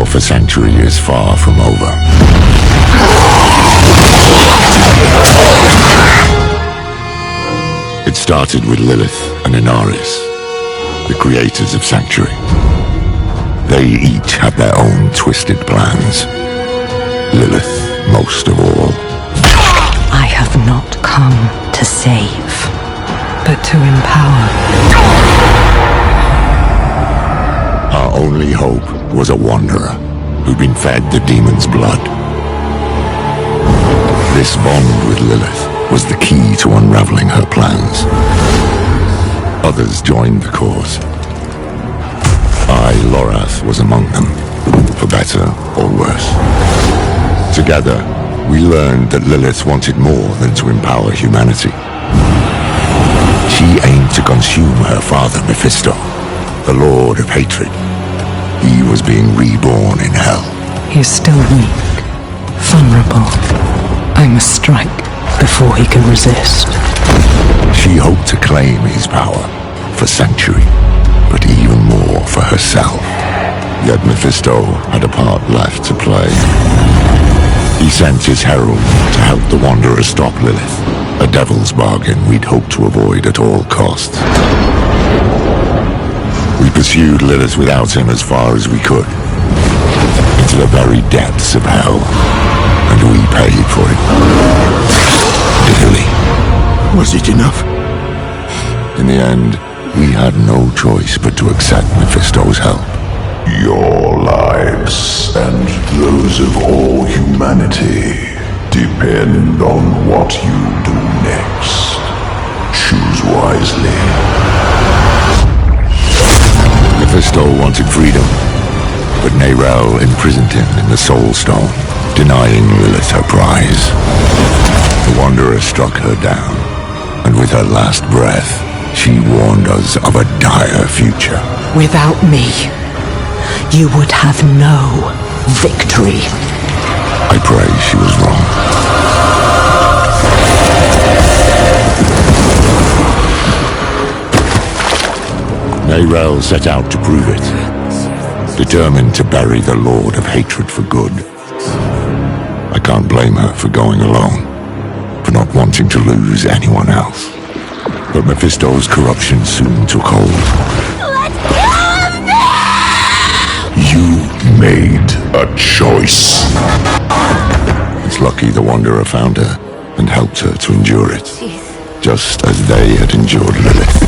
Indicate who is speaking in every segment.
Speaker 1: for Sanctuary is far from over. It started with Lilith and Inaris, the creators of Sanctuary. They each had their own twisted plans. Lilith most of all.
Speaker 2: I have not come to save, but to empower.
Speaker 1: Our only hope was a wanderer who'd been fed the demon's blood. This bond with Lilith was the key to unraveling her plans. Others joined the cause. I, Lorath, was among them, for better or worse. Together, we learned that Lilith wanted more than to empower humanity. She aimed to consume her father, Mephisto, the Lord of Hatred. He was being reborn in hell.
Speaker 2: He's still weak, vulnerable. I must strike before he can resist.
Speaker 1: She hoped to claim his power for Sanctuary, but even more for herself. Yet Mephisto had a part left to play. He sent his herald to help the Wanderer stop Lilith, a devil's bargain we'd hoped to avoid at all costs. We pursued Lilith without him as far as we could, into the very depths of hell, and we paid for it. Dearly.
Speaker 3: Was it enough?
Speaker 1: In the end, we had no choice but to accept Mephisto's help.
Speaker 4: Your lives and those of all humanity depend on what you do next. Choose wisely.
Speaker 1: Mephisto wanted freedom, but Nerel imprisoned him in the Soul Stone, denying Lilith her prize. The Wanderer struck her down, and with her last breath, she warned us of a dire future.
Speaker 2: Without me, you would have no victory.
Speaker 1: I pray she was wrong. Nerel set out to prove it, determined to bury the Lord of Hatred for good. I can't blame her for going alone, for not wanting to lose anyone else. But Mephisto's corruption soon took hold.
Speaker 5: Let go of me!
Speaker 4: You made a choice.
Speaker 1: It's lucky the Wanderer found her and helped her to endure it, just as they had endured Lilith,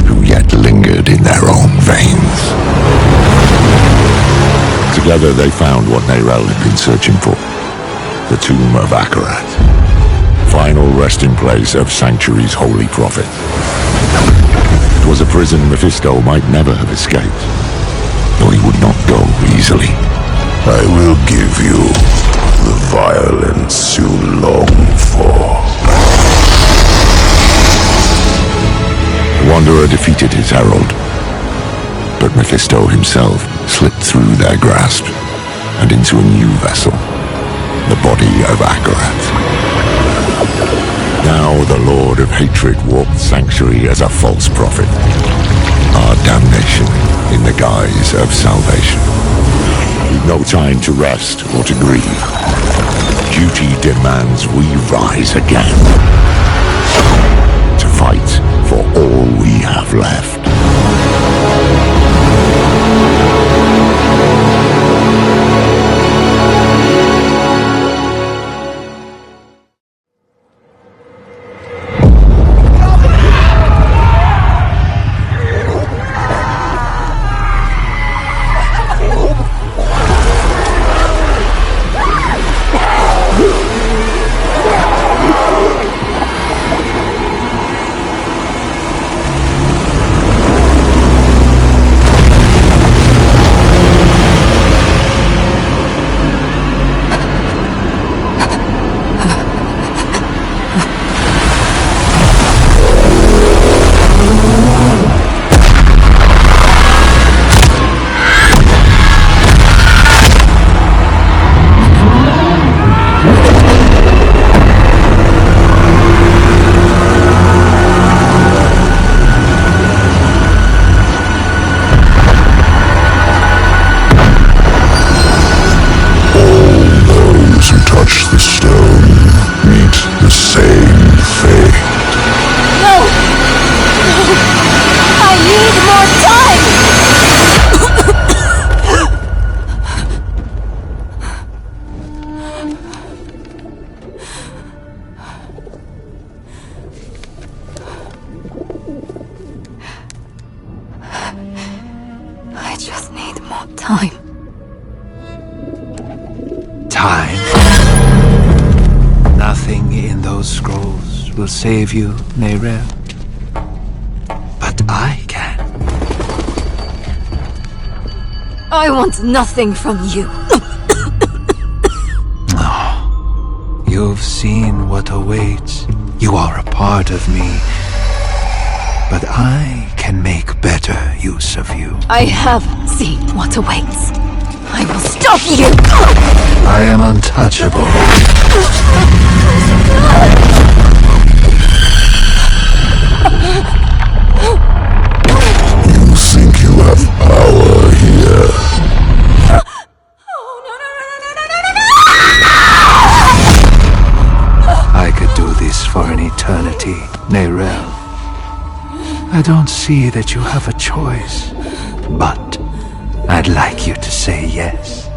Speaker 1: who yet lingered in their own veins. Together they found what Nerel had been searching for, the tomb of Akarat, final resting place of Sanctuary's holy prophet. It was a prison Mephisto might never have escaped, though he would not go easily.
Speaker 4: I will give you the violence you long for.
Speaker 1: The Wanderer defeated his herald, but Mephisto himself slipped through their grasp and into a new vessel, the body of Akarat. Now the Lord of Hatred walked Sanctuary as a false prophet, our damnation in the guise of salvation. We've no time to rest or to grieve. Duty demands we rise again, to fight for all we have left.
Speaker 5: Time.
Speaker 6: Time. Nothing in those scrolls will save you, Neyrel. But I can.
Speaker 5: I want nothing from you.
Speaker 6: You've seen what awaits. You are a part of me. But I can make better use of you.
Speaker 5: I have seen what awaits. I will stop you!
Speaker 6: I am untouchable.
Speaker 4: You think you have power here?
Speaker 6: I could do this for an eternity, Neyrel. I don't see that you have a choice, but I'd like you to say yes.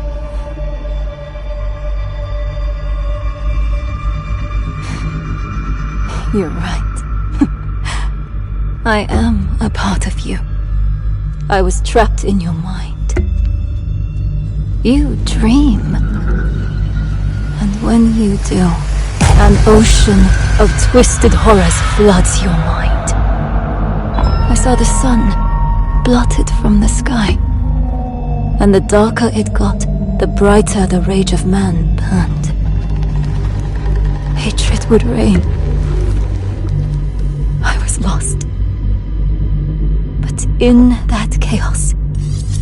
Speaker 5: You're right. I am a part of you. I was trapped in your mind. You dream. And when you do, an ocean of twisted horrors floods your mind. I saw the sun blotted from the sky. And the darker it got, the brighter the rage of man burned. Hatred would reign. I was lost. But in that chaos,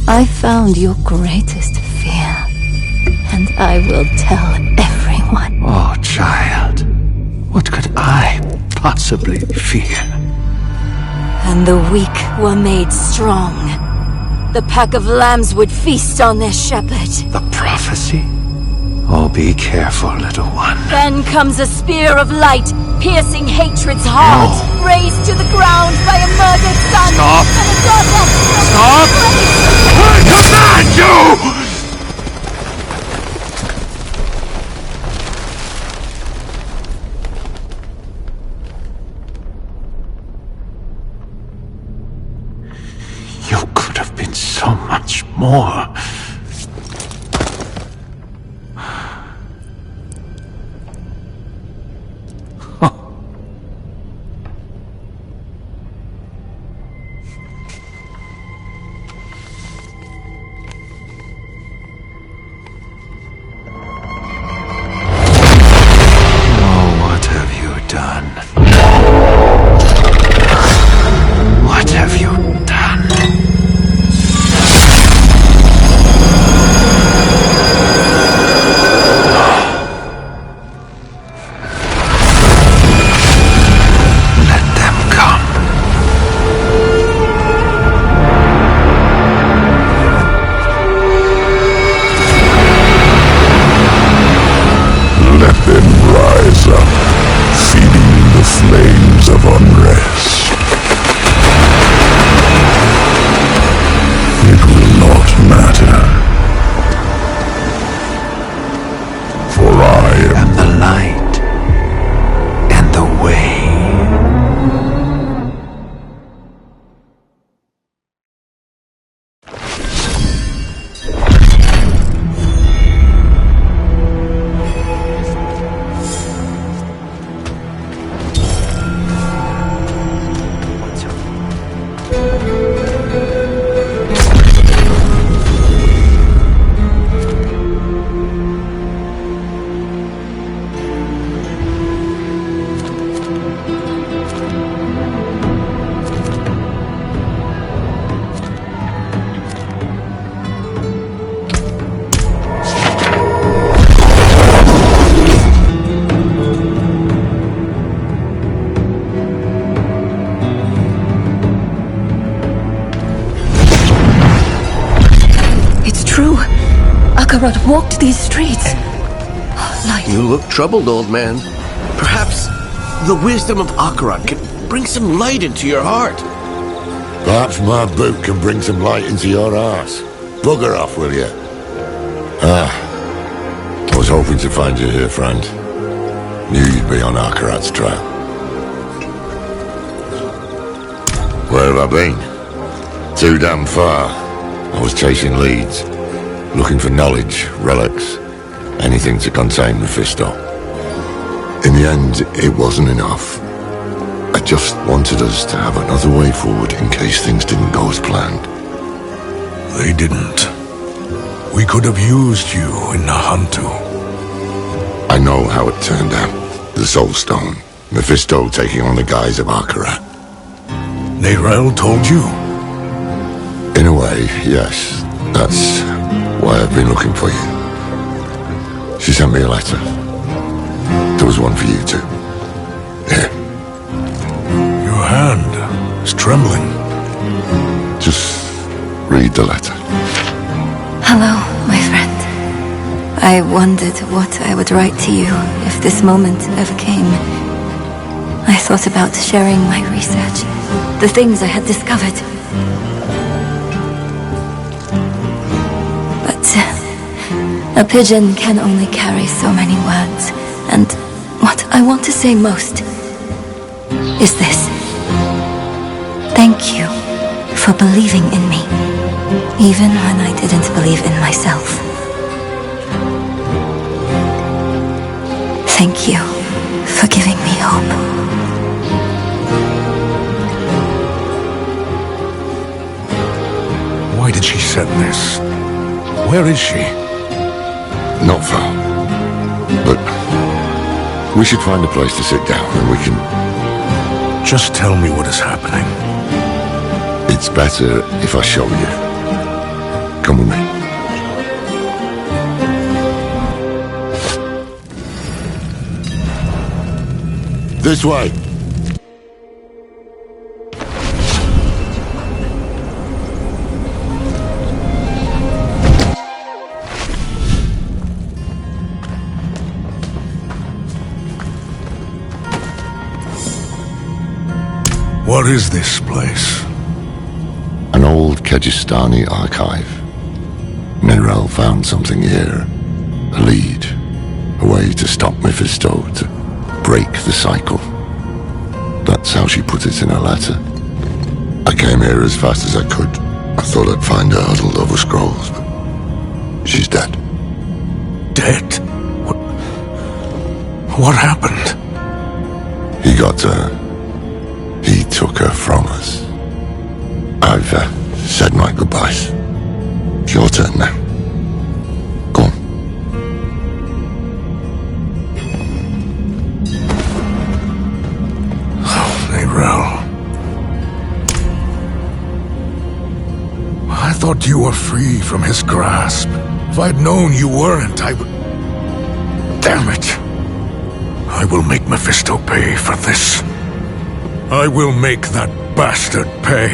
Speaker 5: I found your greatest fear. And I will tell everyone.
Speaker 6: Oh, child. What could I possibly fear?
Speaker 5: And the weak were made strong. The pack of lambs would feast on their shepherd.
Speaker 6: The prophecy? Oh, be careful, little one.
Speaker 5: Then comes a spear of light, piercing hatred's heart.
Speaker 6: No.
Speaker 5: Raised to the ground by a murdered son.
Speaker 6: Stop.
Speaker 5: And a daughter.
Speaker 6: Stop! I command you! You could have been so much more. What have you done? Let them come.
Speaker 4: Let them rise up, feeding the flames of unrest. It will not matter, for I am
Speaker 6: And the light and the way.
Speaker 2: Akarat walked these streets. Light.
Speaker 3: You look troubled, old man. Perhaps the wisdom of Akarat can bring some light into your heart.
Speaker 1: Perhaps my boot can bring some light into your arse. Bugger off, will you? I was hoping to find you here, friend. Knew you'd be on Akarat's trail. Where have I been? Too damn far. I was chasing leads. looking for knowledge, relics, anything to contain Mephisto. In the end, it wasn't enough. I just wanted us to have another way forward in case things didn't go as planned.
Speaker 4: They didn't. We could have used you in Nahantu.
Speaker 1: I know how it turned out. The Soul Stone, Mephisto taking on the guise of Akarat.
Speaker 4: Nerel told you?
Speaker 1: In a way, yes. That's why I've been looking for you. She sent me a letter. There was one for you too. Here.
Speaker 4: Your hand is trembling.
Speaker 1: Just read the letter.
Speaker 5: Hello, my friend. I wondered what I would write to you if this moment ever came. I thought about sharing my research, the things I had discovered. But a pigeon can only carry so many words, and what I want to say most is this. Thank you for believing in me, even when I didn't believe in myself. Thank you for giving me hope.
Speaker 4: Why did she send this? Where is she?
Speaker 1: Not far. But we should find a place to sit down and we can...
Speaker 4: Just tell me what is happening.
Speaker 1: It's better if I show you. Come with me. This way.
Speaker 4: What is this place?
Speaker 1: An old Kegistani archive. Nerel found something here. A lead. A way to stop Mephisto, to break the cycle. That's how she put it in her letter. I came here as fast as I could. I thought I'd find her huddled over scrolls, but she's dead.
Speaker 4: Dead? What happened?
Speaker 1: He got her. He took her from us. I've said my goodbyes. It's your turn now. Go on.
Speaker 4: Oh, Nerel. I thought you were free from his grasp. If I'd known you weren't, I would... Damn it. I will make Mephisto pay for this. I will make that bastard pay.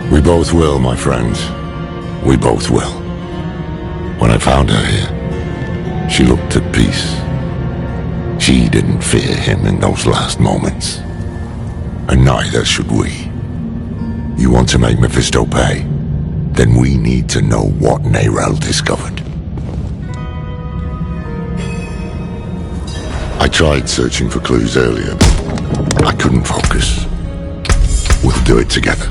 Speaker 1: We both will, my friend. We both will. When I found her here, she looked at peace. She didn't fear him in those last moments. And neither should we. You want to make Mephisto pay? Then we need to know what Nerel discovered. I tried searching for clues earlier, but I couldn't focus. We'll do it together.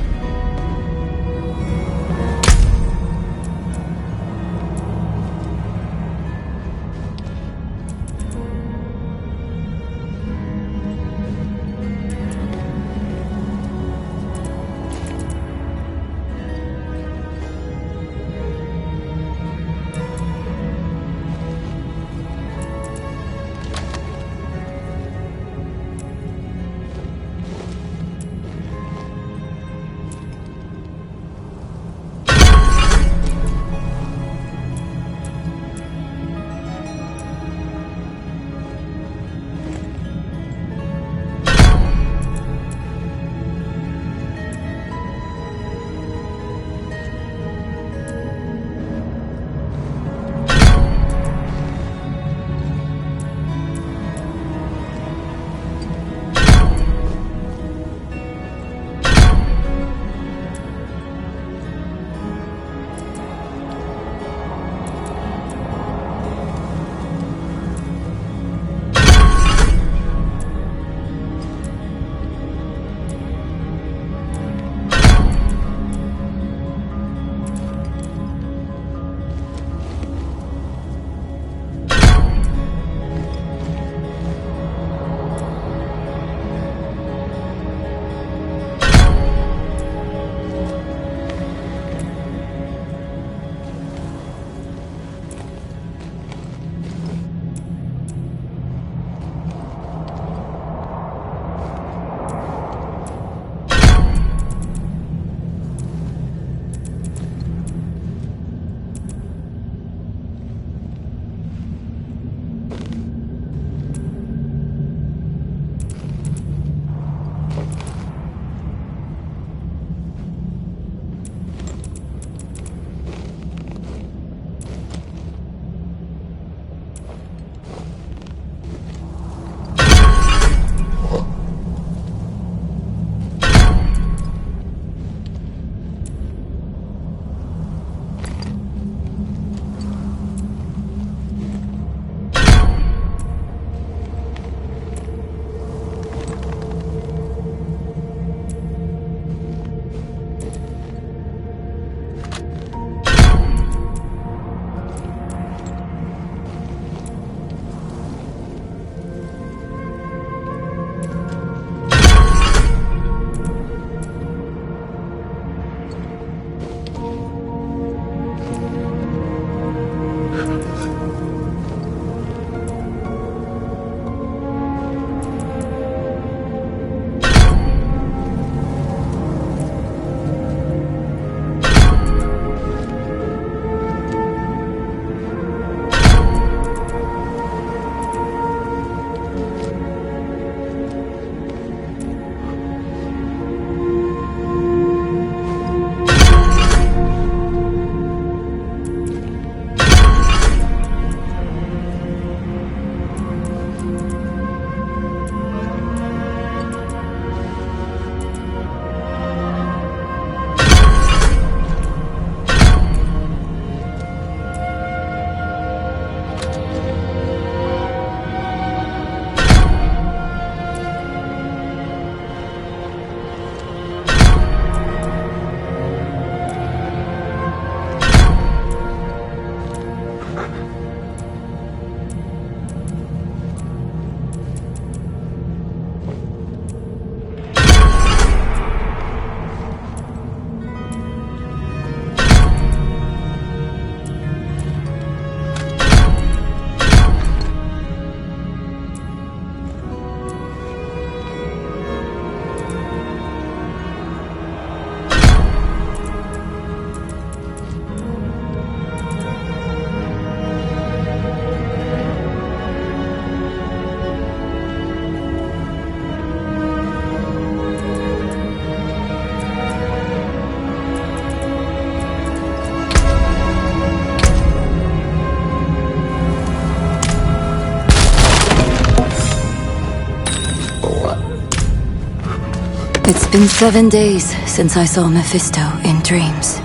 Speaker 5: It's been 7 days since I saw Mephisto in dreams.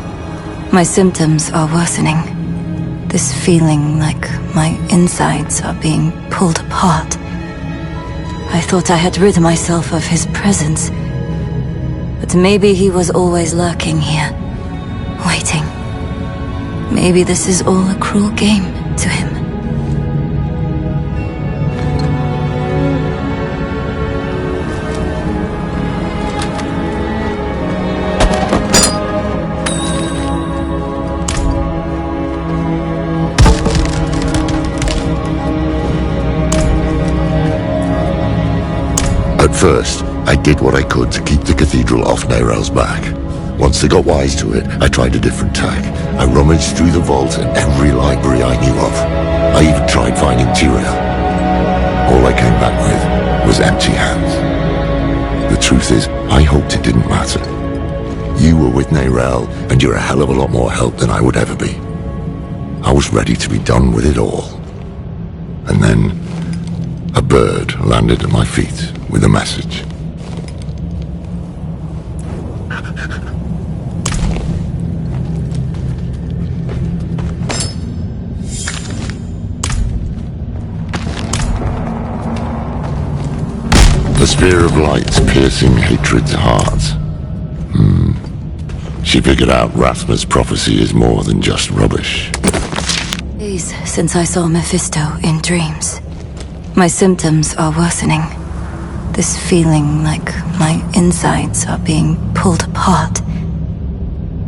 Speaker 5: My symptoms are worsening. This feeling like my insides are being pulled apart. I thought I had rid myself of his presence. But maybe he was always lurking here, waiting. Maybe this is all a cruel game to him.
Speaker 1: At first, I did what I could to keep the cathedral off Nerel's back. Once they got wise to it, I tried a different tack. I rummaged through the vault and every library I knew of. I even tried finding Tyrael. All I came back with was empty hands. The truth is, I hoped it didn't matter. You were with Nerel, and you're a hell of a lot more help than I would ever be. I was ready to be done with it all. And then, a bird landed at my feet with a message. The Spear of Light's piercing hatred's heart. She figured out Rathma's prophecy is more than just rubbish.
Speaker 5: Days since I saw Mephisto in dreams. My symptoms are worsening. This feeling like my insides are being pulled apart.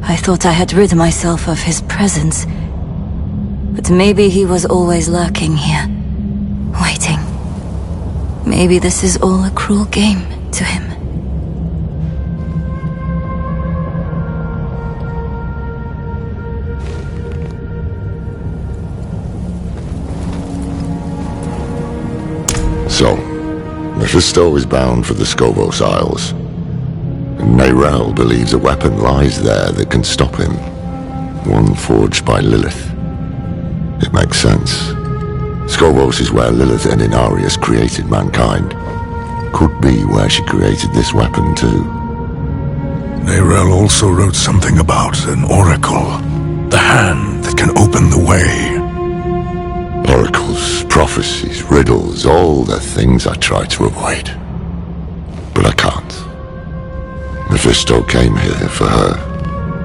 Speaker 5: I thought I had rid myself of his presence. But maybe he was always lurking here, waiting. Maybe this is all a cruel game to him.
Speaker 1: So, Mephisto is bound for the Scovos Isles. And Nerel believes a weapon lies there that can stop him. One forged by Lilith. It makes sense. Scovos is where Lilith and Inarius created mankind. Could be where she created this weapon too.
Speaker 4: Nerel also wrote something about an oracle. The hand that can open the way.
Speaker 1: Oracles, prophecies, riddles, all the things I try to avoid. But I can't. Mephisto came here for her,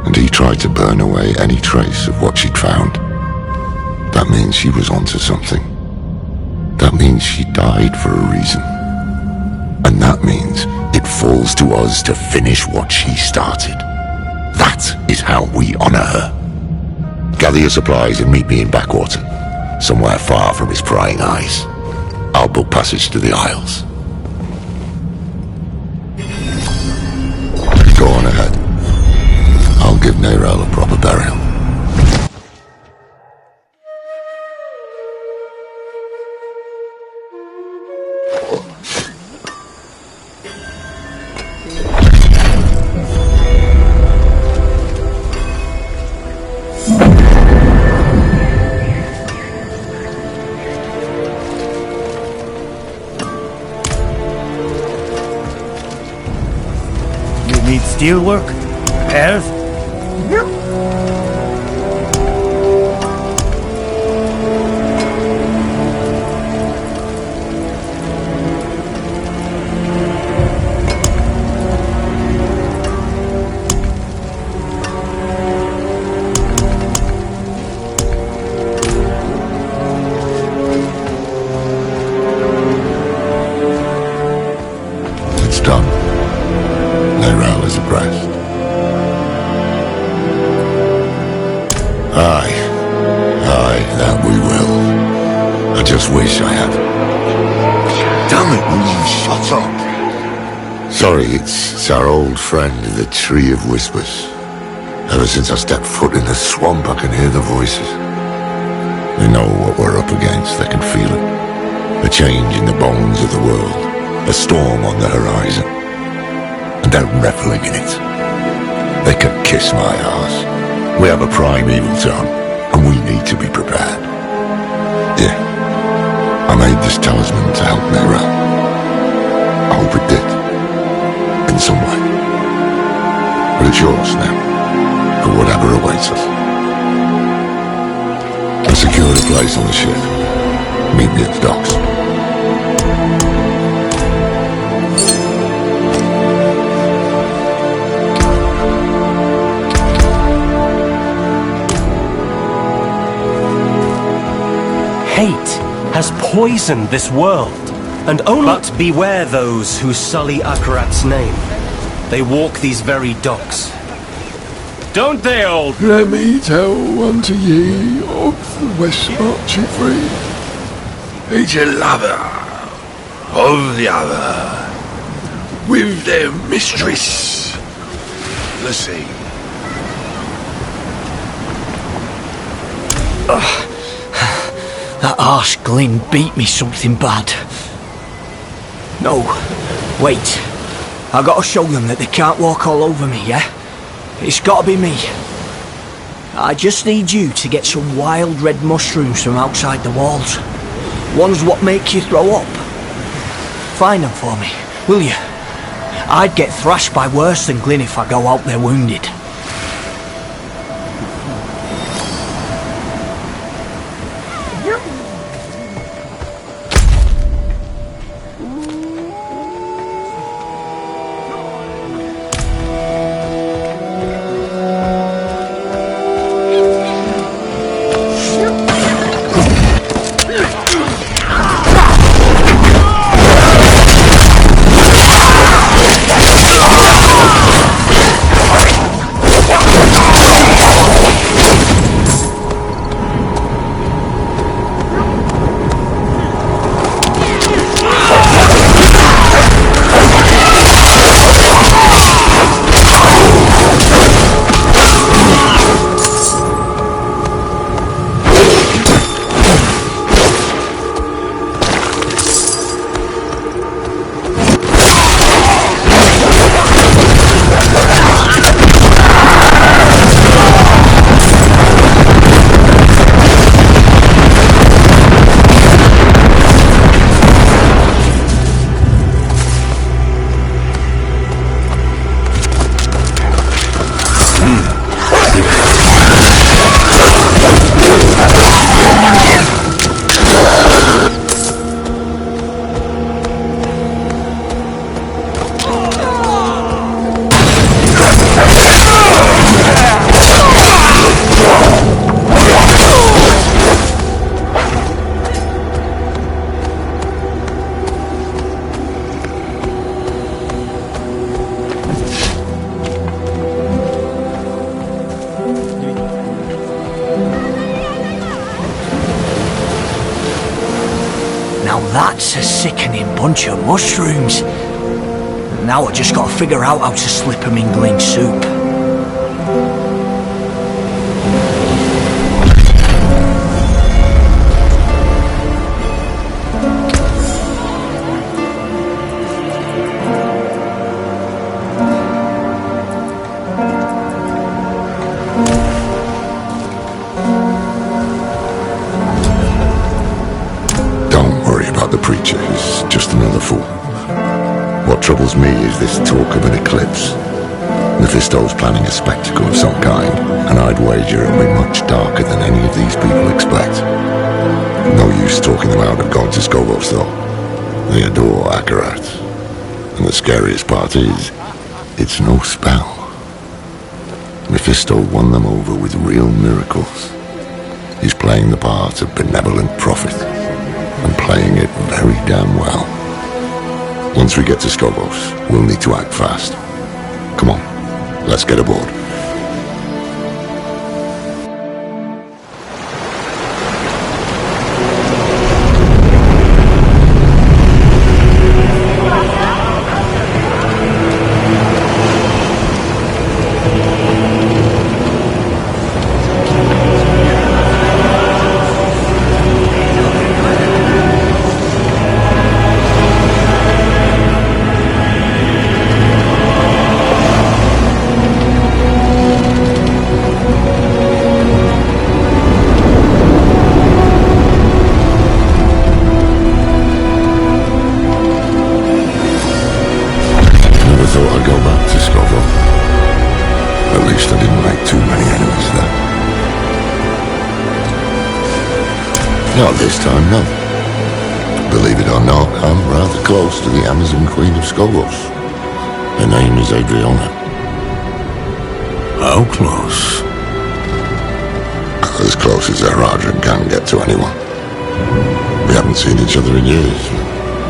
Speaker 1: and he tried to burn away any trace of what she'd found. That means she was onto something. That means she died for a reason. And that means it falls to us to finish what she started. That is how we honor her. Gather your supplies and meet me in Backwater, somewhere far from his prying eyes. I'll book passage to the Isles. Go on ahead. I'll give Nerel a proper burial.
Speaker 7: Need steelwork? Repairs?
Speaker 1: It's done. Nerel is abreast. Aye, that we will. I just wish I had. Damn it, will you shut up? Sorry, it's our old friend, the Tree of Whispers. Ever since I stepped foot in the swamp, I can hear the voices. They know what we're up against, they can feel it. A change in the bones of the world, a storm on the horizon. And they're reveling in it. They can kiss my arse. We have a primeval zone, and we need to be prepared. Yeah, I made this talisman to help Nerel. I hope it did, in some way. But it's yours now, for whatever awaits us. I'll secure a place on the ship. Meet me at the docks.
Speaker 7: Hate has poisoned this world, and only... But beware those who sully Akarat's name. They walk these very docks. Don't they, old...
Speaker 8: Let me tell unto ye of the West Archie Free. Each a lover of the other, with their mistress, the sea.
Speaker 9: That arse Glyn beat me something bad. No, wait. I gotta show them that they can't walk all over me, yeah? It's gotta be me. I just need you to get some wild red mushrooms from outside the walls. Ones what make you throw up. Find them for me, will you? I'd get thrashed by worse than Glyn if I go out there wounded. That's a sickening bunch of mushrooms. Now I just gotta figure out how to slip them in Glyn's soup.
Speaker 1: Preacher is just another fool. What troubles me is this talk of an eclipse. Mephisto's planning a spectacle of some kind, and I'd wager it'll be much darker than any of these people expect. No use talking them out of going to Skogos, though. They adore Akarat. And the scariest part is, it's no spell. Mephisto won them over with real miracles. He's playing the part of benevolent prophet. And playing it very damn well. Once we get to Skogos, we'll need to act fast. Come on, let's get aboard. Not this time, no. Believe it or not, I'm rather close to the Amazon Queen of Skogos. Her name is Adriana.
Speaker 4: How close?
Speaker 1: As close as Haradrim can get to anyone. We haven't seen each other in years.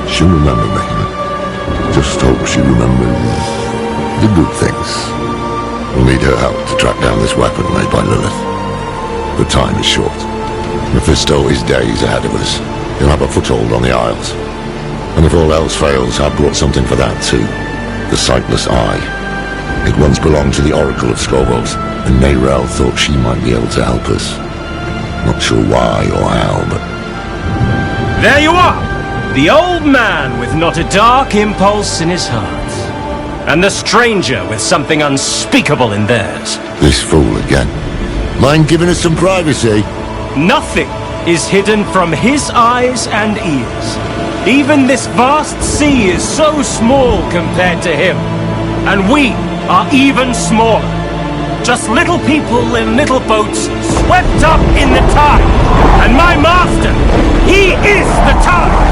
Speaker 1: She'll remember me. Just hope she remembers the good things. We'll need her help to track down this weapon made by Lilith. The time is short. Mephisto is days ahead of us. He'll have a foothold on the Isles. And if all else fails, I've brought something for that too. The Sightless Eye. It once belonged to the Oracle of Skogos, and Neyrelle thought she might be able to help us. Not sure why or how, but...
Speaker 7: There you are! The old man with not a dark impulse in his heart. And the stranger with something unspeakable in theirs.
Speaker 1: This fool again. Mind giving us some privacy?
Speaker 7: Nothing is hidden from his eyes and ears. Even this vast sea is so small compared to him. And we are even smaller. Just little people in little boats swept up in the tide. And my master, he is the tide!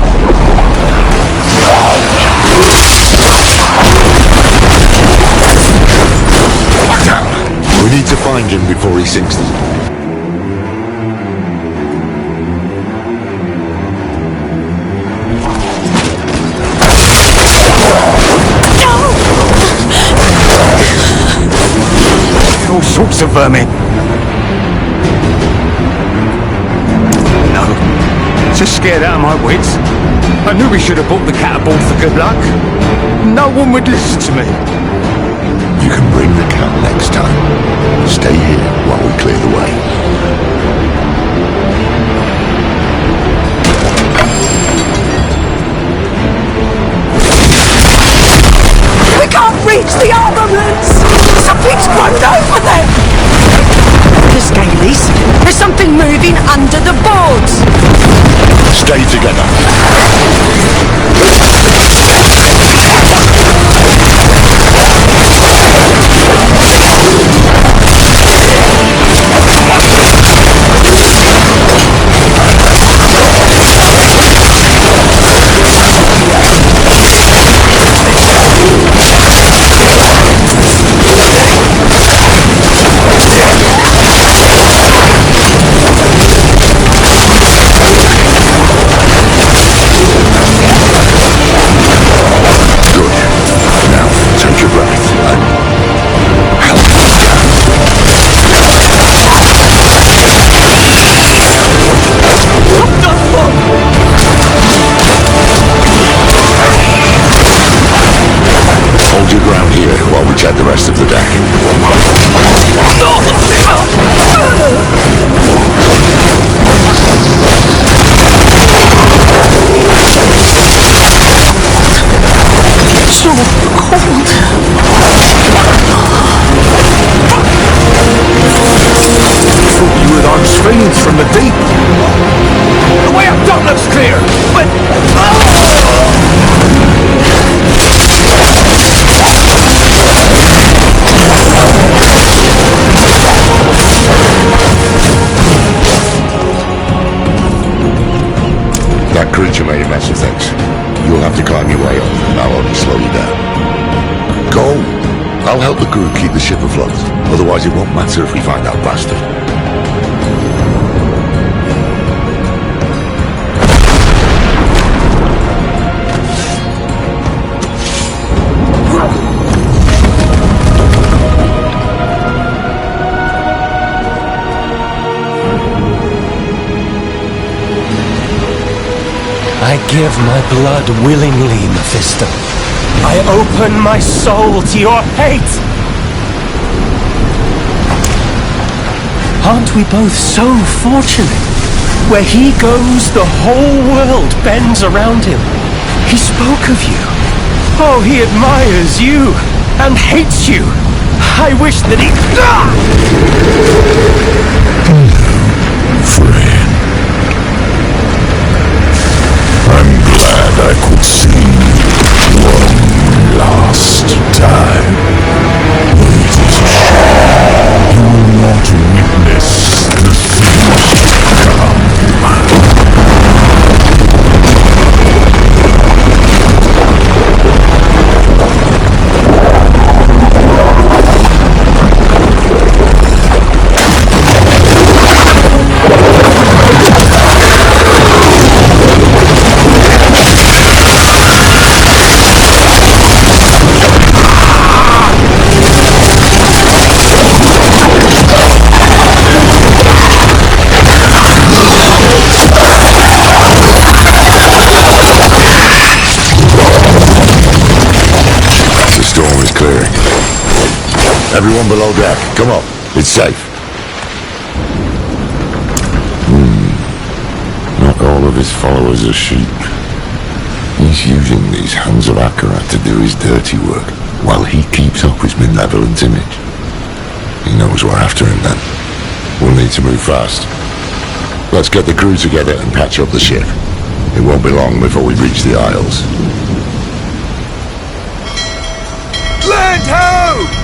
Speaker 1: We need to find him before he sinks us.
Speaker 6: All sorts of vermin. No, just scared out of my wits. I knew we should have bought the catapult for good luck. No one would listen to me.
Speaker 1: You can bring the cat next time. Stay here while we clear the way.
Speaker 2: We can't reach the armaments! Something's grown over them! The Scalies, there's something moving under the boards!
Speaker 1: Stay together. Check the rest of the deck.
Speaker 2: So cold.
Speaker 4: Thought you were on streams from the deep.
Speaker 9: The way up top looks clear, but...
Speaker 1: That creature made a mess of things. You'll have to climb your way up, and I'll only slow you down. Go! I'll help the crew keep the ship afloat. Otherwise it won't matter if we find that bastard.
Speaker 7: I give my blood willingly, Mephisto. I open my soul to your hate! Aren't we both so fortunate? Where he goes, the whole world bends around him. He spoke of you. Oh, he admires you and hates you. I wish that he...
Speaker 4: Friend. I'm glad I could see you one last time. But it is a shame you will not witness the things to come.
Speaker 1: Everyone below deck, come on. It's safe. Not all of his followers are sheep. He's using these hands of Akarat to do his dirty work, while he keeps up his malevolent image. He knows we're after him then. We'll need to move fast. Let's get the crew together and patch up the ship. It won't be long before we reach the Isles.
Speaker 8: Land ho!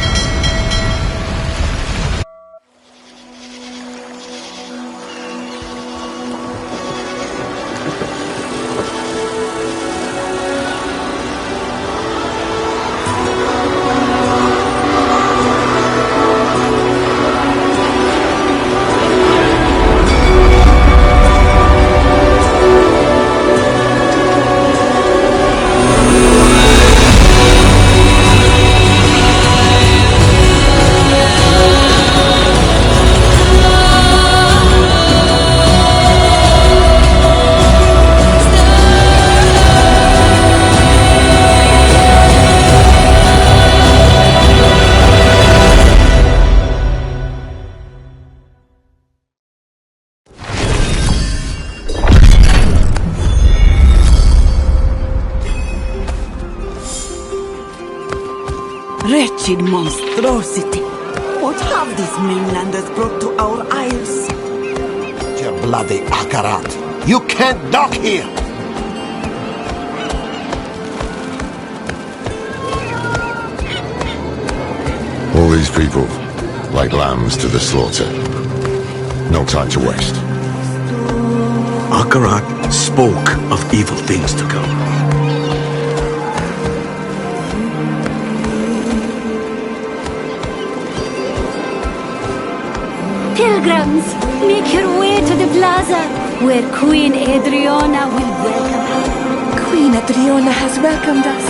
Speaker 2: Wretched monstrosity! What have these mainlanders brought to our isles?
Speaker 3: You bloody Akarat! You can't dock here!
Speaker 1: All these people, like lambs to the slaughter. No time to waste.
Speaker 3: Akarat spoke of evil things to come.
Speaker 5: Pilgrims, make your way to the plaza, where Queen Adriana will welcome you.
Speaker 2: Queen Adriana has welcomed us.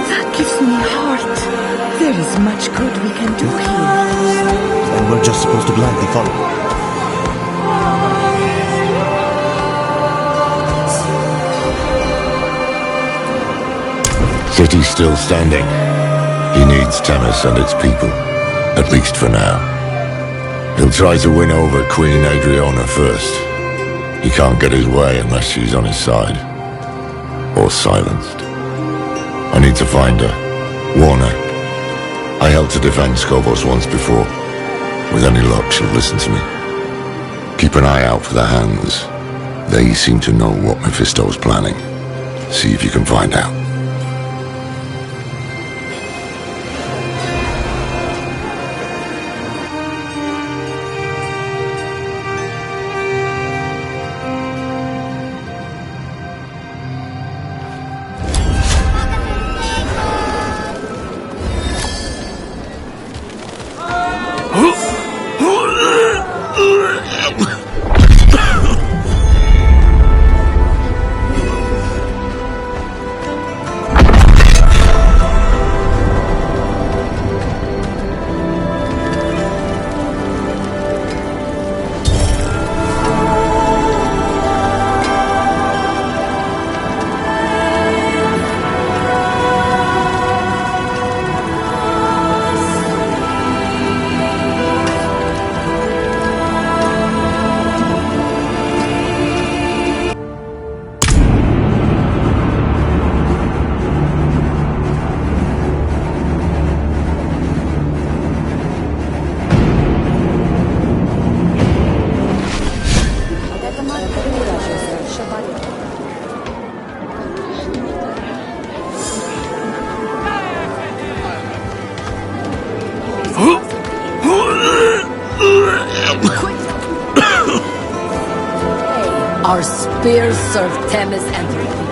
Speaker 2: That gives me heart. There is much good we can do here.
Speaker 3: And we're just supposed to blindly follow.
Speaker 1: City's still standing. He needs Temis and its people, at least for now. He'll try to win over Queen Adriana first. He can't get his way unless she's on his side. Or silenced. I need to find her. Warn her. I helped to defend Skobos once before. With any luck, she'll listen to me. Keep an eye out for the hands. They seem to know what Mephisto's planning. See if you can find out.
Speaker 2: Our spears serve Temis and her people.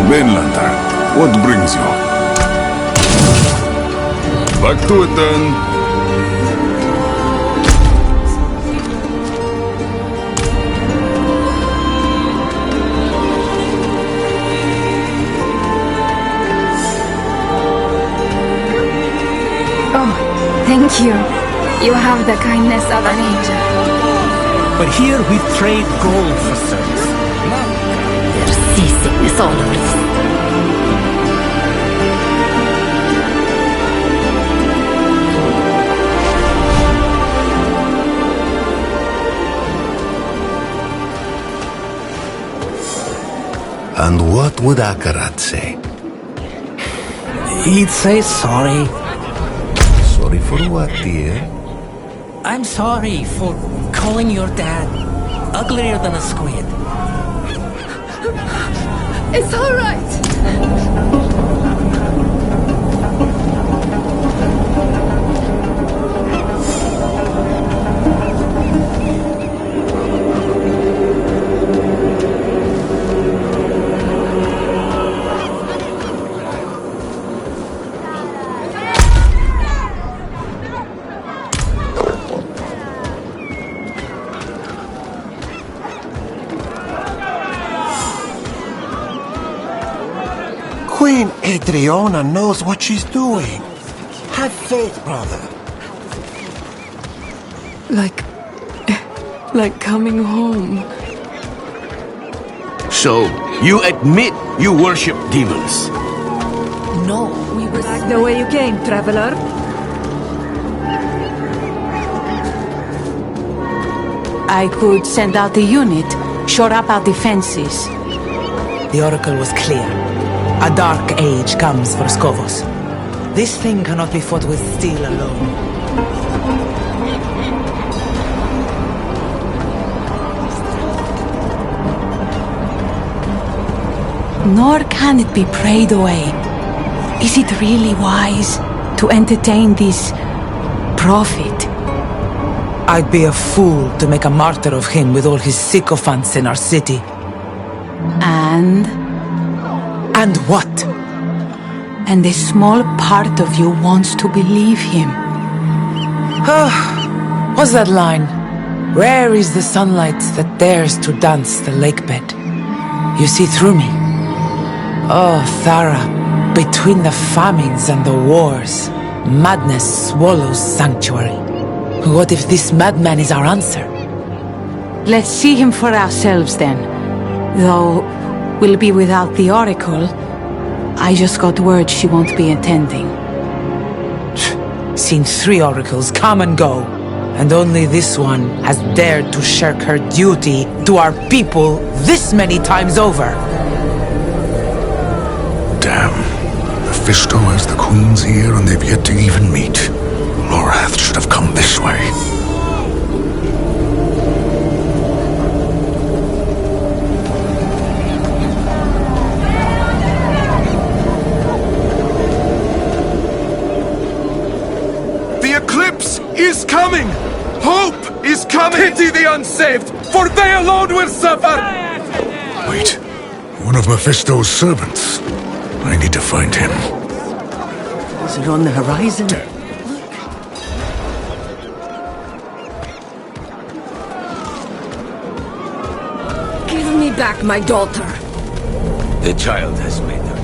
Speaker 8: Mainland, what brings you? Back to it then.
Speaker 5: Thank you. You have the kindness of an angel.
Speaker 9: But here we trade gold for service.
Speaker 5: There's seasickness all over this.
Speaker 6: And what would Akarat say?
Speaker 9: He'd say sorry.
Speaker 6: Sorry for what, dear?
Speaker 9: I'm sorry for calling your dad uglier than a squid.
Speaker 5: It's all right.
Speaker 3: Queen Adriana knows what she's doing. Have faith, brother.
Speaker 2: Like coming home.
Speaker 3: So, you admit you worship demons?
Speaker 2: No, we were like the way you came, traveler. I could send out a unit, shore up our defenses.
Speaker 10: The oracle was clear. A dark age comes for Skovos. This thing cannot be fought with steel alone.
Speaker 2: Nor can it be prayed away. Is it really wise to entertain this prophet?
Speaker 10: I'd be a fool to make a martyr of him with all his sycophants in our city.
Speaker 2: And
Speaker 10: what?
Speaker 2: And a small part of you wants to believe him.
Speaker 10: What's that line? Where is the sunlight that dares to dance the lakebed? You see through me. Oh, Thara, between the famines and the wars, madness swallows sanctuary. What if this madman is our answer?
Speaker 2: Let's see him for ourselves then. Though we'll be without the oracle. I just got word she won't be attending.
Speaker 10: Seen 3 oracles come and go, and only this one has dared to shirk her duty to our people this many times over.
Speaker 4: Damn. Mephisto has the queen's ear and they've yet to even meet. Lorath should have come this way.
Speaker 8: The eclipse is coming! Hope is coming! Pity the unsaved, for they alone will suffer!
Speaker 4: Wait. One of Mephisto's servants. I need to find him.
Speaker 2: Is it on the horizon? Give me back my daughter.
Speaker 3: The child has made her.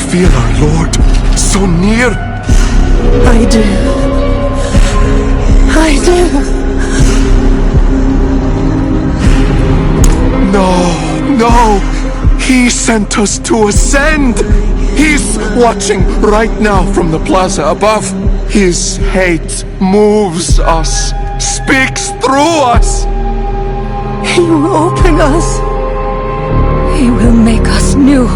Speaker 8: feel our Lord so near?
Speaker 10: I do. I do.
Speaker 8: No. He sent us to ascend. He's watching right now from the plaza above. His hate moves us, speaks through us.
Speaker 5: He will open us. He will make us new.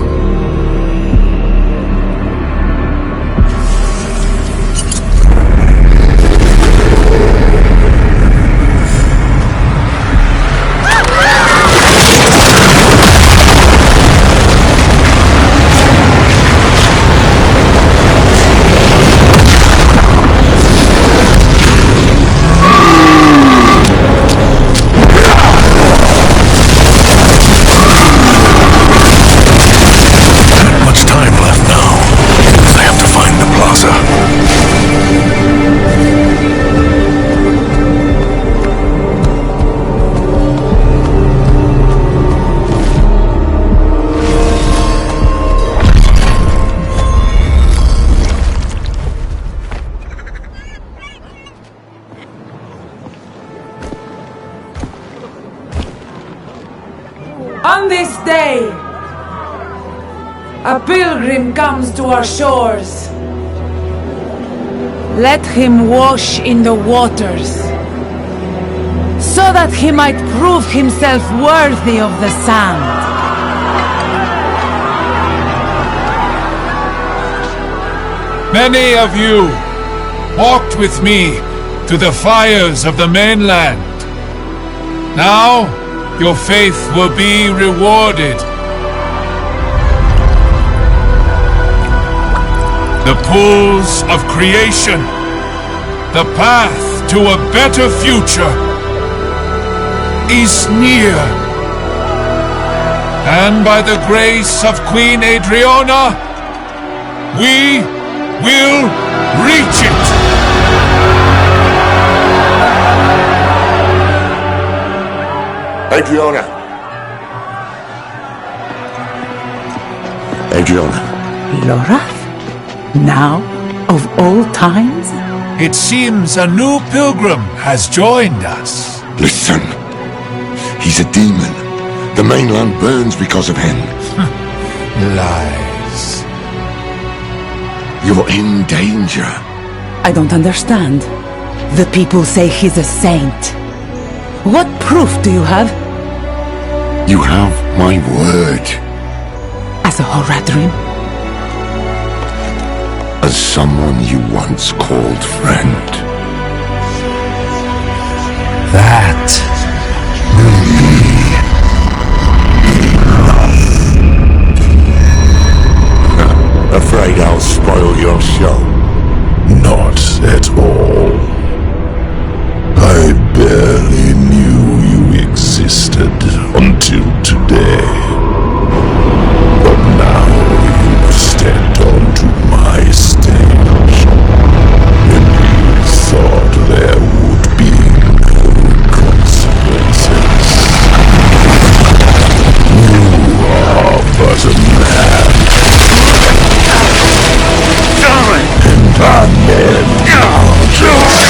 Speaker 10: On this day, a pilgrim comes to our shores. Let him wash in the waters, so that he might prove himself worthy of the sand.
Speaker 11: Many of you walked with me to the fires of the mainland. Now, your faith will be rewarded. The pools of creation, the path to a better future, is near. And by the grace of Queen Adriana, we will reach it.
Speaker 1: Adriana.
Speaker 2: Lorath? Now, of all times?
Speaker 11: It seems a new pilgrim has joined us.
Speaker 1: Listen. He's a demon. The mainland burns because of him.
Speaker 11: Lies.
Speaker 1: You're in danger.
Speaker 2: I don't understand. The people say he's a saint. What proof do you have?
Speaker 1: You have my word.
Speaker 2: As a Horadrim?
Speaker 1: As someone you once called friend.
Speaker 6: That will be enough.
Speaker 1: Afraid I'll spoil your show?
Speaker 8: Not at all. I barely knew you existed until today. But now you've stepped onto my stage, and you thought there would be no consequences. You are but a man. And our men are just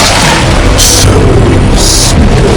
Speaker 8: so small.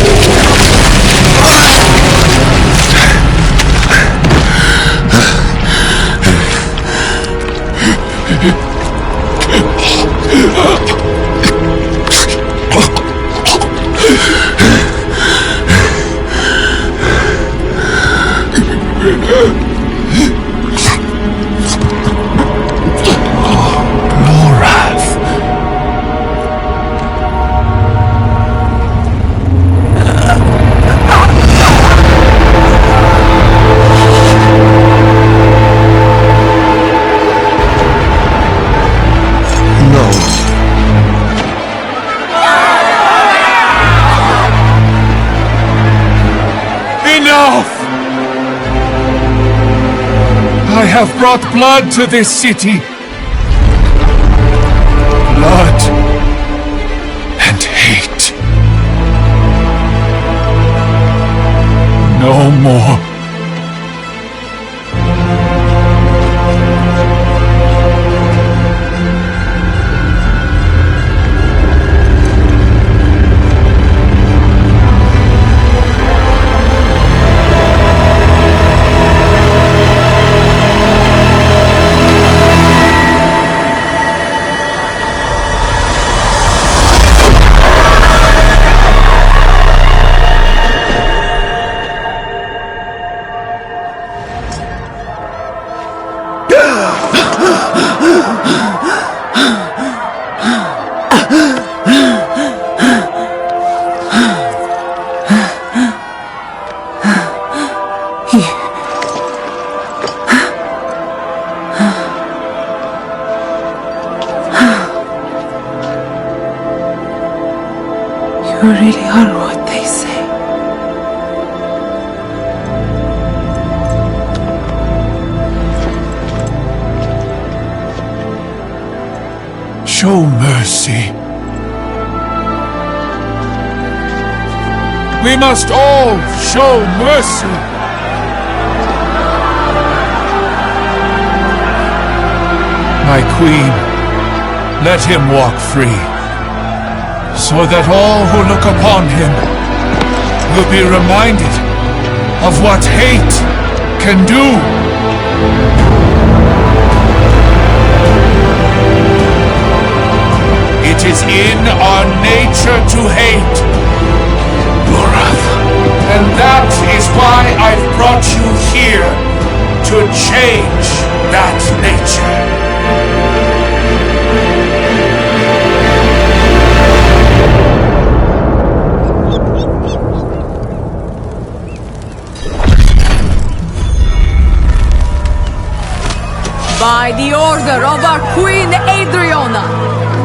Speaker 11: I have brought blood to this city. Blood and hate. No more.
Speaker 10: really are what they say.
Speaker 11: Show mercy. We must all show mercy. My queen, let him walk free, so that all who look upon him will be reminded of what hate can do. It is in our nature to hate.
Speaker 4: Lorath.
Speaker 11: And that is why I've brought you here, to change that nature.
Speaker 2: By the order of our Queen Adriana,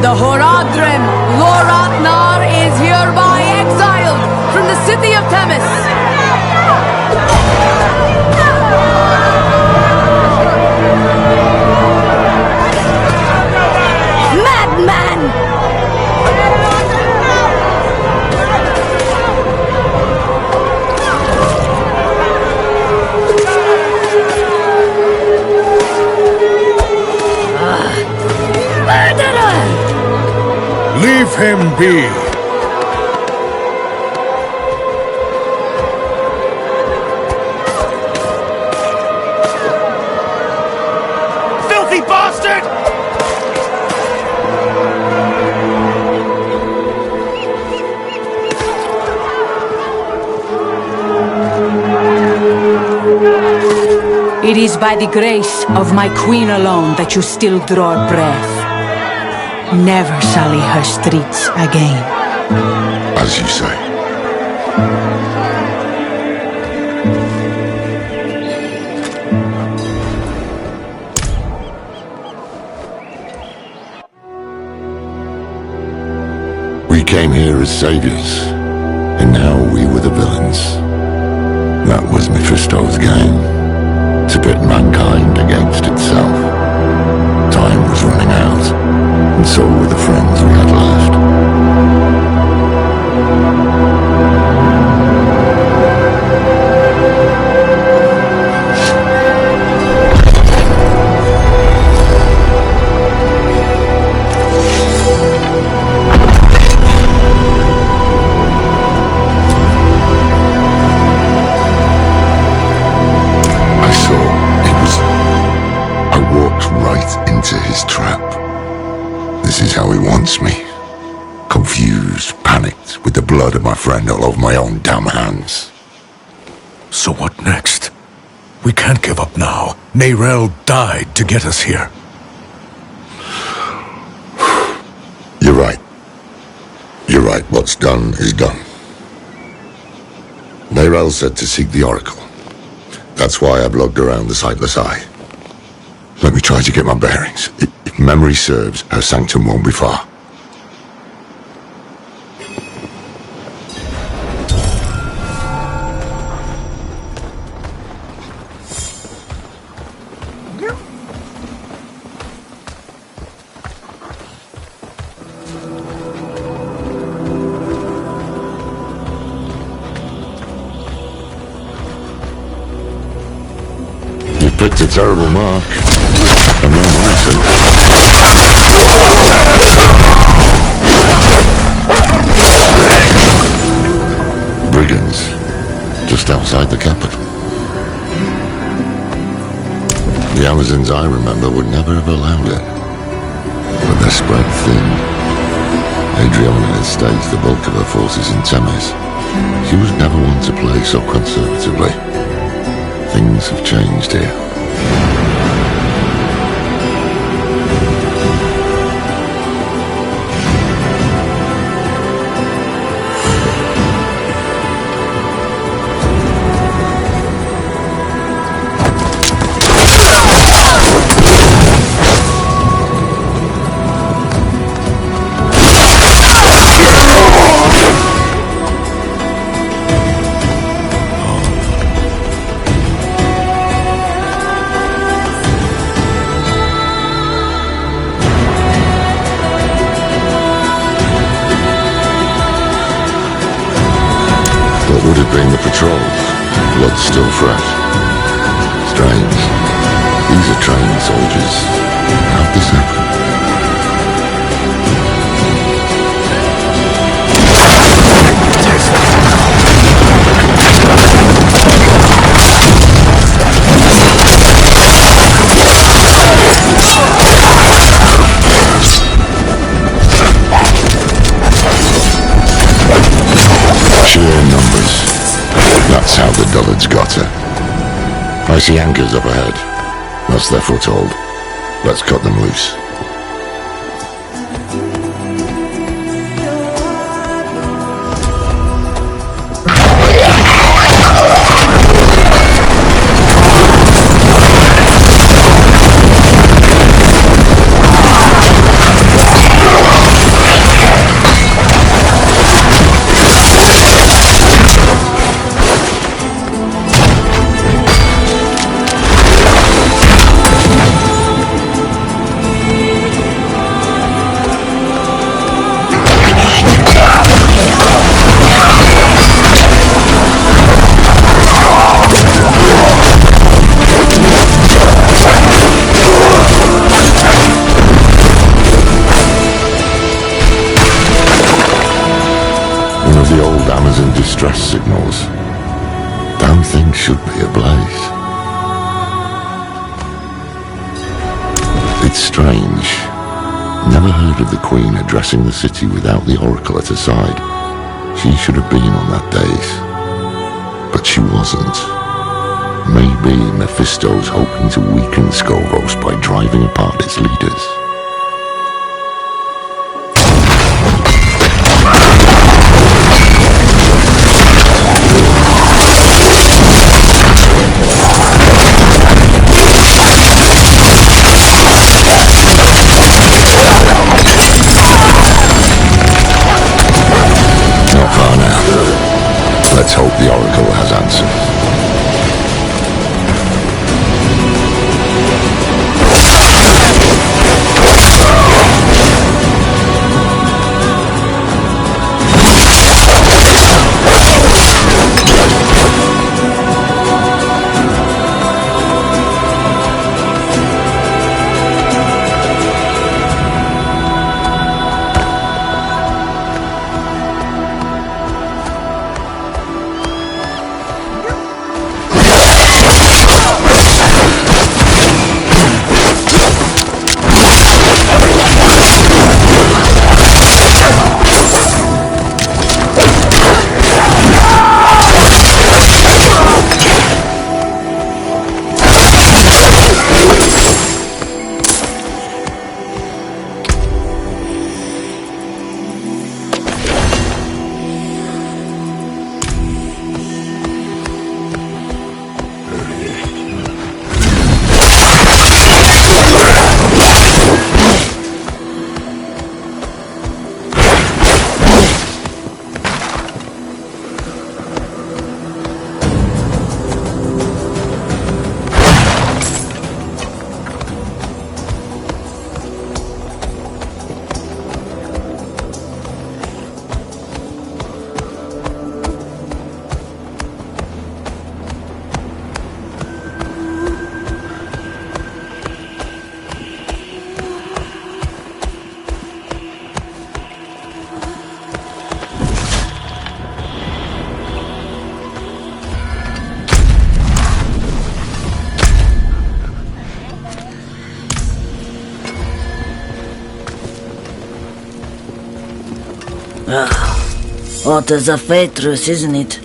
Speaker 2: the Horadrim Loratnar is hereby exiled from the city of Themis. Madman!
Speaker 4: Leave him be.
Speaker 7: Filthy bastard!
Speaker 2: It is by the grace of my queen alone that you still draw breath. Never sully her streets again.
Speaker 1: As you say. We came here as saviors, and now we were the villains. That was Mephisto's game, to pit mankind against itself. Time was running out. And so were the friends we had left. I walked right into his trap. This is how he wants me. Confused, panicked, with the blood of my friend all over my own damn hands.
Speaker 4: So what next? We can't give up now. Neyrelle died to get us here.
Speaker 1: You're right. You're right. What's done is done. Neyrelle said to seek the Oracle. That's why I've logged around the Sightless Eye. Let me try to get my bearings. If memory serves, her sanctum won't be far. You picked a terrible mark. And no mercy. Brigands, just outside the capital. The Amazons I remember would never have allowed it. But they're spread thin. Adriana has staged the bulk of her forces in Themis. She was never one to play so conservatively. Things have changed here. gods still fresh. Strange. These are trained soldiers. How'd this happen? Sheer numbers. That's how the dullards got her. I see anchors up ahead. That's their foothold. Let's cut them loose. The old Amazon distress signals. Damn thing should be ablaze. It's strange. Never heard of the Queen addressing the city without the Oracle at her side. She should have been on that dais. But she wasn't. Maybe Mephisto's hoping to weaken Skovos by driving apart its leaders. Let's hope the Oracle has answers.
Speaker 12: What is a Phaedrus, isn't it?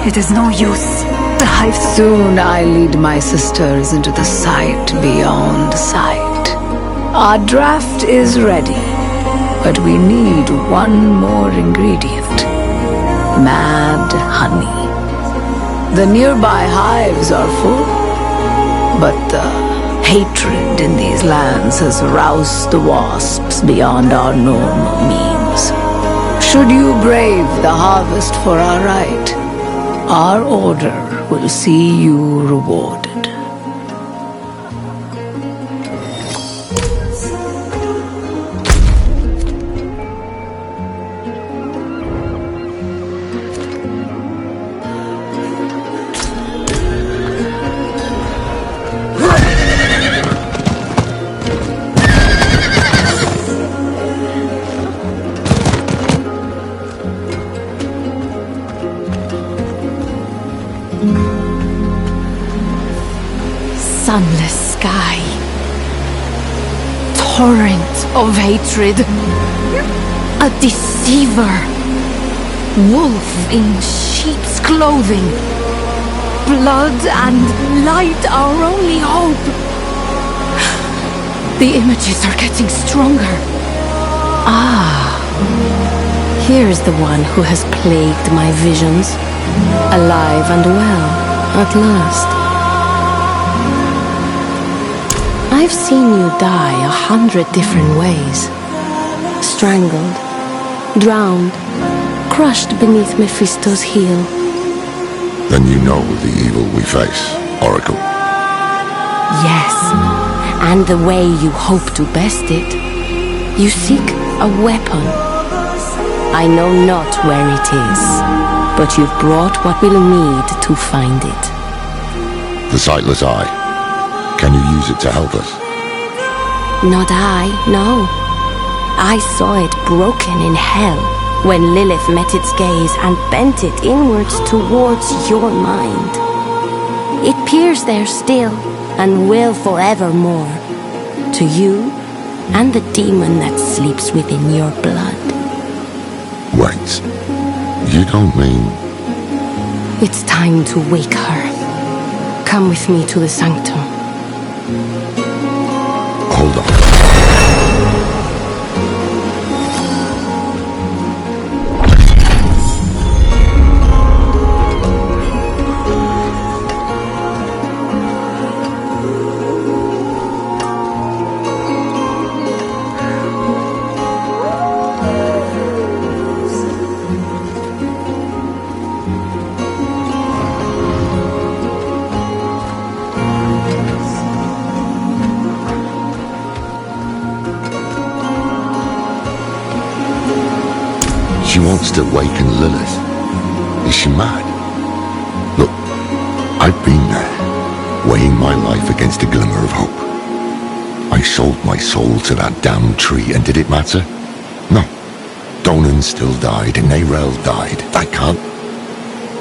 Speaker 5: It is no use. Soon I lead my sisters into the sight beyond sight. Our draft is ready, but we need one more ingredient. Mad honey. The nearby hives are full, but the hatred in these lands has roused the wasps beyond our normal means. Should you brave the harvest for our right, our order will see you rewarded. Sunless sky. Torrent of hatred. A deceiver. Wolf in sheep's clothing. Blood and light our only hope. The images are getting stronger.
Speaker 13: Here's the one who has plagued my visions. Alive and well, at last. I've seen you die 100 different ways. Strangled, drowned, crushed beneath Mephisto's heel.
Speaker 1: Then you know the evil we face, Oracle.
Speaker 13: Yes, and the way you hope to best it. You seek a weapon. I know not where it is, but you've brought what we'll need to find it.
Speaker 1: The sightless eye. Can you use it to help us?
Speaker 13: Not I, no. I saw it broken in hell when Lilith met its gaze and bent it inwards towards your mind. It peers there still and will forevermore. To you and the demon that sleeps within your blood.
Speaker 1: Wait, you don't mean...
Speaker 13: It's time to wake her. Come with me to the sanctum.
Speaker 1: Hold on. She wants to waken Lilith. Is she mad? Look, I've been there, weighing my life against a glimmer of hope. I sold my soul to that damned tree, and did it matter? No. Donan still died, and Narelle died. I can't...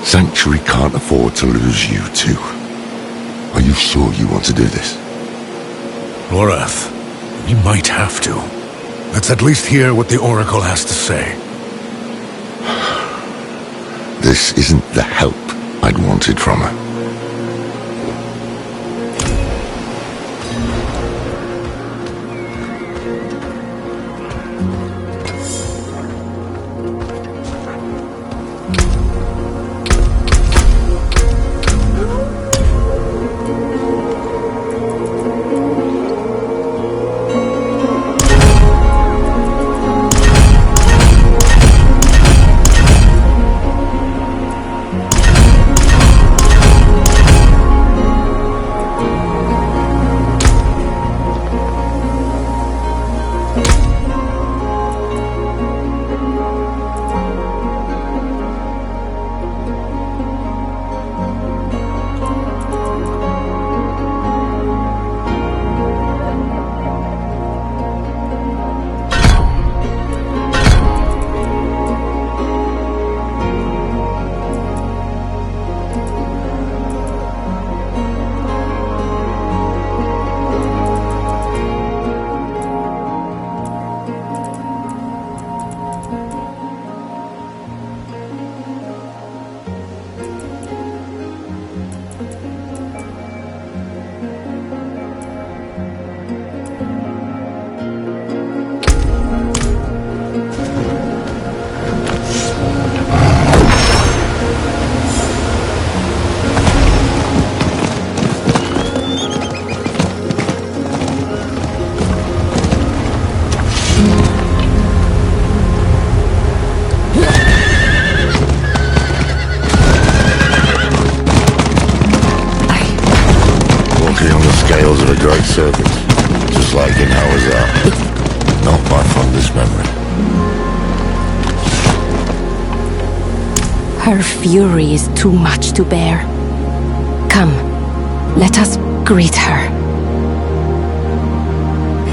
Speaker 1: Sanctuary can't afford to lose you too. Are you sure you want to do this?
Speaker 4: Lorath, we might have to. Let's at least hear what the Oracle has to say.
Speaker 1: This isn't the help I'd wanted from her. perfect. Just like in ours are. Not my fondest memory.
Speaker 13: Her fury is too much to bear. Come, let us greet her.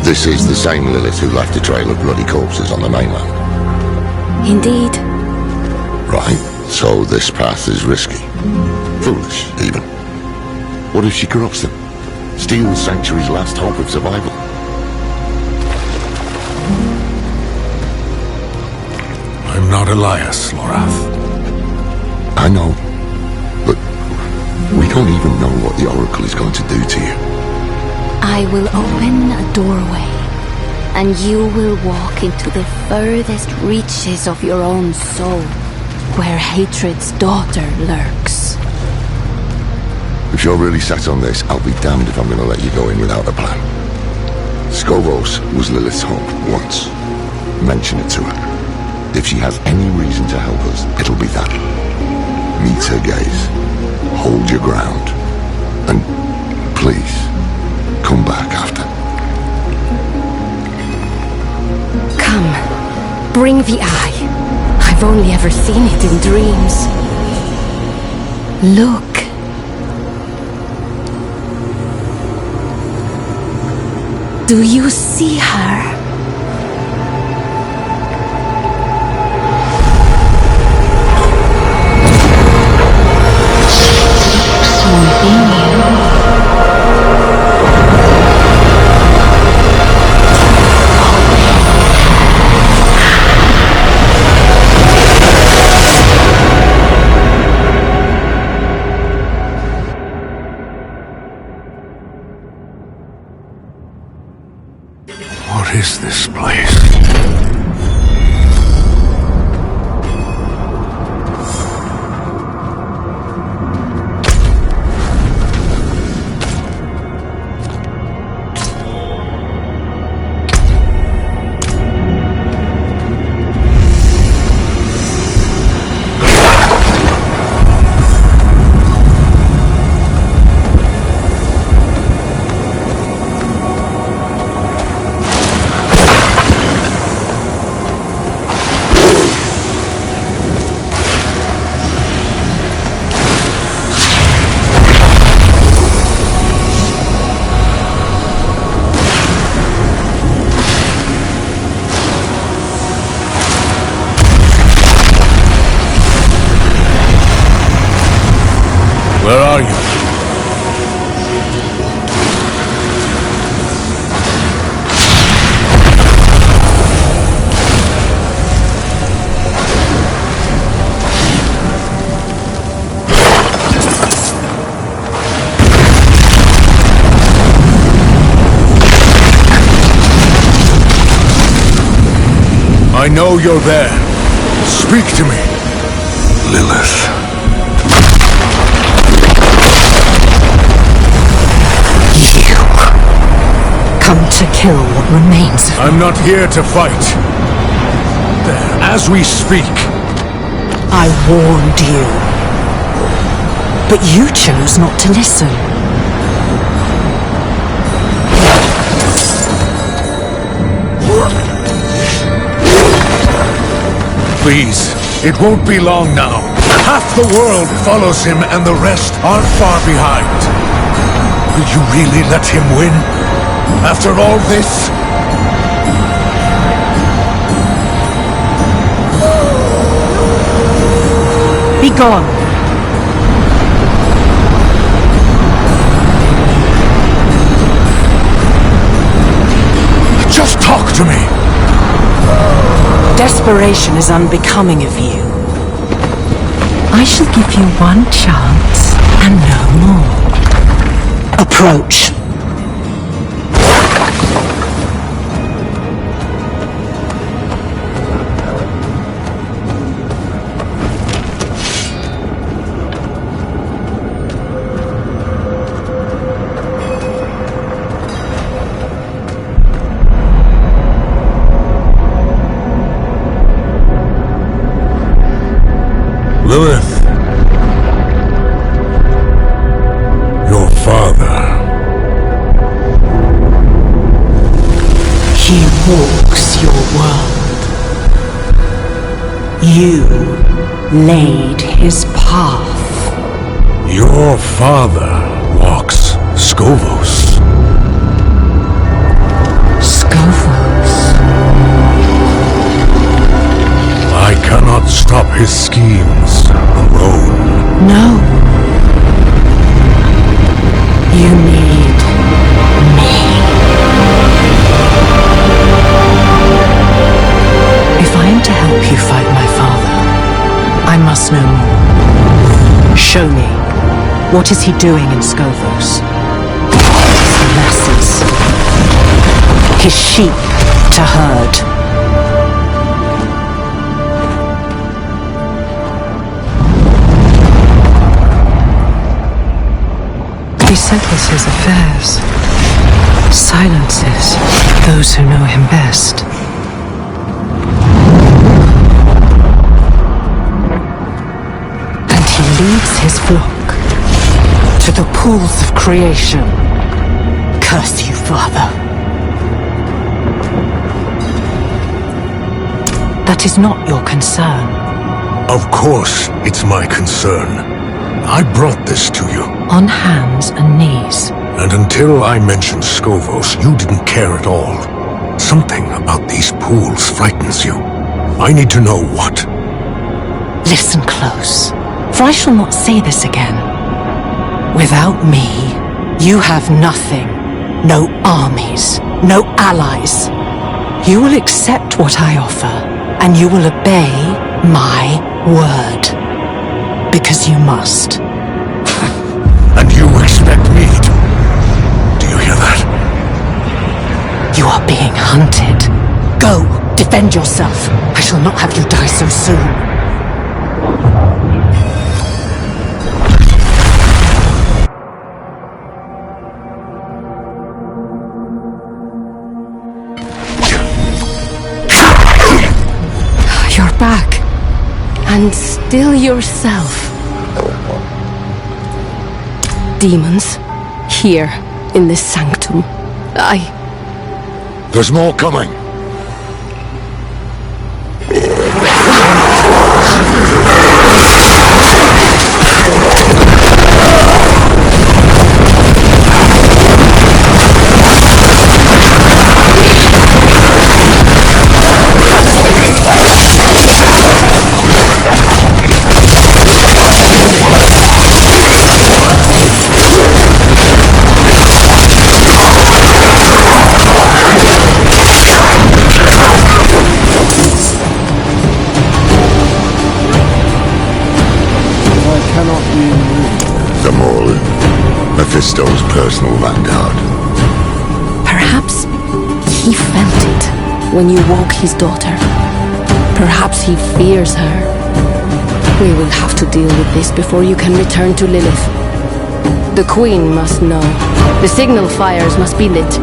Speaker 1: This is the same Lilith who left a trail of bloody corpses on the mainland.
Speaker 13: Indeed.
Speaker 1: Right, so this path is risky. Foolish, even. What if she corrupts them? Steals Sanctuary's last hope of survival?
Speaker 4: I'm not Elias, Lorath.
Speaker 1: I know, but we don't even know what the Oracle is going to do to you.
Speaker 13: I will open a doorway, and you will walk into the furthest reaches of your own soul, where hatred's daughter lurks.
Speaker 1: If you're really set on this, I'll be damned if I'm going to let you go in without a plan. Skovos was Lilith's home once. Mention it to her. If she has any reason to help us, it'll be that. Meet her gaze. Hold your ground. And please, come back after.
Speaker 13: Come, bring the eye. I've only ever seen it in dreams. Look. Do you see her?
Speaker 4: What is this place? Where are you? I know you're there. Speak to me. Lilith.
Speaker 10: Come to kill what remains of
Speaker 4: I'm not here to fight. There, as we speak.
Speaker 10: I warned you. But you chose not to listen.
Speaker 4: Please, it won't be long now. Half the world follows him and the rest aren't far behind. Will you really let him win? After all this?
Speaker 10: Be gone.
Speaker 4: Just talk to me.
Speaker 10: Desperation is unbecoming of you. I shall give you one chance and no more. Approach.
Speaker 4: Lilith. Your father
Speaker 14: walks your world. You laid his path.
Speaker 4: Your father walks Skovos.
Speaker 14: Skovos.
Speaker 4: I cannot stop his schemes alone.
Speaker 14: No. You need me. If I am to help you fight my father, I must know more. Show me. What is he doing in Skovos? The masses. His sheep to herd. He settles his affairs, silences those who know him best. And he leads his flock to the pools of creation. Curse you, Father. That is not your concern.
Speaker 4: Of course, it's my concern. I brought this to you.
Speaker 14: On hands and knees.
Speaker 4: And until I mentioned Skovos, you didn't care at all. Something about these pools frightens you. I need to know what.
Speaker 14: Listen close, for I shall not say this again. Without me, you have nothing. No armies, no allies. You will accept what I offer, and you will obey my word. Because you must.
Speaker 4: And you expect me to... Do you hear that?
Speaker 14: You are being hunted. Go, defend yourself. I shall not have you die so soon.
Speaker 13: You're back. And still yourself. Demons, here, in this sanctum.
Speaker 1: There's more coming. Mephisto's personal vanguard.
Speaker 13: Perhaps he felt it when you woke his daughter. Perhaps he fears her. We will have to deal with this before you can return to Lilith. The Queen must know. The signal fires must be lit.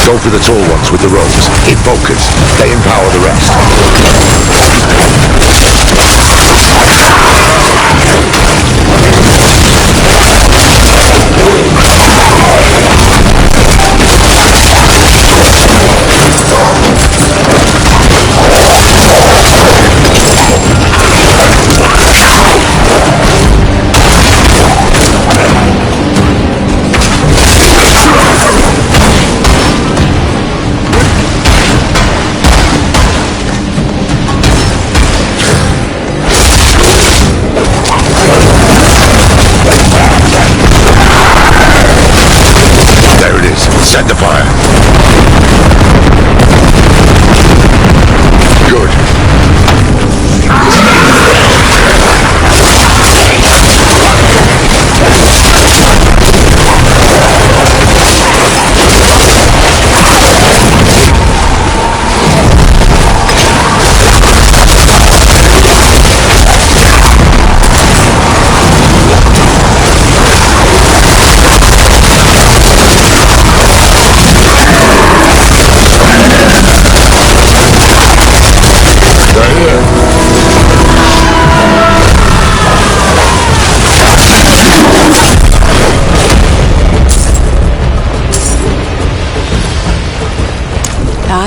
Speaker 1: Go for the tall ones with the robes. Hit focus. They empower the rest. Set the fire. Good.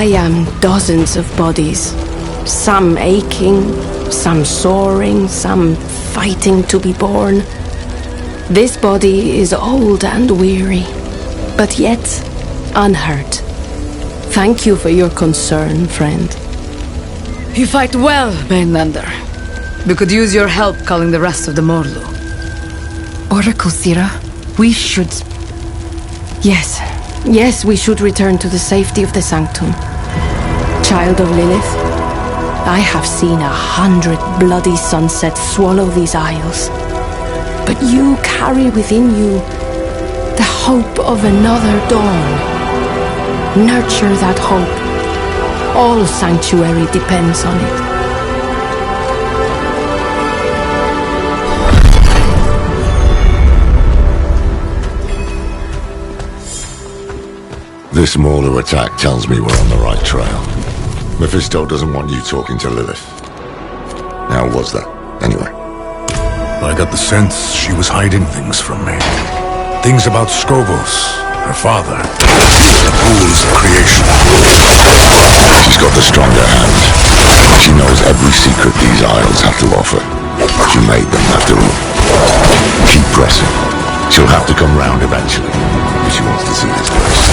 Speaker 13: I am dozens of bodies. Some aching, some soaring, some fighting to be born. This body is old and weary, but yet unhurt. Thank you for your concern, friend.
Speaker 15: You fight well, Mainlander. We could use your help culling the rest of the Morlu.
Speaker 14: Oracle Zira, we should...
Speaker 13: Yes, we should return to the safety of the Sanctum. Child of Lilith, I have seen 100 bloody sunsets swallow these isles. But you carry within you the hope of another dawn. Nurture that hope. All Sanctuary depends on it.
Speaker 1: This Morlu attack tells me we're on the right trail. Mephisto doesn't want you talking to Lilith. How was that, anyway?
Speaker 4: I got the sense she was hiding things from me. Things about Skovos, her father, the rules of creation.
Speaker 1: She's got the stronger hand. She knows every secret these isles have to offer. She made them, after all. Keep pressing. She'll have to come round eventually, if she wants to see this place.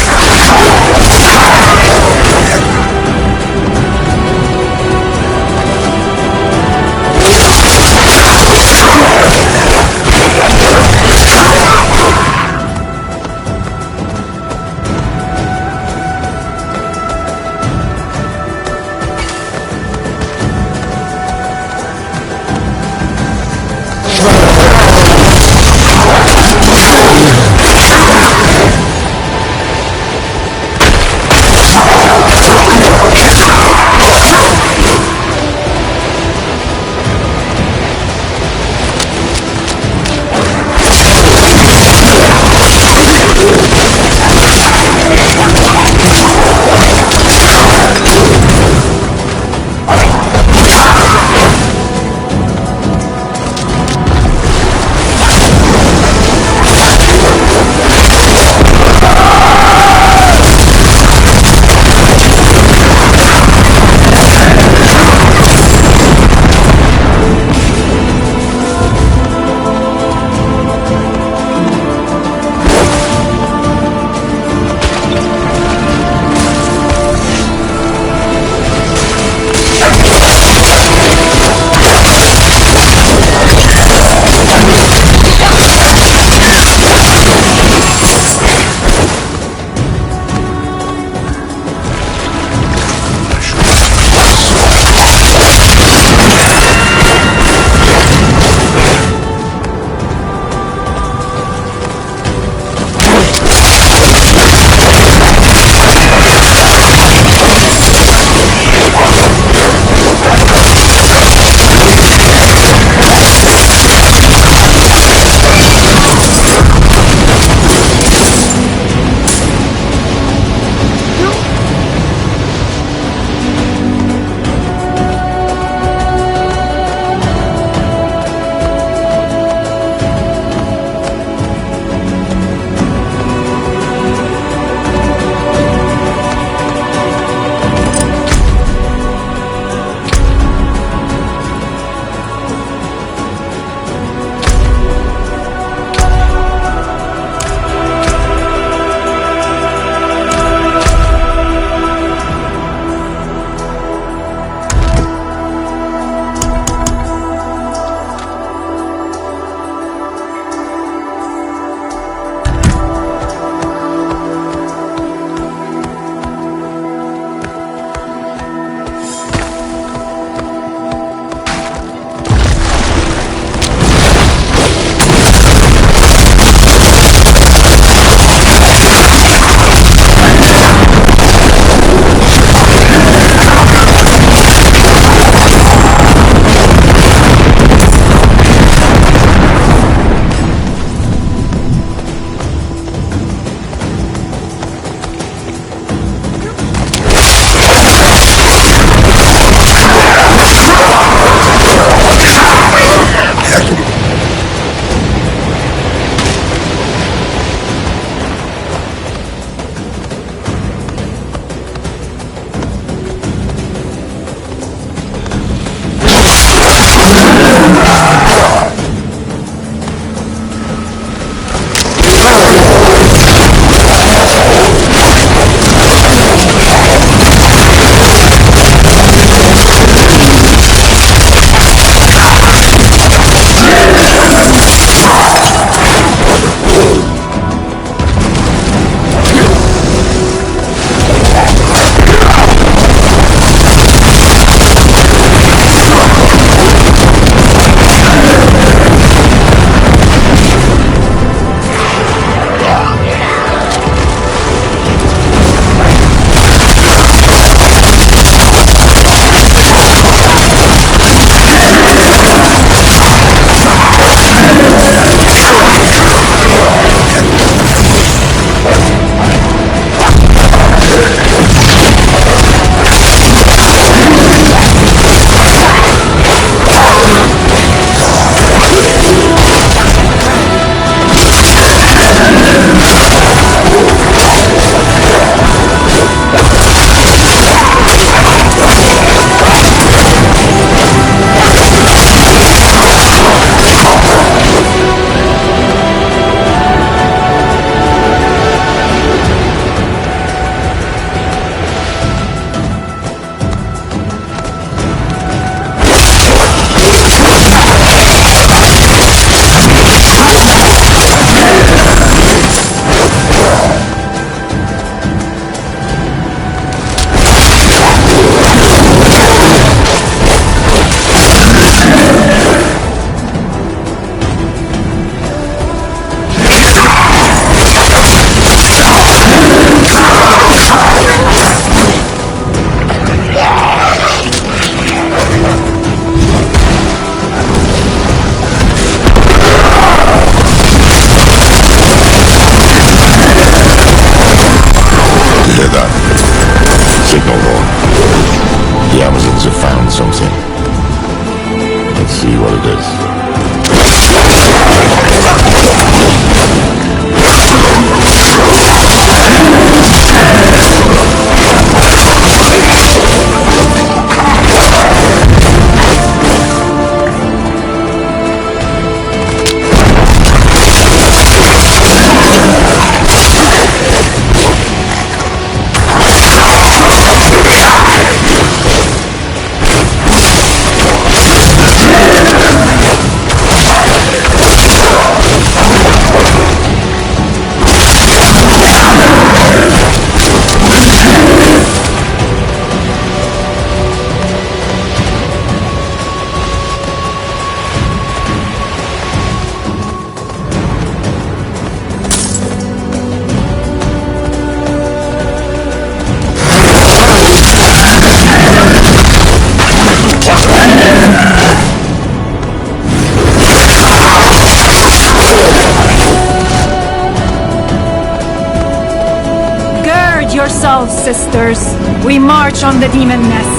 Speaker 5: yourselves, sisters. We march on the demon nest.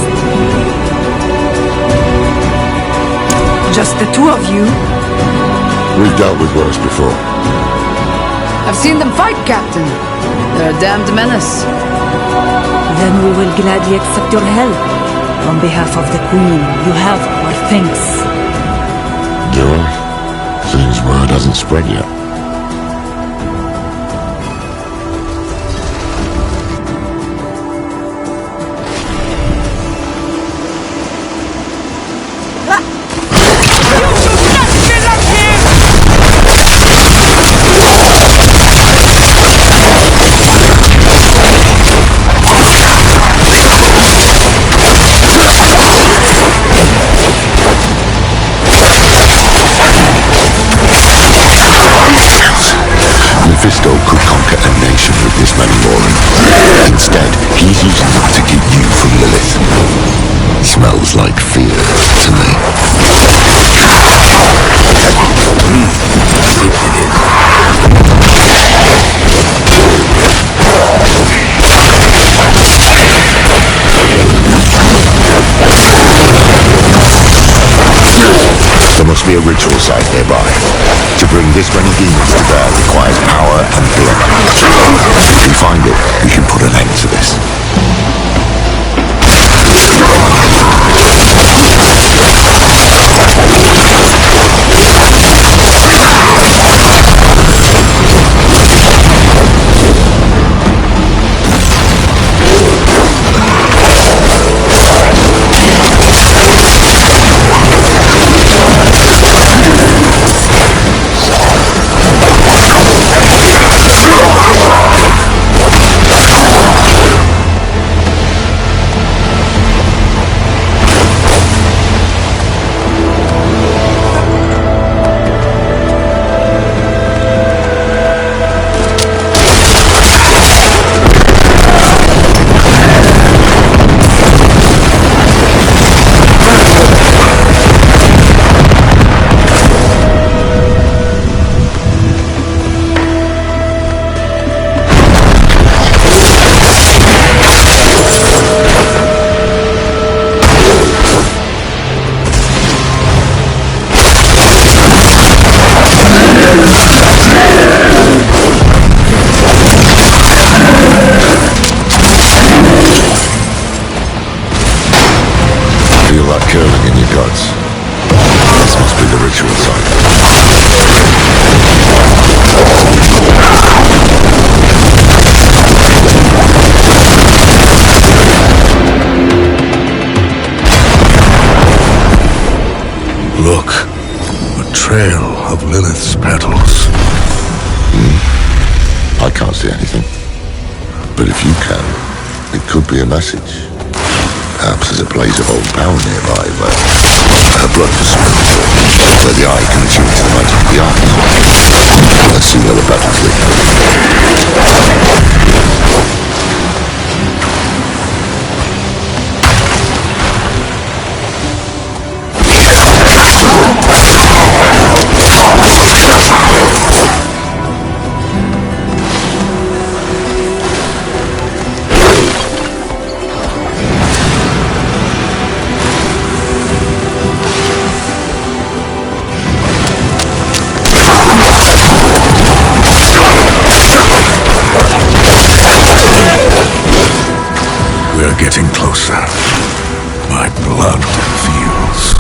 Speaker 15: Just the two of you?
Speaker 1: We've dealt with worse before.
Speaker 15: I've seen them fight, Captain. They're a damned menace.
Speaker 12: Then we will gladly accept your help. On behalf of the Queen, you have our thanks.
Speaker 1: Do I? Since word hasn't spread yet. Mephisto could conquer a nation with this many Moran. Instead, he's using them to keep you from Lilith. Smells like fear to me. There must be a ritual site nearby. To bring this many demons to bear requires power and blood. If we find it, we can put an end to this. Feel that curling in your guts. This must be the ritual site.
Speaker 4: Look, a trail of Lilith's petals.
Speaker 1: I can't see anything. But if you can, it could be a message. Perhaps there's a place of old power nearby where her blood was spilled, where the eye can attune to the magic of the art. Let's see where the petals lead.
Speaker 4: We're getting closer. My blood feels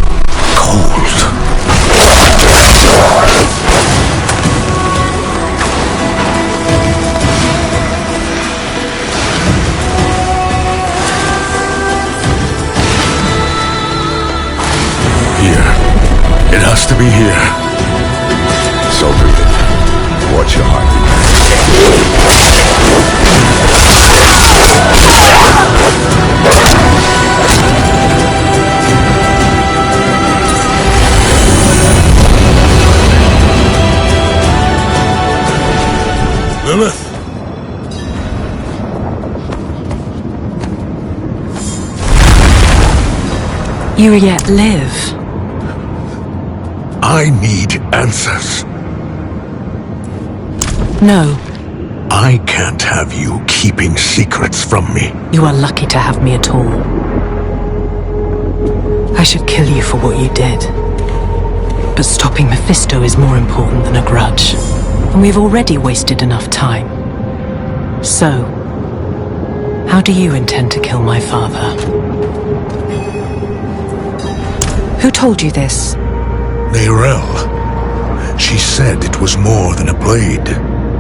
Speaker 4: cold. Here. It has to be here.
Speaker 1: So be it. Watch your heart.
Speaker 4: Lilith!
Speaker 14: You yet live.
Speaker 4: I need answers.
Speaker 14: No.
Speaker 4: I can't have you keeping secrets from me.
Speaker 14: You are lucky to have me at all. I should kill you for what you did. But stopping Mephisto is more important than a grudge. And we've already wasted enough time. So, how do you intend to kill my father? Who told you this?
Speaker 4: Neyrelle. She said it was more than a blade.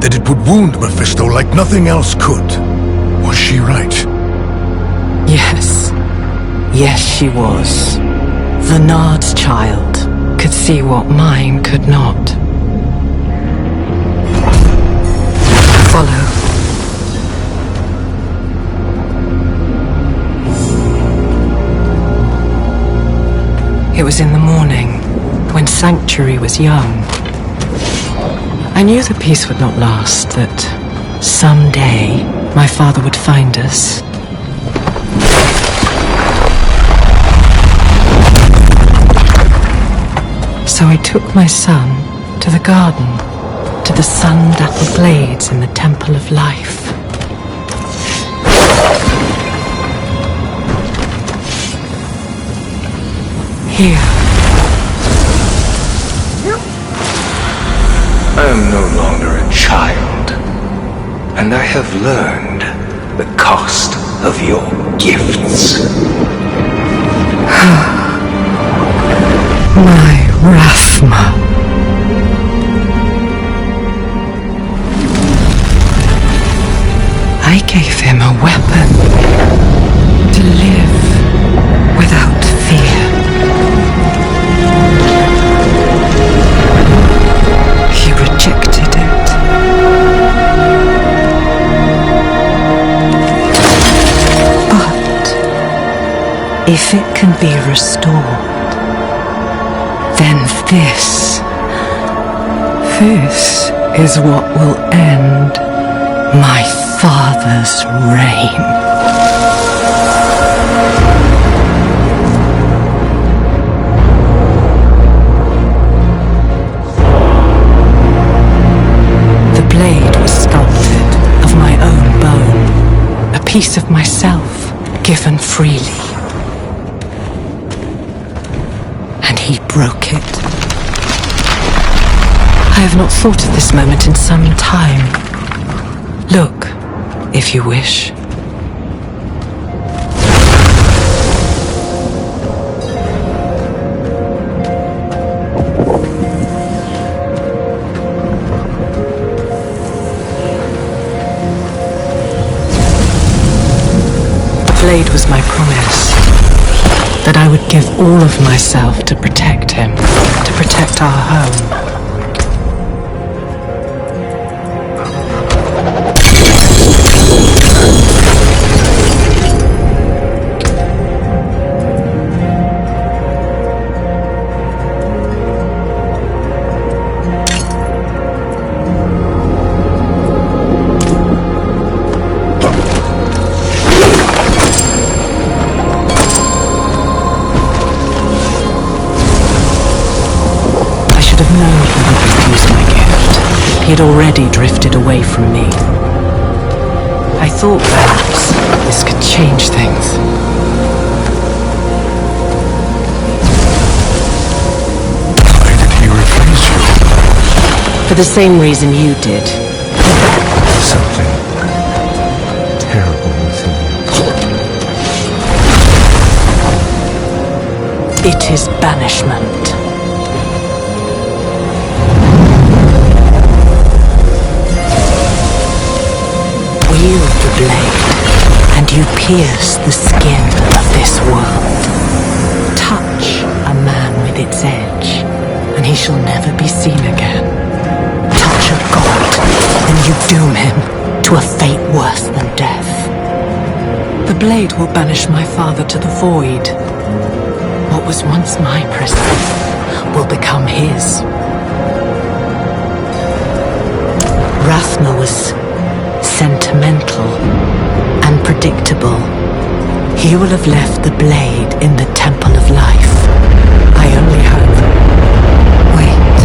Speaker 4: That it would wound Mephisto like nothing else could. Was she right?
Speaker 14: Yes. Yes, she was. The Nard's child could see what mine could not. Follow. It was in the morning, when Sanctuary was young. I knew the peace would not last, that someday my father would find us. So I took my son to the garden, to the sun-dappled glades in the Temple of Life. Here.
Speaker 6: I am no longer a child, and I have learned the cost of your gifts.
Speaker 14: My Rathma. I gave him a weapon to live without fear. He rejected it. But if it can be restored, then this is what will end my father's reign. The blade was sculpted of my own bone, a piece of myself given freely. And he broke it. I have not thought of this moment in some time. Look, if you wish. The blade was my promise, that I would give all of myself to protect him, to protect our home. He had already drifted away from me. I thought perhaps this could change things.
Speaker 4: Why did he refuse you?
Speaker 14: For the same reason you did.
Speaker 6: Something terrible within you.
Speaker 14: It is banishment. Wield the blade, and you pierce the skin of this world. Touch a man with its edge, and he shall never be seen again. Touch a god, and you doom him to a fate worse than death. The blade will banish my father to the void. What was once my prison will become his. Rathma was sentimental and predictable. He will have left the blade in the Temple of Life. I only hope. Wait.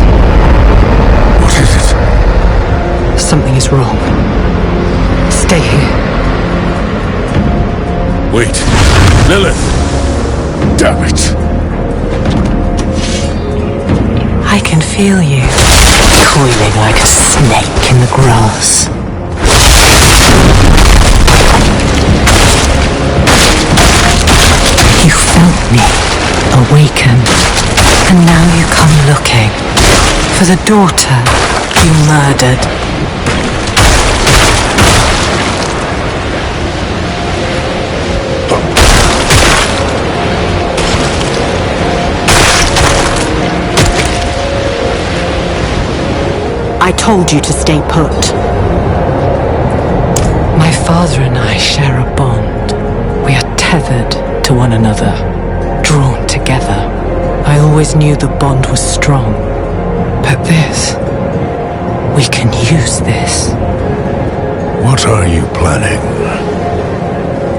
Speaker 4: What is it?
Speaker 14: Something is wrong.
Speaker 10: Stay here.
Speaker 4: Wait. Lilith! Damn it!
Speaker 14: I can feel you, coiling like a snake in the grass. You felt me, awaken, and now you come looking for the daughter you murdered. I told you to stay put. My father and I share a bond. We are tethered to one another, drawn together. I always knew the bond was strong. But this, we can use this.
Speaker 4: What are you planning?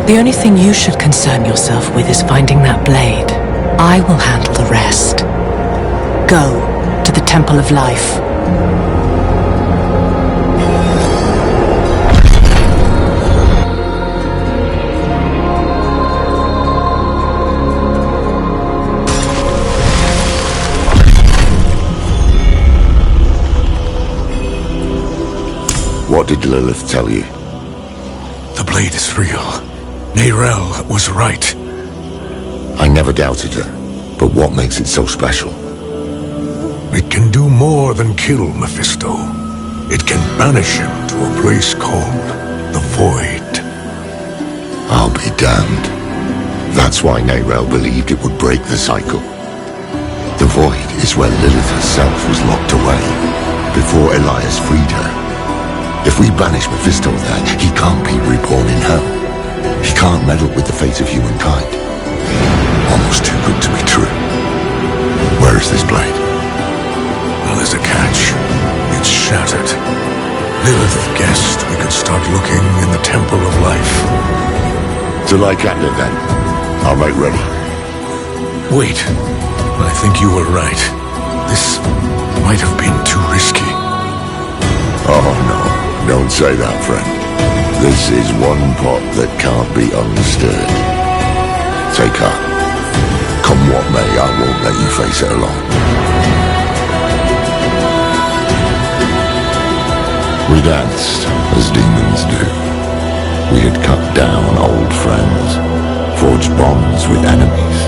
Speaker 14: The only thing you should concern yourself with is finding that blade. I will handle the rest. Go to the Temple of Life.
Speaker 1: What did Lilith tell you?
Speaker 4: The blade is real. Neyrelle was right.
Speaker 1: I never doubted her, but what makes it so special?
Speaker 4: It can do more than kill Mephisto. It can banish him to a place called the Void.
Speaker 1: I'll be damned. That's why Neyrelle believed it would break the cycle. The Void is where Lilith herself was locked away, before Elias freed her. If we banish Mephisto there, he can't be reborn in hell. He can't meddle with the fate of humankind. Almost too good to be true. Where is this blade?
Speaker 4: Well, there's a catch. It's shattered. Lilith guessed we could start looking in the Temple of Life.
Speaker 1: To lie captive then. I'll make ready.
Speaker 4: Wait. I think you were right. This might have been too risky.
Speaker 1: Oh no. Don't say that, friend. This is one pot that can't be unstirred. Take heart. Come what may, I won't let you face it alone. We danced, as demons do. We had cut down old friends, forged bonds with enemies.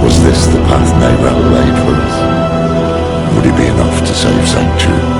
Speaker 1: Was this the path Neyrelle laid for us? Would it be enough to save St. Jude?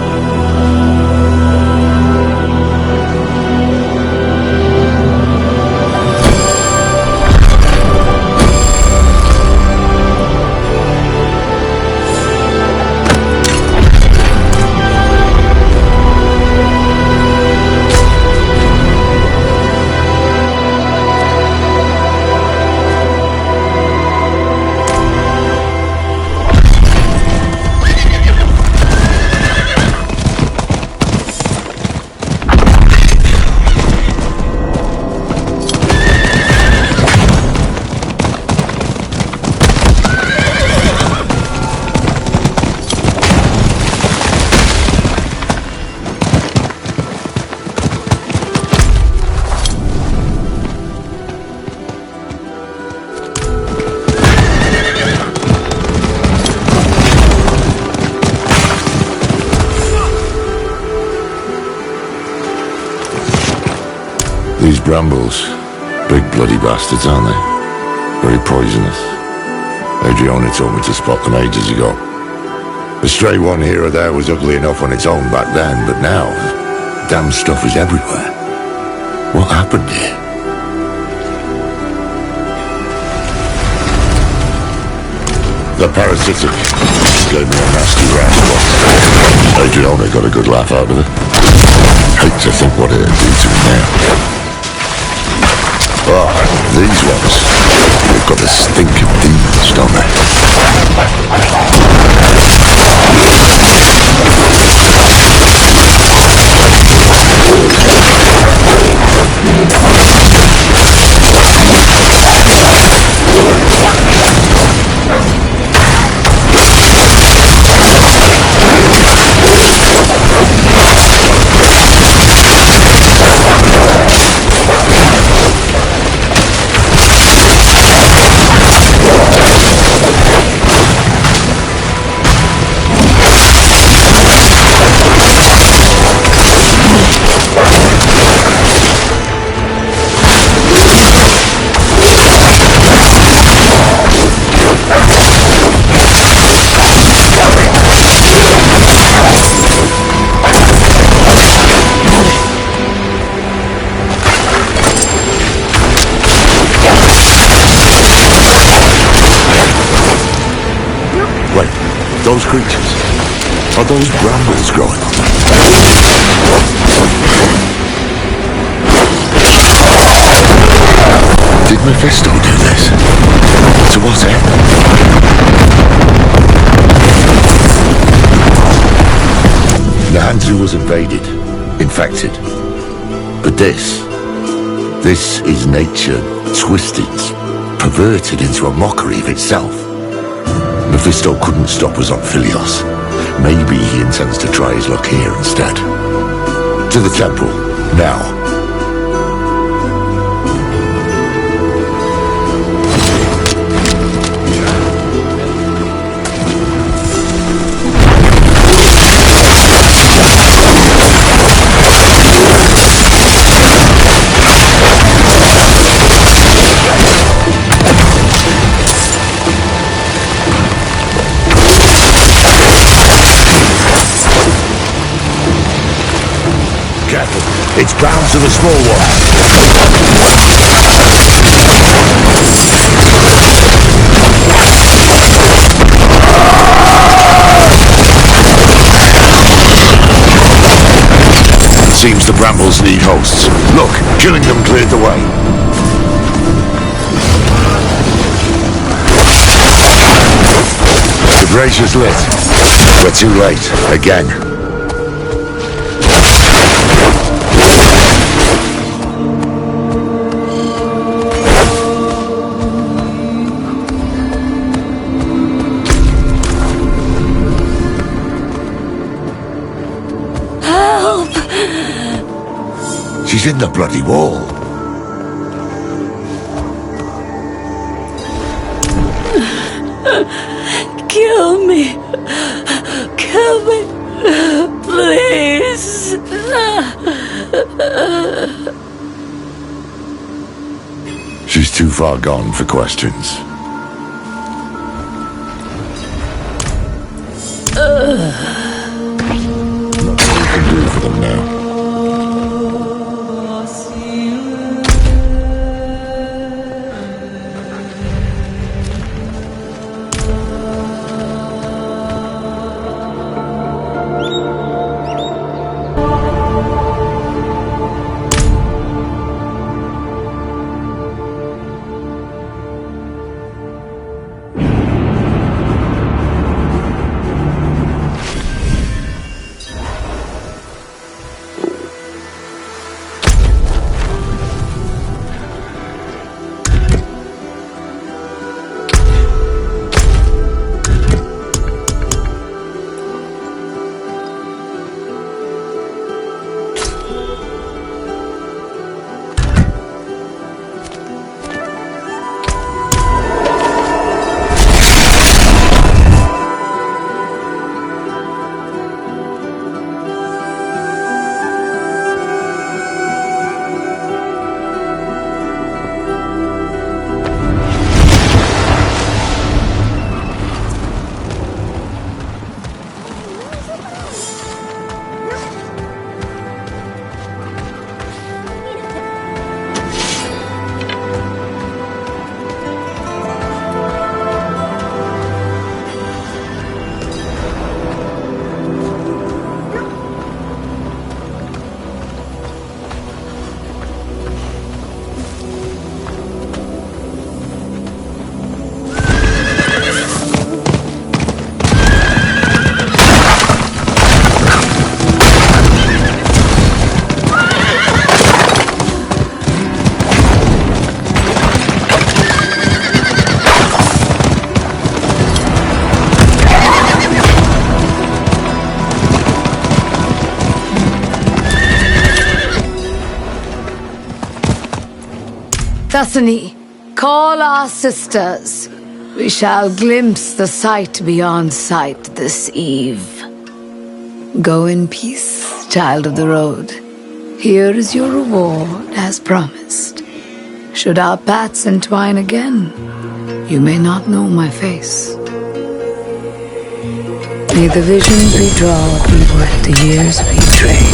Speaker 1: These brambles, big bloody bastards, aren't they? Very poisonous. Adriana told me to spot them ages ago. A stray one here or there was ugly enough on its own back then, but now, damn stuff is everywhere. What happened here? The parasitic gave me a nasty rash once. Adriana got a good laugh out of it. Hate to think what it'd do to me now. Oh, these ones, they've got the stink of demons, don't they? those creatures? Are those brambles growing? Did Mephisto do this? To what end? The Hanzu was invaded, infected. But this is nature twisted, perverted into a mockery of itself. Mephisto couldn't stop us on Philios. Maybe he intends to try his luck here instead. To the temple, now. It's bound to the small one. Seems the brambles need hosts. Look, killing them cleared the way. The brazier's lit. We're too late. Again. She's in the bloody wall.
Speaker 12: Kill me. Kill me. Please.
Speaker 1: She's too far gone for questions. Nothing we can do for them now.
Speaker 15: Thessaly, call our sisters. We shall glimpse the sight beyond sight this eve. Go in peace, child of the road. Here is your reward, as promised. Should our paths entwine again, you may not know my face. May the visions we draw be worth the years we trade.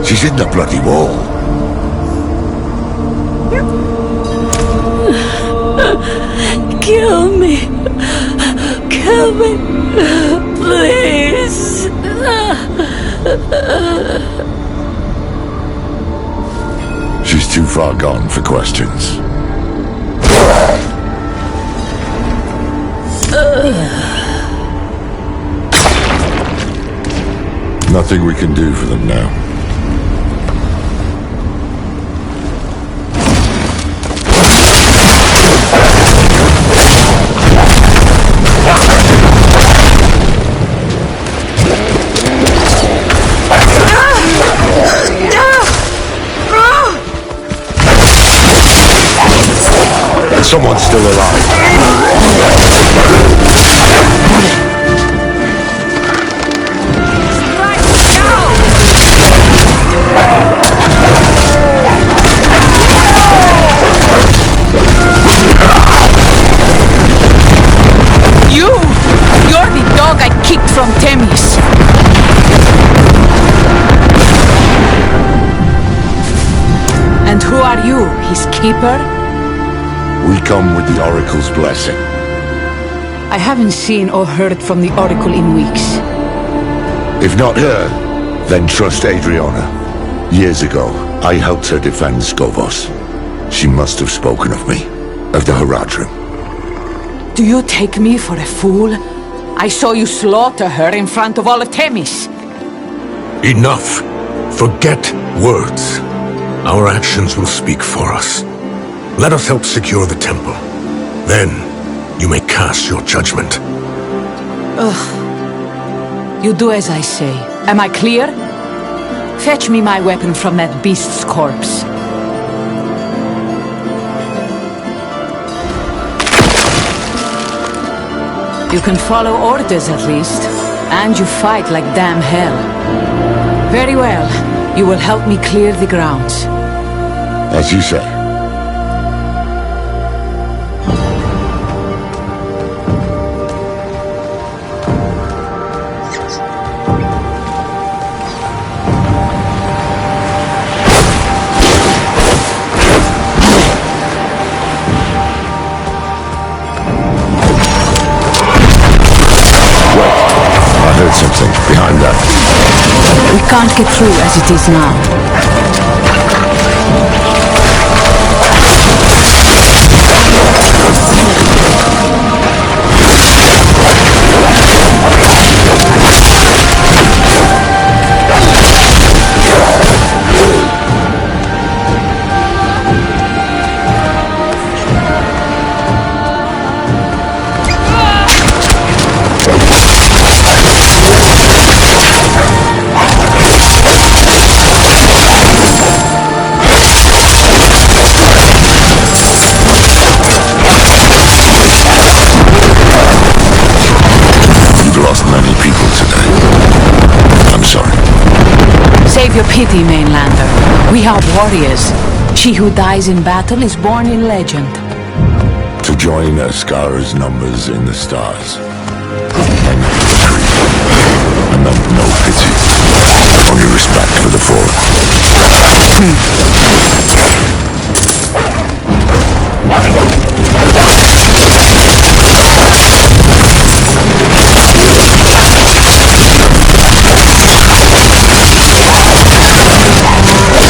Speaker 8: She's in the bloody wall.
Speaker 12: Kill me. Kill me. Please.
Speaker 1: She's too far gone for questions. Nothing we can do for them now.
Speaker 8: Someone's still alive.
Speaker 2: You're the dog I kicked from Themis. And who are you, his keeper?
Speaker 1: We come with the Oracle's blessing.
Speaker 2: I haven't seen or heard from the Oracle in weeks.
Speaker 1: If not her, then trust Adriana. Years ago, I helped her defend Skovos. She must have spoken of me, of the Haradrim.
Speaker 2: Do you take me for a fool? I saw you slaughter her in front of all of Themis.
Speaker 4: Enough. Forget words. Our actions will speak for us. Let us help secure the temple. Then, you may cast your judgment.
Speaker 2: Ugh. You do as I say. Am I clear? Fetch me my weapon from that beast's corpse. You can follow orders at least. And you fight like damn hell. Very well. You will help me clear the grounds.
Speaker 1: As you say. Something behind that.
Speaker 2: We can't get through as it is now. Save your pity, mainlander. We are warriors. She who dies in battle is born in legend.
Speaker 1: To join Ascara's numbers in the stars. I meant no pity. Only respect for the fallen.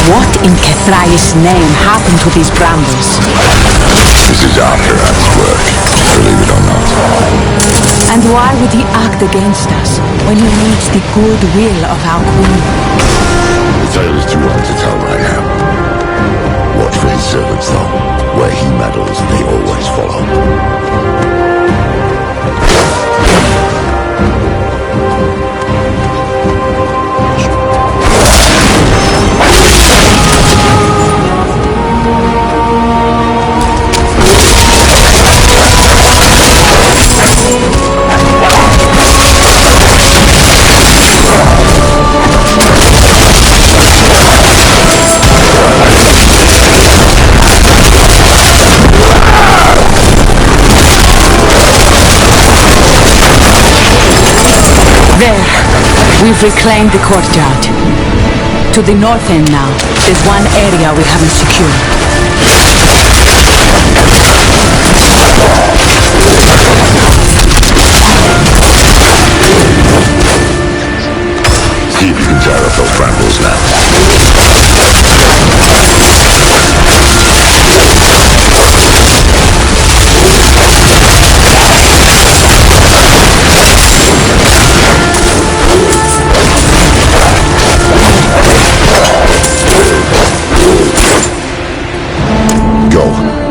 Speaker 2: What in Kethraeus' name happened to these brambles?
Speaker 1: This is Akarat's work, believe it or not.
Speaker 2: And why would he act against us when he needs the goodwill of our queen?
Speaker 1: The tale is too long to tell right now. Watch for his servants, though. Where he meddles, they always follow.
Speaker 2: There. We've reclaimed the courtyard. To the north end now. There's one area we haven't secured.
Speaker 1: See if you can tear up those brambles now.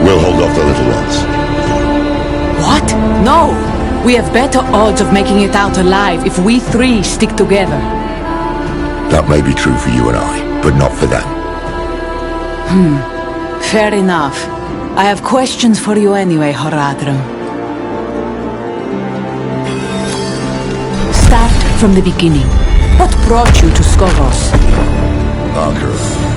Speaker 1: We'll hold off the little ones.
Speaker 2: What? No! We have better odds of making it out alive if we three stick together.
Speaker 1: That may be true for you and I, but not for them.
Speaker 2: Fair enough. I have questions for you anyway, Horadrim. Start from the beginning. What brought you to Skovos?
Speaker 1: Arkarat.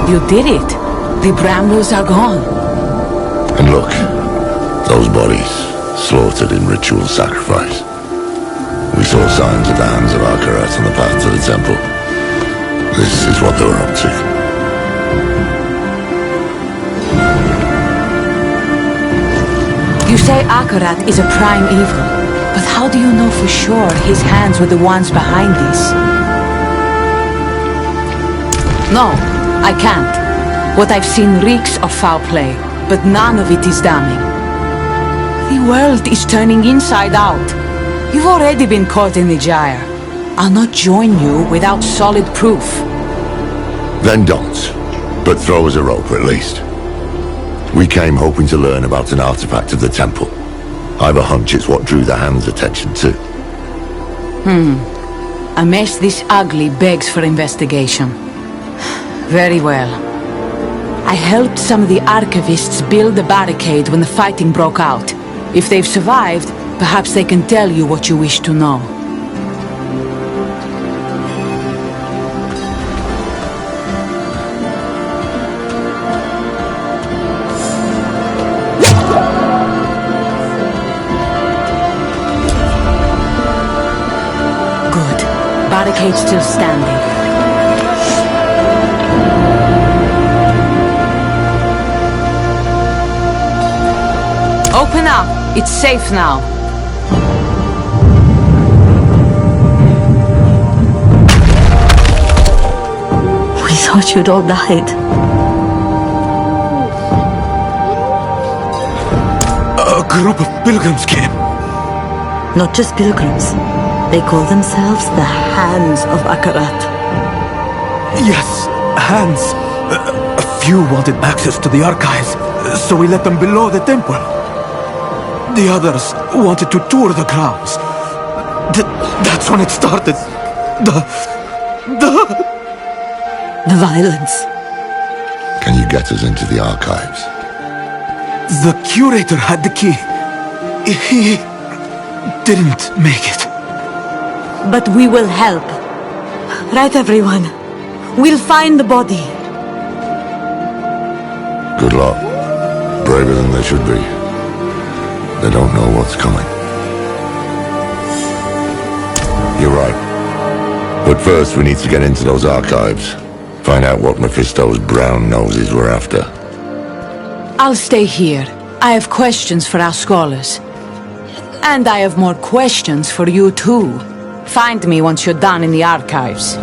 Speaker 2: You did it. The brambles are gone.
Speaker 1: And look, those bodies, slaughtered in ritual sacrifice. We saw signs of the hands of Arkarat on the path to the temple. This is what they were up to.
Speaker 2: You say Arkarat is a prime evil, but how do you know for sure his hands were the ones behind this? No. I can't. What I've seen reeks of foul play, but none of it is damning. The world is turning inside out. You've already been caught in the gyre. I'll not join you without solid proof.
Speaker 1: Then don't. But throw us a rope at least. We came hoping to learn about an artifact of the temple. I've a hunch it's what drew the hand's attention too.
Speaker 2: A mess this ugly begs for investigation. Very well. I helped some of the archivists build the barricade when the fighting broke out. If they've survived, perhaps they can tell you what you wish to know. Good. Barricade still standing. Open up! It's safe now.
Speaker 12: We thought you'd all died.
Speaker 9: A group of pilgrims came.
Speaker 12: Not just pilgrims. They call themselves the Hands of Arkarat.
Speaker 9: Yes, hands. A few wanted access to the archives, so we let them below the temple. The others wanted to tour the grounds. That's when it started. The
Speaker 12: violence.
Speaker 1: Can you get us into the archives?
Speaker 9: The curator had the key. He didn't make it.
Speaker 12: But we will help. Right, everyone? We'll find the body.
Speaker 1: Good luck. Braver than they should be. They don't know what's coming. You're right. But first we need to get into those archives. Find out what Mephisto's brown noses were after.
Speaker 2: I'll stay here. I have questions for our scholars. And I have more questions for you too. Find me once you're done in the archives.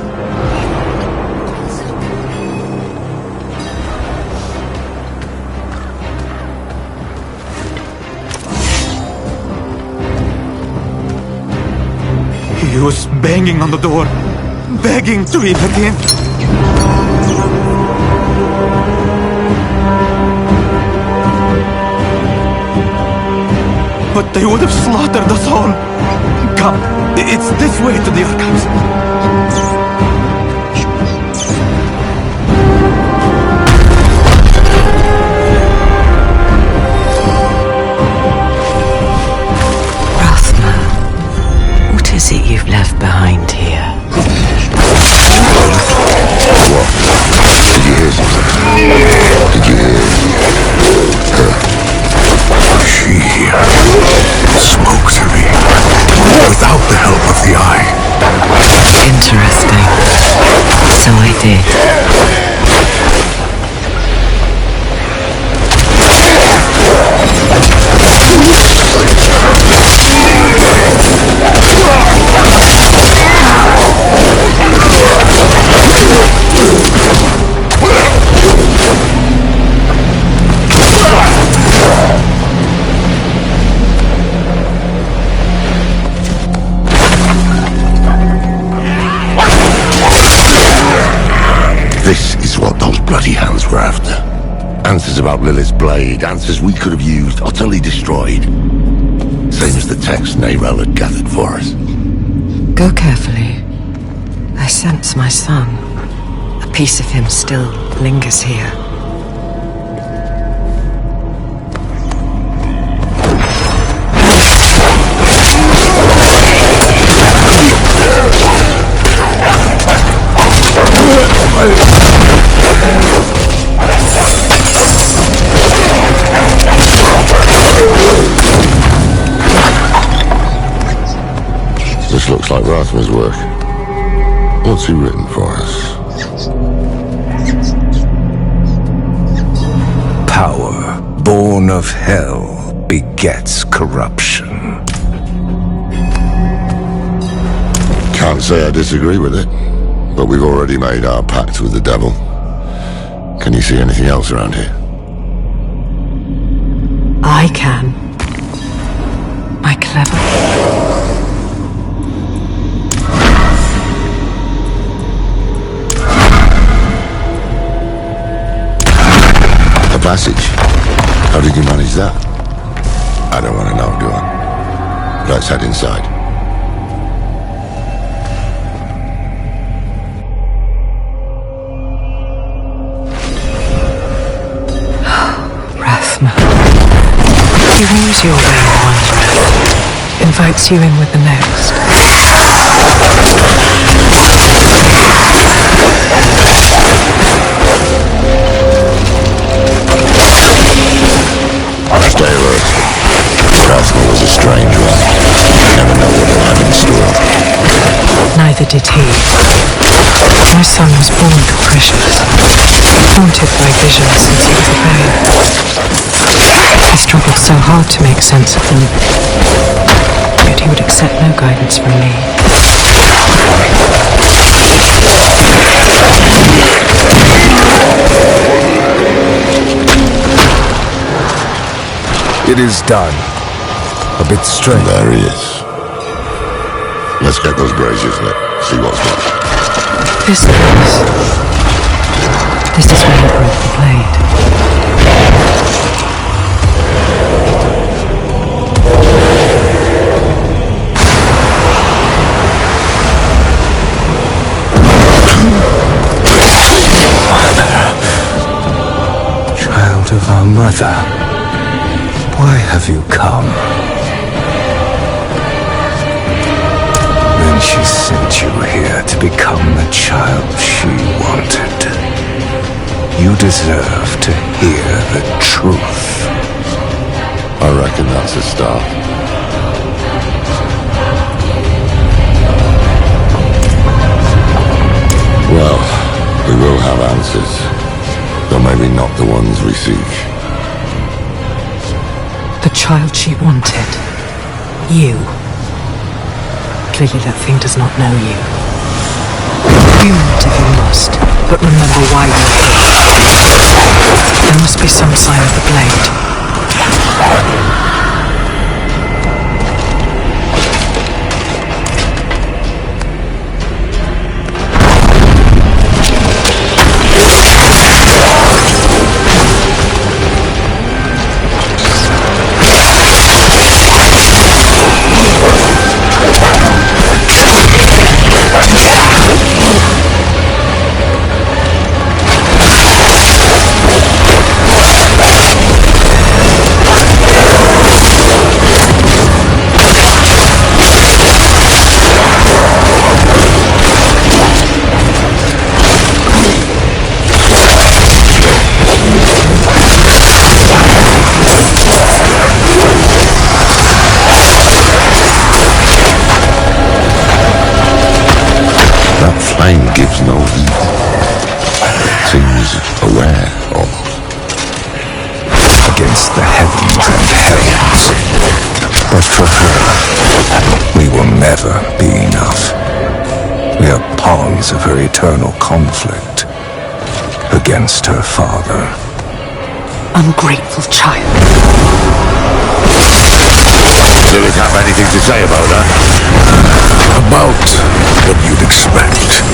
Speaker 9: He was banging on the door, begging to be let in. But they would have slaughtered us all. Come, it's this way to the archives.
Speaker 14: is it you've left behind here?
Speaker 1: What? Did you hear something? Did you hear her?
Speaker 4: She spoke to me without the help of the eye.
Speaker 14: Interesting. So I did.
Speaker 1: This is what those bloody hands were after. Answers about Lilith's blade, answers we could have used, utterly destroyed. Same as the text Nerel had gathered for us.
Speaker 14: Go carefully. I sense my son. A piece of him still lingers here.
Speaker 1: This looks like Rathma's work. What's he written for us?
Speaker 6: Power, born of hell, begets corruption.
Speaker 1: Can't say I disagree with it, but we've already made our pact with the devil. Can you see anything else around here?
Speaker 14: I can. My clever.
Speaker 1: A passage. How did you manage that? I don't want to know, do I? Let's head inside.
Speaker 14: Rathma. He rings your way in one breath, invites you in with the next.
Speaker 1: Stay alert. Rathma was a strange one. You never know what he'll have in store.
Speaker 14: Neither did he. My son was born capricious, haunted by visions since he was a babe. He struggled so hard to make sense of them, yet he would accept no guidance from me.
Speaker 6: It is done. A bit strange.
Speaker 1: There he is. Let's get those braziers lit. See what's what.
Speaker 14: This is where he broke the blade.
Speaker 6: Child of our mother, why have you come? Then she sent you here to become the child she wanted. You deserve to hear the truth.
Speaker 1: I reckon that's a start. Well, we will have answers, though maybe not the ones we seek.
Speaker 14: The child she wanted. You. Clearly that thing does not know you. Human if you must, but remember why you're here. There must be some sign of the blade.
Speaker 6: never be enough. We are pawns of her eternal conflict against her father.
Speaker 14: Ungrateful child.
Speaker 1: Lilith have anything to say about her?
Speaker 4: About what you'd expect.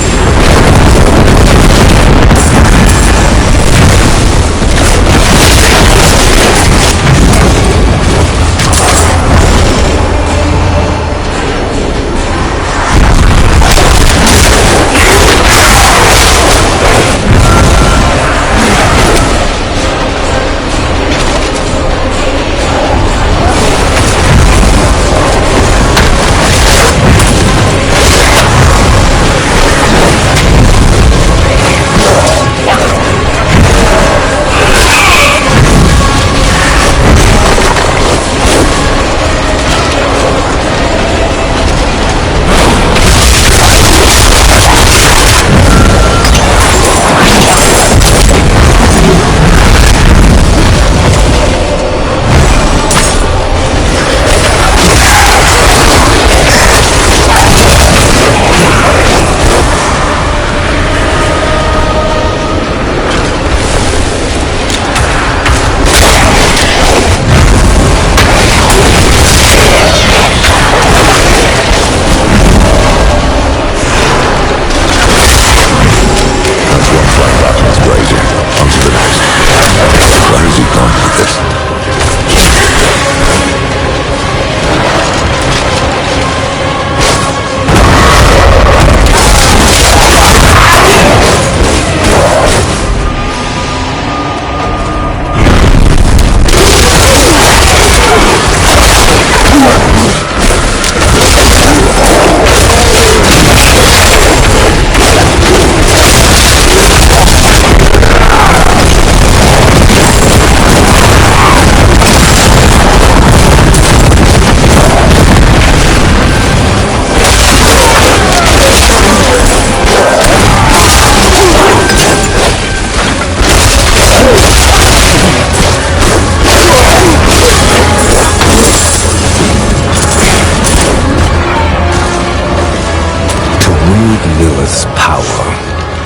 Speaker 6: Lilith's power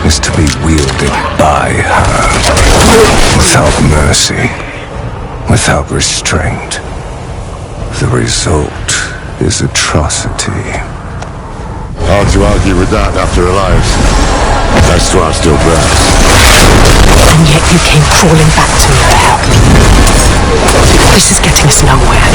Speaker 6: is to be wielded by her, without mercy, without restraint. The result is atrocity.
Speaker 1: Hard to argue with that after her lives. That's why still burns.
Speaker 14: And yet you came crawling back to me for help. This is getting us nowhere.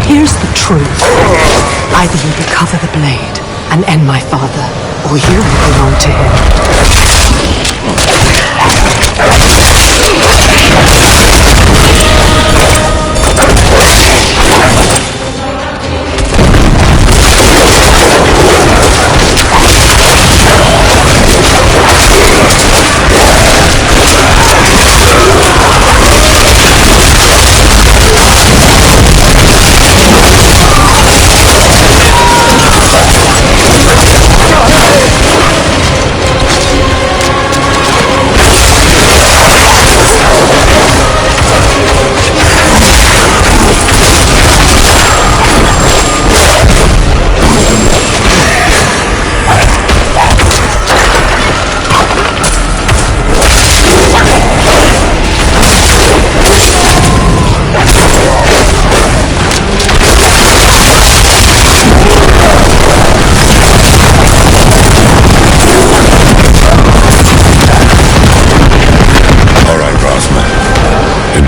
Speaker 14: Here's the truth. Either you recover the blade and end my father, or you will belong to him.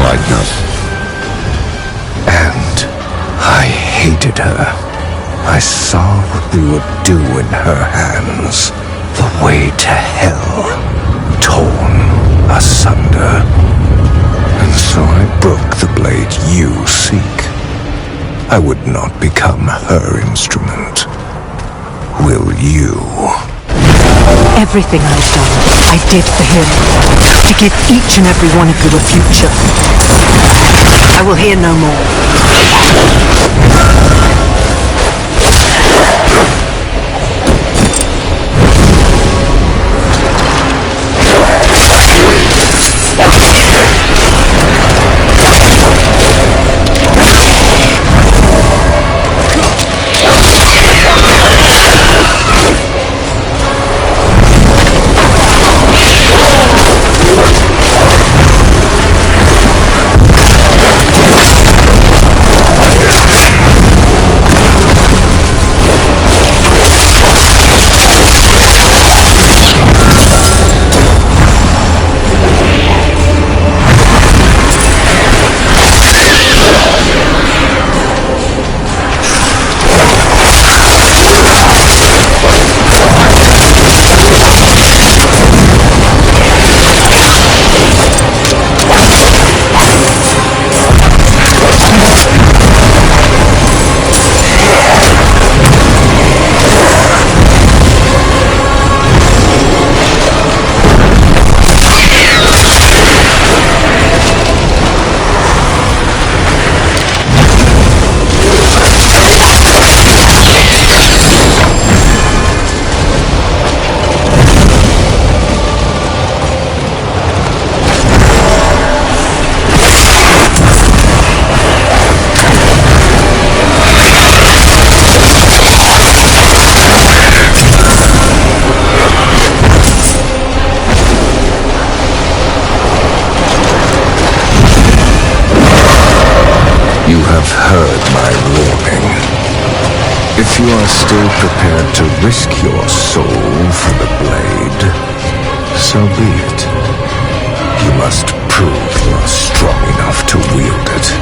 Speaker 1: like us.
Speaker 6: And I hated her. I saw what they would do in her hands. The way to hell, torn asunder. And so I broke the blade you seek. I would not become her instrument. Will you?
Speaker 14: Everything I've done, I did for him. To give each and every one of you a future. I will hear no more.
Speaker 6: You have heard my warning. If you are still prepared to risk your soul for the blade, so be it. You must prove you are strong enough to wield it.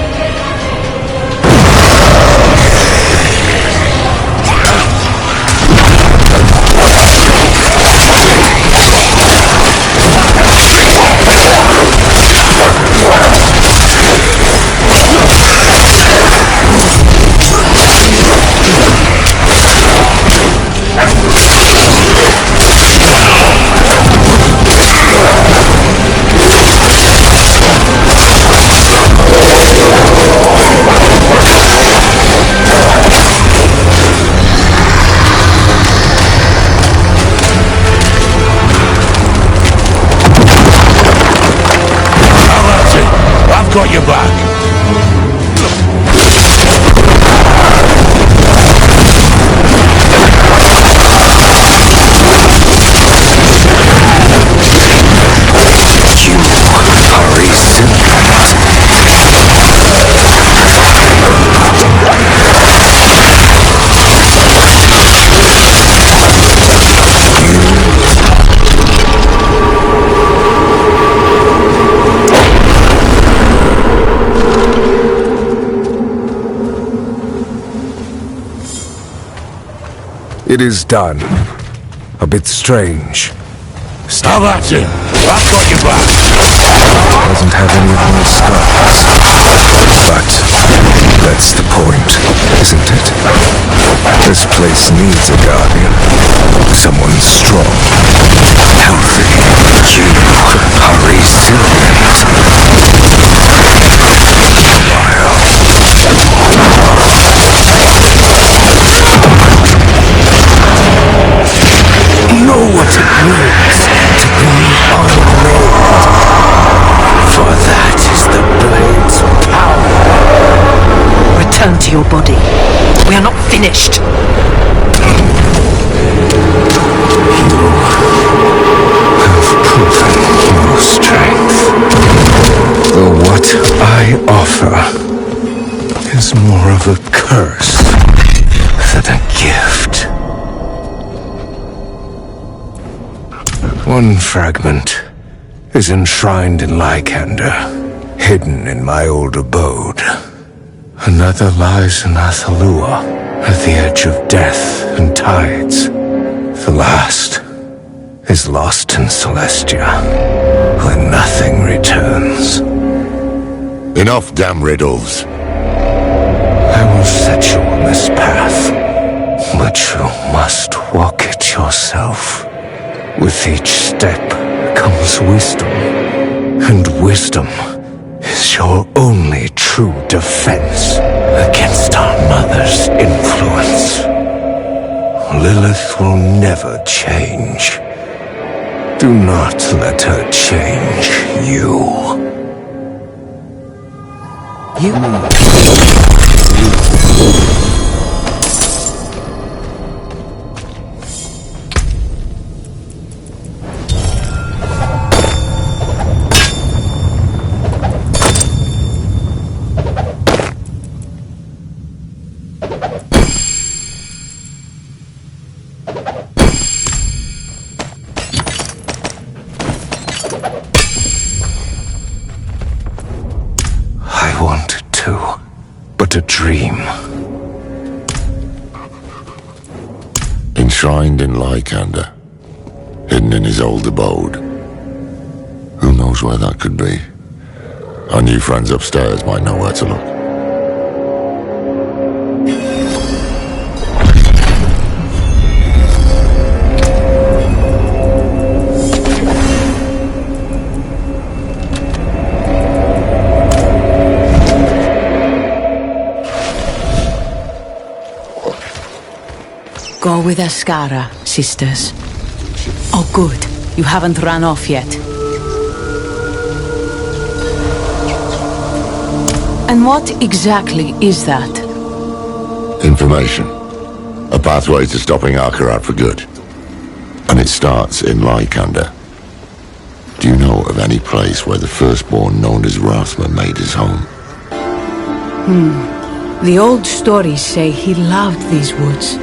Speaker 8: Got your back.
Speaker 6: You are resilient. It is done. A bit strange.
Speaker 8: Now that's it. I've got your back.
Speaker 6: Doesn't have any of my scars. But that's the point, isn't it? This place needs a guardian. Someone strong, healthy. You are resilient. Know what it means to be unmade. For that is the blade's power.
Speaker 14: Return to your body. We are not finished.
Speaker 6: You have proven your strength. Though what I offer is more of a curse than a gift. One fragment is enshrined in Lycander, hidden in my old abode. Another lies in Athalua, at the edge of death and tides. The last is lost in Celestia, where nothing returns.
Speaker 1: Enough damn riddles.
Speaker 6: I will set you on this path, but you must walk it yourself. With each step comes wisdom, and wisdom is your only true defense against our mother's influence. Lilith will never change. Do not let her change you. I wanted to, but a dream.
Speaker 1: Enshrined in Lycander, hidden in his old abode. Who knows where that could be? Our new friends upstairs might know where to look.
Speaker 2: Go with Ascara, sisters. Oh, good. You haven't run off yet. And what exactly is that?
Speaker 1: Information. A pathway to stopping Akarat for good. And it starts in Lycander. Do you know of any place where the firstborn known as Rathma made his home?
Speaker 2: The old stories say he loved these woods.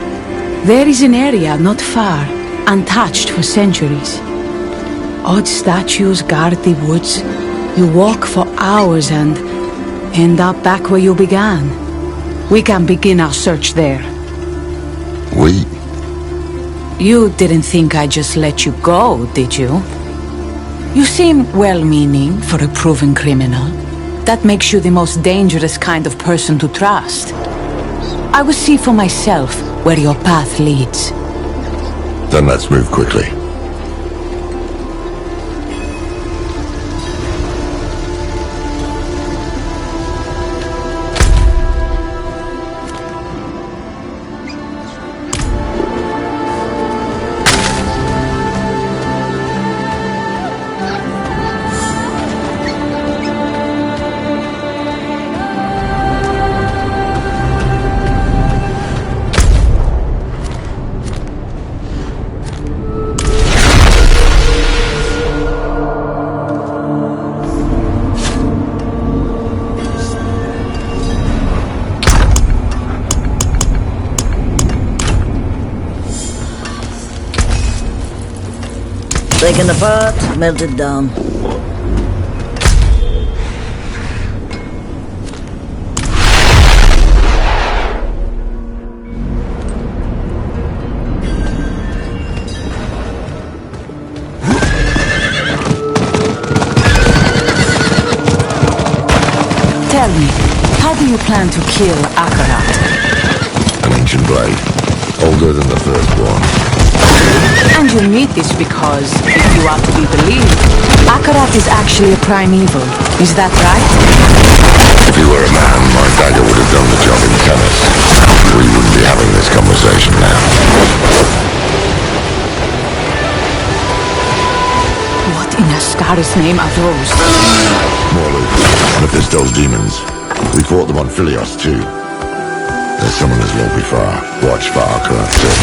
Speaker 2: There is an area not far, untouched for centuries. Odd statues guard the woods. You walk for hours and end up back where you began. We can begin our search there.
Speaker 1: We?
Speaker 2: You didn't think I just let you go, did you? You seem well-meaning for a proven criminal. That makes you the most dangerous kind of person to trust. I will see for myself where your path leads.
Speaker 1: Then let's move quickly.
Speaker 16: Taken apart, melted down.
Speaker 2: Tell me, how do you plan to kill Akarat?
Speaker 1: An ancient blade, older than the first one.
Speaker 2: And you need this because, if you are to be believed, Akarat is actually a primeval. Is that right?
Speaker 1: If you were a man, my dagger would have done the job in tennis. We wouldn't be having this conversation now.
Speaker 2: What in Ascara's name are those?
Speaker 1: Morlu, Mephisto's demons. We fought them on Philios too. There's someone as well before. Watch for Akarat too.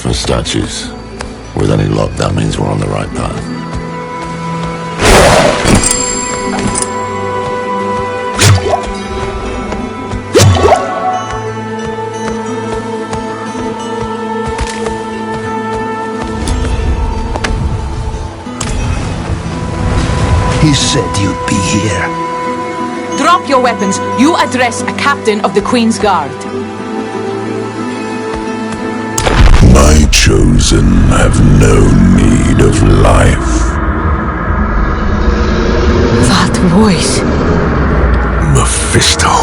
Speaker 1: Rathma's statues. With any luck, that means we're on the right path.
Speaker 6: He said you'd be here.
Speaker 2: Drop your weapons. You address a captain of the Queen's Guard.
Speaker 4: My chosen have no need of life.
Speaker 2: That voice.
Speaker 4: Mephisto.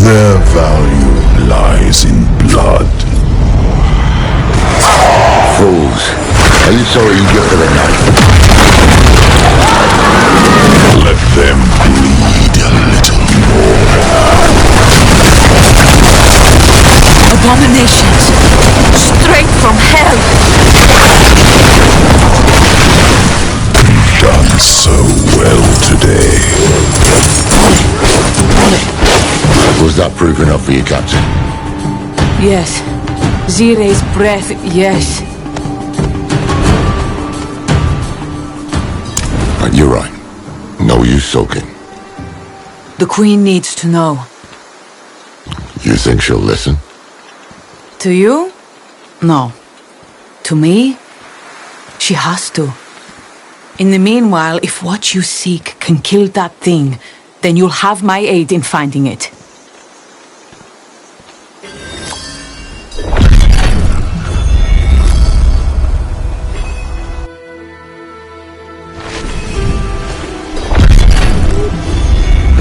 Speaker 4: Their value lies in blood.
Speaker 1: Fools. Are you sorry you got to the knife?
Speaker 4: Let them bleed a little more.
Speaker 2: Abominations. Straight from hell.
Speaker 4: Done so well today.
Speaker 1: Was that proof enough for you, Captain?
Speaker 2: Yes. Zire's breath, yes.
Speaker 1: You're right. No use sulking.
Speaker 2: The Queen needs to know.
Speaker 1: You think she'll listen?
Speaker 2: To you? No. To me? She has to. In the meanwhile, if what you seek can kill that thing, then you'll have my aid in finding it.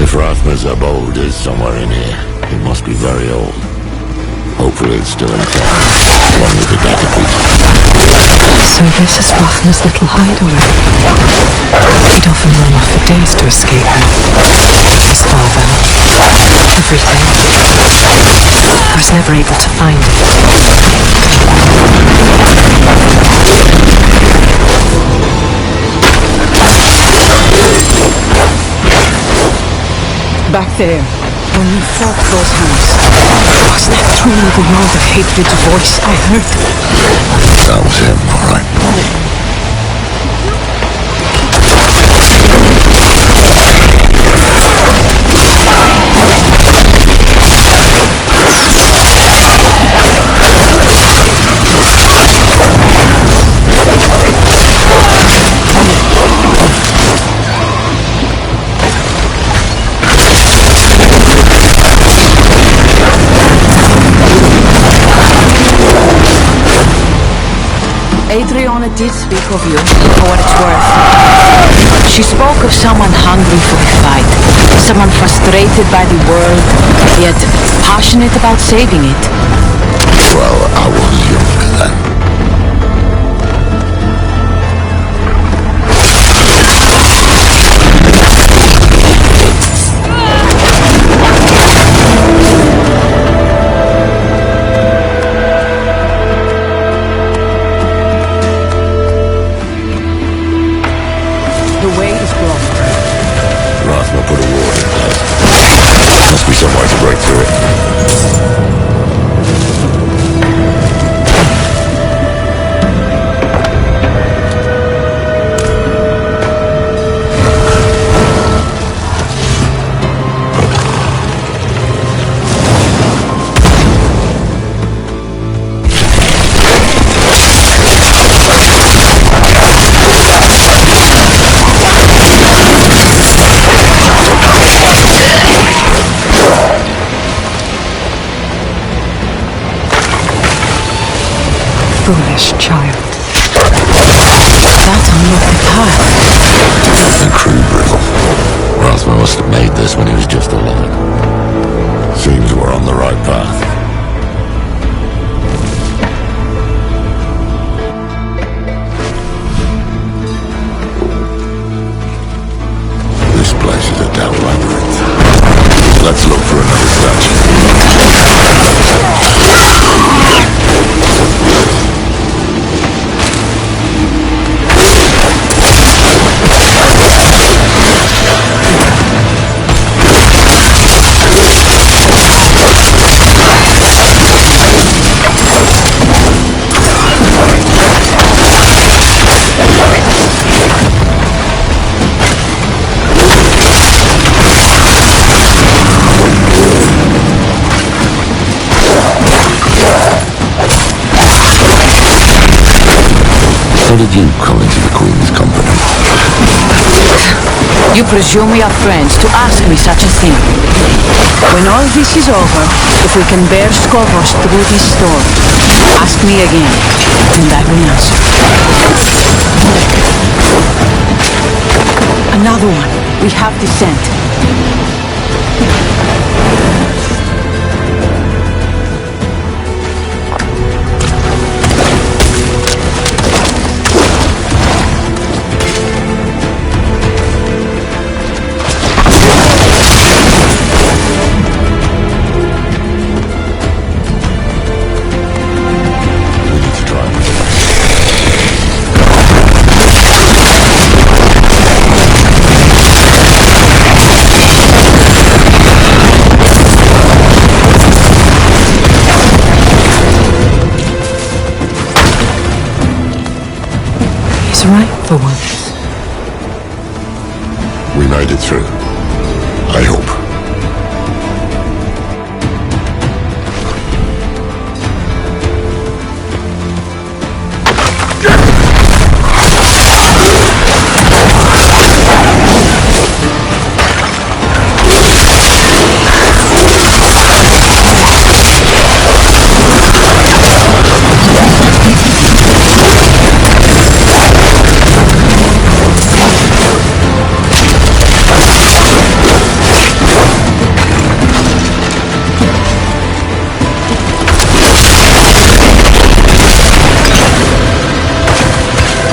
Speaker 1: If Rathma's abode is somewhere in here, it must be very old. Hopefully it's still intact, along with the dagger piece.
Speaker 14: So this is Rathma's little hideaway. He'd often run off for days to escape her. His father, everything. I was never able to find it.
Speaker 2: Back there, when you fought those hands, was that truly the Lord of Hatred's voice I heard?
Speaker 1: That was him, all right.
Speaker 2: Adriana did speak of you, for what it's worth. She spoke of someone hungry for a fight, someone frustrated by the world, yet passionate about saving it.
Speaker 1: Well, I was younger then. Rathma put a ward in place. Must be some way to break through it.
Speaker 14: Foolish child. That unlocked the path.
Speaker 1: A crude riddle. Rathma must have made this when he was just 11. Seems we're on the right path. This place is a damn labyrinth. Let's look for another statue.
Speaker 2: You presume we are friends to ask me such a thing. When all this is over, if we can bear Skovros through this storm, ask me again, and I will answer. Another one. We have descent.
Speaker 14: Right for once.
Speaker 1: We made it through. I hope.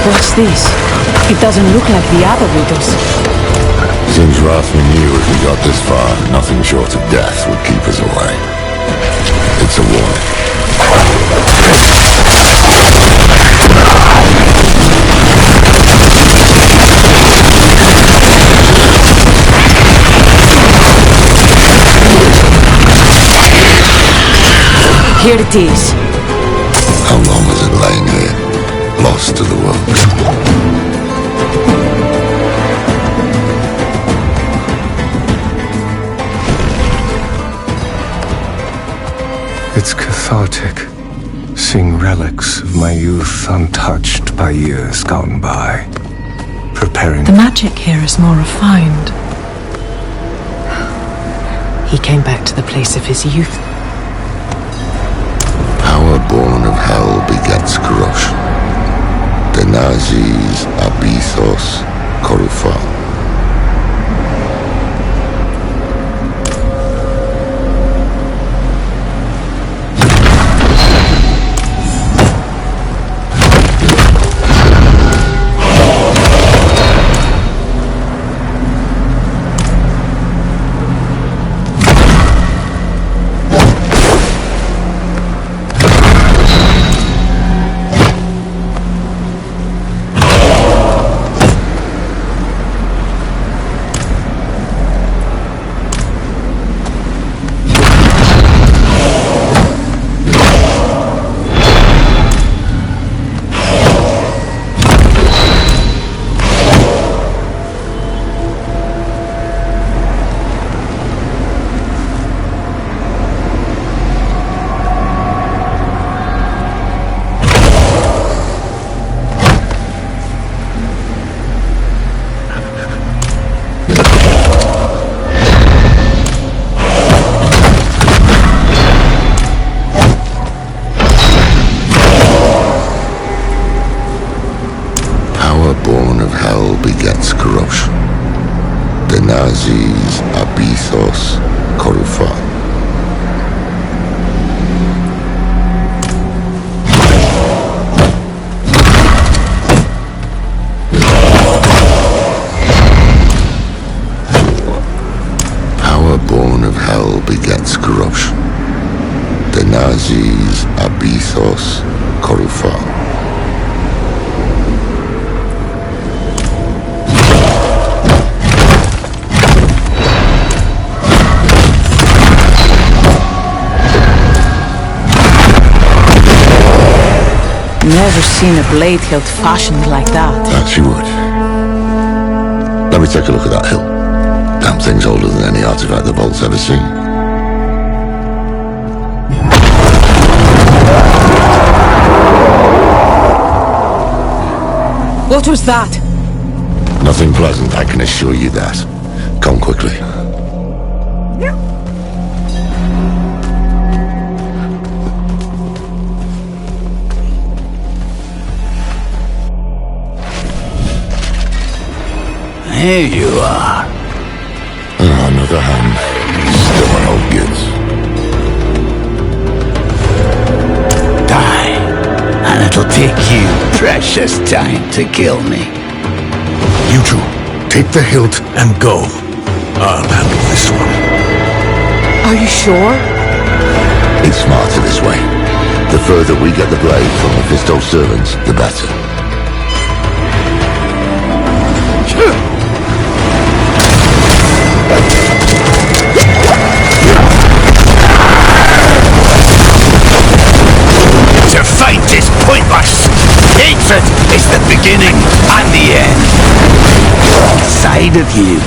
Speaker 2: What's this? It doesn't look like the other riddles.
Speaker 1: Seems Rathman knew if we got this far, nothing short of death would keep us away. It's a warning.
Speaker 2: Here it is.
Speaker 1: How long has it lain here, lost to the world?
Speaker 6: It's cathartic, seeing relics of my youth untouched by years gone by. Preparing...
Speaker 14: The magic here is more refined. He came back to the place of his youth.
Speaker 1: Power born of hell begets corruption. Denazis abithos korupha. Born of hell begets corruption. Denazis abithos korupha. Power born of hell begets corruption. Denazis abithos korupha.
Speaker 2: Never seen a blade hilt fashioned like that.
Speaker 1: That you would. Let me take a look at that hilt. Damn thing's older than any artifact the Vault's ever seen.
Speaker 2: What was that?
Speaker 1: Nothing pleasant, I can assure you that. Come quickly.
Speaker 17: Here you are.
Speaker 1: Another hand. Still an old goods.
Speaker 17: Die, and it'll take you precious time to kill me.
Speaker 4: You two, take the hilt and go. I'll handle this one.
Speaker 2: Are you sure?
Speaker 1: It's smarter this way. The further we get the blade from Mephisto's servants, the better.
Speaker 17: To fight is pointless. Hatred is the beginning and the end. Side of you.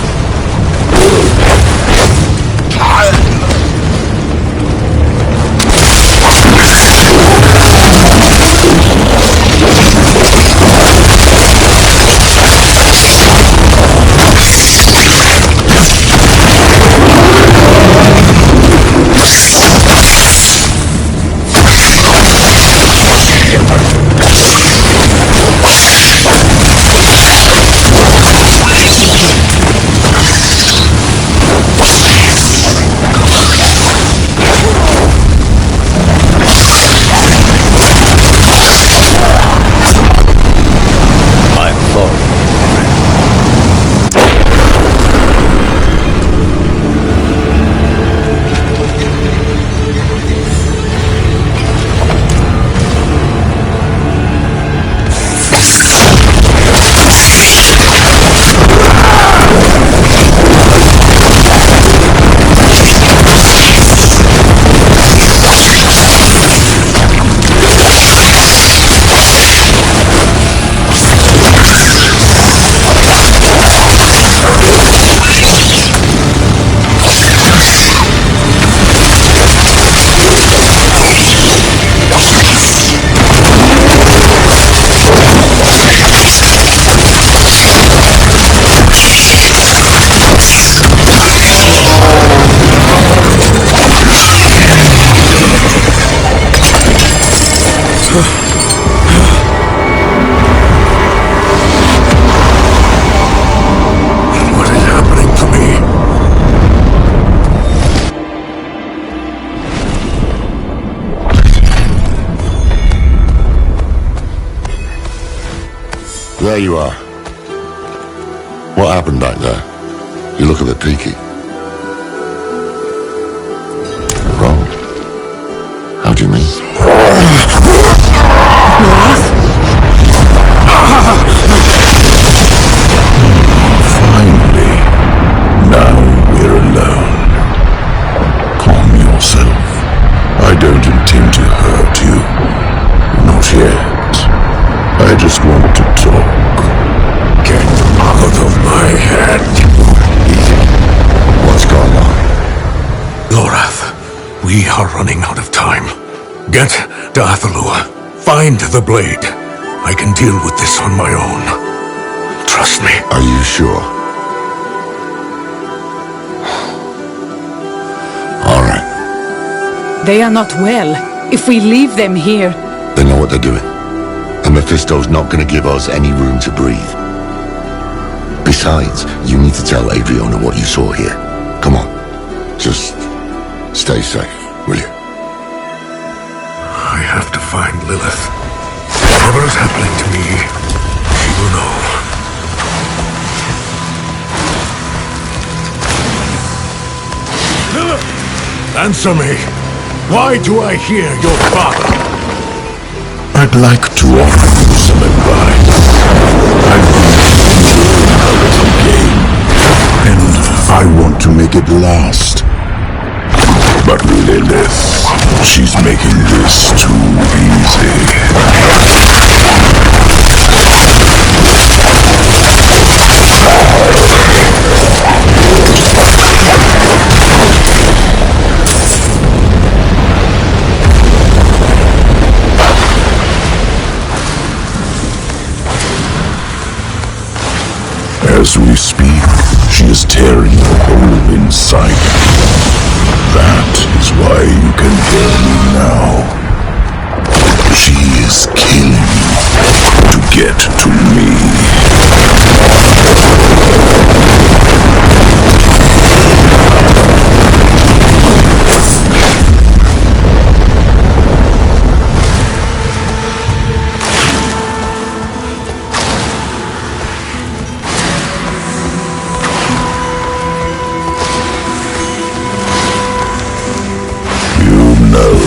Speaker 1: There you are. What happened back there? You look a bit peaky. Wrong? How do you mean?
Speaker 8: Finally. Now we're alone. Calm yourself. I don't intend to hurt you. Not yet. I just want to talk. Get out of my head.
Speaker 1: Easy. What's going on?
Speaker 4: Lorath, we are running out of time. Get to Athalua. Find the blade. I can deal with this on my own. Trust me.
Speaker 1: Are you sure? All right.
Speaker 2: They are not well. If we leave them here...
Speaker 1: They know what they're doing. And Mephisto's not going to give us any room to breathe. Besides, you need to tell Adriana what you saw here. Come on. Just stay safe, will you?
Speaker 4: I have to find Lilith. Whatever is happening to me, she will know. Lilith! Answer me! Why do I hear your father?
Speaker 8: I'd like to offer you some advice. I've been a little game, and I want to make it last. But Lilith, she's making this too easy.
Speaker 4: As we speak, she is tearing a hole inside. That is why you can hear me now. She is killing to get to me.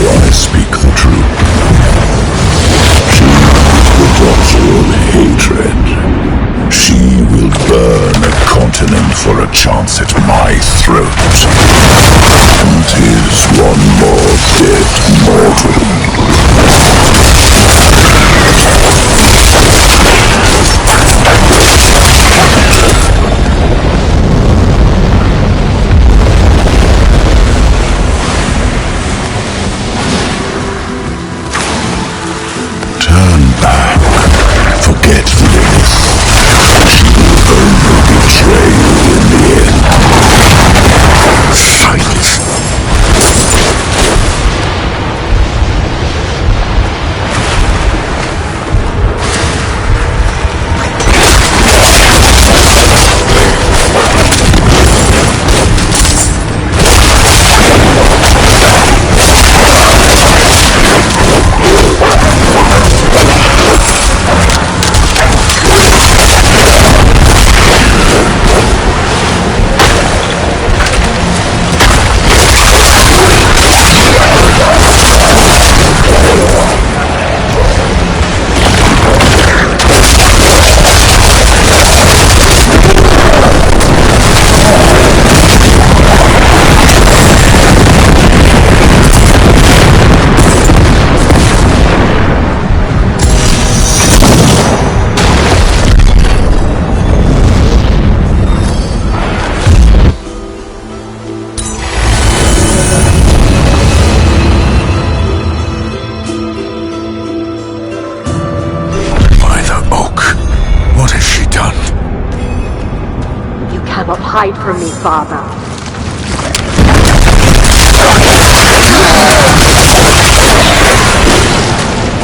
Speaker 4: I speak the truth. She is the daughter of hatred. She will burn a continent for a chance at my throat. And 'tis one more dead mortal. Forget Lilith. She will only betray you in the end. Silence.
Speaker 18: Hide from me, Father.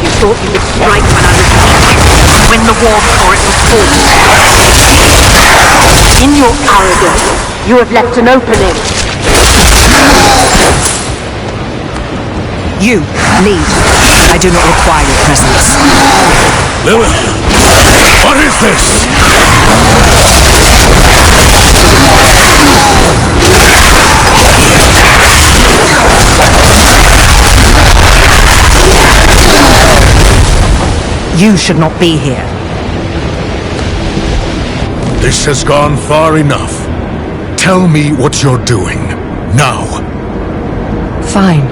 Speaker 18: You thought you would strike when I was weak, when the war for it was fought. In your arrogance, you have left an opening.
Speaker 14: You, lead. I do not require your presence.
Speaker 4: Lilith! What is this?
Speaker 14: You should not be here.
Speaker 4: This has gone far enough. Tell me what you're doing. Now.
Speaker 14: Fine.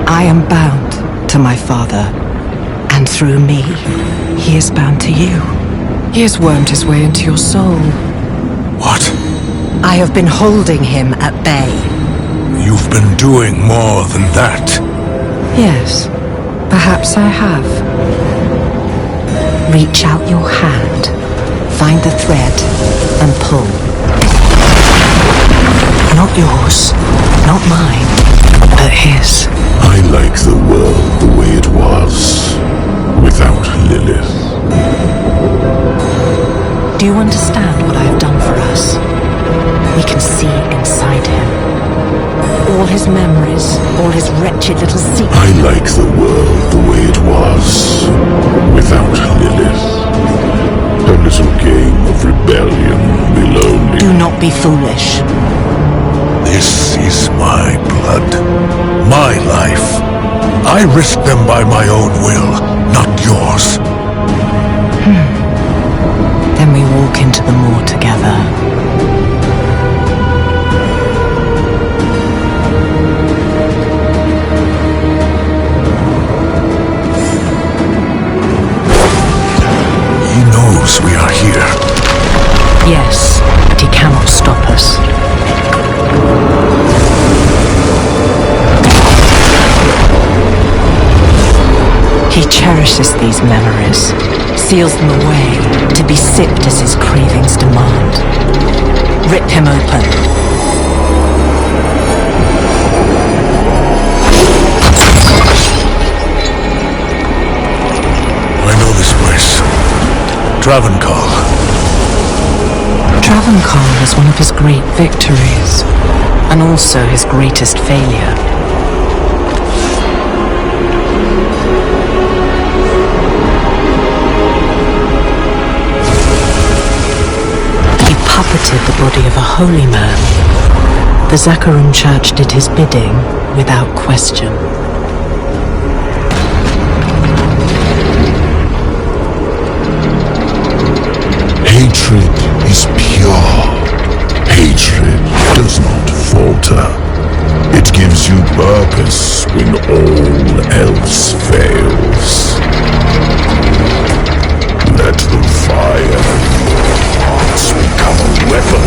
Speaker 14: I am bound to my father. And through me, he is bound to you. He has wormed his way into your soul.
Speaker 4: What?
Speaker 14: I have been holding him at bay.
Speaker 4: You've been doing more than that.
Speaker 14: Yes, perhaps I have. Reach out your hand, find the thread, and pull. Not yours, not mine, but his.
Speaker 4: I like the world the way it was, without Lilith.
Speaker 14: Do you understand what I have done for us? We can see inside him. All his memories, all his wretched little secrets.
Speaker 4: I like the world the way it was, without Lilith. Her little game of rebellion will only...
Speaker 14: Do not be foolish.
Speaker 4: This is my blood, my life. I risk them by my own will, not yours.
Speaker 14: Then we walk into the moor together.
Speaker 4: He knows we are here.
Speaker 14: Yes, but he cannot stop us. He cherishes these memories, seals them away to be be sipped as his cravings demand. Rip him open.
Speaker 4: I know this place. Travancore.
Speaker 14: Travancore was one of his great victories, and also his greatest failure. He puppeted the body of a holy man. The Zakharun Church did his bidding without question.
Speaker 1: Hatred is pure. Hatred does not falter. It gives you purpose when all else fails. Let the fire in your hearts become a weapon.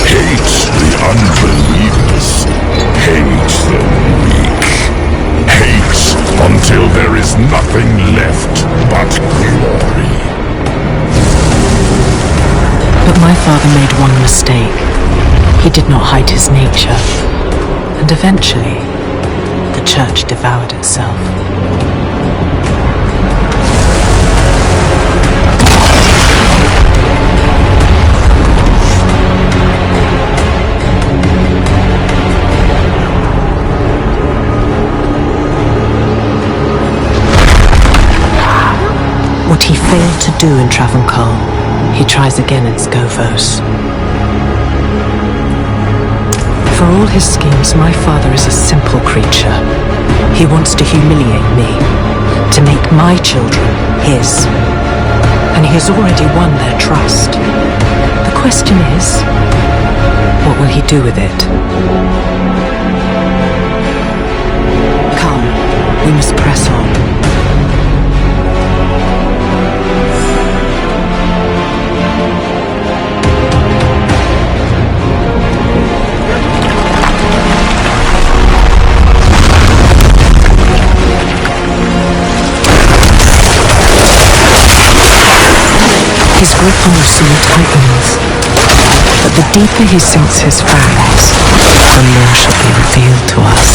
Speaker 1: Hate the unbelievers. Hate the weak. Hate until there is nothing left but glory.
Speaker 14: But my father made one mistake. He did not hide his nature. And eventually, the church devoured itself. What he failed to do in Travancore, he tries again in Scovos. For all his schemes, my father is a simple creature. He wants to humiliate me, to make my children his. And he has already won their trust. The question is, what will he do with it? Come, we must press on. His grip on Usula tightens, but the deeper he sinks his fangs, the more shall be revealed to us.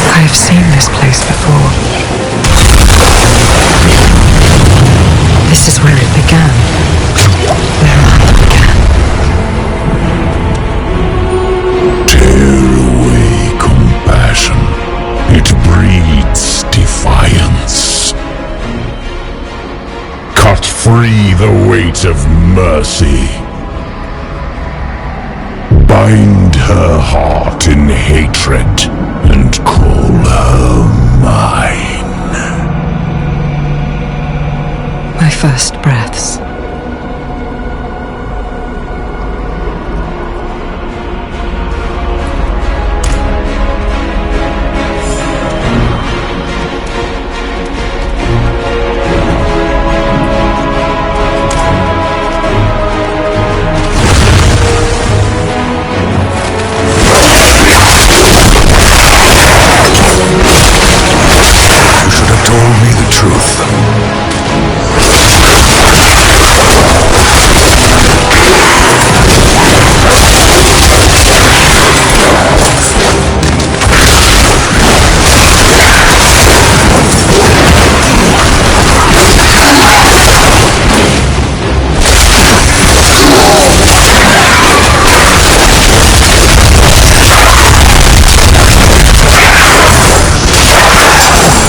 Speaker 14: I have seen this place before. This is where it began. Where I began.
Speaker 1: Tear away compassion. It breeds defiance. Cut free the weight of mercy. Bind her heart in hatred and call her mine.
Speaker 14: My first breaths.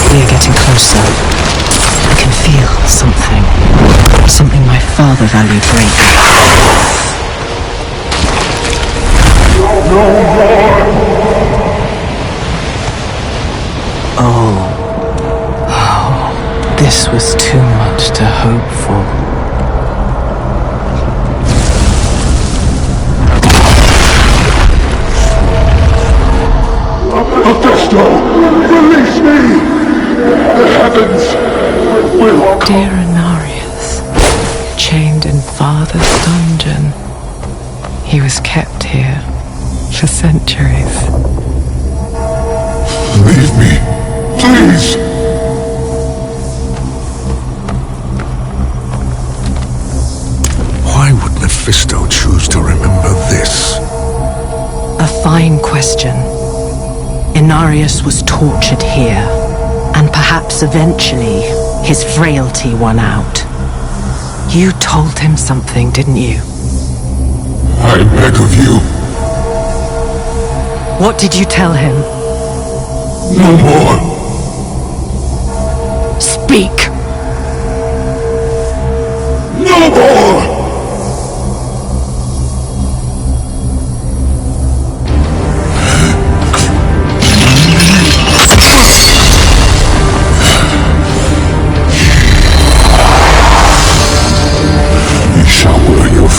Speaker 14: We are getting closer. I can feel something. Something my father valued greatly. Oh, this was too much to hope for.
Speaker 10: father's dungeon. He was kept here for centuries.
Speaker 8: Leave me, please!
Speaker 4: Why would Mephisto choose to remember this?
Speaker 14: A fine question. Inarius was tortured here, and perhaps eventually his frailty won out. You told him something, didn't you?
Speaker 8: I beg of you.
Speaker 14: What did you tell him?
Speaker 8: No more.
Speaker 14: Speak!
Speaker 8: No more!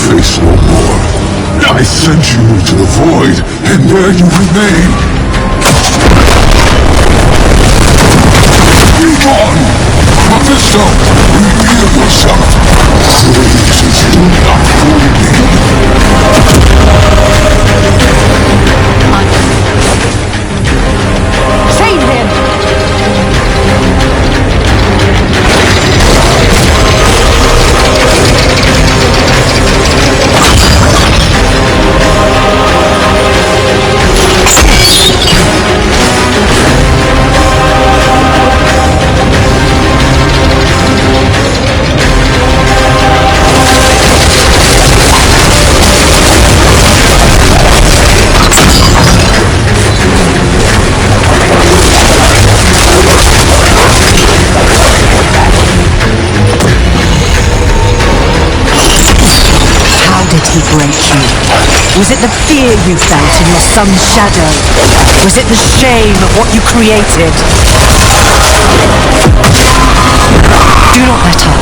Speaker 8: Face no more. I sent you to the void, and there you remain. Be gone! Mephisto, reveal yourself. Praises do not fool me.
Speaker 14: Save him! He break you? Was it the fear you felt in your son's shadow? Was it the shame of what you created? Do not let up.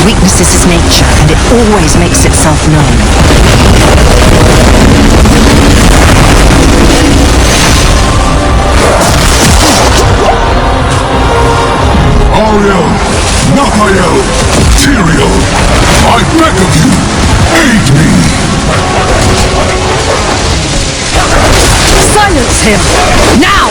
Speaker 14: Weakness is his nature, and it always makes itself known.
Speaker 8: Ariel, Raphael, Tyrael, I beg of you, aid me!
Speaker 14: Silence him! Now!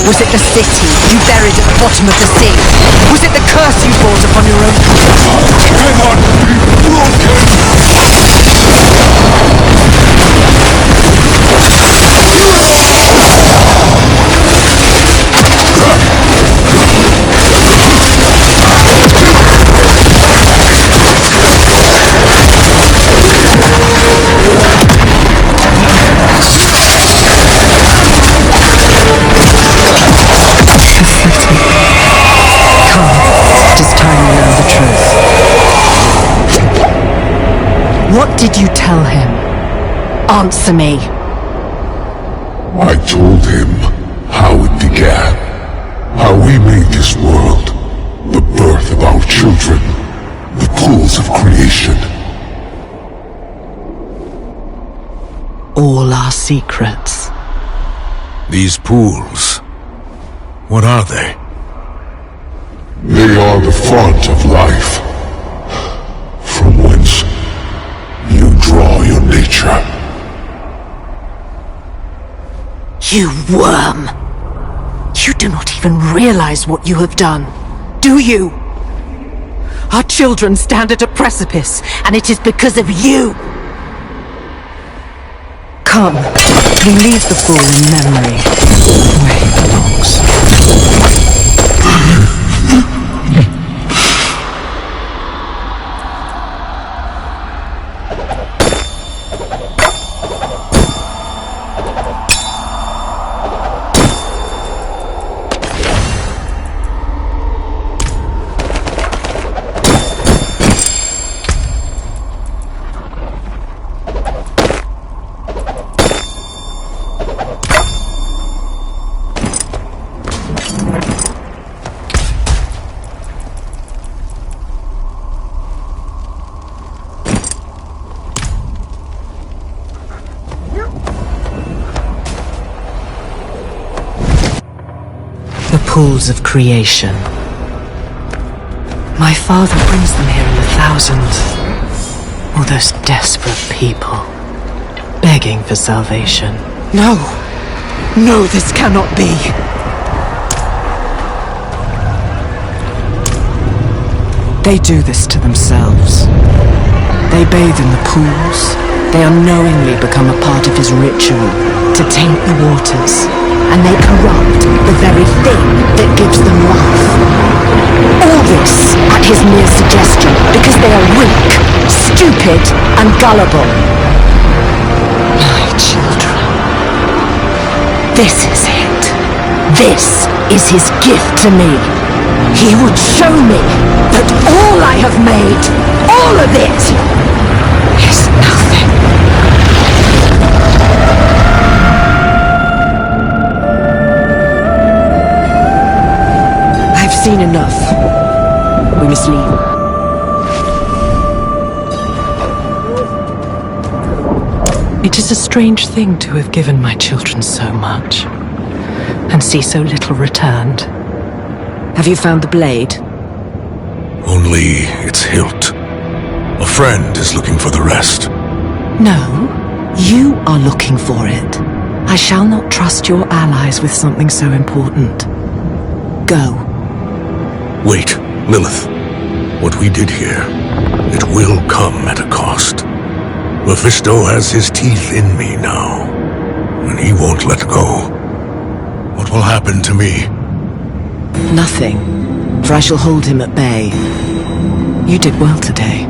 Speaker 14: Was it the city you buried at the bottom of the sea? Was it the curse you brought upon your own people?
Speaker 8: Cannot be broken!
Speaker 14: What did you tell him? Answer me.
Speaker 8: I told him how it began. How we made this world. The birth of our children. The pools of creation.
Speaker 14: All our secrets.
Speaker 4: These pools, what are they?
Speaker 8: They are the font of life. From whence you draw your nature.
Speaker 14: You worm! You do not even realize what you have done, do you? Our children stand at a precipice, and it is because of you! Come, we leave the fool in memory. pools of creation. My father brings them here in the thousands. All those desperate people, begging for salvation. No! No, this cannot be! They do this to themselves. They bathe in the pools. They unknowingly become a part of his ritual to taint the waters. And they corrupt the very thing that gives them life. All this at his mere suggestion because they are weak, stupid, and gullible. My children. This is it. This is his gift to me. He would show me that all I have made, all of it, is nothing. I've seen enough. We must leave. It is a strange thing to have given my children so much, and see so little returned. Have you found the blade?
Speaker 4: Only its hilt. A friend is looking for the rest.
Speaker 14: No, you are looking for it. I shall not trust your allies with something so important. Go.
Speaker 4: Wait, Lilith. What we did here, it will come at a cost. Mephisto has his teeth in me now, and he won't let go. What will happen to me?
Speaker 14: Nothing, for I shall hold him at bay. You did well today.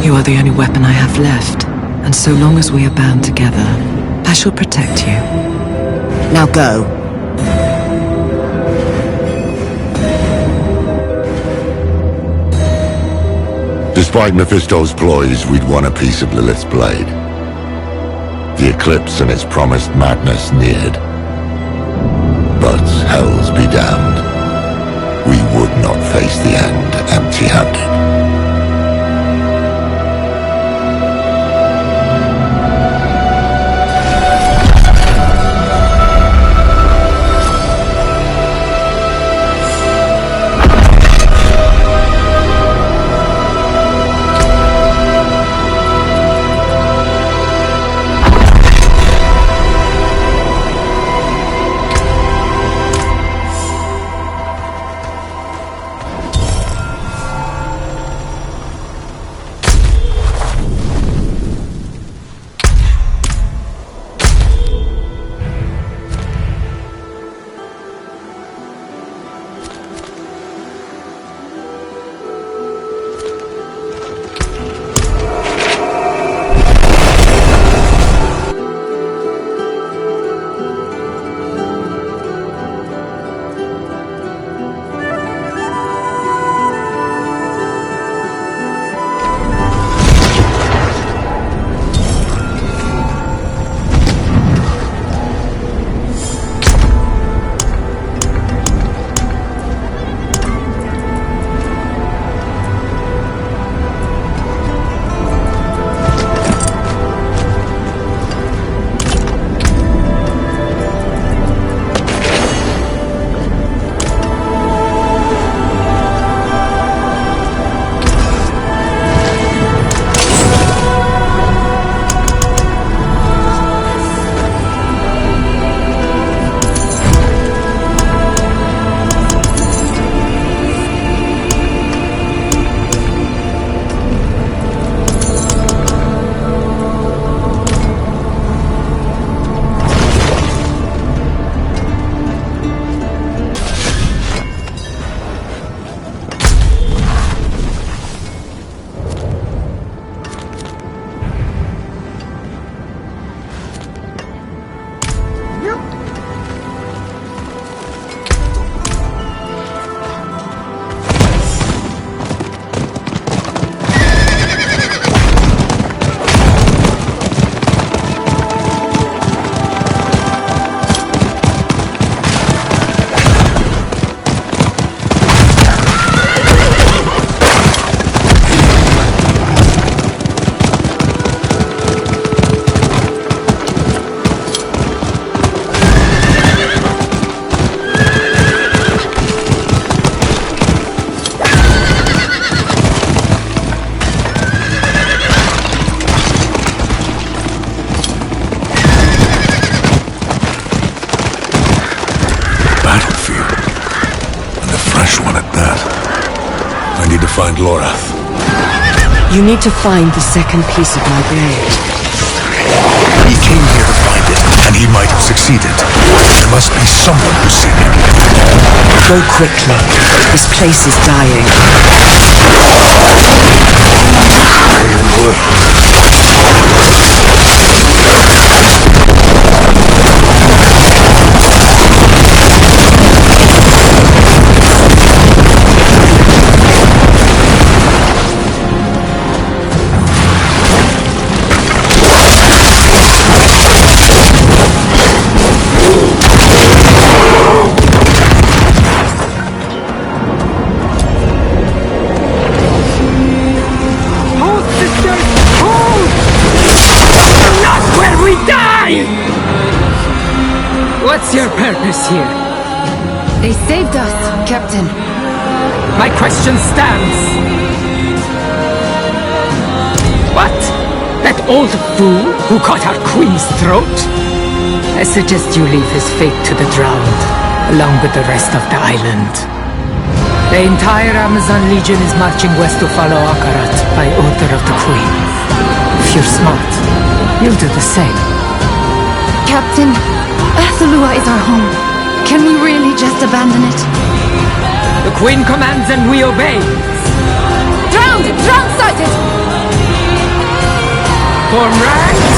Speaker 14: You are the only weapon I have left, and so long as we are bound together, I shall protect you. Now go.
Speaker 1: Despite Mephisto's ploys, we'd won a piece of Lilith's blade. The eclipse and its promised madness neared. But hells be damned. We would not face the end empty-handed.
Speaker 4: find Lorath?
Speaker 14: You need to find the second piece of my blade.
Speaker 4: He came here to find it, and he might have succeeded. There must be someone who's seen him.
Speaker 14: Go quickly. This place is dying.
Speaker 10: What's your purpose here?
Speaker 15: They saved us, Captain.
Speaker 10: My question stands. What? That old fool who cut our queen's throat? I suggest you leave his fate to the drowned, along with the rest of the island. The entire Amazon Legion is marching west to follow Akarat by order of the queen. If you're smart, you'll do the same.
Speaker 15: Captain, Athalua is our home. Can we really just abandon it?
Speaker 10: The queen commands and we obey.
Speaker 15: Drowned! Drowned sighted!
Speaker 10: Form ranks!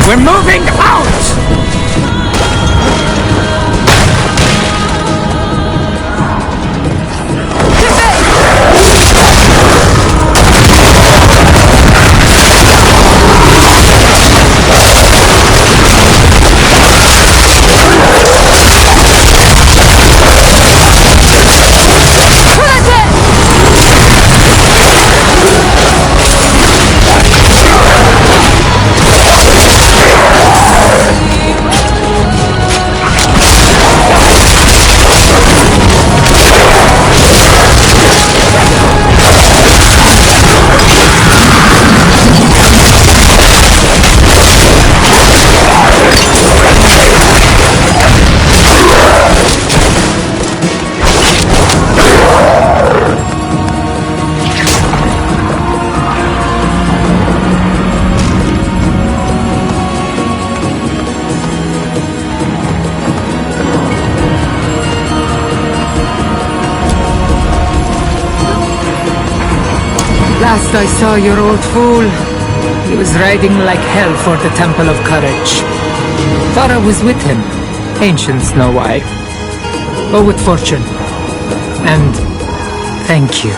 Speaker 10: We're moving out! Last I saw your old fool, he was riding like hell for the Temple of Courage. Thara was with him. Ancients know why. Go with fortune. And thank you.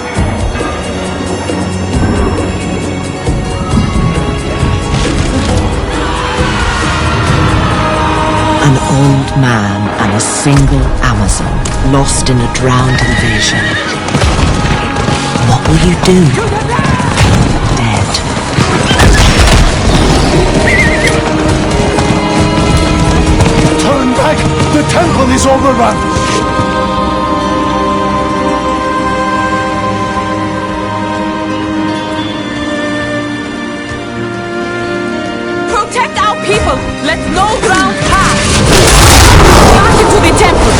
Speaker 14: An old man and a single Amazon lost in a drowned invasion. What will you do? Dead.
Speaker 4: Turn back! The temple is overrun!
Speaker 2: Protect our people! Let no ground pass! Back into the temple!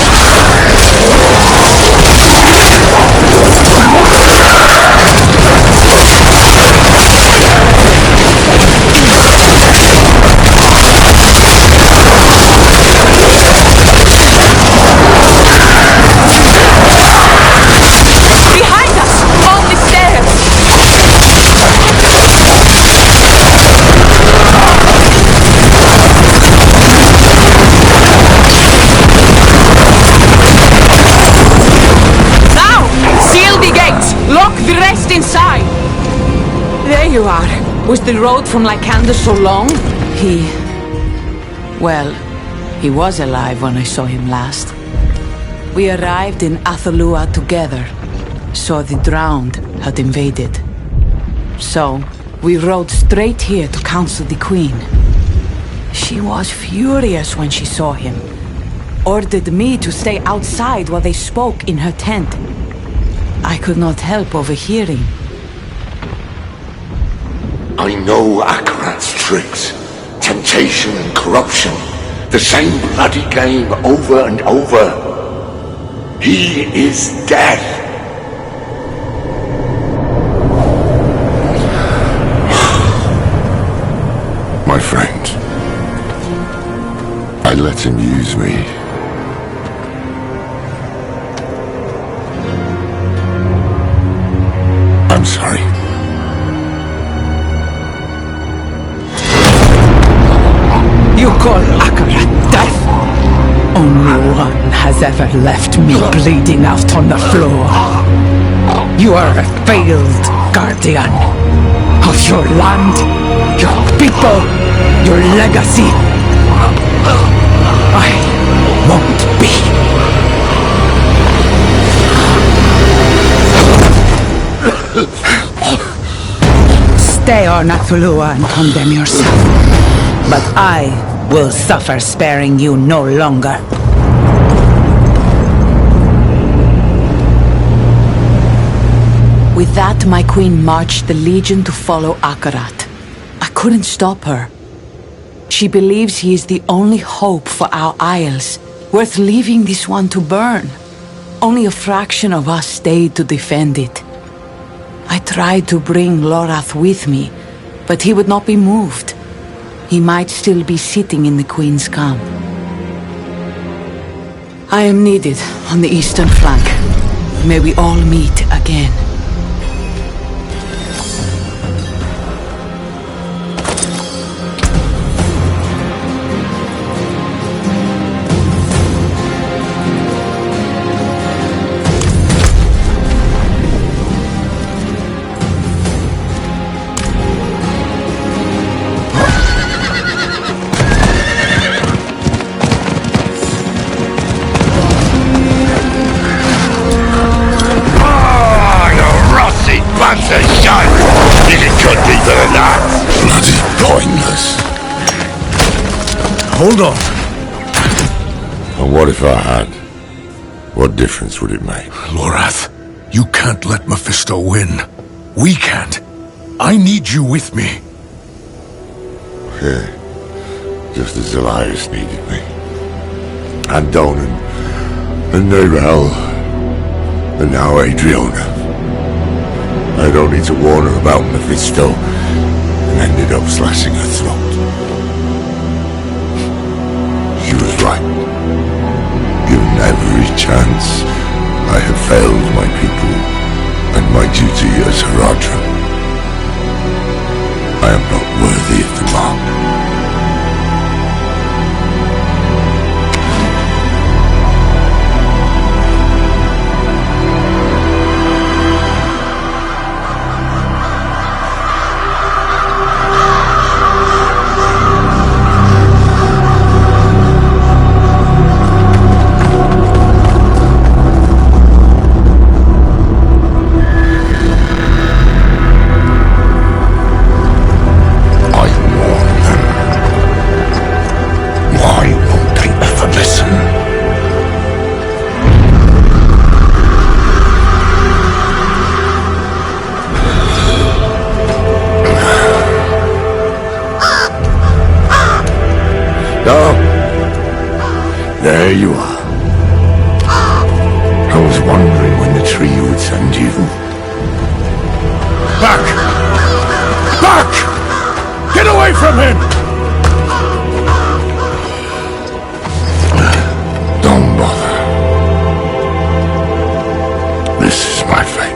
Speaker 2: Inside! There you are. Was the road from Lycander so long? Well, he was alive when I saw him last. We arrived in Athalua together, so the Drowned had invaded. So, we rode straight here to counsel the Queen. She was furious when she saw him. Ordered me to stay outside while they spoke in her tent. I could not help overhearing.
Speaker 1: I know Akarat's tricks. Temptation and corruption. The same bloody game over and over. He is dead. My friend, I let him use me. I'm sorry.
Speaker 10: You call Akarat death? Only one has ever left me bleeding out on the floor. You are a failed guardian of your land, your people, your legacy. I won't be. Stay on Athalua and condemn yourself. But I will suffer sparing you no longer.
Speaker 2: With that, my queen marched the Legion to follow Akarat. I couldn't stop her. She believes he is the only hope for our isles, worth leaving this one to burn. Only a fraction of us stayed to defend it. I tried to bring Lorath with me, but he would not be moved. He might still be sitting in the Queen's camp. I am needed on the eastern flank. May we all meet again.
Speaker 4: Hold on.
Speaker 1: And what if I had? What difference would it make?
Speaker 4: Lorath, you can't let Mephisto win. We can't. I need you with me.
Speaker 1: Yeah. Just as Elias needed me. And Donan. And Nabal. And now Adriana. I'd only to warn her about Mephisto and ended up slashing her throat. She was right. Given every chance, I have failed my people and my duty as Haradrim. I am not worthy of the mark. There you are. I was wondering when the tree would send you.
Speaker 4: Back! Back! Get away from him!
Speaker 1: Don't bother. This is my fate.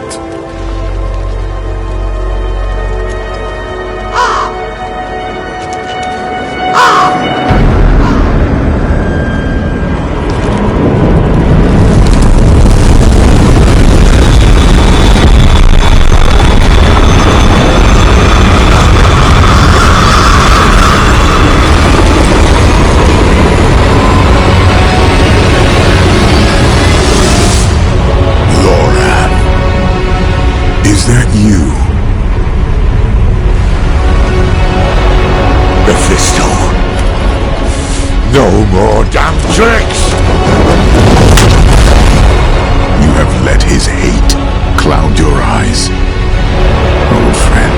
Speaker 1: more damn tricks!
Speaker 4: You have let his hate cloud your eyes, old friend.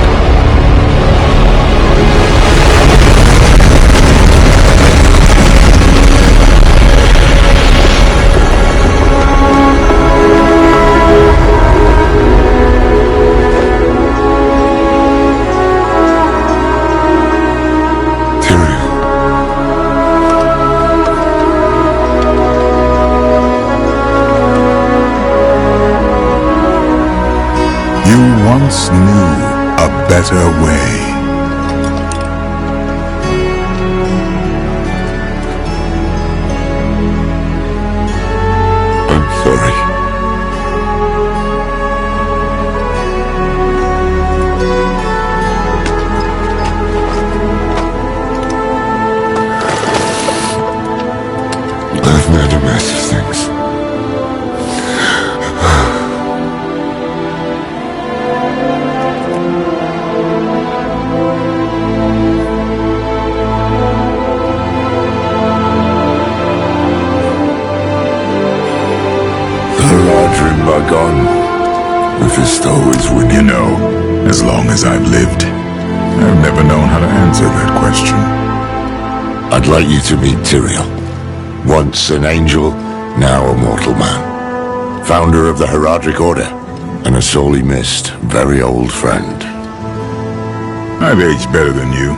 Speaker 4: Once knew a better way.
Speaker 1: I'm sorry. I've made a mess of things. Are gone. Mephisto is winning.
Speaker 4: You know, as long as I've lived, I've never known how to answer that question.
Speaker 1: I'd like you to meet Tyrael. Once an angel, now a mortal man. Founder of the Heraldric Order, and a sorely missed, very old friend.
Speaker 4: I've aged better than you.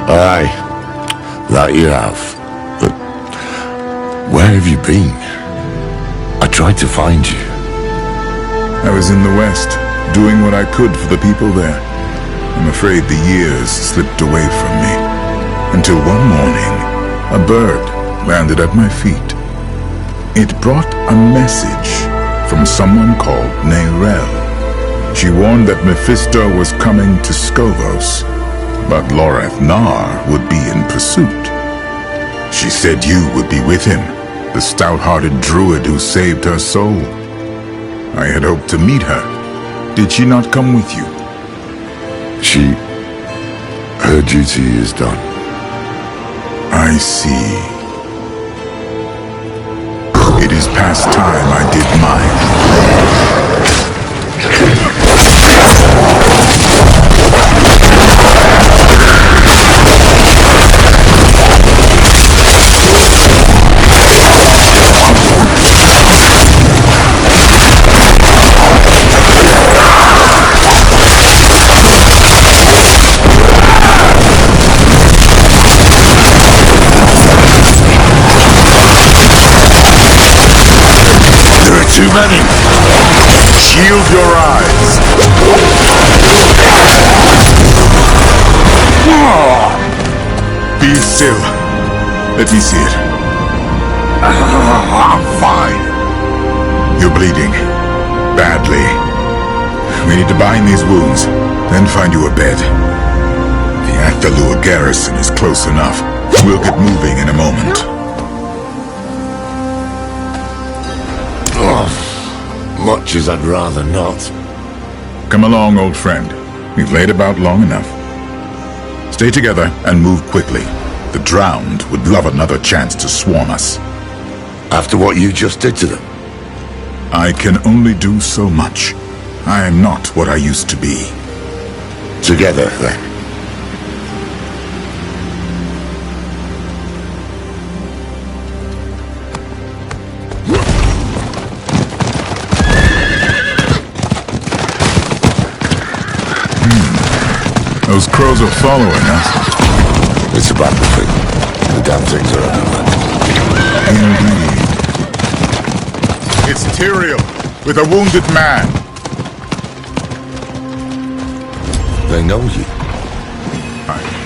Speaker 1: Aye, that you have. But where have you been? I tried to find you.
Speaker 4: I was in the West, doing what I could for the people there. I'm afraid the years slipped away from me. Until one morning, a bird landed at my feet. It brought a message from someone called Neyrelle. She warned that Mephisto was coming to Skovos, but Lorath Nar would be in pursuit. She said you would be with him, the stout-hearted druid who saved her soul. I had hoped to meet her. Did she not come with you?
Speaker 1: Her duty is done.
Speaker 4: I see. It is past time I did mine.
Speaker 1: Too many!
Speaker 4: Shield your eyes! Be still. Let me see it. I'm fine. You're bleeding. Badly. We need to bind these wounds, then find you a bed. The Athalua garrison is close enough. We'll get moving in a moment.
Speaker 1: Much as I'd rather not.
Speaker 4: Come along, old friend. We've laid about long enough. Stay together and move quickly. The drowned would love another chance to swarm us.
Speaker 1: After what you just did to them?
Speaker 4: I can only do so much. I am not what I used to be.
Speaker 1: Together, then.
Speaker 4: Those crows are following us.
Speaker 1: It's a battlefield. The damn things are everywhere.
Speaker 4: Indeed. It's Tyrael, with a wounded man.
Speaker 1: They know you.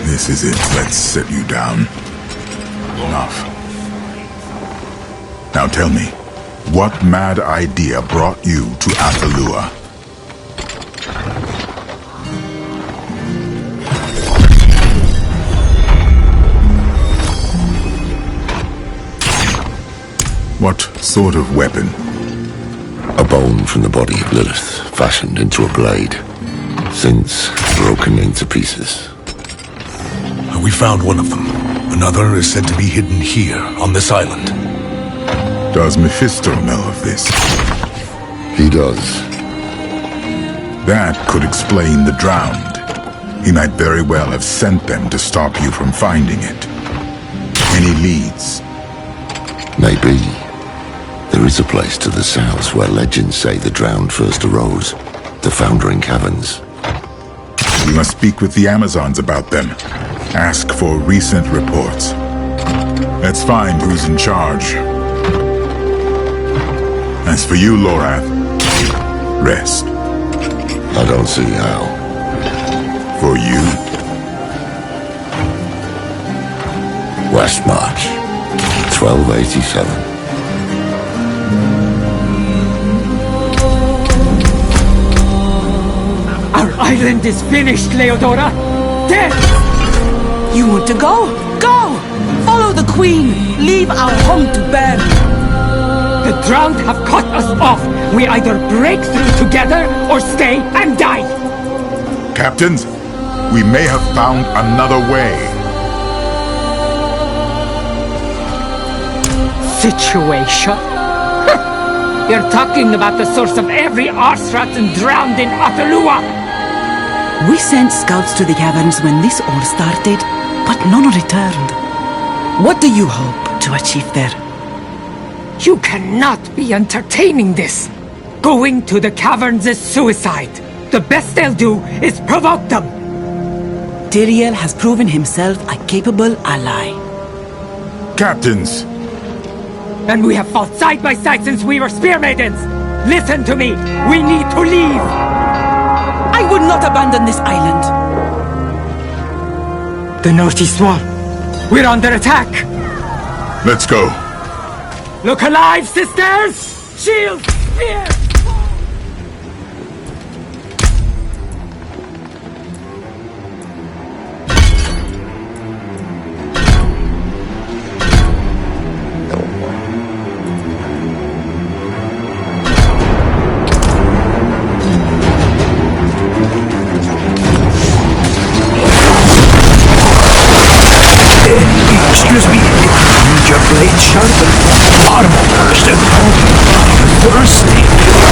Speaker 4: This is it. Let's set you down. Enough. Now tell me, what mad idea brought you to Athalua? What sort of weapon?
Speaker 1: A bone from the body of Lilith, fashioned into a blade. Since broken into pieces.
Speaker 8: We found one of them.
Speaker 4: Another is said to be hidden here, on this island.
Speaker 19: Does Mephisto know of this?
Speaker 1: He does.
Speaker 19: That could explain the drowned. He might very well have sent them to stop you from finding it. Any leads?
Speaker 1: Maybe. There is a place to the south where legends say the drowned first arose. The Foundering Caverns.
Speaker 19: We must speak with the Amazons about them. Ask for recent reports. Let's find who's in charge. As for you, Lorath, rest.
Speaker 1: I don't see how.
Speaker 19: For you?
Speaker 1: West March, 1287.
Speaker 20: Our island is finished, Leodora! Dead!
Speaker 2: You want to go? Go! Follow the Queen! Leave our home to burn!
Speaker 20: The drowned have cut us off! We either break through together or stay and die!
Speaker 19: Captains, we may have found another way.
Speaker 20: Situation? You're talking about the source of every arse-rotten drowned in Atalua!
Speaker 21: We sent scouts to the caverns when this all started, but none returned. What do you hope to achieve there?
Speaker 20: You cannot be entertaining this! Going to the caverns is suicide! The best they'll do is provoke them!
Speaker 21: Tyrael has proven himself a capable ally.
Speaker 19: Captains!
Speaker 20: And we have fought side by side since we were spear maidens! Listen to me! We need to leave!
Speaker 21: I would not abandon this island!
Speaker 20: The Northeast Wall! We're under attack!
Speaker 19: Let's go.
Speaker 20: Look alive, sisters! Shields! Spears!
Speaker 17: Excuse me, need your blade sharpened? Armor person. I'm thirsty.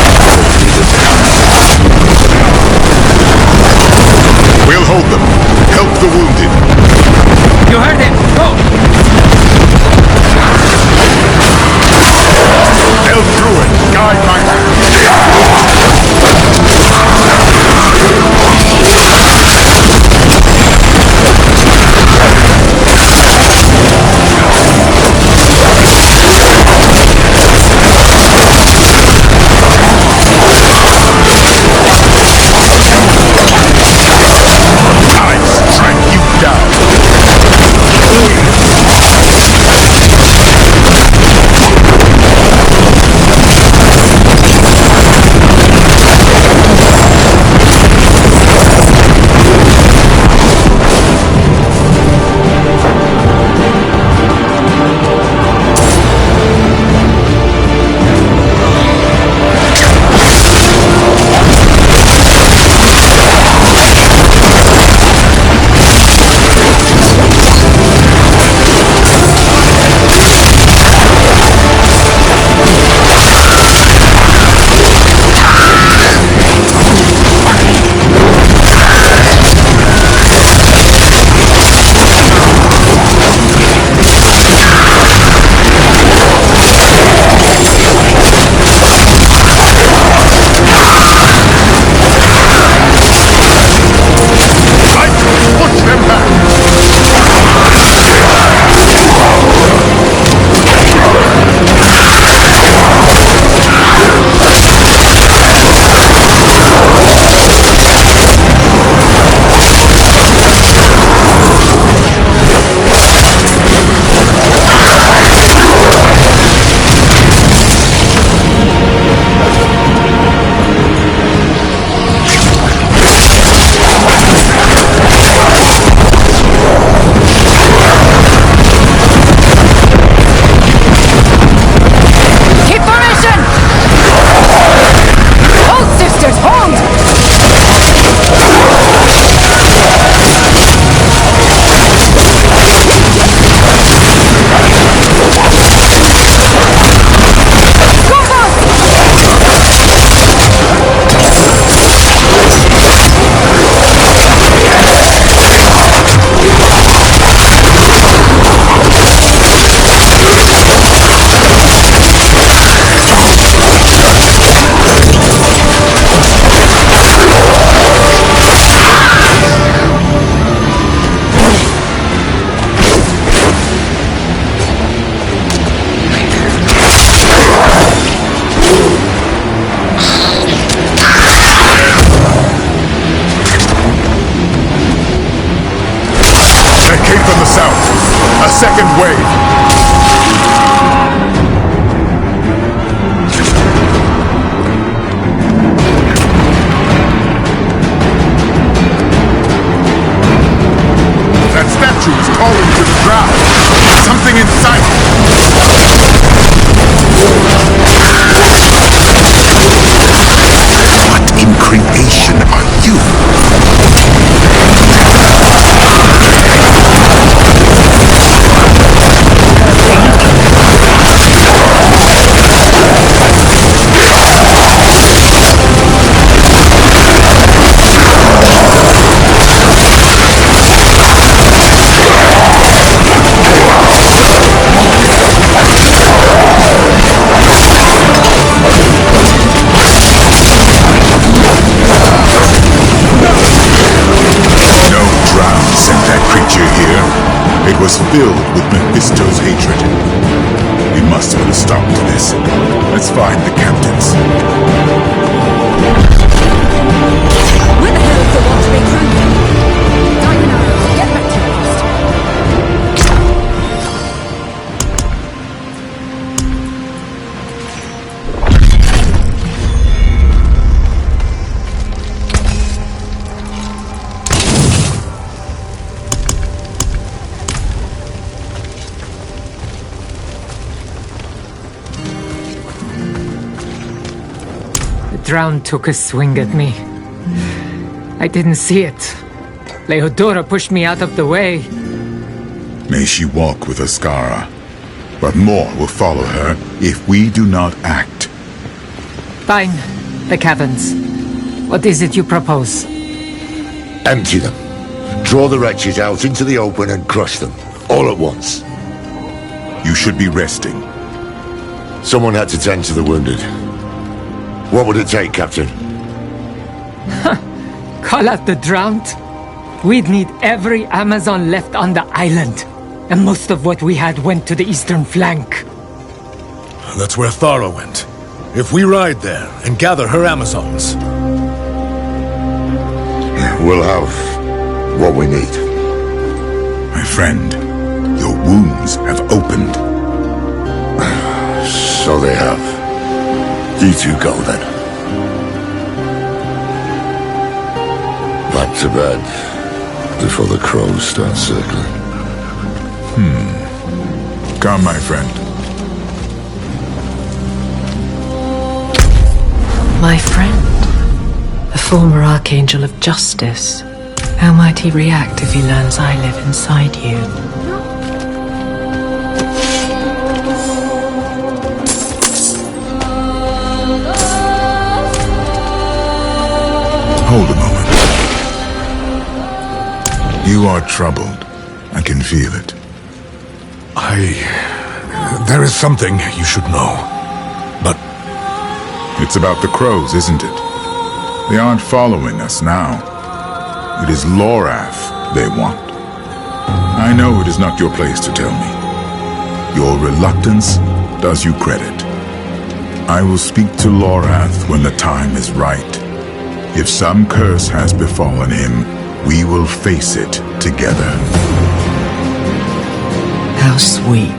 Speaker 19: second wave! That statue is calling to the ground. Something in sight.
Speaker 8: What in creation are you?
Speaker 19: It was filled with Mephisto's hatred. We must put a stop to this. Let's find the captains.
Speaker 12: Where the hell is the water recruit? Diana, get back to your post.
Speaker 20: Drown took a swing at me. I didn't see it. Leodora pushed me out of the way.
Speaker 19: May she walk with Ascara. But more will follow her if we do not act.
Speaker 20: Fine. The caverns. What is it you propose?
Speaker 1: Empty them. Draw the wretches out into the open and crush them. All at once.
Speaker 19: You should be resting.
Speaker 1: Someone had to tend to the wounded. What would it take, Captain?
Speaker 20: Call out the drowned? We'd need every Amazon left on the island. And most of what we had went to the eastern flank.
Speaker 4: That's where Thara went. If we ride there and gather her Amazons...
Speaker 1: We'll have what we need.
Speaker 19: My friend, your wounds have opened.
Speaker 1: So they have. You two go then. Back to bed before the crows start circling.
Speaker 19: Come, my friend.
Speaker 14: My friend, a former Archangel of Justice. How might he react if he learns I live inside you?
Speaker 19: Hold a moment. You are troubled. I can feel it.
Speaker 4: There is something you should know. But...
Speaker 19: It's about the crows, isn't it? They aren't following us now. It is Lorath they want. I know it is not your place to tell me. Your reluctance does you credit. I will speak to Lorath when the time is right. If some curse has befallen him, we will face it together.
Speaker 14: How sweet.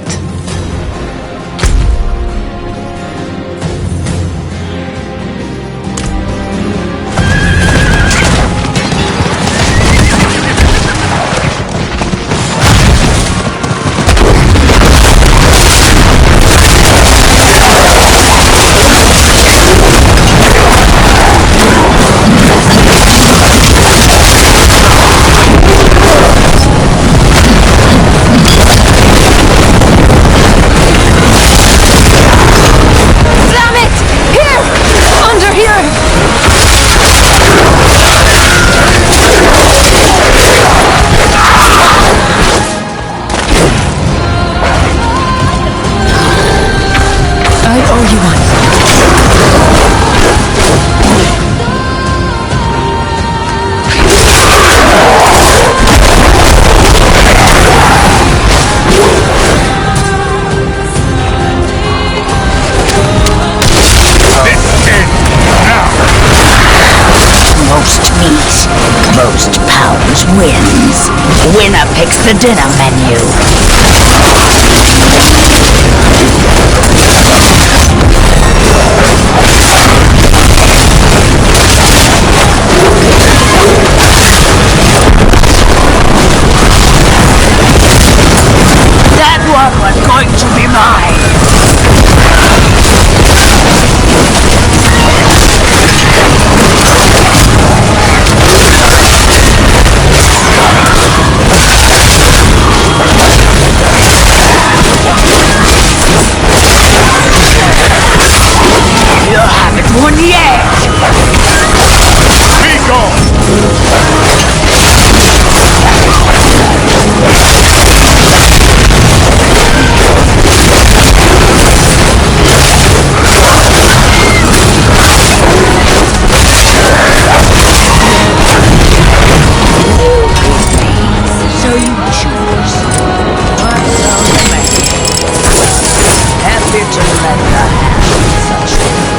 Speaker 18: Most powers wins. Winner picks the dinner menu.
Speaker 12: One yet!
Speaker 19: Be gone!
Speaker 16: So you choose. What will you make? Happy to let the hand of such things.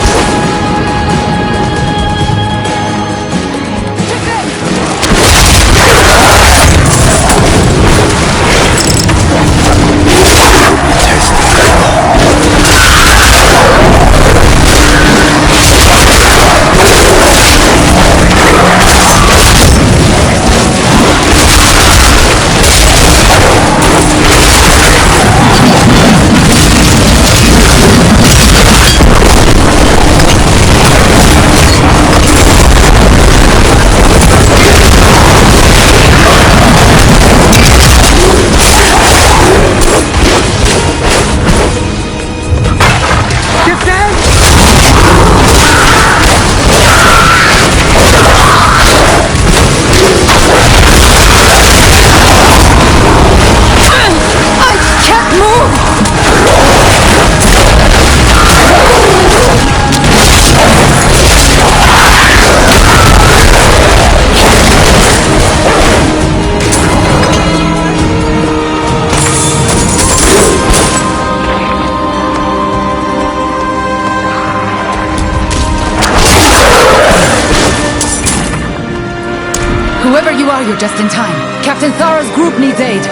Speaker 2: Whoever you are, you're just in time. Captain Thara's group needs aid.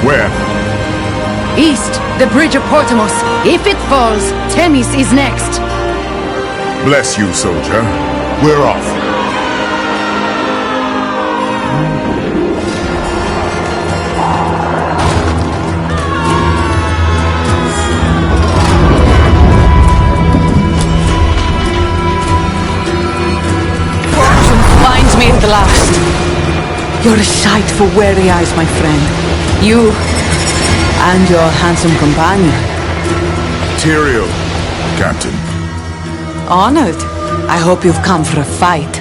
Speaker 19: Where?
Speaker 2: East, the bridge of Portimos. If it falls, Themis is next.
Speaker 19: Bless you, soldier. We're off.
Speaker 2: Finds me at the last.
Speaker 10: You're a sight for weary eyes, my friend.
Speaker 2: You and your handsome companion.
Speaker 19: Tyrael, Captain.
Speaker 2: Honored. I hope you've come for a fight.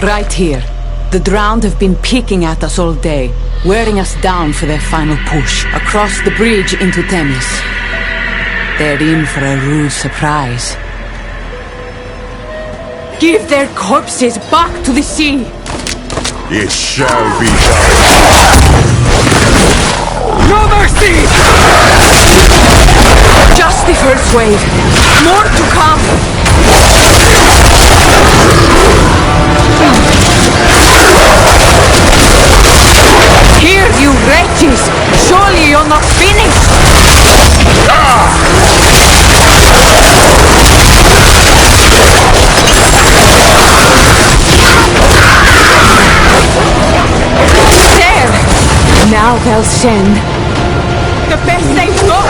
Speaker 2: Right here. The drowned have been peeking at us all day, wearing us down for their final push across the bridge into Themis. They're in for a rude surprise. Give their corpses back to the sea!
Speaker 19: It shall be done.
Speaker 20: No mercy!
Speaker 2: Just the first wave. More to come! Here, you wretches! Surely you're not finished! There! Now they'll send the best they've got!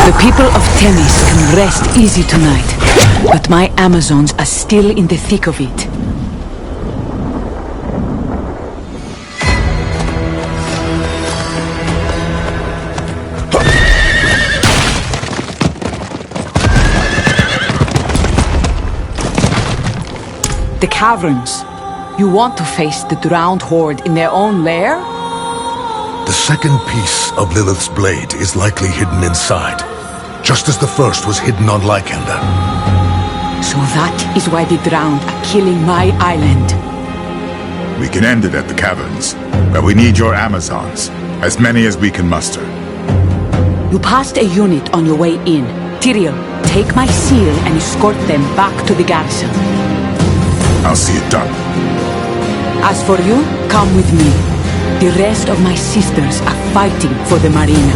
Speaker 2: The people of Themis can rest easy tonight, but my Amazons are still in the thick of it. The caverns. You want to face the drowned horde in their own lair?
Speaker 4: The second piece of Lilith's blade is likely hidden inside, just as the first was hidden on Lycander.
Speaker 2: So that is why the drowned are killing my island.
Speaker 19: We can end it at the caverns, but we need your Amazons, as many as we can muster.
Speaker 2: You passed a unit on your way in. Tyrael, take my seal and escort them back to the garrison.
Speaker 19: I'll see it done.
Speaker 2: As for you, come with me. The rest of my sisters are fighting for the marina.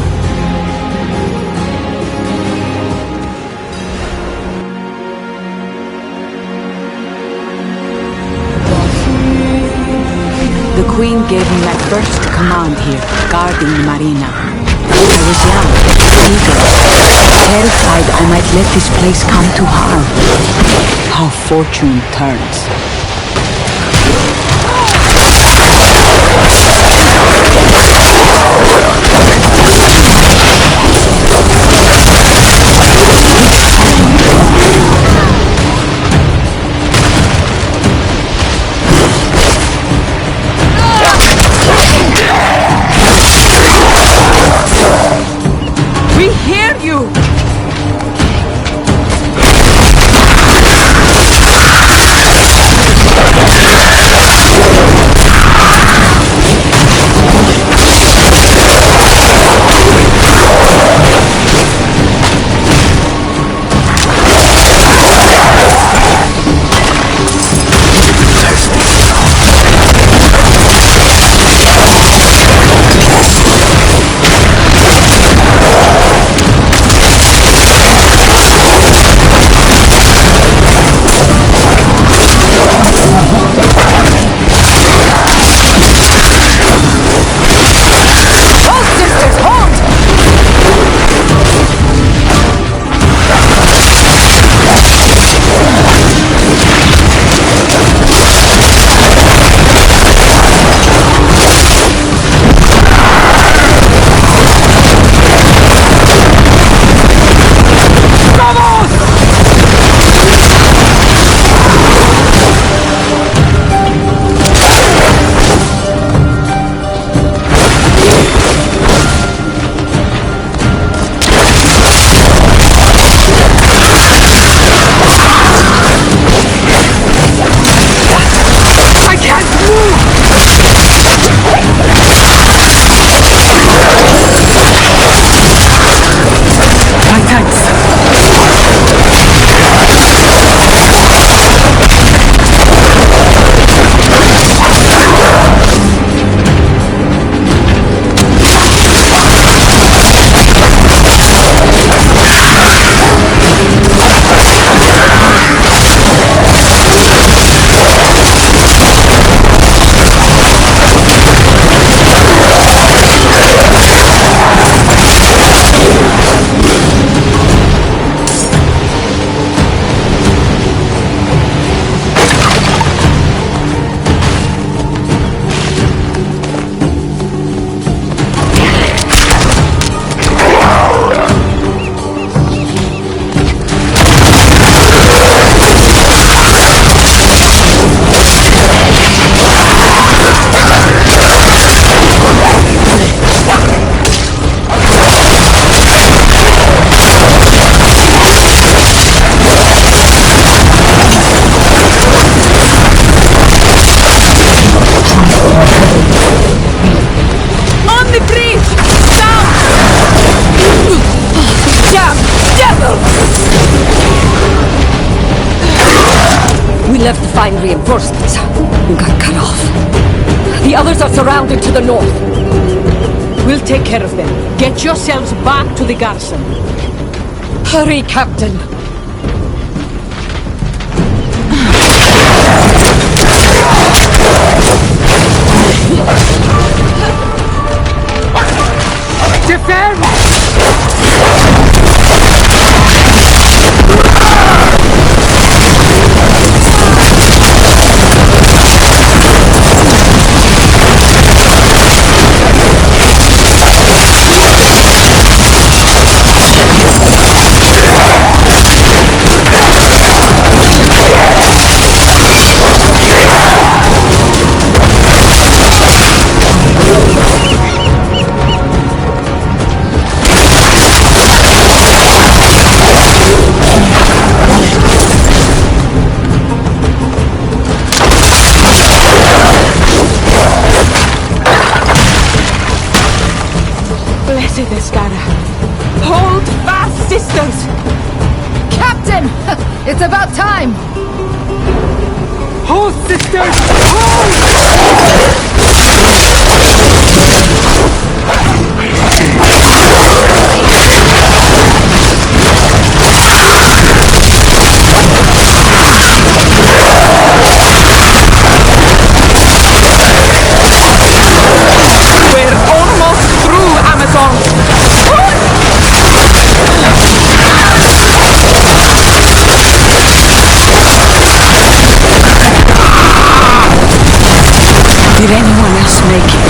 Speaker 2: The Queen gave me my first command here, guarding the marina. I was young, eager, terrified I might let this place come to harm. How fortune turns. We hear you!
Speaker 12: left to find reinforcements. Got cut off. The others are surrounded to the north.
Speaker 2: We'll take care of them. Get yourselves back to the garrison.
Speaker 12: Hurry, Captain.
Speaker 20: Defend!
Speaker 2: Blessed Escara. Hold fast, sisters!
Speaker 15: Captain! It's about time!
Speaker 20: Hold, sisters! Hold!
Speaker 2: We're almost through, Amazon!
Speaker 10: Did anyone else make it?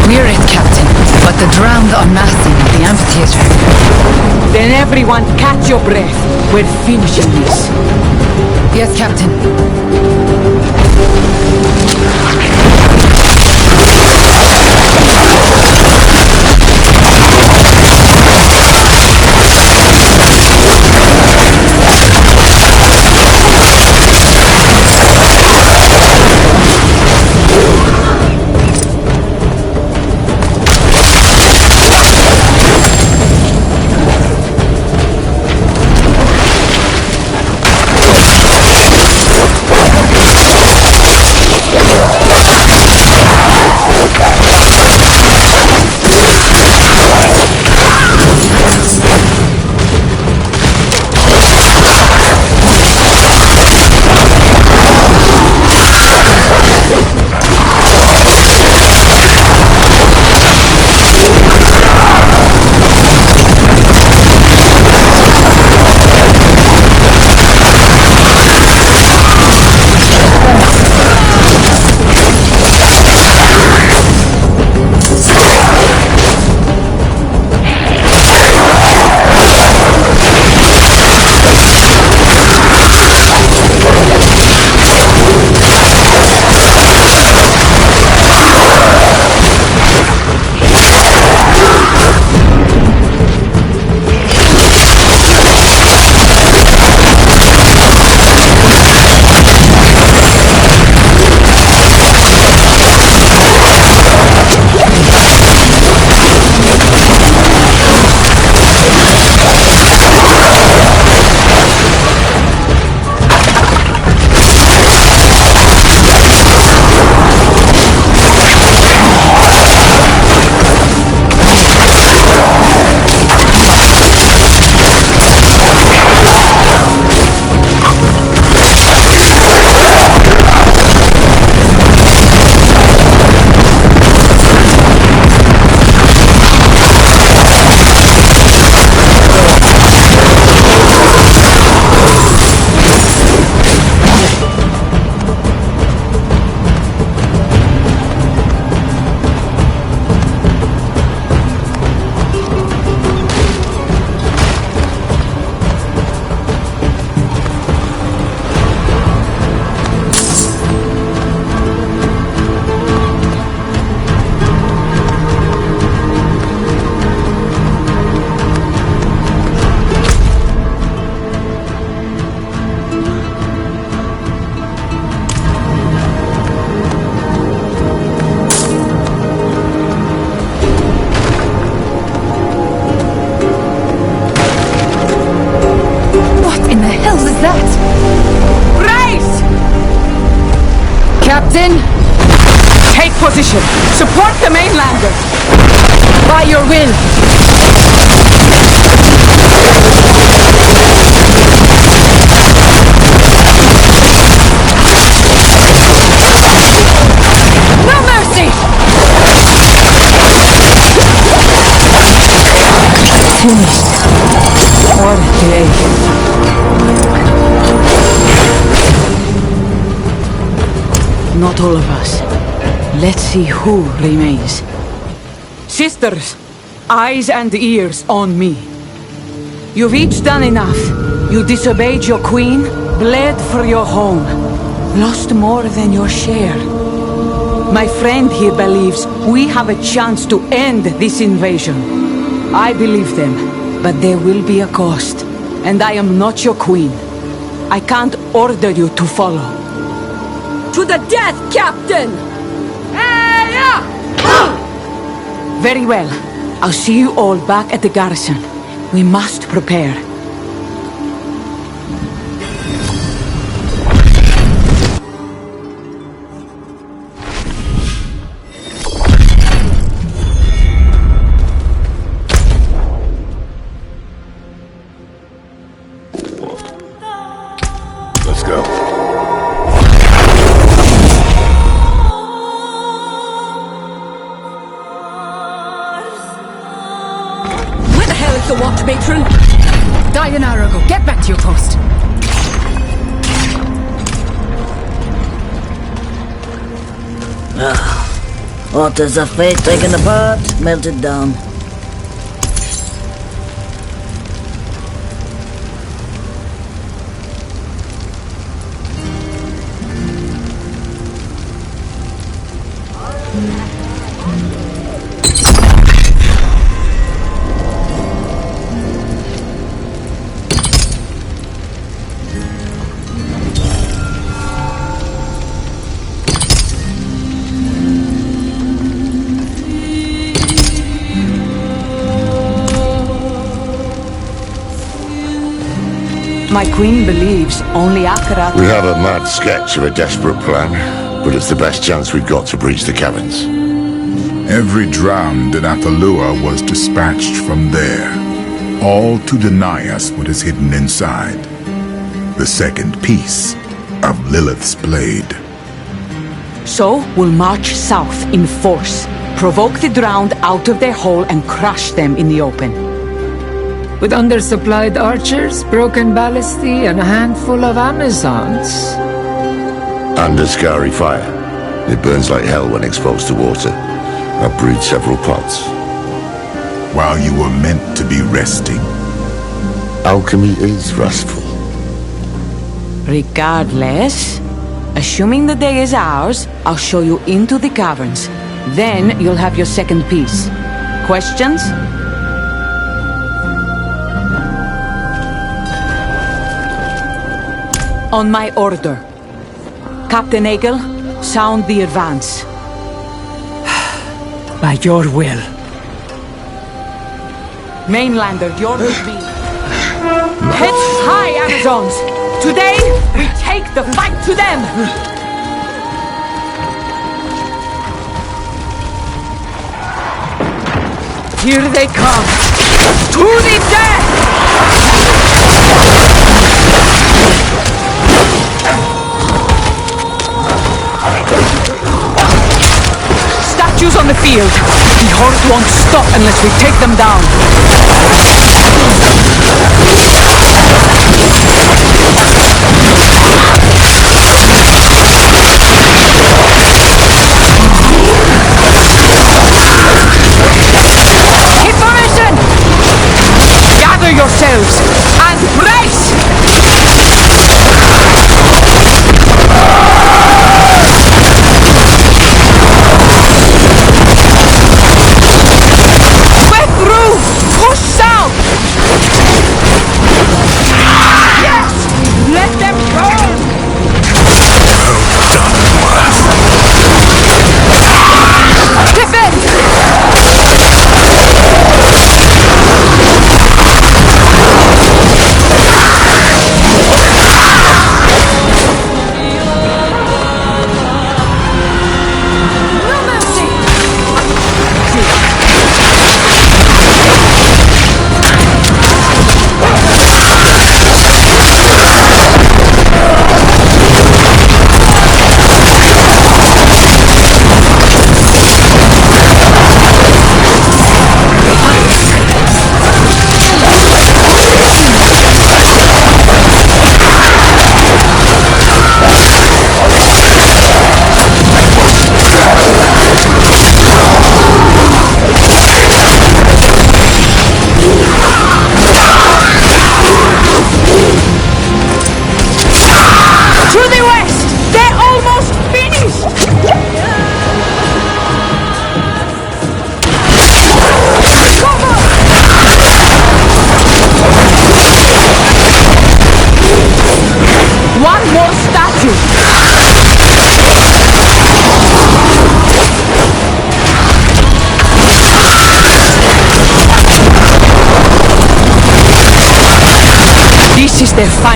Speaker 15: We're it, Captain, but the drowned are massing at the amphitheater.
Speaker 2: Then everyone catch your breath. We're finishing this.
Speaker 15: Yes, Captain.
Speaker 2: Captain! Take position. Support the mainlander. By your will. No mercy! Finished. What a day. Not all of us. Let's see who remains. Sisters, eyes and ears on me. You've each done enough. You disobeyed your queen, bled for your home, lost more than your share. My friend here believes we have a chance to end this invasion. I believe them, but there will be a cost, and I am not your queen. I can't order you to follow.
Speaker 3: To the death, Captain!
Speaker 2: Very well. I'll see you all back at the garrison. We must prepare.
Speaker 1: Let's go.
Speaker 3: The watch, matron.
Speaker 22: Diana Arago, get back to your post.
Speaker 16: Waters of fate taken apart, melted down.
Speaker 2: My queen believes only Akarat...
Speaker 1: We have a mad sketch of a desperate plan, but it's the best chance we've got to breach the caverns.
Speaker 19: Every drowned in Athalua was dispatched from there, all to deny us what is hidden inside. The second piece of Lilith's blade.
Speaker 2: So, we'll march south in force, provoke the drowned out of their hole and crush them in the open.
Speaker 20: With undersupplied archers, broken ballistae, and a handful of Amazons.
Speaker 1: And a scary fire. It burns like hell when exposed to water. I've brewed several pots.
Speaker 19: While you were meant to be resting.
Speaker 1: Alchemy is restful.
Speaker 2: Regardless, assuming the day is ours, I'll show you into the caverns. Then you'll have your second piece. Questions? On my order. Captain Egel, sound the advance.
Speaker 20: By your will.
Speaker 2: Mainlander, you're with me. Heads high, Amazons! Today, we take the fight to them! Here they come! To the death! Statues on the field. The horde won't stop unless we take them down. Keep formation! Gather yourselves and brace! Yes! Let them burn!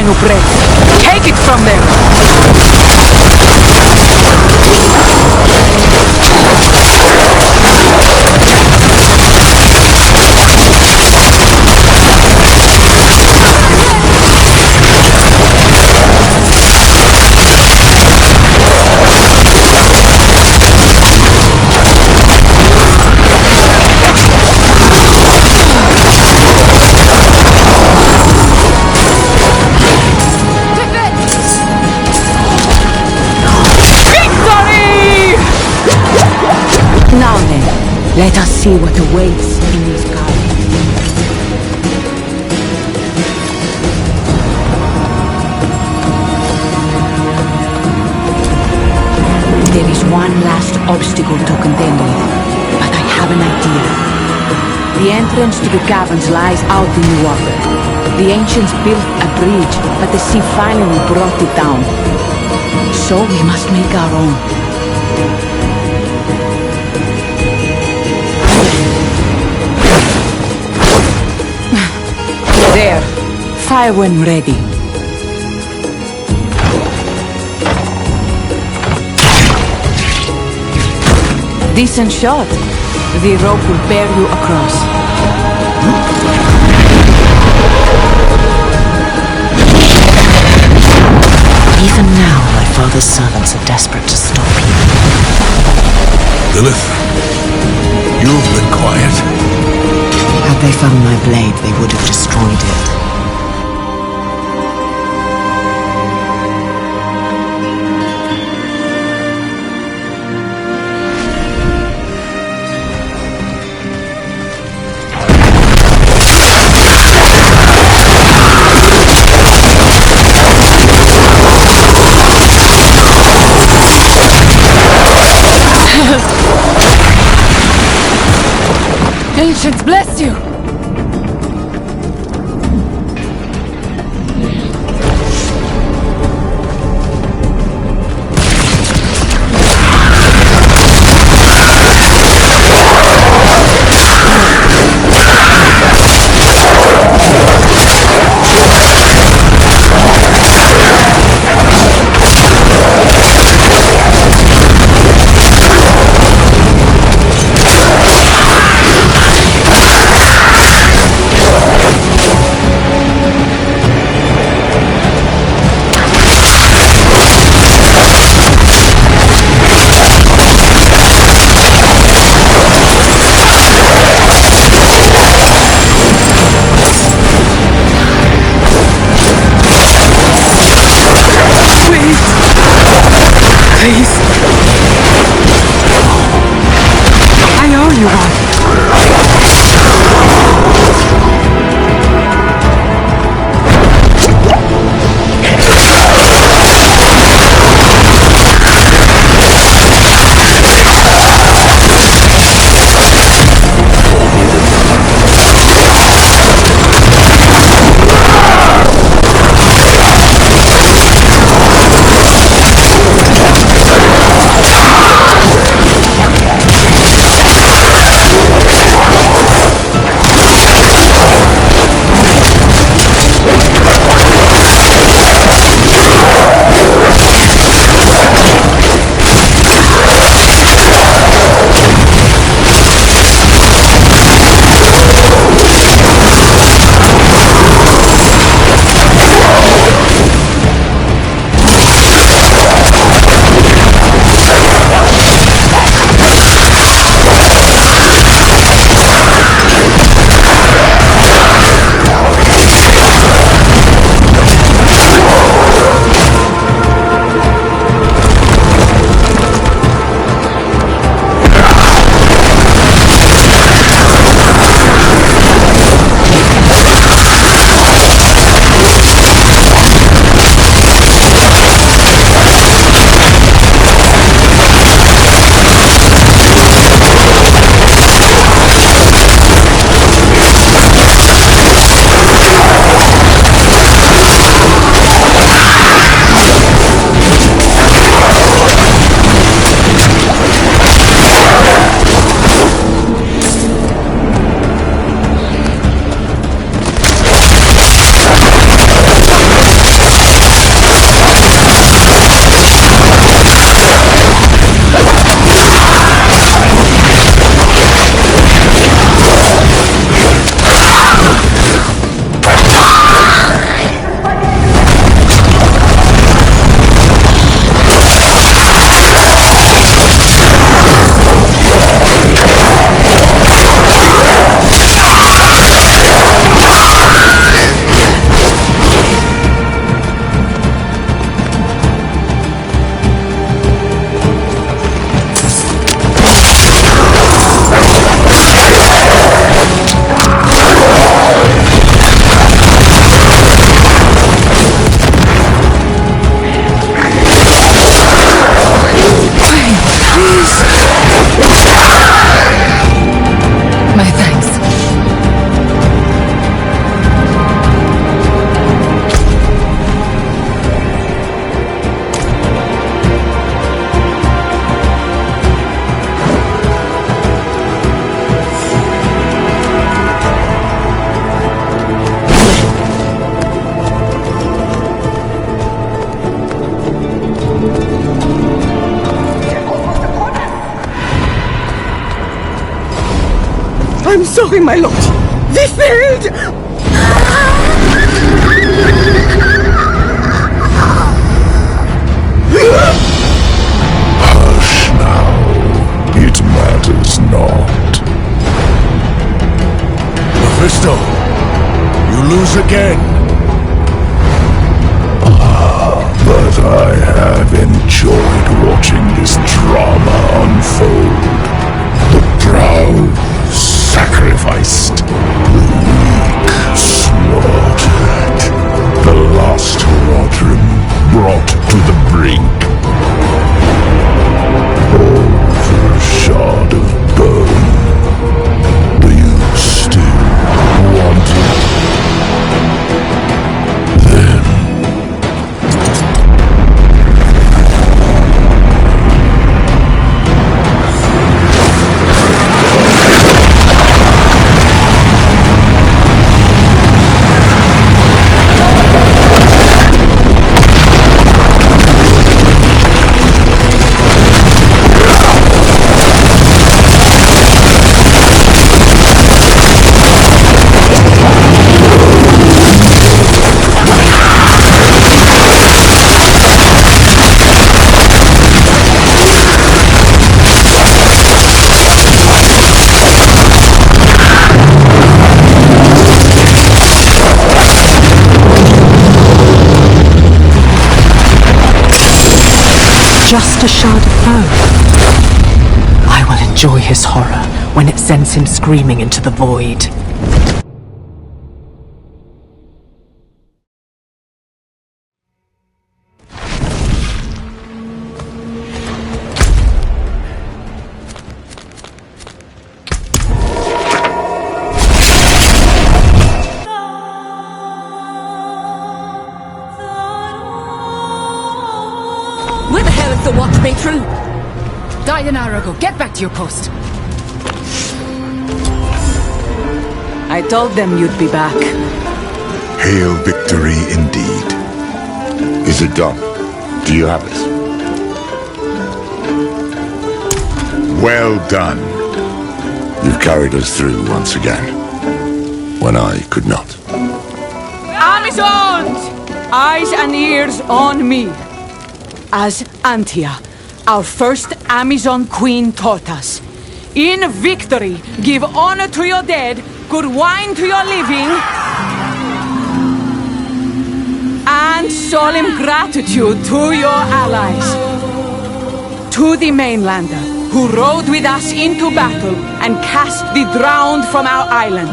Speaker 2: final breath. Take it from them! Now then, let us see what awaits in these caverns. There is one last obstacle to contend with, but I have an idea. The entrance to the caverns lies out in the water. The ancients built a bridge, but the sea finally brought it down. So we must make our own. There. Fire when ready. Decent shot. The rope will bear you across.
Speaker 14: Even now, my father's servants are desperate to stop you.
Speaker 4: Lilith, you've been quiet.
Speaker 14: Had they found my blade, they would have destroyed it.
Speaker 22: Ancients bless you!
Speaker 20: I'm sorry, my lord. We failed!
Speaker 8: Hush now. It matters not.
Speaker 4: Mephisto, you lose again.
Speaker 8: But I have enjoyed watching this drama unfold. The proud sacrificed, the weak slaughtered, the lost Rodrim brought to the brink. All for a shard of bone. Do you still want it? Then
Speaker 14: Just a shard of bone. I will enjoy his horror when it sends him screaming into the void.
Speaker 3: Where the hell is the watch matron?
Speaker 22: Died an hour ago. Get back to your post.
Speaker 2: I told them you'd be back.
Speaker 19: Hail victory indeed.
Speaker 1: Is it done? Do you have this?
Speaker 19: Well done.
Speaker 1: You've carried us through once again, when I could not.
Speaker 2: Amazons! Eyes and ears on me. As Antia, our first Amazon queen taught us, in victory, give honor to your dead, good wine to your living, and solemn gratitude to your allies. To the mainlander, who rode with us into battle and cast the drowned from our island.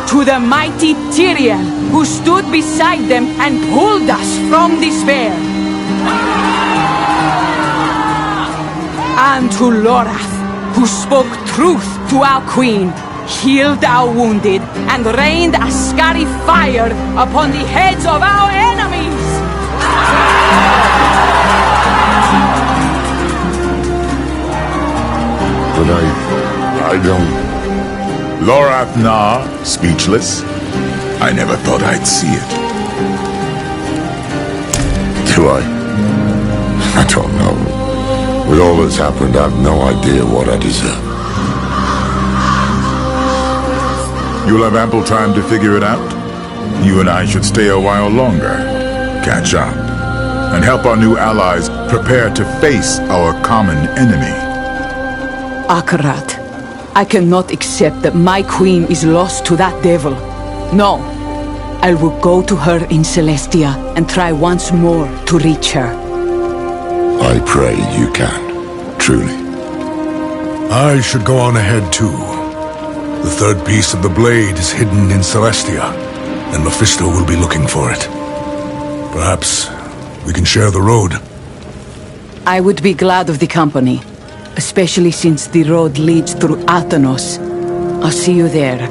Speaker 2: To the mighty Tyrion, who stood beside them and pulled us from despair. And to Lorath, who spoke truth to our queen, healed our wounded, and rained a scary fire upon the heads of our enemies!
Speaker 1: But I don't...
Speaker 19: Lorath Nah, speechless. I never thought I'd see it.
Speaker 1: Do I? I don't know. With all that's happened, I've no idea what I deserve.
Speaker 19: You'll have ample time to figure it out. You and I should stay a while longer, catch up, and help our new allies prepare to face our common enemy.
Speaker 2: Akarat, I cannot accept that my queen is lost to that devil. No. I will go to her in Celestia and try once more to reach her.
Speaker 1: I pray you can, truly.
Speaker 4: I should go on ahead too. The third piece of the blade is hidden in Celestia, and Mephisto will be looking for it. Perhaps we can share the road.
Speaker 2: I would be glad of the company, especially since the road leads through Atanos. I'll see you there.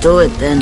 Speaker 16: Do it then.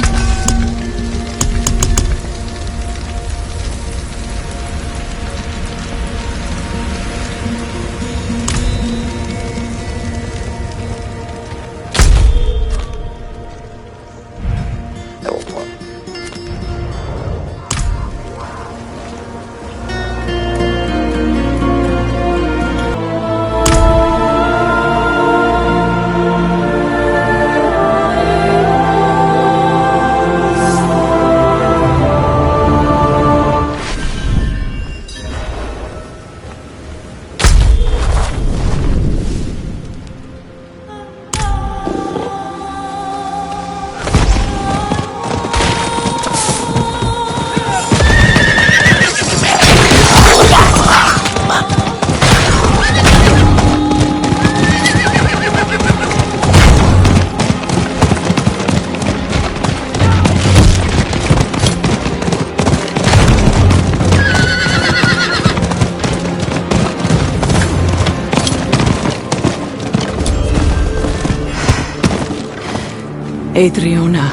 Speaker 2: Adriana,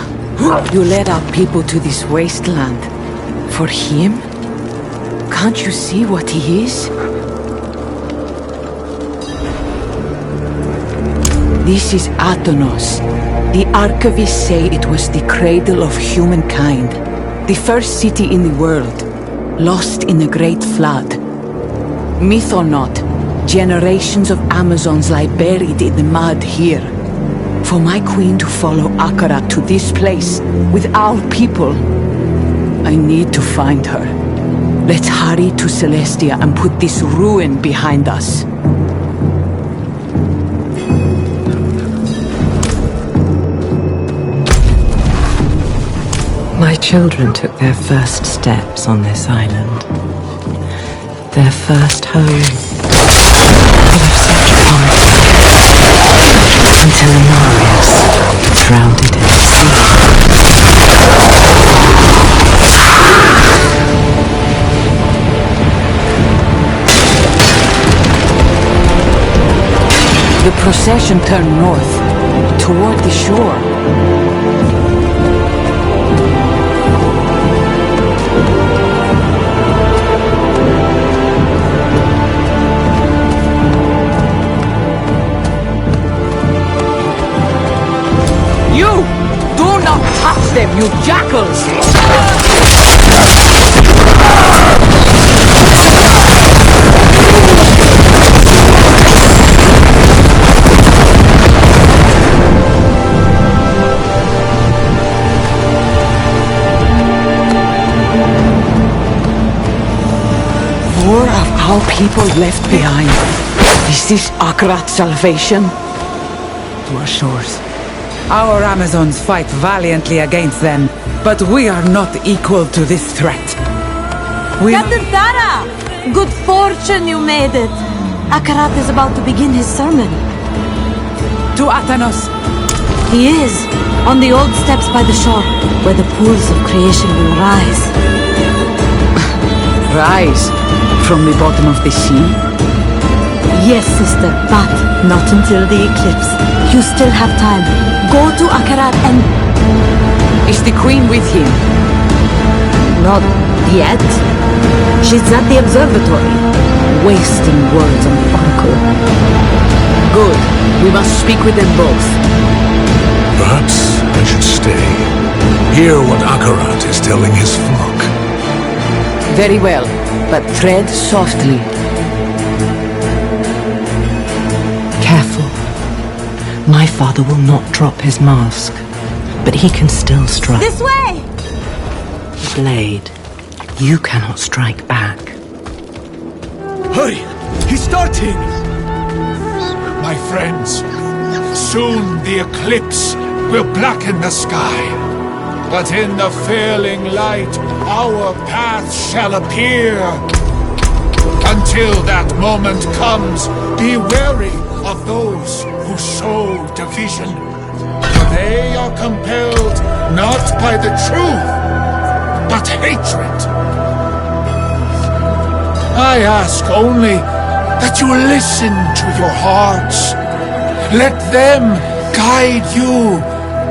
Speaker 2: you led our people to this wasteland. For him? Can't you see what he is? This is Athenos. The archivists say it was the cradle of humankind. The first city in the world, lost in a great flood. Myth or not, generations of Amazons lie buried in the mud here. For my queen to follow Akarat to this place, with our people, I need to find her. Let's hurry to Celestia and put this ruin behind us.
Speaker 14: My children took their first steps on this island. Their first home. Full of such poetry. Until Anarius drowned it in the sea.
Speaker 2: The procession turned north, toward the shore. You! Do not touch them, you jackals! More of our people left behind. Is this Akarat's salvation?
Speaker 10: To our shores. Our Amazons fight valiantly against them, but we are not equal to this threat.
Speaker 13: Captain Thara! Good fortune you made it. Akarat is about to begin his sermon.
Speaker 10: To Athenos!
Speaker 13: He is, on the old steps by the shore, where the pools of creation will rise.
Speaker 2: Rise? From the bottom of the sea?
Speaker 13: Yes, sister, but not until the eclipse. You still have time. Go to Akarat and...
Speaker 2: Is the queen with him?
Speaker 13: Not yet. She's at the observatory, wasting words on the oracle.
Speaker 2: Good. We must speak with them both.
Speaker 4: Perhaps I should stay. Hear what Akarat is telling his flock.
Speaker 2: Very well, but tread softly.
Speaker 14: Careful. My father will not drop his mask, but he can still strike.
Speaker 13: This way!
Speaker 14: Blade, you cannot strike back.
Speaker 17: Hurry! He's starting! My friends, soon the eclipse will blacken the sky. But in the failing light, our path shall appear. Until that moment comes, be wary of those who sow division. For they are compelled not by the truth, but hatred. I ask only that you listen to your hearts. Let them guide you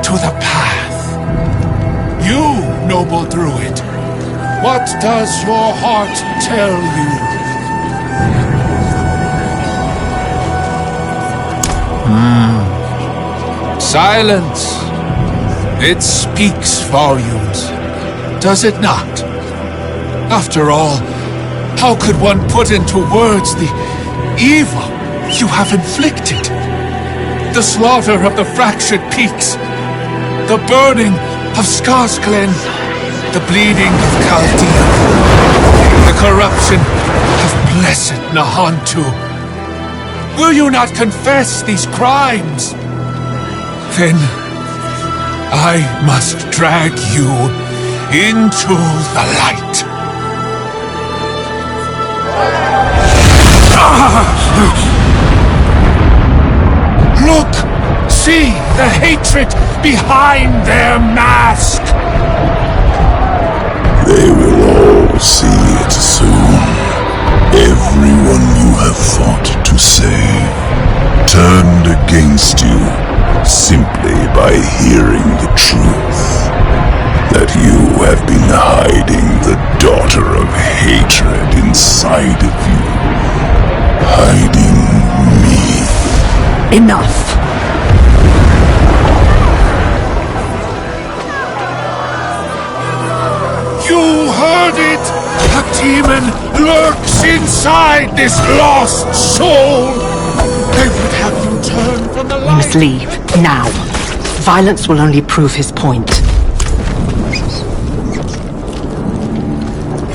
Speaker 17: to the path.
Speaker 8: You, noble druid, what does your heart tell you? Silence. It speaks volumes, does it not? After all, how could one put into words the evil you have inflicted? The slaughter of the fractured peaks, the burning of Skarsglen, the bleeding of Chaldea, the corruption of blessed Nahantu. Will you not confess these crimes? Then I must drag you into the light. Look! See the hatred behind their mask!
Speaker 1: They will all see it soon. Everyone you have fought to save turned against you simply by hearing the truth. That you have been hiding the daughter of hatred inside of you. Hiding me.
Speaker 14: Enough!
Speaker 8: You heard it! A demon lurks inside this lost soul! They would have you turn from the light!
Speaker 14: We must leave, now. Violence will only prove his point.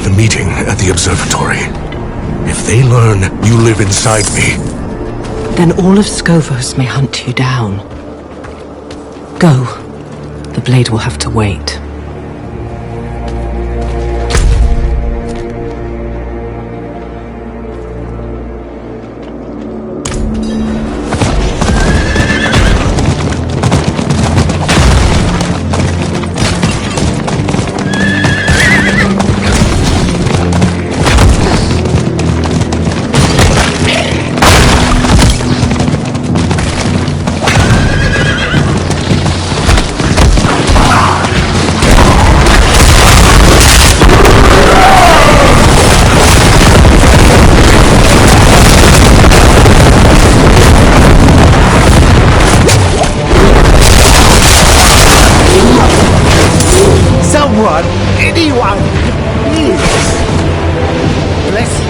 Speaker 4: The meeting at the observatory. If they learn you live inside me...
Speaker 14: Then all of Scovos may hunt you down. Go. The blade will have to wait.
Speaker 17: Anyone, please. Bless you.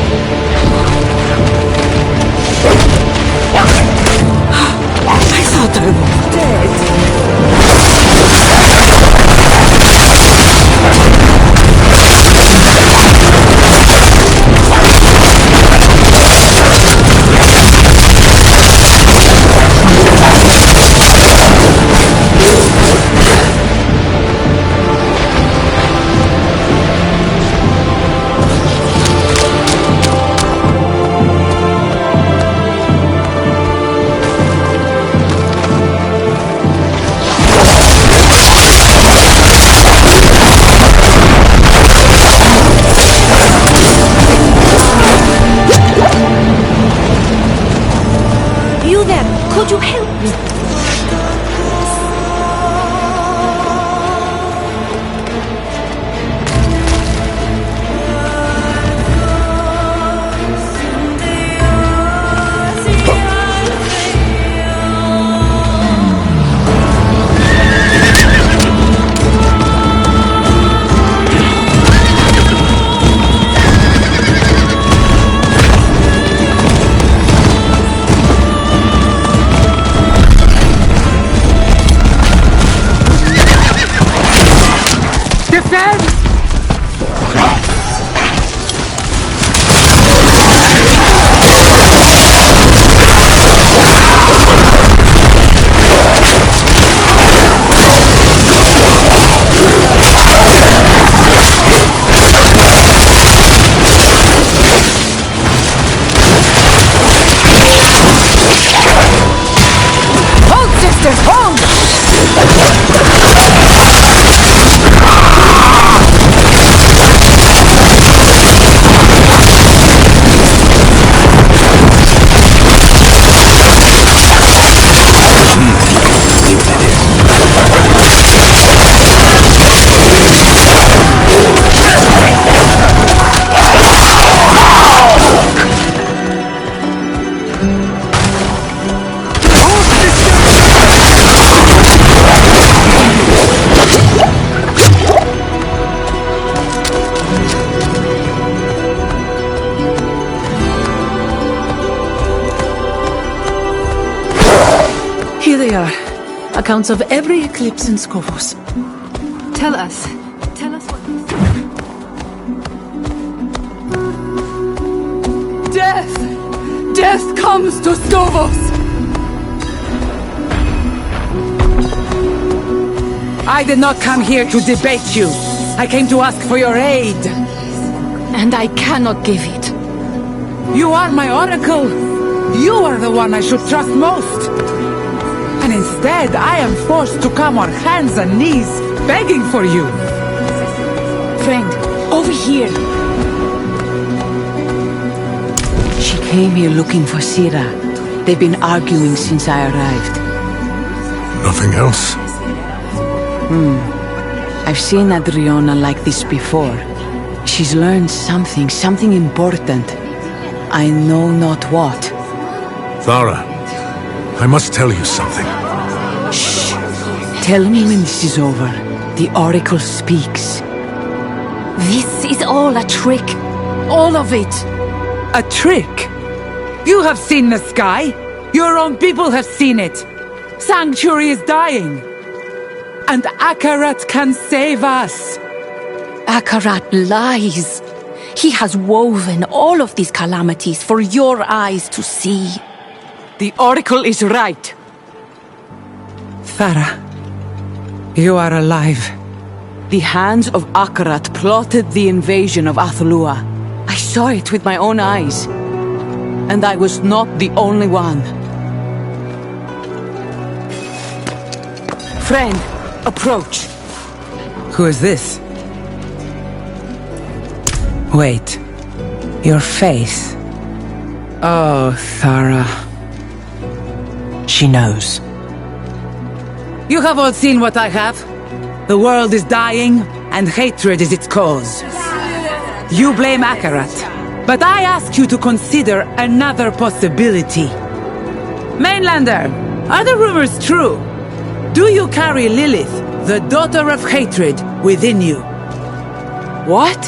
Speaker 12: I thought I was dead.
Speaker 13: Could you help me?
Speaker 21: they are. Accounts of every eclipse in Skovos.
Speaker 12: Tell us what...
Speaker 2: Death! Death comes to Skovos!
Speaker 10: I did not come here to debate you. I came to ask for your aid.
Speaker 2: And I cannot give it.
Speaker 10: You are my oracle. You are the one I should trust most. And instead, I am forced to come on hands and knees, begging for you.
Speaker 2: Friend, over here. She came here looking for Sira. They've been arguing since I arrived.
Speaker 4: Nothing else?
Speaker 2: I've seen Adriana like this before. She's learned something important. I know not what.
Speaker 4: Thara, I must tell you something.
Speaker 2: Shh. Tell me when this is over. The Oracle speaks.
Speaker 13: This is all a trick.
Speaker 2: All of it.
Speaker 10: A trick? You have seen the sky. Your own people have seen it. Sanctuary is dying. And Akarat can save us.
Speaker 13: Akarat lies. He has woven all of these calamities for your eyes to see.
Speaker 2: The Oracle is right.
Speaker 10: Thara, you are alive.
Speaker 2: The hands of Akarat plotted the invasion of Athlua. I saw it with my own eyes. And I was not the only one. Friend, approach.
Speaker 10: Who is this? Wait. Your face. Oh, Thara.
Speaker 14: She knows.
Speaker 10: You have all seen what I have. The world is dying, and hatred is its cause. You blame Akarat, but I ask you to consider another possibility. Mainlander, are the rumors true? Do you carry Lilith, the daughter of hatred, within you?
Speaker 2: What?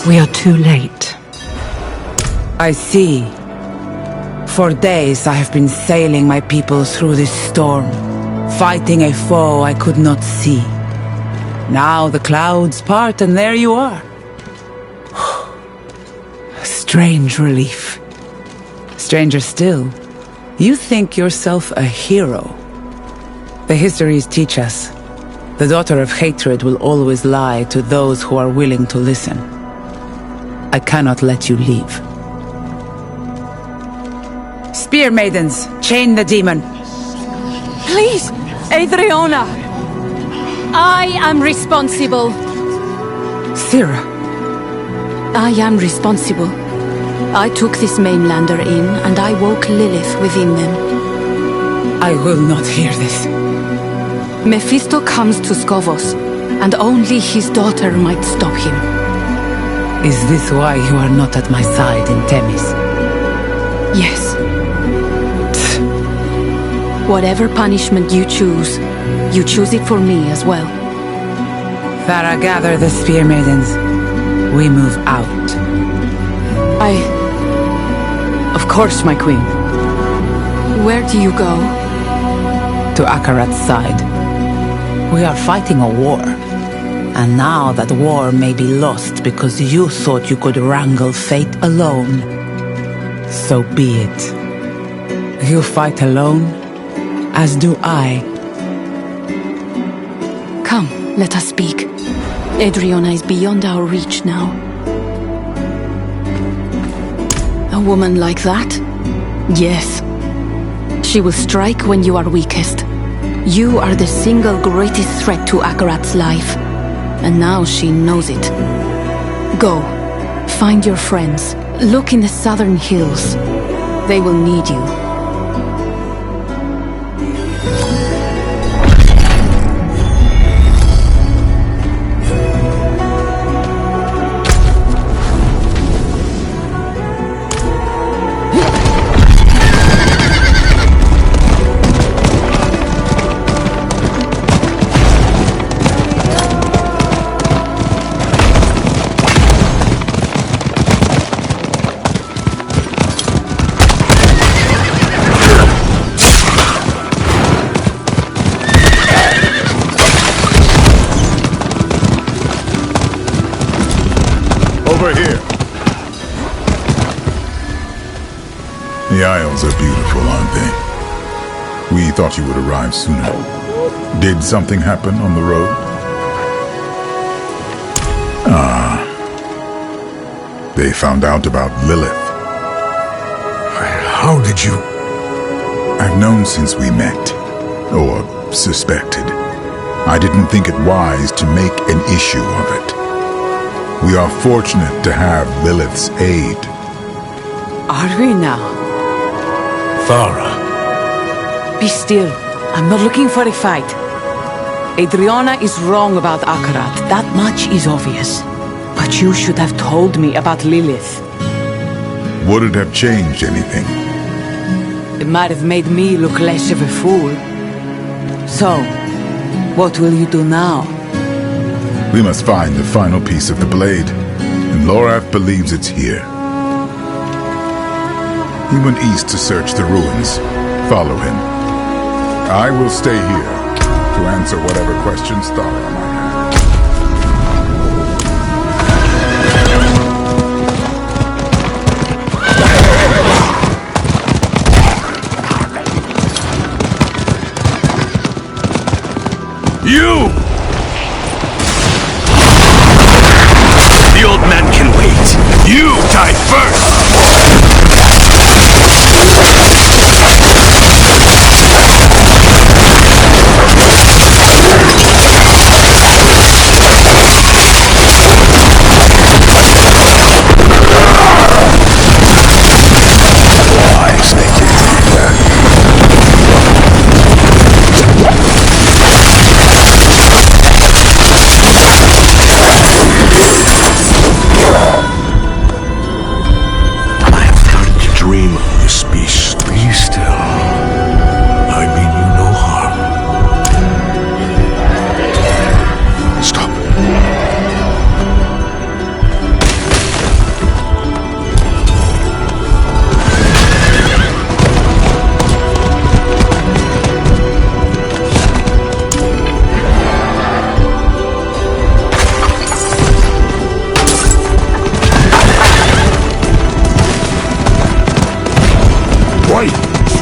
Speaker 14: We are too late.
Speaker 10: I see. For days I have been sailing my people through this storm, fighting a foe I could not see. Now the clouds part and there you are. Strange relief. Stranger still, you think yourself a hero. The histories teach us, the daughter of hatred will always lie to those who are willing to listen. I cannot let you leave. Spear maidens, chain the demon.
Speaker 2: Please, Adriana!
Speaker 13: I am responsible.
Speaker 10: Sira.
Speaker 13: I am responsible. I took this mainlander in, and I woke Lilith within them.
Speaker 10: I will not hear this.
Speaker 13: Mephisto comes to Skovos, and only his daughter might stop him.
Speaker 10: Is this why you are not at my side in Themis?
Speaker 13: Yes. Whatever punishment you choose it for me as well.
Speaker 10: Thara, gather the spear maidens. We move out.
Speaker 2: Of course, my queen.
Speaker 13: Where do you go?
Speaker 10: To Akarat's side. We are fighting a war. And now that war may be lost because you thought you could wrangle fate alone. So be it. You fight alone, as do I.
Speaker 13: Come, let us speak. Adriana is beyond our reach now. A woman like that? Yes. She will strike when you are weakest. You are the single greatest threat to Akarat's life. And now she knows it. Go. Find your friends. Look in the southern hills. They will need you.
Speaker 19: The Isles are beautiful, aren't they? We thought you would arrive sooner. Did something happen on the road? They found out about Lilith.
Speaker 4: How did you...
Speaker 19: I've known since we met, or suspected. I didn't think it wise to make an issue of it. We are fortunate to have Lilith's aid.
Speaker 10: Are we now?
Speaker 4: Thara.
Speaker 10: Be still. I'm not looking for a fight. Adriana is wrong about Akarat. That much is obvious. But you should have told me about Lilith.
Speaker 19: Would it have changed anything?
Speaker 10: It might have made me look less of a fool. So, what will you do now?
Speaker 19: We must find the final piece of the blade, and Lorath believes it's here. He went east to search the ruins. Follow him. I will stay here to answer whatever questions Thara might have.
Speaker 17: You! The old man can wait. You die first!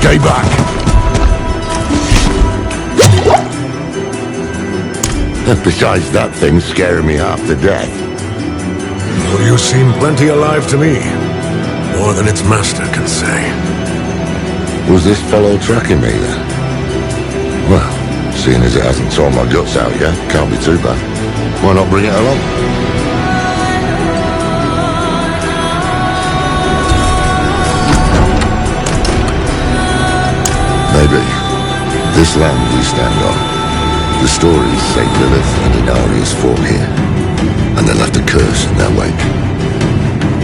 Speaker 1: Stay back. Besides that thing scaring me half to death.
Speaker 4: Well, you seem plenty alive to me. More than its master can say.
Speaker 1: Was this fellow tracking me then? Well, seeing as it hasn't torn my guts out yet, can't be too bad. Why not bring it along? Maybe. This land we stand on. The stories say Lilith and Inarius fought here, and they left a curse in their wake.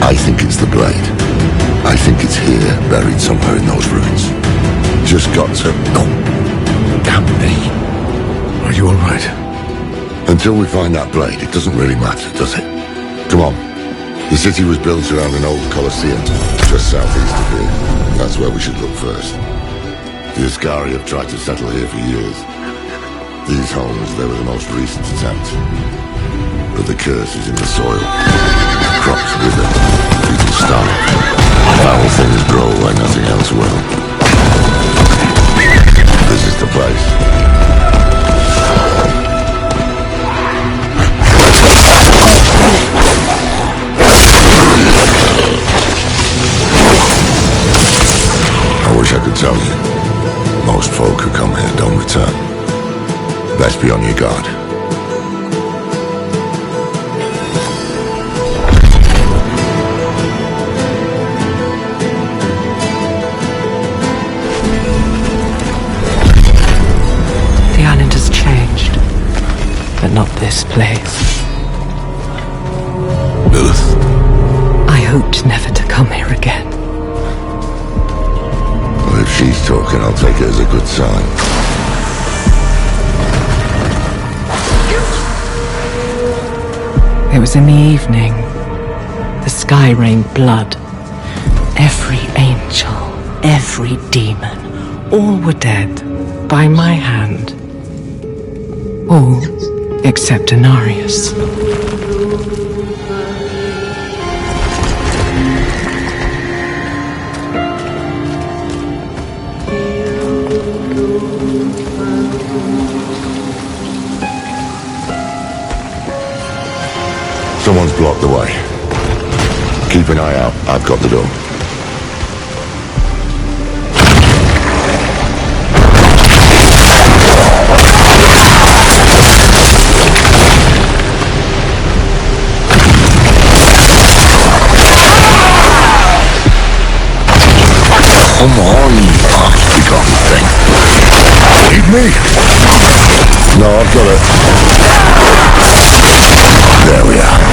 Speaker 1: I think it's the blade. I think it's here, buried somewhere in those ruins. Just got to... Oh, damn me.
Speaker 4: Are you alright?
Speaker 1: Until we find that blade, it doesn't really matter, does it? Come on. The city was built around an old Colosseum, just southeast of here. That's where we should look first. The Ascari have tried to settle here for years. These homes, they were the most recent attempt. But the curse is in the soil. Crops wither, people starve. Foul things grow where nothing else will. This is the place. I wish I could tell you. Most folk who come here don't return. Best be on your guard.
Speaker 14: The island has changed, but not this place.
Speaker 1: Lilith.
Speaker 14: I hoped never to come here again.
Speaker 1: Well, if she's talking, I'll take it as a good sign.
Speaker 14: It was in the evening. The sky rained blood. Every angel, every demon, all were dead by my hand. All except Inarius.
Speaker 1: Someone's blocked the way. Keep an eye out. I've got the door. Come on, you half-begotten thing.
Speaker 4: Need me?
Speaker 1: No, I've got it. There we are.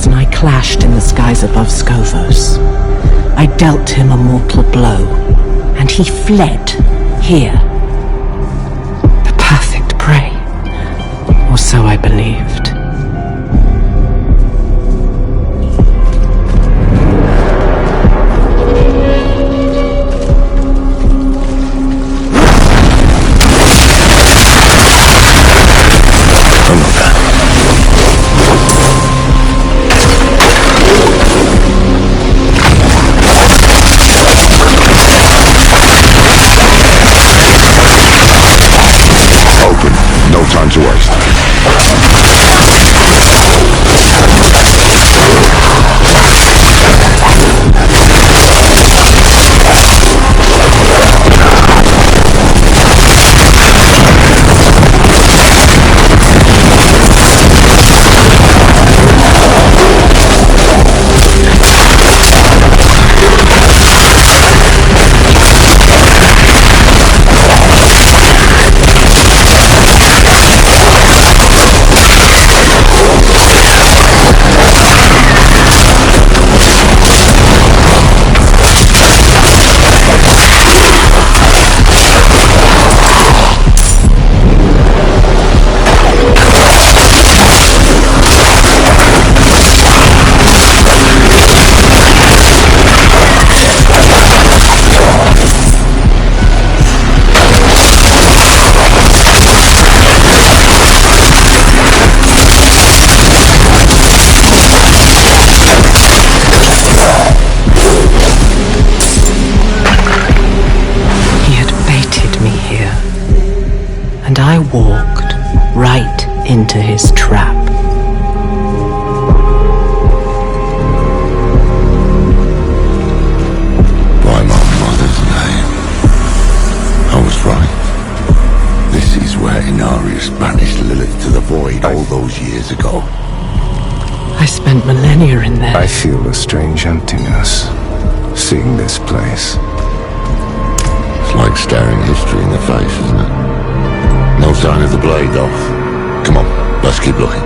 Speaker 14: And I clashed in the skies above Scovos. I dealt him a mortal blow, and he fled here. The perfect prey, or so I believed.
Speaker 1: Time to waste.
Speaker 14: I walked right into his trap.
Speaker 1: By my mother's name. I was right. This is where Inarius banished Lilith to the void all those years ago.
Speaker 14: I spent millennia in there.
Speaker 6: I feel a strange emptiness, seeing this place.
Speaker 1: It's like staring history in the face, isn't it? No sign of the blade, though. Come on, let's keep looking.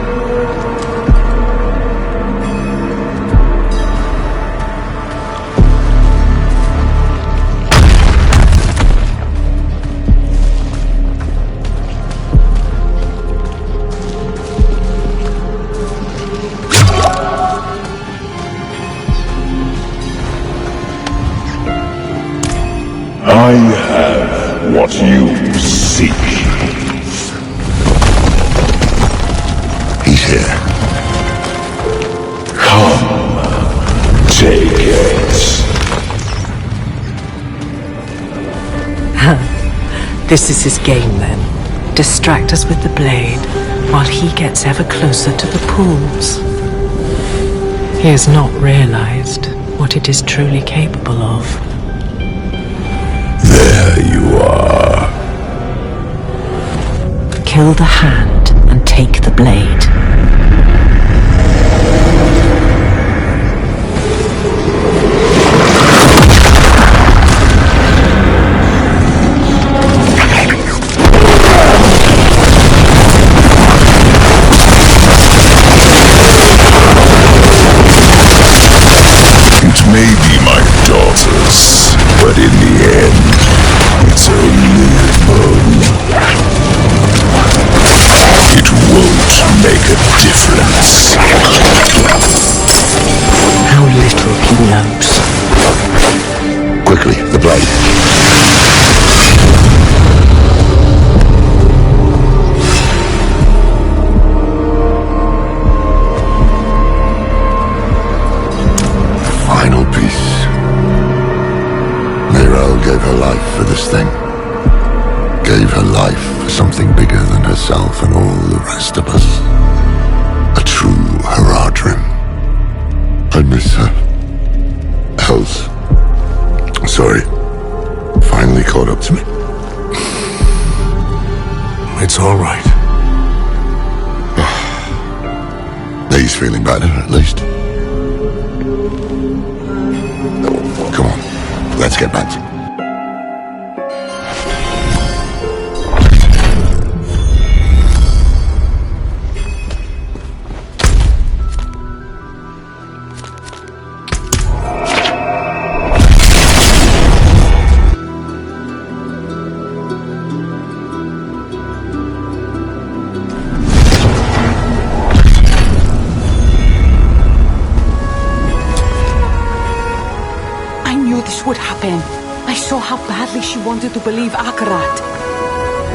Speaker 8: I have what you seek.
Speaker 1: He's here.
Speaker 8: Come, take it.
Speaker 14: This is his game then. Distract us with the blade, while he gets ever closer to the pools. He has not realized what it is truly capable of.
Speaker 8: There you are.
Speaker 14: Kill the hand and take the blade.
Speaker 8: It may be my daughters, but in the end, it's only bone. It won't make a difference.
Speaker 14: How little he knows.
Speaker 1: Quickly, the blade. Final piece. Mirael gave her life for this thing. Gave her life for something bigger than herself and all the rest of us. A true Haradrim. I miss her. Else. Sorry. Finally caught up to me.
Speaker 4: It's all right.
Speaker 1: He's feeling better, at least. Come on. Let's get back to...
Speaker 2: Would happen. I saw how badly she wanted to believe Akarat.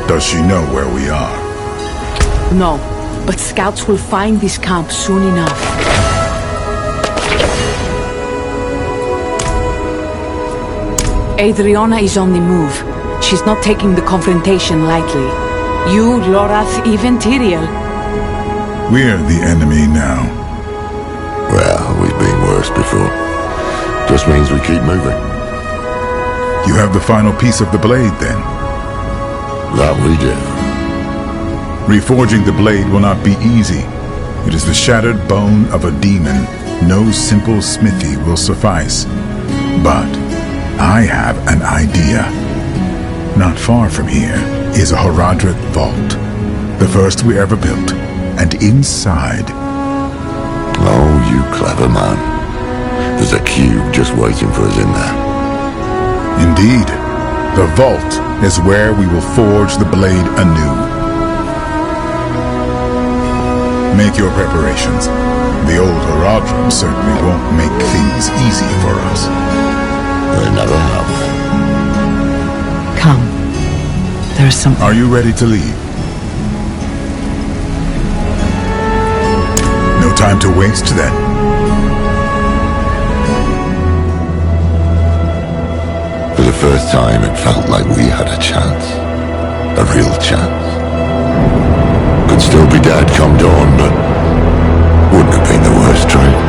Speaker 19: Does she know where we are?
Speaker 2: No, but scouts will find this camp soon enough. Adriana is on the move. She's not taking the confrontation lightly. You, Lorath, even Tyrael.
Speaker 19: We're the enemy now.
Speaker 1: Well, we've been worse before. Just means we keep moving.
Speaker 19: You have the final piece of the blade, then?
Speaker 1: That we do.
Speaker 19: Reforging the blade will not be easy. It is the shattered bone of a demon. No simple smithy will suffice. But I have an idea. Not far from here is a Haradrim vault. The first we ever built. And inside...
Speaker 1: Oh, you clever man. There's a cube just waiting for us in there.
Speaker 19: Indeed. The vault is where we will forge the blade anew. Make your preparations. The old Haradrim certainly won't make things easy for us.
Speaker 1: They never have.
Speaker 14: Come. There is something...
Speaker 19: Are you ready to leave? No time to waste, then.
Speaker 1: For the first time, it felt like we had a chance. A real chance. could still be dead come dawn, but wouldn't have been the worst trade.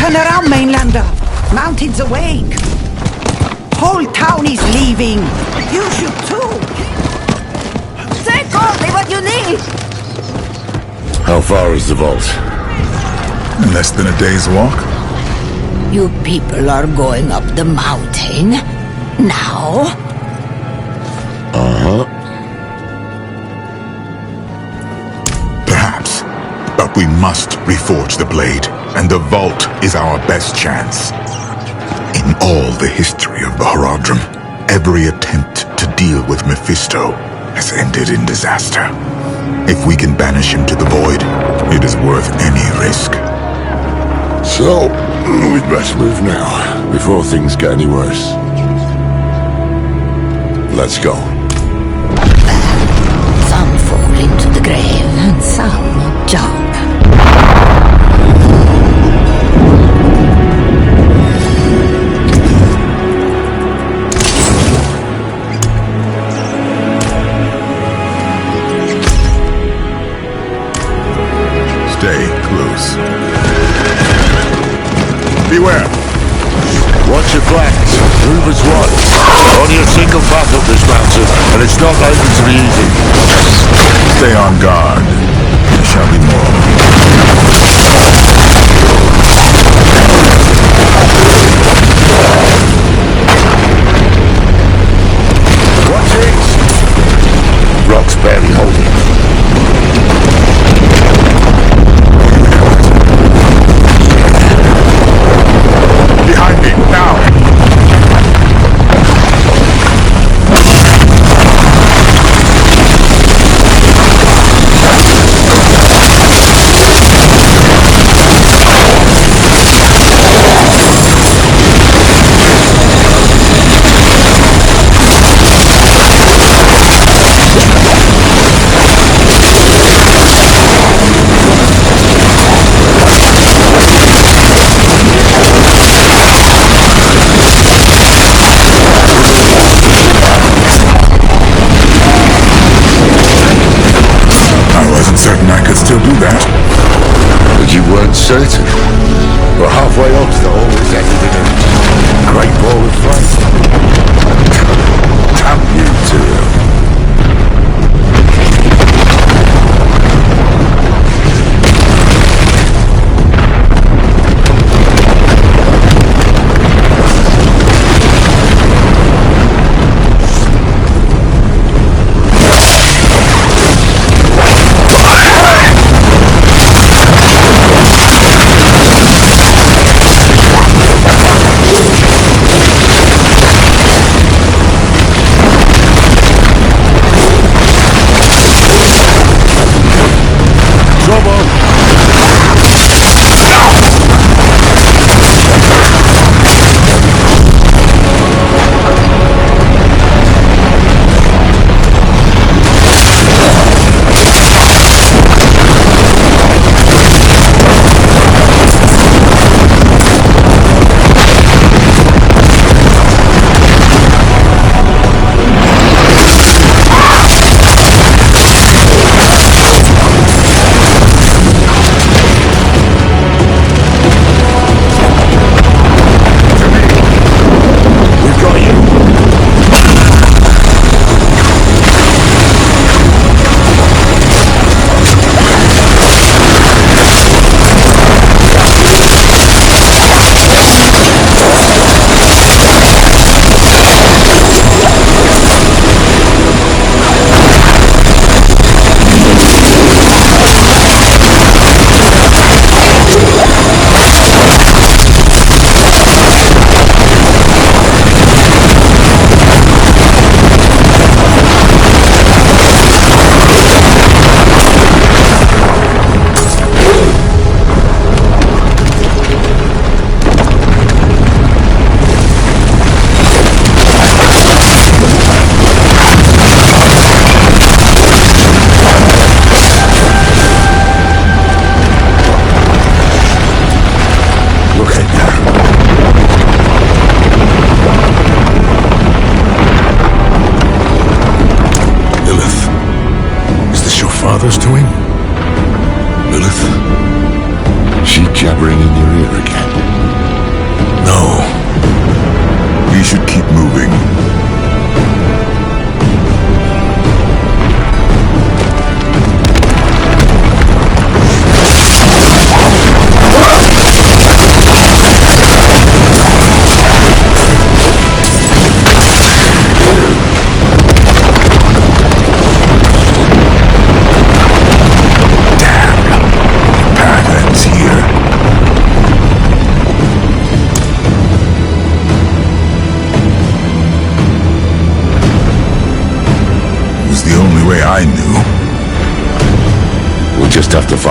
Speaker 21: Turn around, Mainlander! Mountain's awake! Whole town is leaving! You should too!
Speaker 16: Take all what you need!
Speaker 1: How far is the vault?
Speaker 19: Less than a day's walk.
Speaker 16: You people are going up the mountain? Now?
Speaker 1: Uh-huh.
Speaker 19: Perhaps. But we must reforge the blade, and the vault is our best chance. In all the history of the Horadrim, every attempt to deal with Mephisto has ended in disaster. If we can banish him to the void, it is worth any risk.
Speaker 1: So, we'd best move now, before things get any worse. Let's go.
Speaker 16: Some fall into the grave, and some jump.
Speaker 19: Stay close. Beware!
Speaker 1: Watch your flanks. Move as one. Only a single path up this mountain, and it's not likely to be easy.
Speaker 19: Stay on guard. There shall be more.
Speaker 1: Watch it! Rock's barely holding.
Speaker 19: Behind me, now!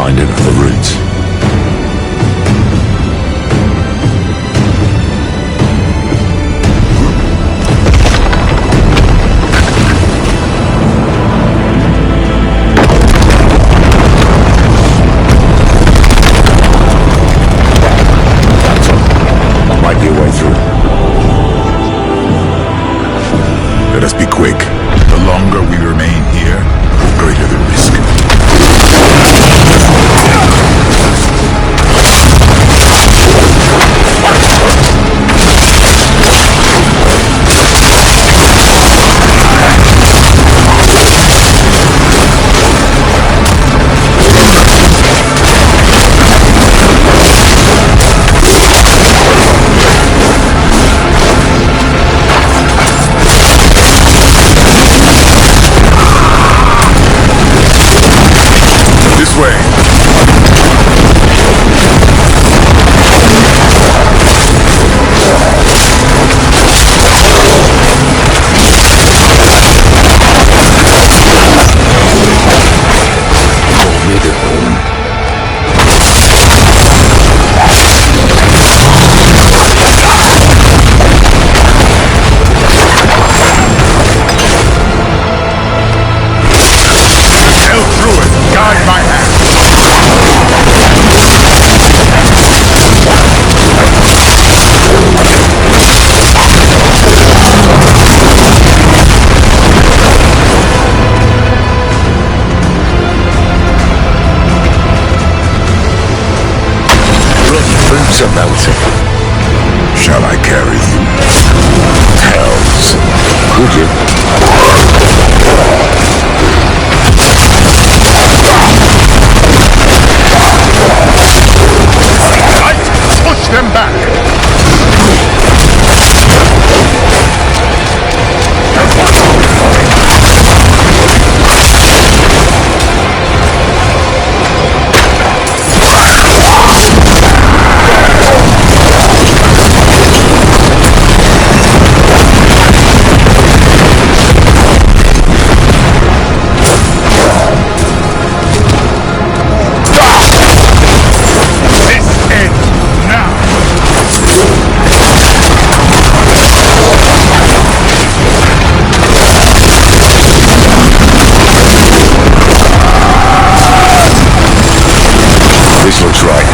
Speaker 1: binding of the roots. Might be a way through.
Speaker 19: Let us be quick. The longer we remain here, the greater the risk. This way. Hell Druid, guide my hand.
Speaker 1: Boots are melting.
Speaker 19: Shall I carry you?
Speaker 1: Hells. Would you?
Speaker 19: Right! Push them back!
Speaker 1: This looks right.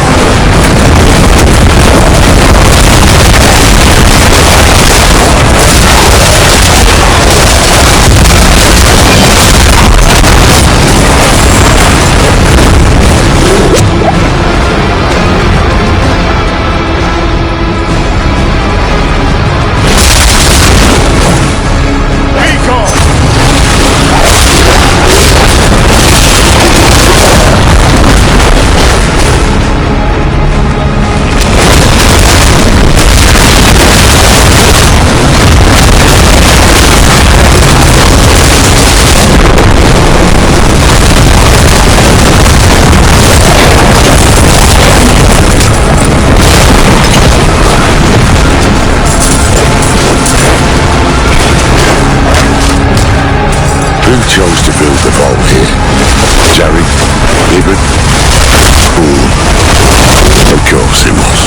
Speaker 1: Who chose to build the vault here? Jerry? Ibn? Who? Of course it was.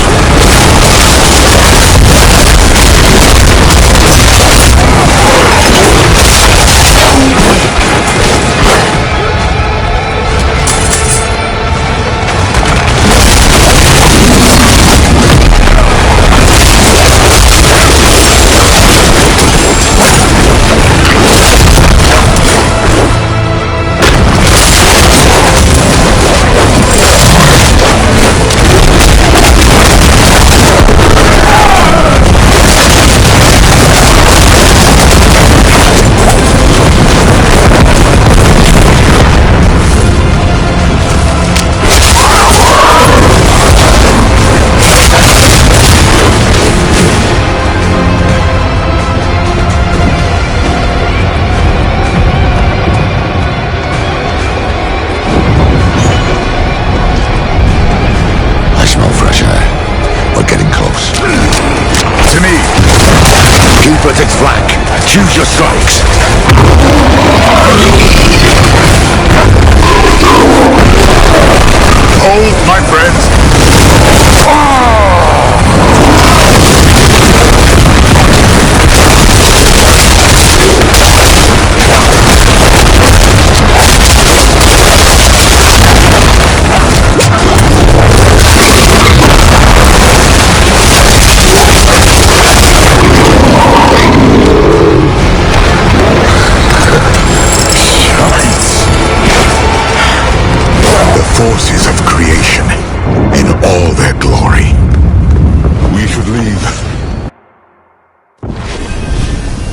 Speaker 1: Keep at its flank. Choose your strikes.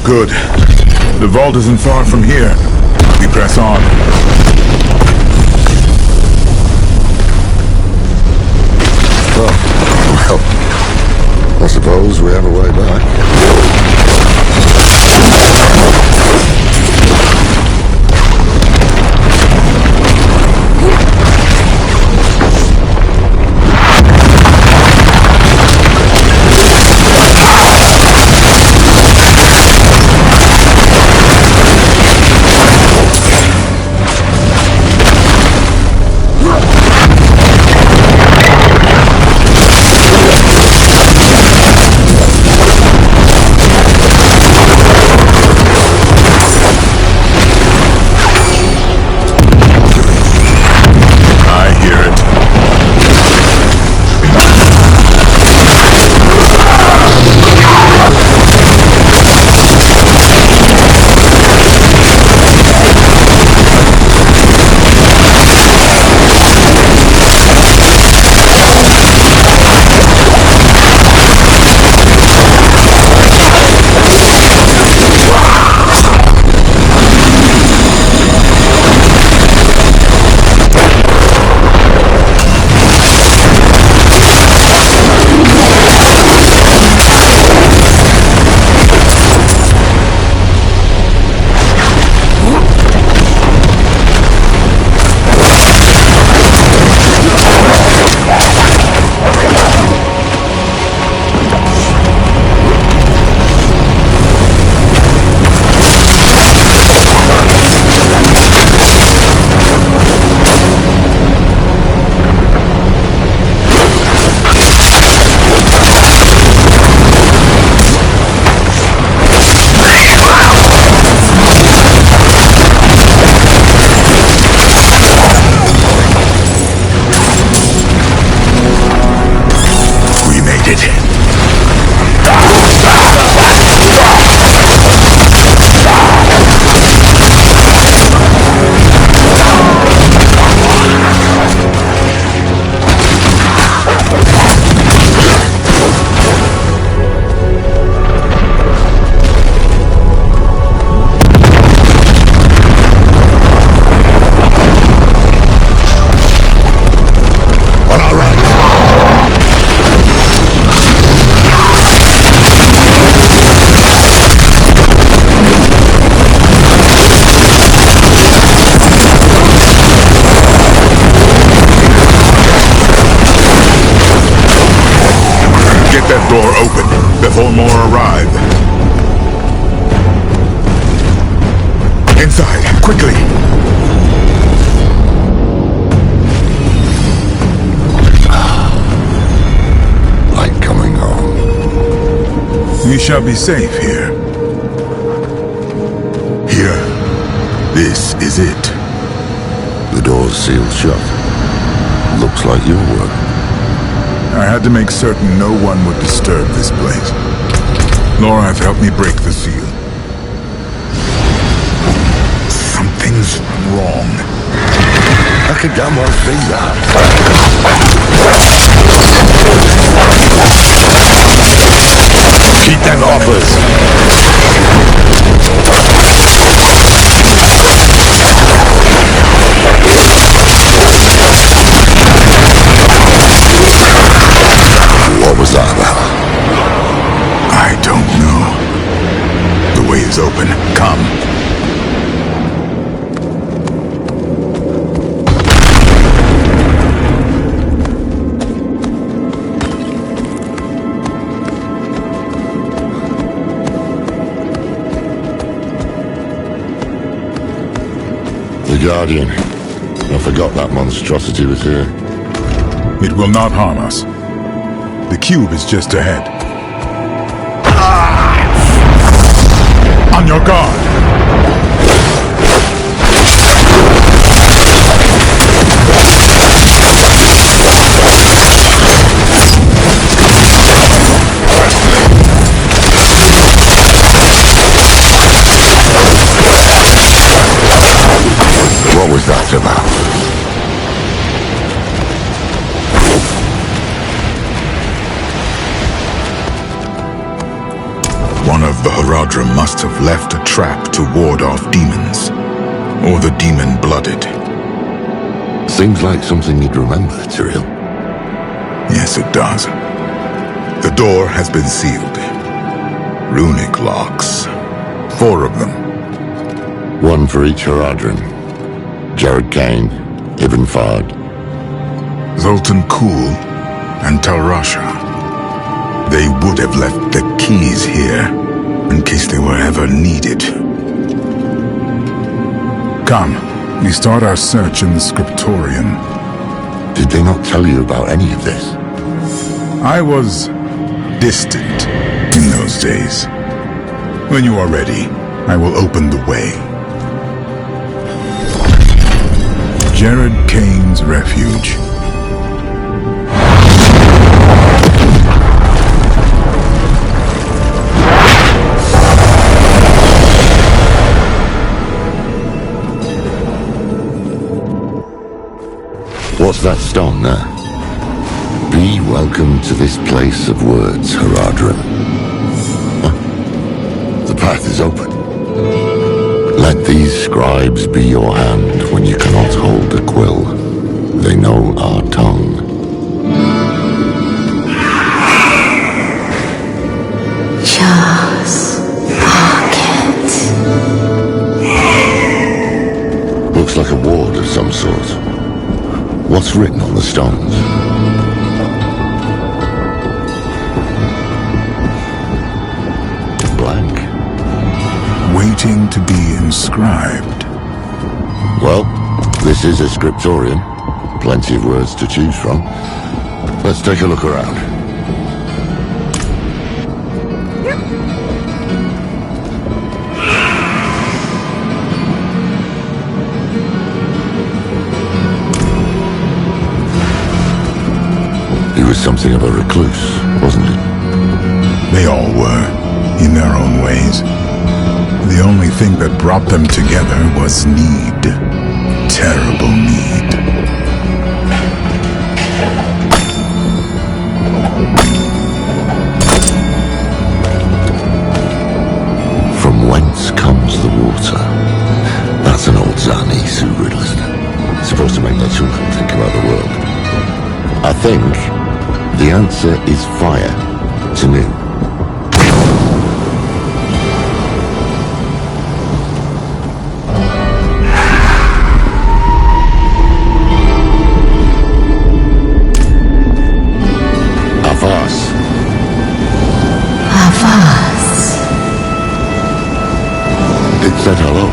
Speaker 19: Good. The vault isn't far from here. We press on.
Speaker 1: Well, I suppose we have a way back.
Speaker 19: Door open before more arrive. Inside, quickly!
Speaker 1: Like coming home.
Speaker 19: We shall be safe here. Here. This is it.
Speaker 1: The door's sealed shut. Looks like your work.
Speaker 19: I had to make certain no one would disturb this place. Lorath helped me break the seal. Something's wrong.
Speaker 1: I can damn well see that.
Speaker 17: Keep them off us.
Speaker 1: What was that about?
Speaker 19: I don't know. The way is open. Come.
Speaker 1: The Guardian. I forgot that monstrosity was here.
Speaker 19: It will not harm us. The cube is just ahead. On your guard!
Speaker 1: What was that about?
Speaker 19: One of the Haradrim must have left a trap to ward off demons. Or the demon-blooded.
Speaker 1: Seems like something you'd remember, Tyrael.
Speaker 19: Yes, it does. The door has been sealed. Runic locks. 4 of them.
Speaker 1: One for each Haradrim. Jared Kane, Ibn Fard.
Speaker 19: Zoltan Kuhl and Talrasha. They would have left the keys here in case they were ever needed. Come, we start our search in the scriptorium.
Speaker 1: Did they not tell you about any of this?
Speaker 19: I was distant in those days. When you are ready, I will open the way. Jared Kane's refuge.
Speaker 1: What's that stone there? Be welcome to this place of words, Haradrim. Huh? The path is open. Let these scribes be your hand when you cannot hold a quill. They know our tongue.
Speaker 13: Just pocket.
Speaker 1: Looks like a ward of some sort. What's written on the stones? Blank.
Speaker 19: Waiting to be inscribed.
Speaker 1: Well, this is a scriptorium. Plenty of words to choose from. Let's take a look around. He was something of a recluse, wasn't he?
Speaker 19: They all were, in their own ways. The only thing that brought them together was need. Terrible need.
Speaker 1: From whence comes the water? That's an old Zani Sioux riddle, isn't it? Supposed to make their children think about the world. I think the answer is fire, to me. Avas.
Speaker 13: Avas.
Speaker 1: It said hello.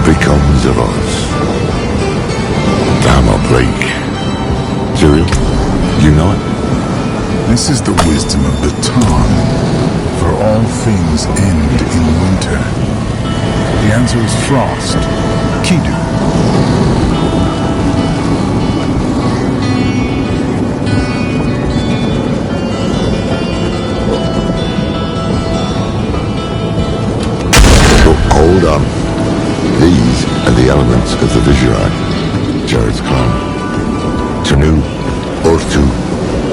Speaker 1: Becomes of us. Damn a plague. Tyrael, you know it?
Speaker 19: This is the wisdom of Baton. For all things end in winter. The answer is frost. Kidu.
Speaker 1: Hold on. These are the elements of the Viserai, Jared's clan. Tanu, Urtu,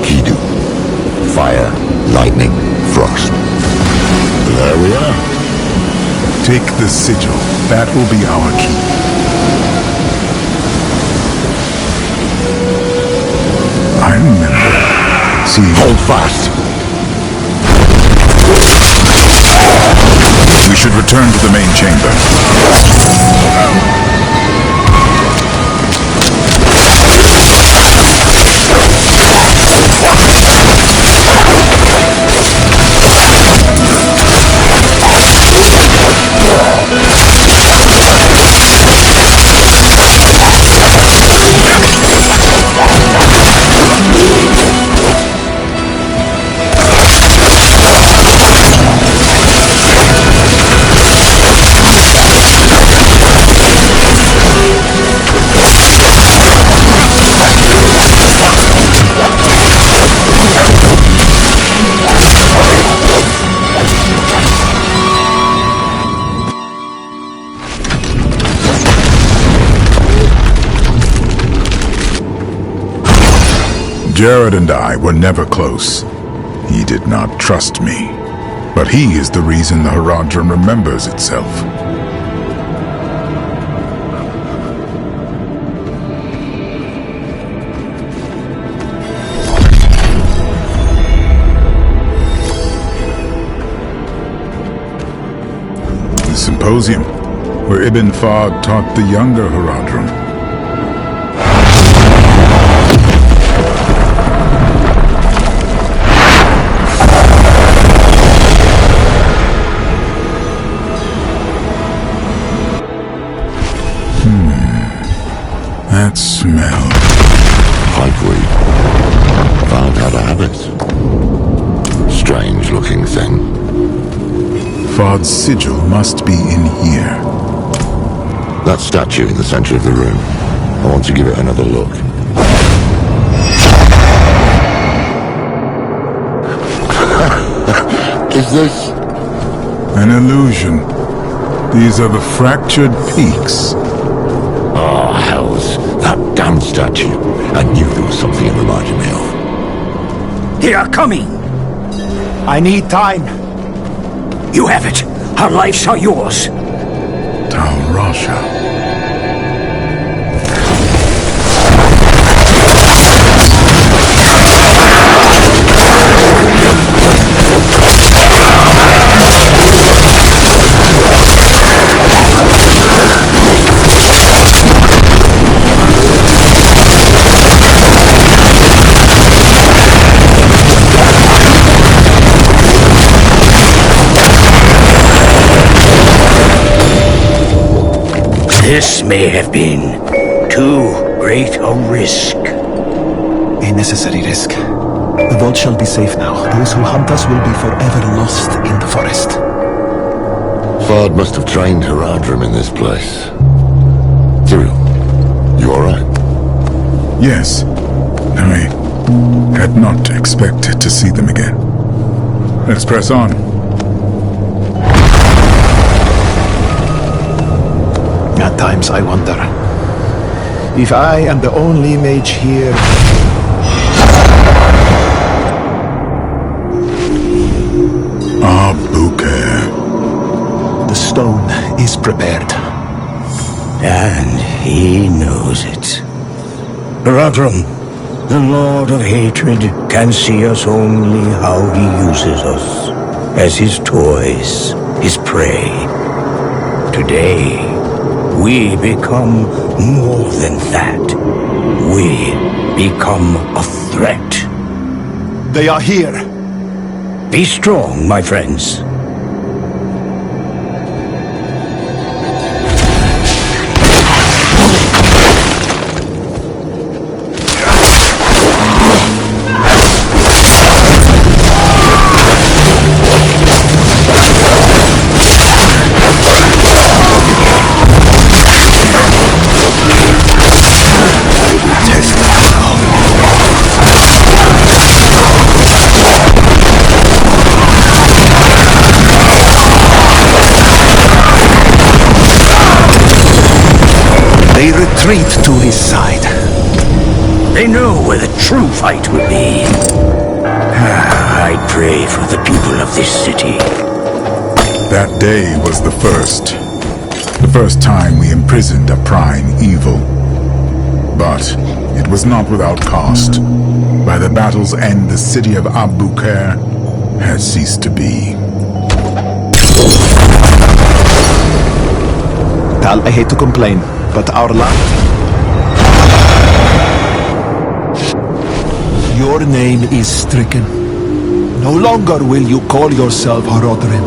Speaker 1: Kidu. Fire, lightning, frost. There we are.
Speaker 19: Take the sigil. That will be our key. I remember seeing...
Speaker 1: Hold fast.
Speaker 19: We should return to the main chamber. Jared and I were never close. He did not trust me. But he is the reason the Haradrim remembers itself. The symposium, where Ibn Fahd taught the younger Haradrim. That smell.
Speaker 1: Pipeweed. Fahd had a habit. Strange looking thing.
Speaker 19: Fahd's sigil must be in here.
Speaker 1: That statue in the center of the room. I want to give it another look. Is this...
Speaker 19: an illusion. These are the fractured peaks.
Speaker 1: Oh, hells. That damn statue. I knew there was something it reminded me of.
Speaker 17: They are coming! I need time. You have it. Our lives are yours.
Speaker 19: Tal Rasha.
Speaker 17: This may have been too great a risk.
Speaker 6: A necessary risk. The vault shall be safe now. Those who hunt us will be forever lost in the forest.
Speaker 1: Fahd must have trained Haradrim in this place. Cyril, you alright?
Speaker 19: Yes. I had not expected to see them again. Let's press on.
Speaker 6: At times I wonder if I am the only mage here.
Speaker 19: Abuker.
Speaker 6: The stone is prepared.
Speaker 17: And he knows it. Haradrim, the Lord of Hatred, can see us only how he uses us. As his toys, his prey. Today, we become more than that. We become a threat.
Speaker 6: They are here.
Speaker 17: Be strong, my friends.
Speaker 6: They retreat to his side.
Speaker 17: They know where the true fight will be. I pray for the people of this city.
Speaker 19: That day was the first. The first time we imprisoned a prime evil. But it was not without cost. By the battle's end, the city of Abuker had ceased to be.
Speaker 6: Tal, I hate to complain, but our land... Your name is stricken. No longer will you call yourself Haradrim.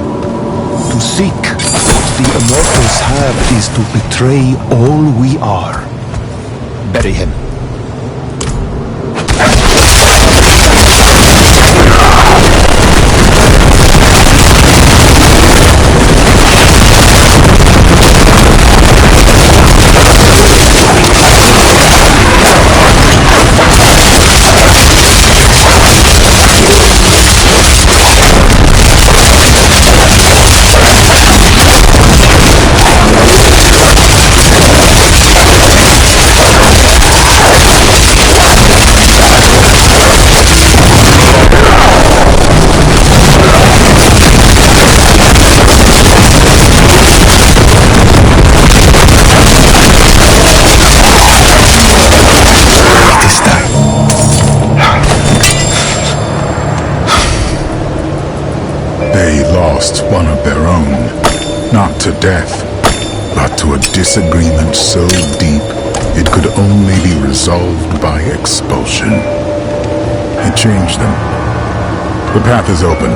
Speaker 6: To seek what the Immortals have is to betray all we are. Bury him.
Speaker 19: lost one of their own, not to death, but to a disagreement so deep it could only be resolved by expulsion. It changed them. The path is open.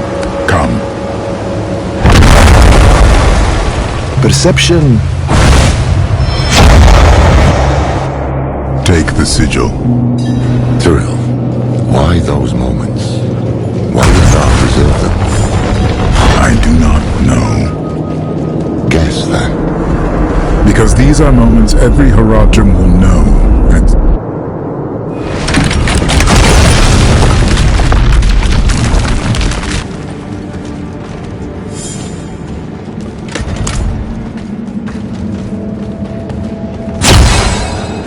Speaker 19: Come.
Speaker 6: Perception.
Speaker 19: Take the sigil.
Speaker 1: Tyrell, why those moments? Why did Thar preserve them?
Speaker 19: I do not know.
Speaker 1: Guess then.
Speaker 19: Because these are moments every Haradrim will know.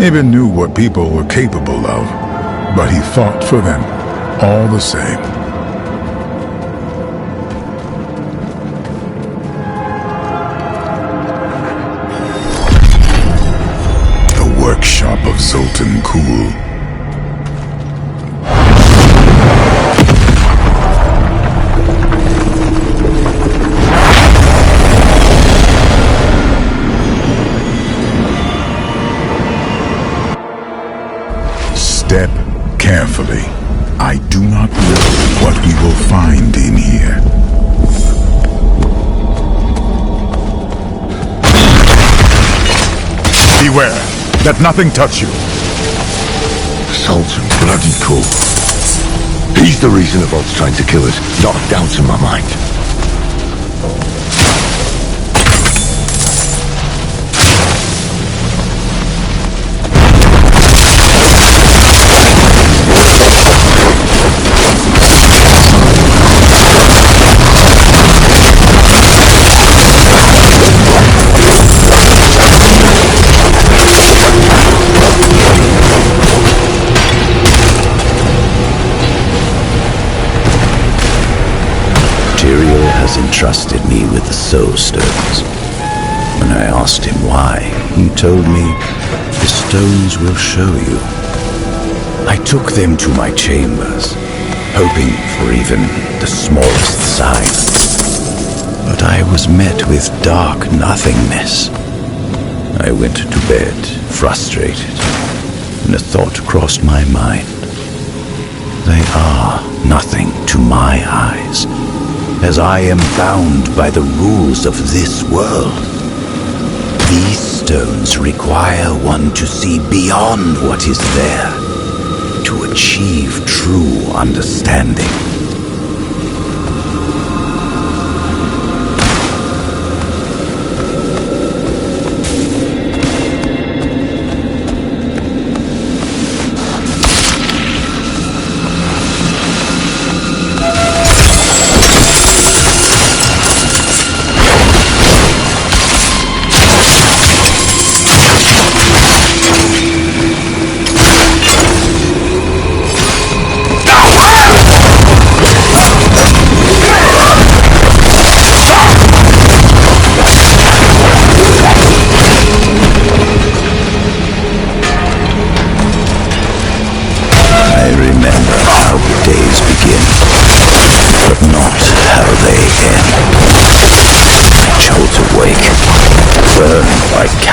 Speaker 19: Even knew what people were capable of, but he fought for them all the same. The workshop of Zoltan Kulle. Step carefully. I do not know what we will find in here. Beware! Let nothing touch you!
Speaker 1: Sultan bloody Kulle. He's the reason Avog's trying to kill us. Not a doubt in my mind.
Speaker 17: Entrusted me with the Soul Stones. When I asked him why, he told me, "The stones will show you." I took them to my chambers, hoping for even the smallest sign. But I was met with dark nothingness. I went to bed, frustrated, and a thought crossed my mind. They are nothing to my eyes, as I am bound by the rules of this world. These stones require one to see beyond what is there, to achieve true understanding.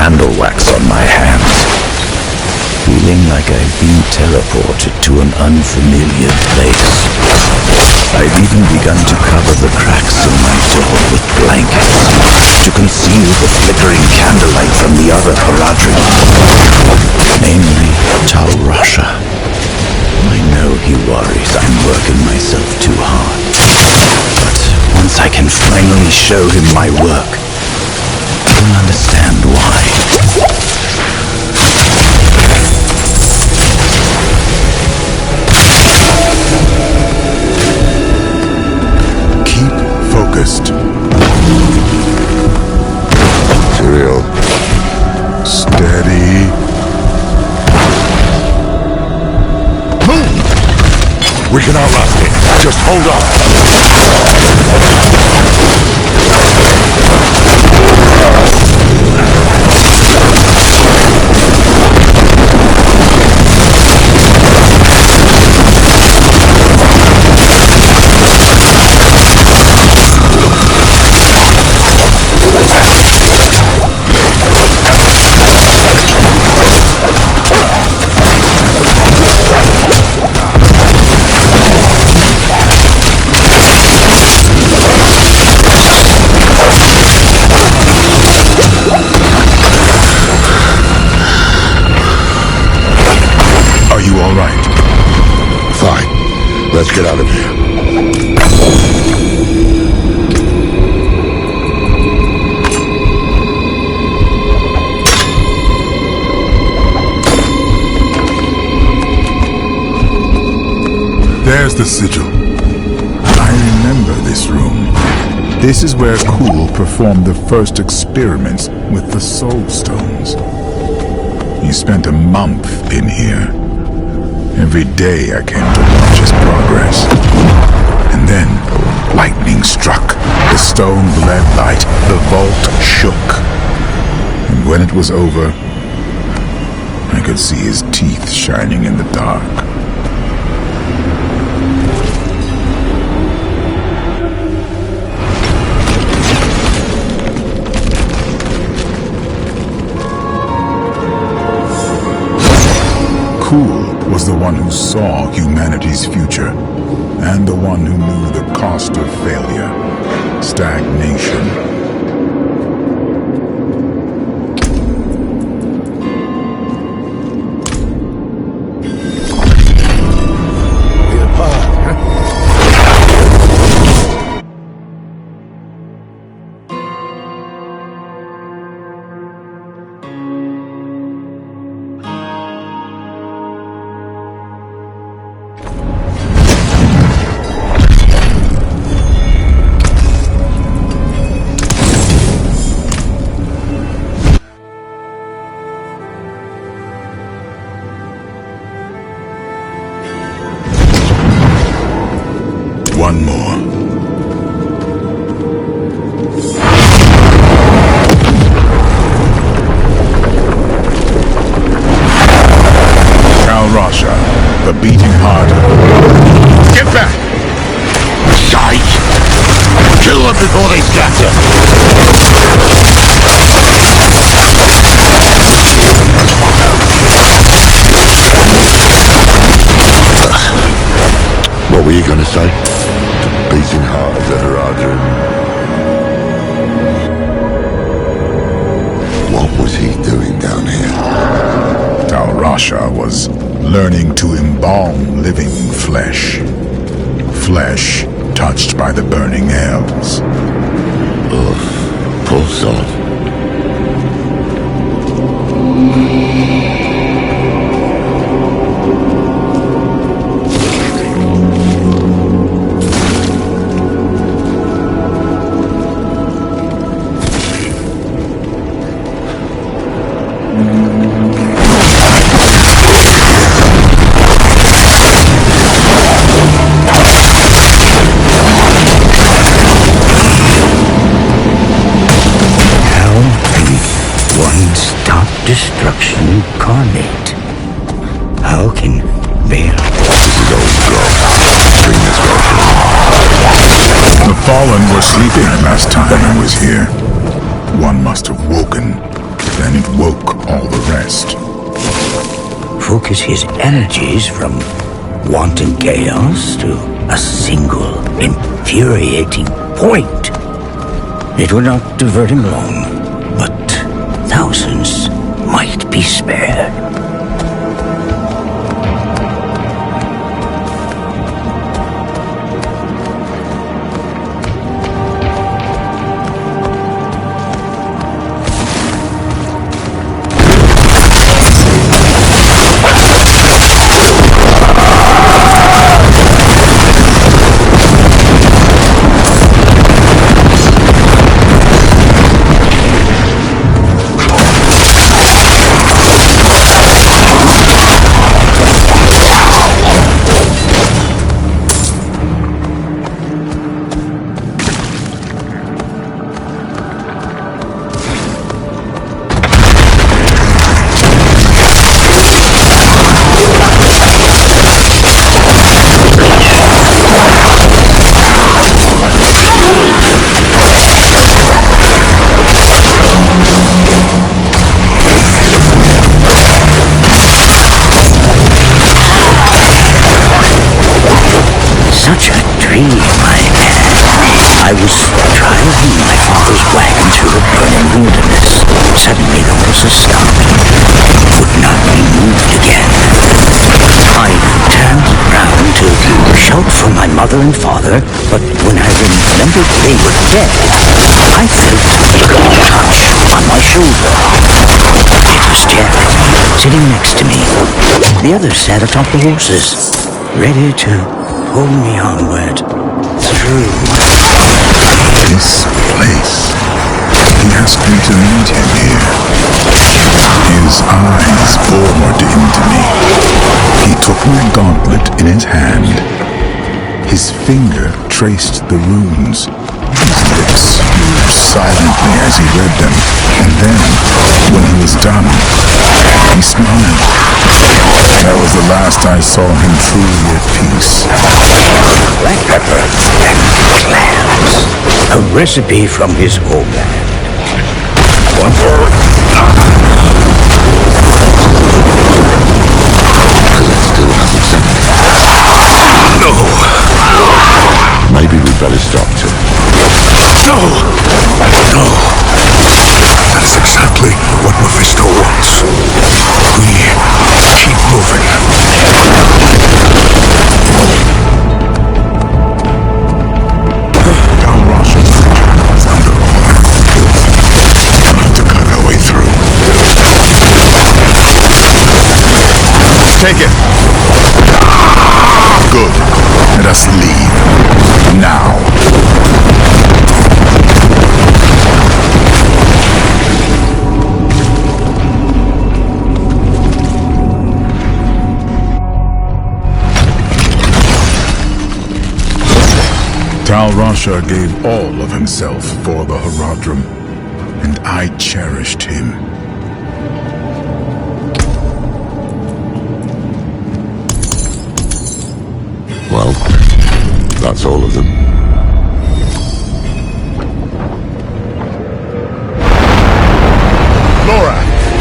Speaker 17: Candle wax on my hands, feeling like I've been teleported to an unfamiliar place. I've even begun to cover the cracks in my door with blankets to conceal the flickering candlelight from the other Haradrim, namely Tal Rasha. I know he worries I'm working myself too hard, but once I can finally show him my work, you'll understand why.
Speaker 19: Keep focused.
Speaker 1: Tyrell.
Speaker 19: Steady.
Speaker 1: Move! We can outlast it. Just hold on.
Speaker 19: all right?
Speaker 1: Fine. Let's get out of here.
Speaker 19: There's the sigil. I remember this room. This is where Kuhl performed the first experiments with the Soul Stones. He spent a month in here. Every day I came to watch his progress. And then, lightning struck. The stone bled light. The vault shook. And when it was over, I could see his teeth shining in the dark. Kuhl was the one who saw humanity's future, and the one who knew the cost of failure, stagnation. One more. Al Rasha, the beating heart. Get back!
Speaker 8: Shite! Kill them before they scatter!
Speaker 1: What were you gonna say? The beating heart of the Haradrim. What was he doing down here?
Speaker 19: Al Rasha was learning to embalm living flesh. Flesh touched by the burning hells.
Speaker 1: Ugh, poor soul.
Speaker 17: Destruction incarnate. How can Baal...
Speaker 1: This is old growth. Bring this
Speaker 19: The Fallen were sleeping last time I was here. One must have woken, then it woke all the rest.
Speaker 17: Focus his energies from wanton chaos to a single infuriating point. It would not divert him long, but thousands might be spared. I was driving my father's wagon through the burning wilderness. Suddenly there was a stop. It would not be moved again. I mother and father, but when I remembered they were dead, I felt a touch on my shoulder. It was Jack, sitting next to me. The others sat atop the horses, ready to pull me onward through.
Speaker 19: This place. He asked me to meet him here. His eyes bored into me. He took my gauntlet in his hand. His finger traced the runes. His lips moved silently as he read them. And then, when he was done, he smiled. That was the last I saw him truly at peace.
Speaker 17: Black pepper and clams. A recipe from his homeland. One more.
Speaker 1: Still hasn't sent me.
Speaker 4: No.
Speaker 1: Maybe we'd better stop too.
Speaker 4: No. No. That's exactly what Mephisto wants. We keep moving. Down Russian thunder. We'll have to cut our way through. Take it.
Speaker 19: Good. Let us leave. Now. Tal Rasha gave all of himself for the Haradrim, and I cherished him.
Speaker 1: Well, that's all of them.
Speaker 4: Laura,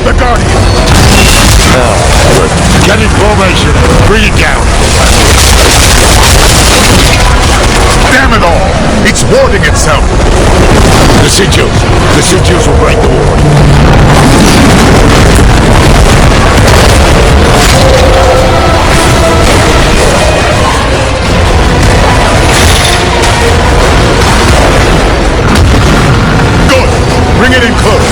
Speaker 4: the Guardian! Get in formation. Bring it down. Damn it all! It's warding itself! The sigils! The sigils will break the ward. Good! Bring it in close!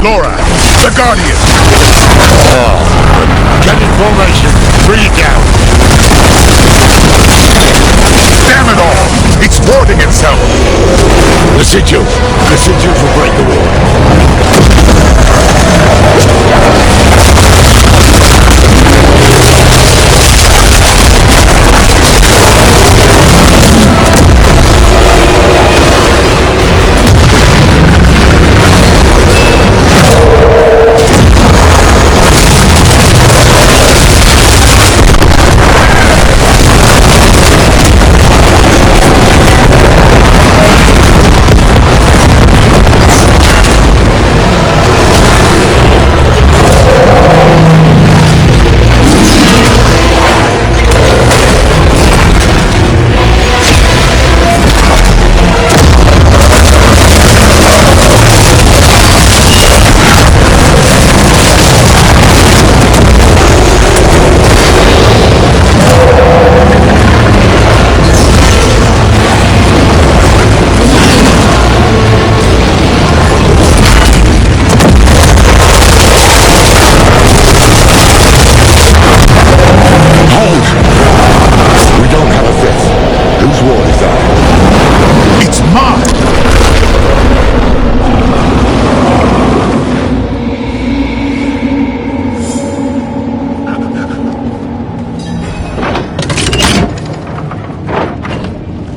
Speaker 4: Laura, the Guardian! Get in formation. Bring it down. Damn it all! It's warding itself! The sigils! The sigils will break the ward.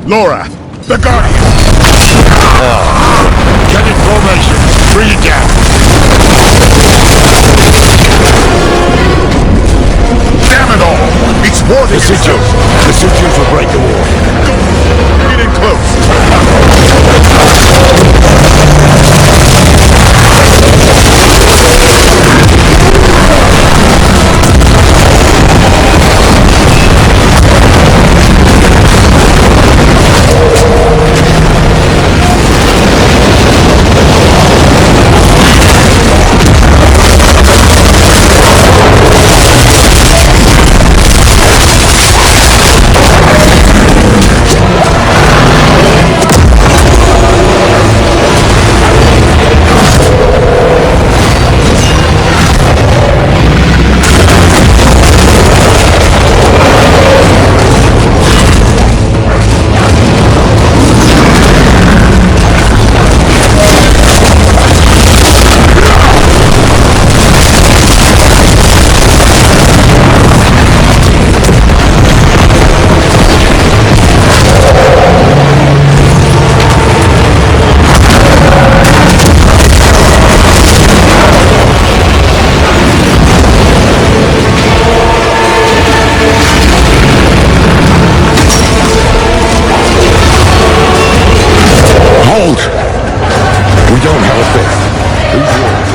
Speaker 19: Laura, the Guardian!
Speaker 8: Get in formation. Bring it down.
Speaker 19: Damn it all! It's warping itself!
Speaker 8: The sutures will break the wall.
Speaker 19: Get in close!
Speaker 8: We don't have a fifth. Who's yours?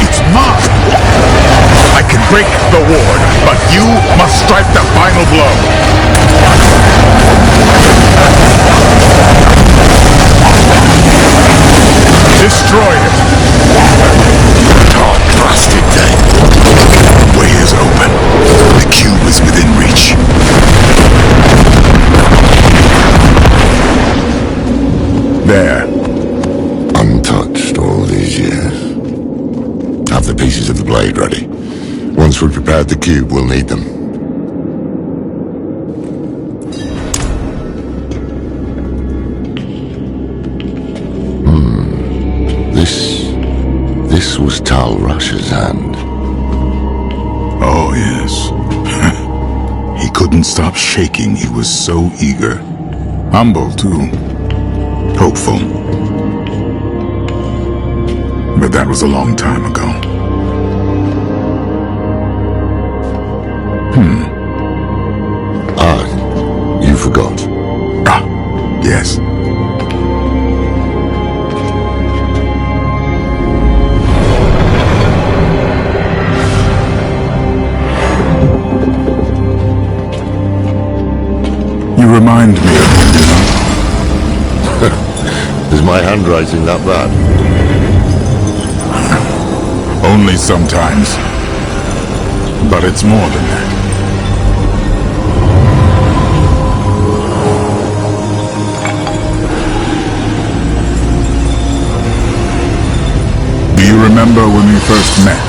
Speaker 19: It's mine! I can break the ward, but you must strike the final blow! Destroy it!
Speaker 8: Oh, blasted day. The way is open. The cube is within reach.
Speaker 19: There.
Speaker 1: Untouched all these years. Have the pieces of the blade ready. Once we've prepared the cube, we'll need them. This was Tal Rasha's hand.
Speaker 19: Oh, yes. He couldn't stop shaking. He was so eager. Humble, too. Hopeful. But that was a long time ago.
Speaker 1: You forgot.
Speaker 19: Yes. You remind me of him, you know?
Speaker 1: Is my handwriting that bad?
Speaker 19: Only sometimes. But it's more than that. Do you remember when we first met?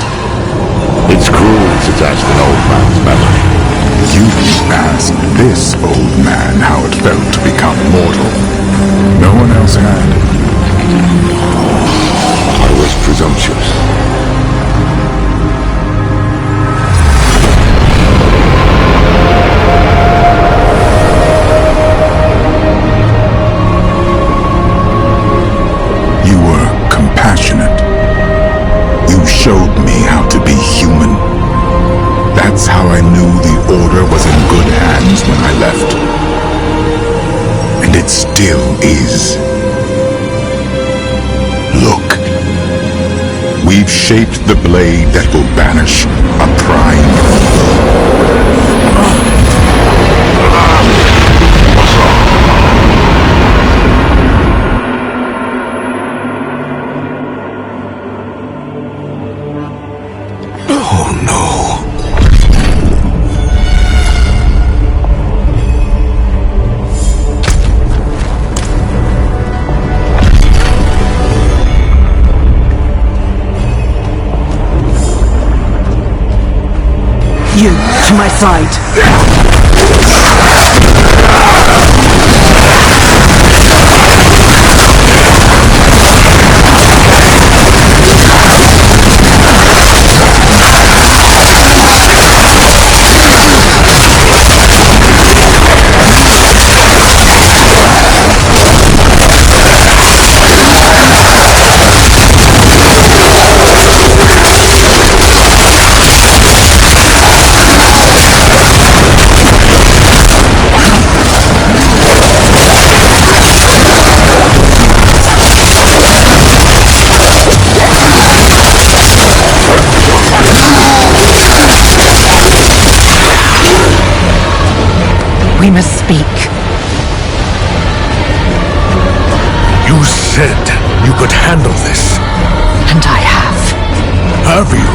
Speaker 1: It's cruel to test an old man's memory.
Speaker 19: You asked this old man how it felt to become mortal. No one else had.
Speaker 1: I was presumptuous.
Speaker 19: You were compassionate. You showed me how to be human. That's how I knew the Order was in good hands when I left. And it still is. Look. We've shaped the blade that will banish a prime foe. What's wrong?
Speaker 8: Oh no.
Speaker 21: You, to my side.
Speaker 14: speak.
Speaker 4: You said you could handle this.
Speaker 14: And I have.
Speaker 4: Have you?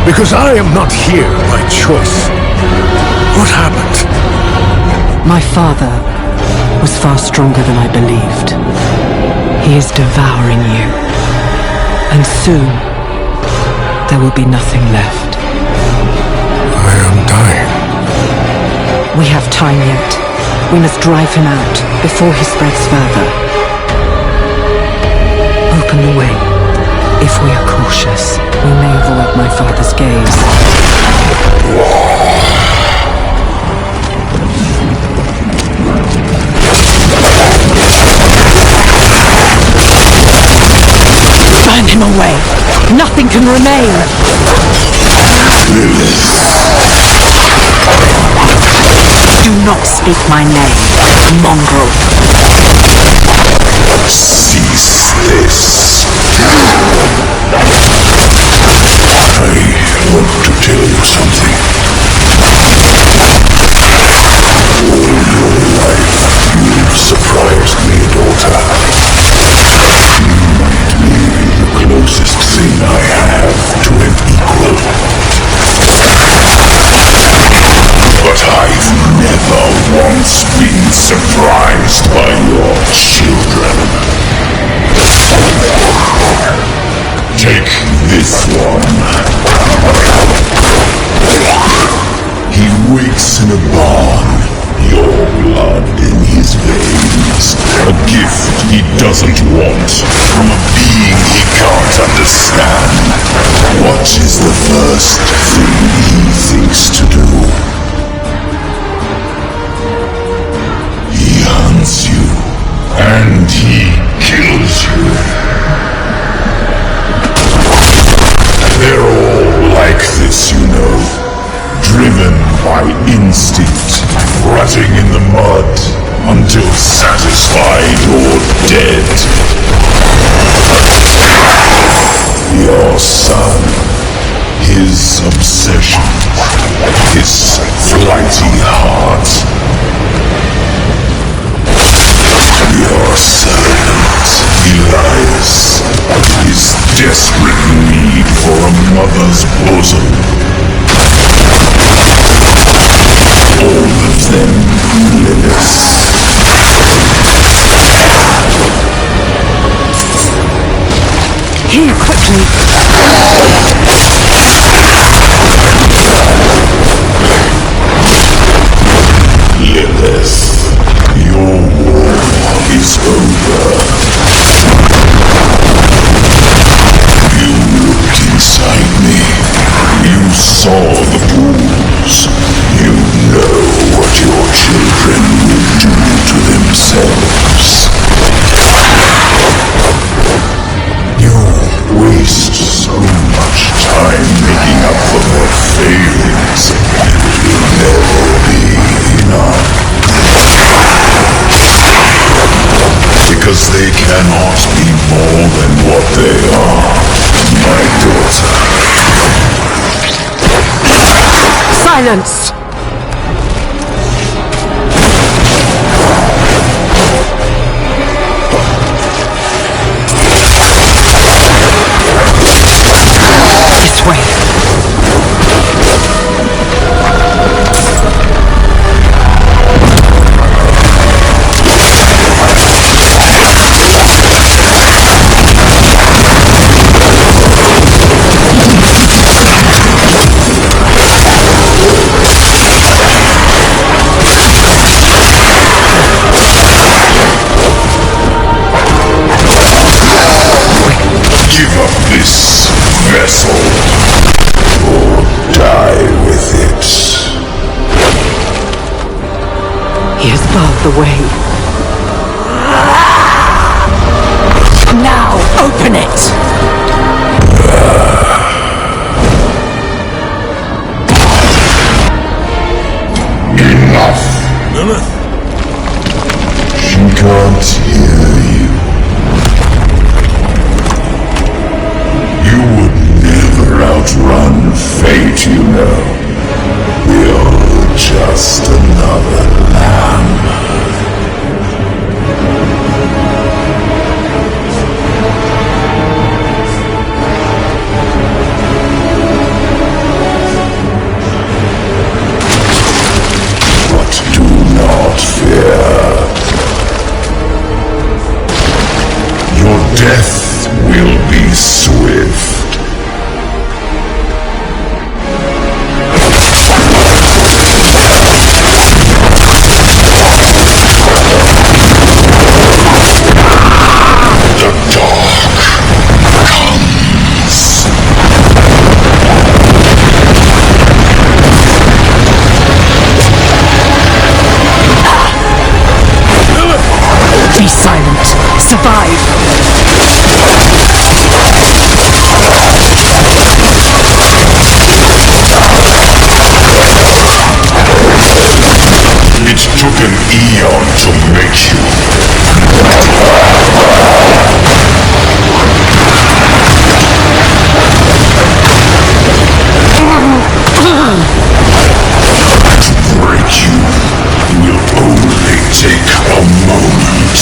Speaker 4: Because I am not here by choice. What happened?
Speaker 21: My father was far stronger than I believed. He is devouring you. And soon, there will be nothing left.
Speaker 4: I am dying.
Speaker 21: We have time yet. We must drive him out before he spreads further. Open the way. If we are cautious, we may avoid my father's gaze.
Speaker 14: Burn him away! Nothing can remain! Do not speak my name, mongrel.
Speaker 17: Cease this. I want to tell you something. All your life, you've surprised me, daughter. You might be the closest thing I have to an equal. But I've never once been surprised by your children. Take this one. He wakes in a barn, your blood in his veins. A gift he doesn't want from a being he can't understand. What is the first thing he thinks to do? He hunts you, and he kills you. They're all like this, you know. Driven by instinct, rotting in the mud until satisfied or dead. Your son, his obsession, his flighty heart. Your servant, Elias, his desperate need for a mother's bosom. All of them Lilith.
Speaker 14: Here, quickly!
Speaker 17: Lilith, your war is over. You looked inside me. You saw the pools. You know what your children will do to themselves. You waste so much time making up for their failings. It will never be enough. Because they cannot be more than what they are, my daughter.
Speaker 14: Silence! This way. The way. Now, open it!
Speaker 17: Enough!
Speaker 4: Lilith?
Speaker 17: She can't hear you. You would never outrun fate, you know. You're just another lamb.
Speaker 1: with.
Speaker 14: Be silent. Survive.
Speaker 1: It took an eon to make you. To break you will only take a moment.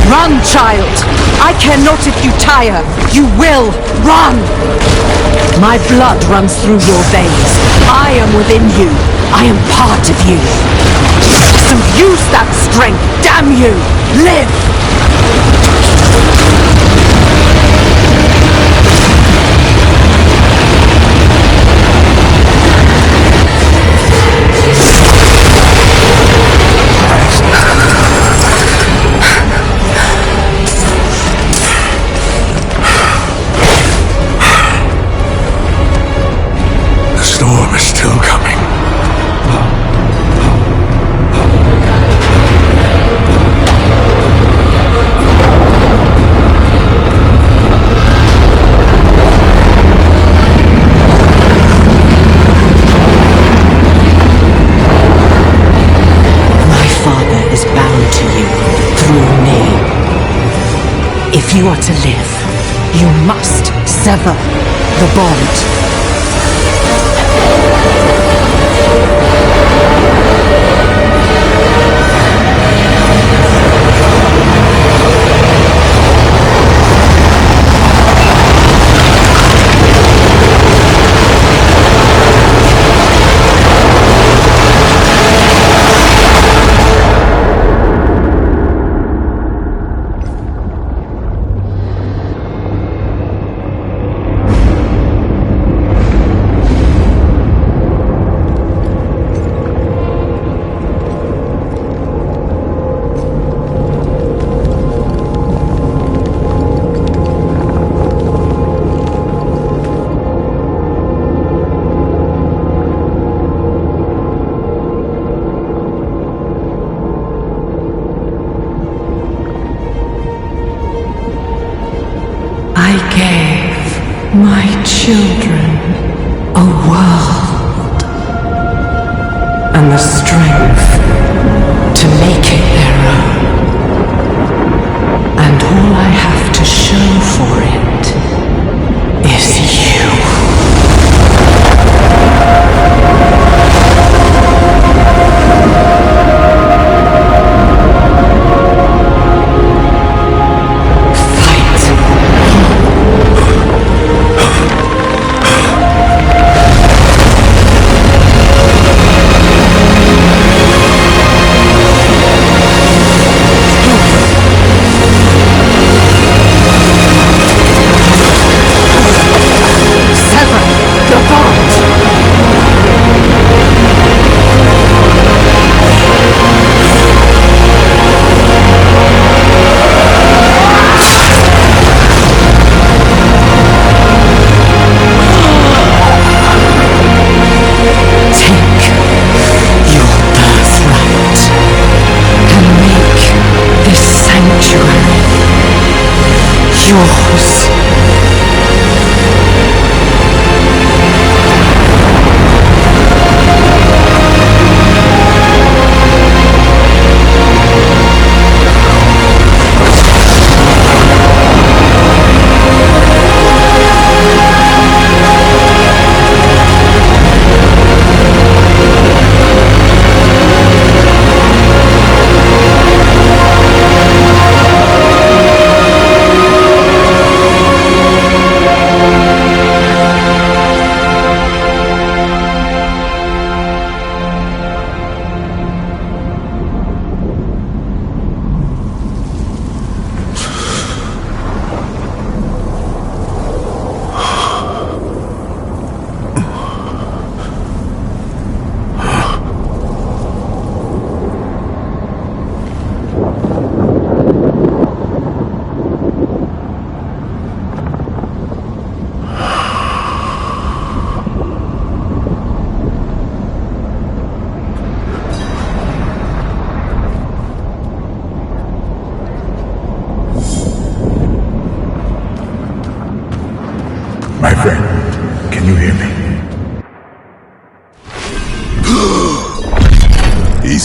Speaker 14: Run, child! I care not if you tire. You will run! My blood runs through your veins. I am within you. I am part of you. So use that strength, damn you! Live!
Speaker 4: The storm is still coming.
Speaker 14: My father is bound to you through me. If you are to live, you must sever the bond. I gave my children a world and the strength to make it their own. And all I have to show for it is you. Yours.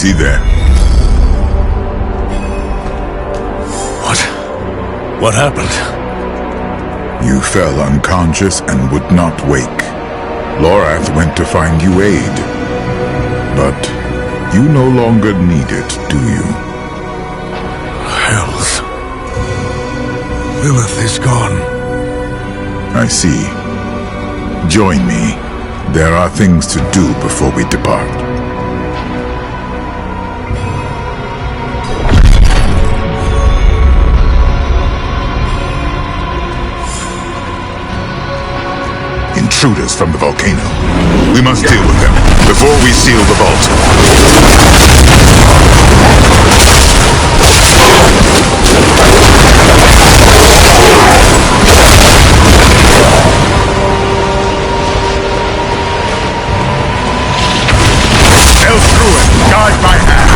Speaker 19: See there.
Speaker 4: What happened?
Speaker 19: You fell unconscious and would not wake. Lorath went to find you aid. But you no longer need it, do you?
Speaker 4: Hells. Lilith is gone.
Speaker 19: I see. Join me. There are things to do before we depart. Intruders from the volcano. We must deal with them before we seal the vault. DRUID, guide my hand.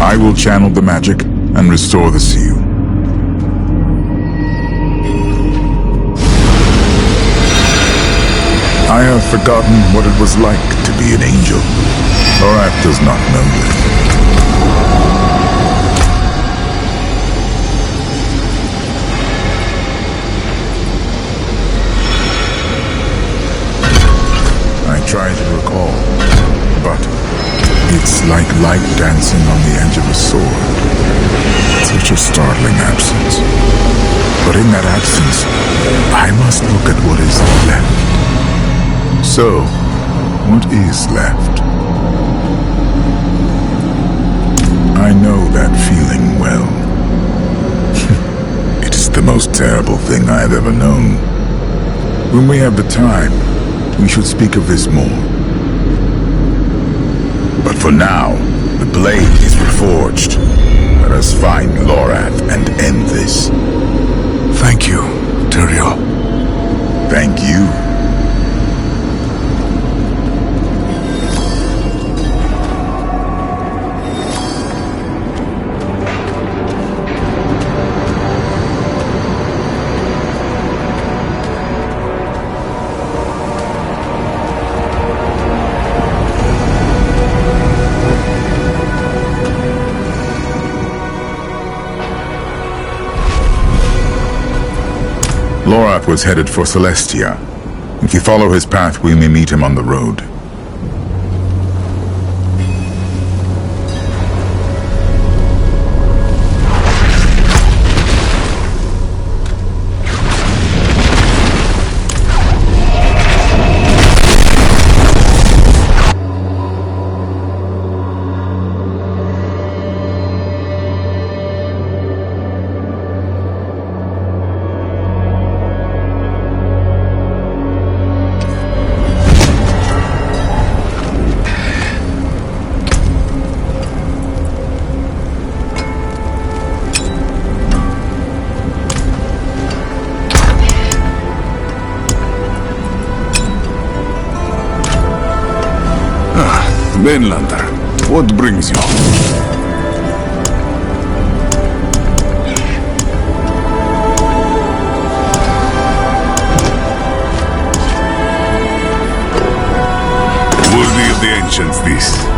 Speaker 19: I will channel the magic and restore the seal. I have forgotten what it was like to be an angel. Lorath does not know this. I try to recall, but it's like light dancing on the edge of a sword. Such a startling absence. But in that absence, I must look at what is left. So, what is left? I know that feeling well. It is the most terrible thing I have ever known. When we have the time, we should speak of this more. But for now, the blade is reforged. Let us find Lorath and end this.
Speaker 4: Thank you, Tyrael.
Speaker 19: Thank you. Lorath was headed for Celestia. If you follow his path, we may meet him on the road.
Speaker 8: Mainlander, what brings you? Worthy of the ancients, this.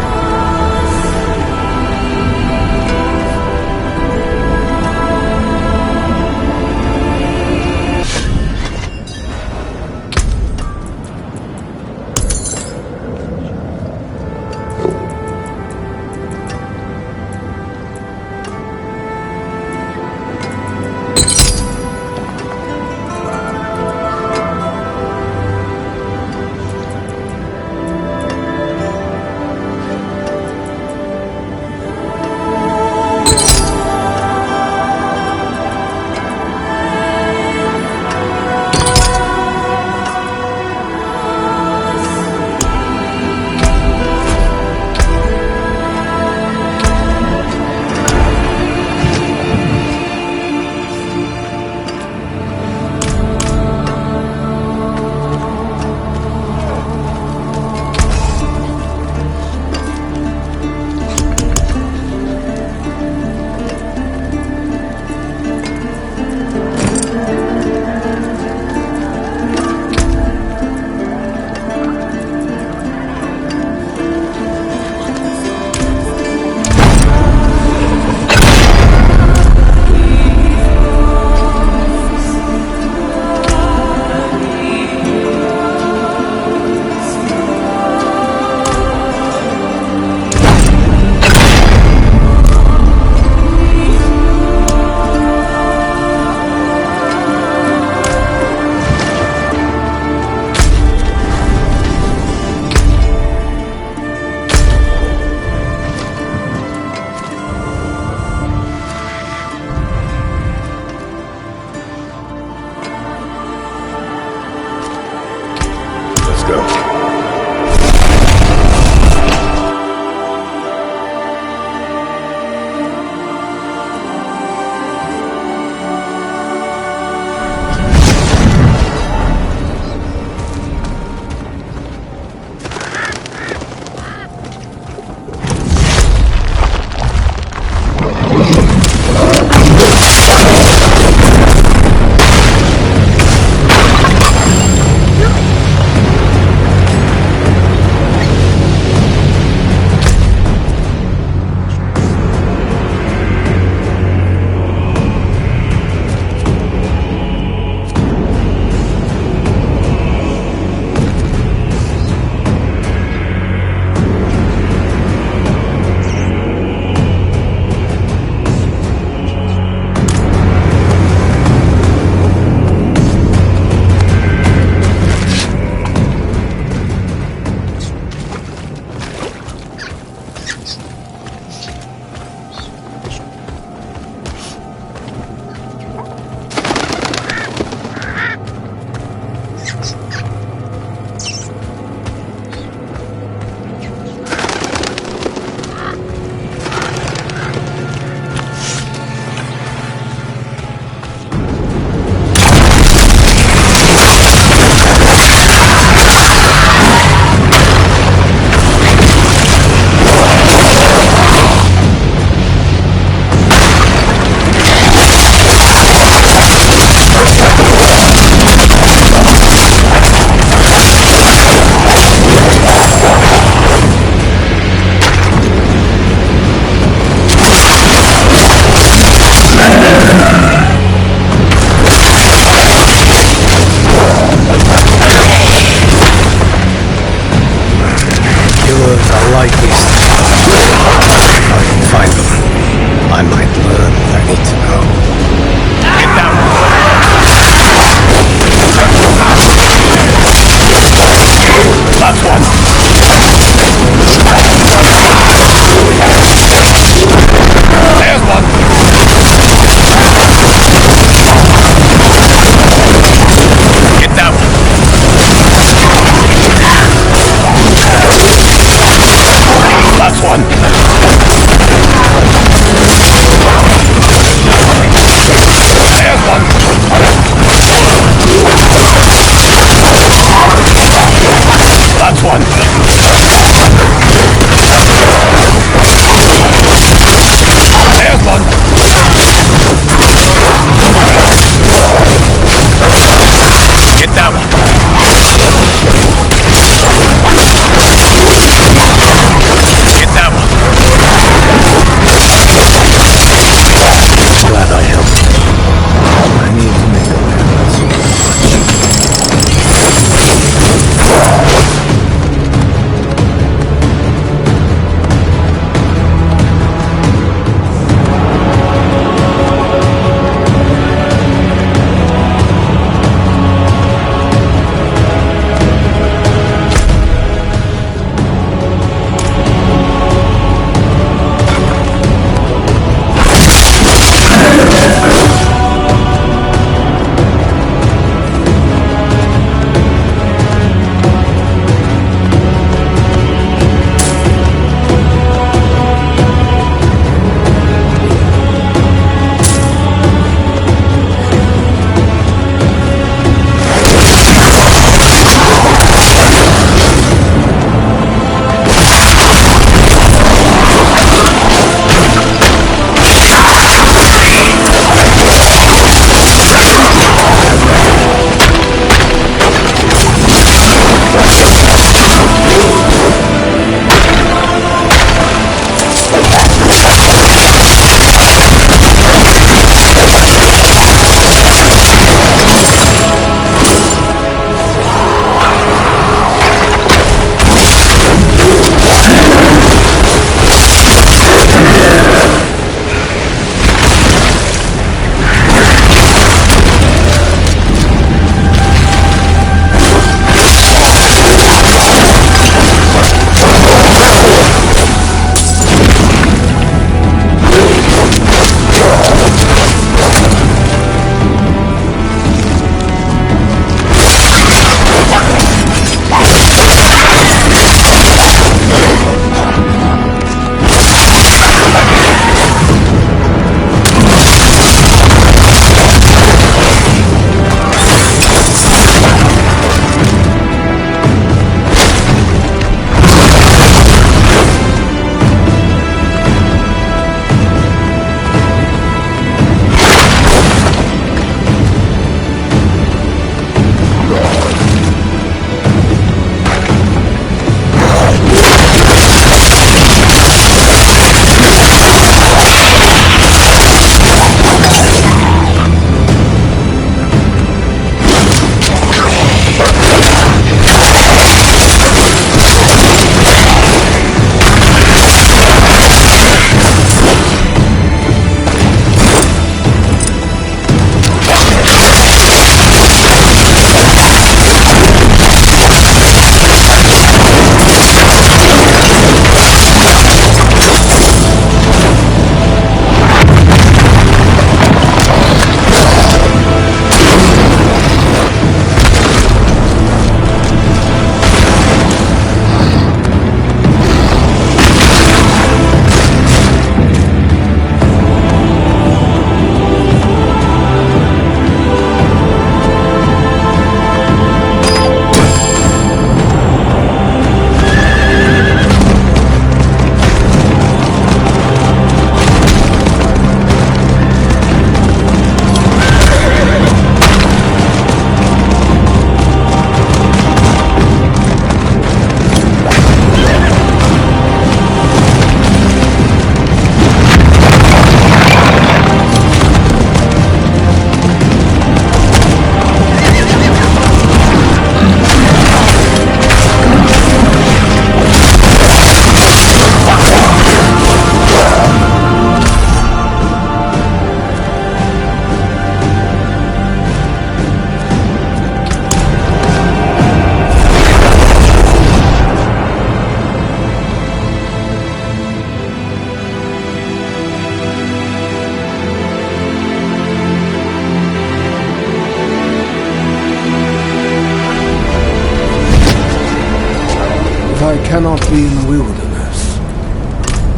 Speaker 6: not be in the wilderness.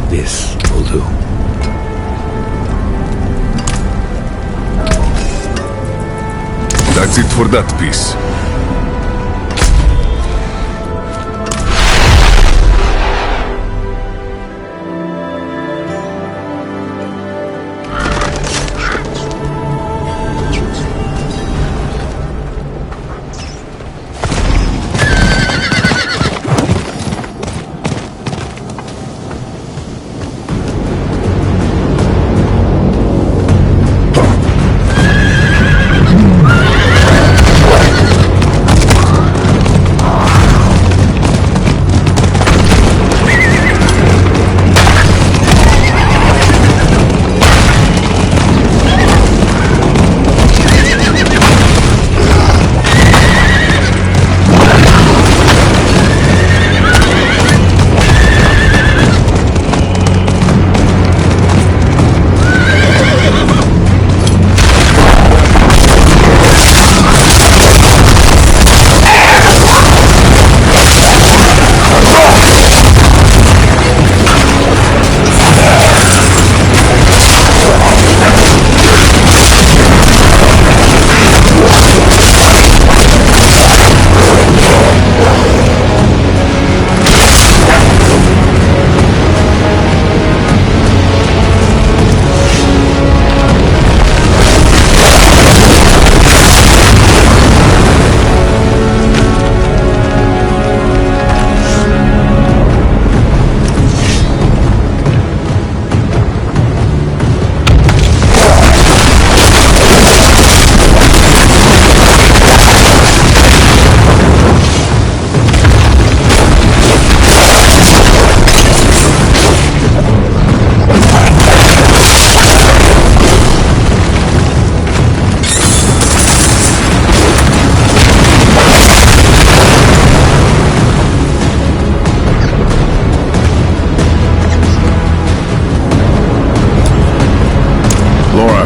Speaker 6: This will do.
Speaker 19: That's it for that piece.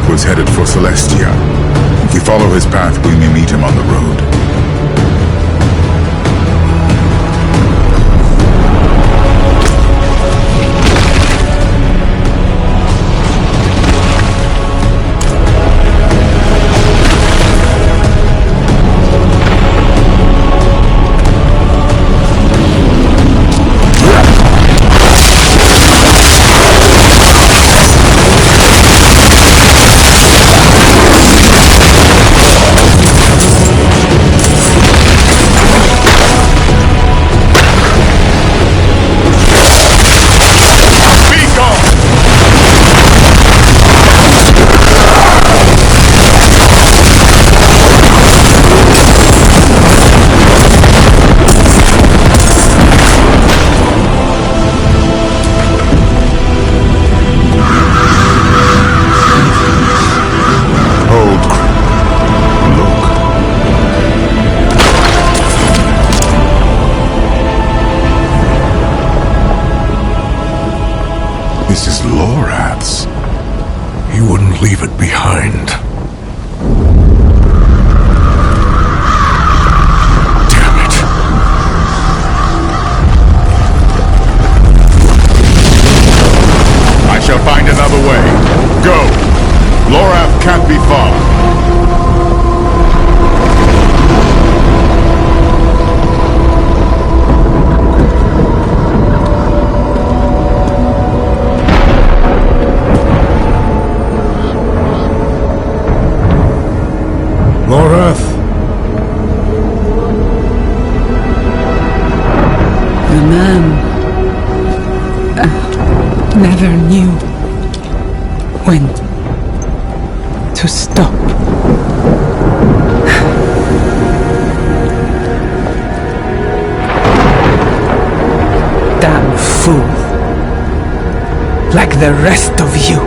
Speaker 19: Was headed for Celestia. If we follow his path, we may meet him on the road. This is Lorath's.
Speaker 4: He wouldn't leave it behind. Damn it.
Speaker 19: I shall find another way. Go! Lorath can't be far.
Speaker 4: Lorath?
Speaker 10: The man never knew when to stop. Damn fool. Like the rest of you.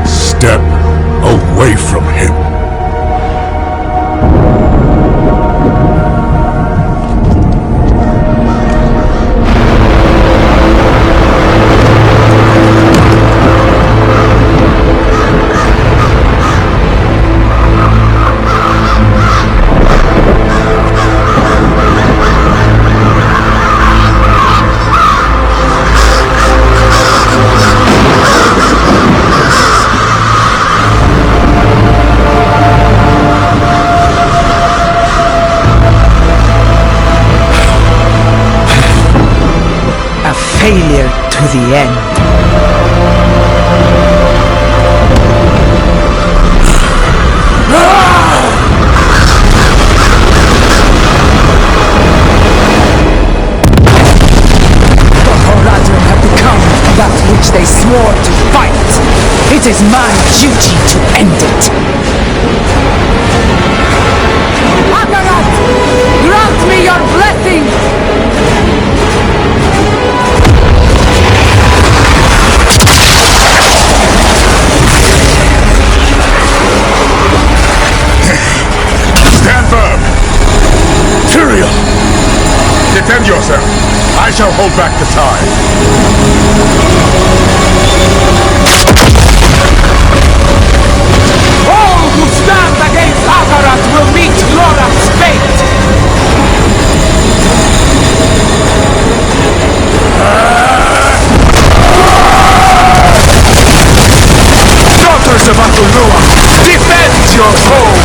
Speaker 4: Step away from him.
Speaker 10: is my duty to end it. Akarat! Grant me your blessing!
Speaker 19: Stand firm!
Speaker 4: Tyrael!
Speaker 19: Defend yourself! I shall hold back the tide.
Speaker 10: All who stand against Akarat will meet Lorath's fate!
Speaker 4: Daughters of Atulua, defend your home!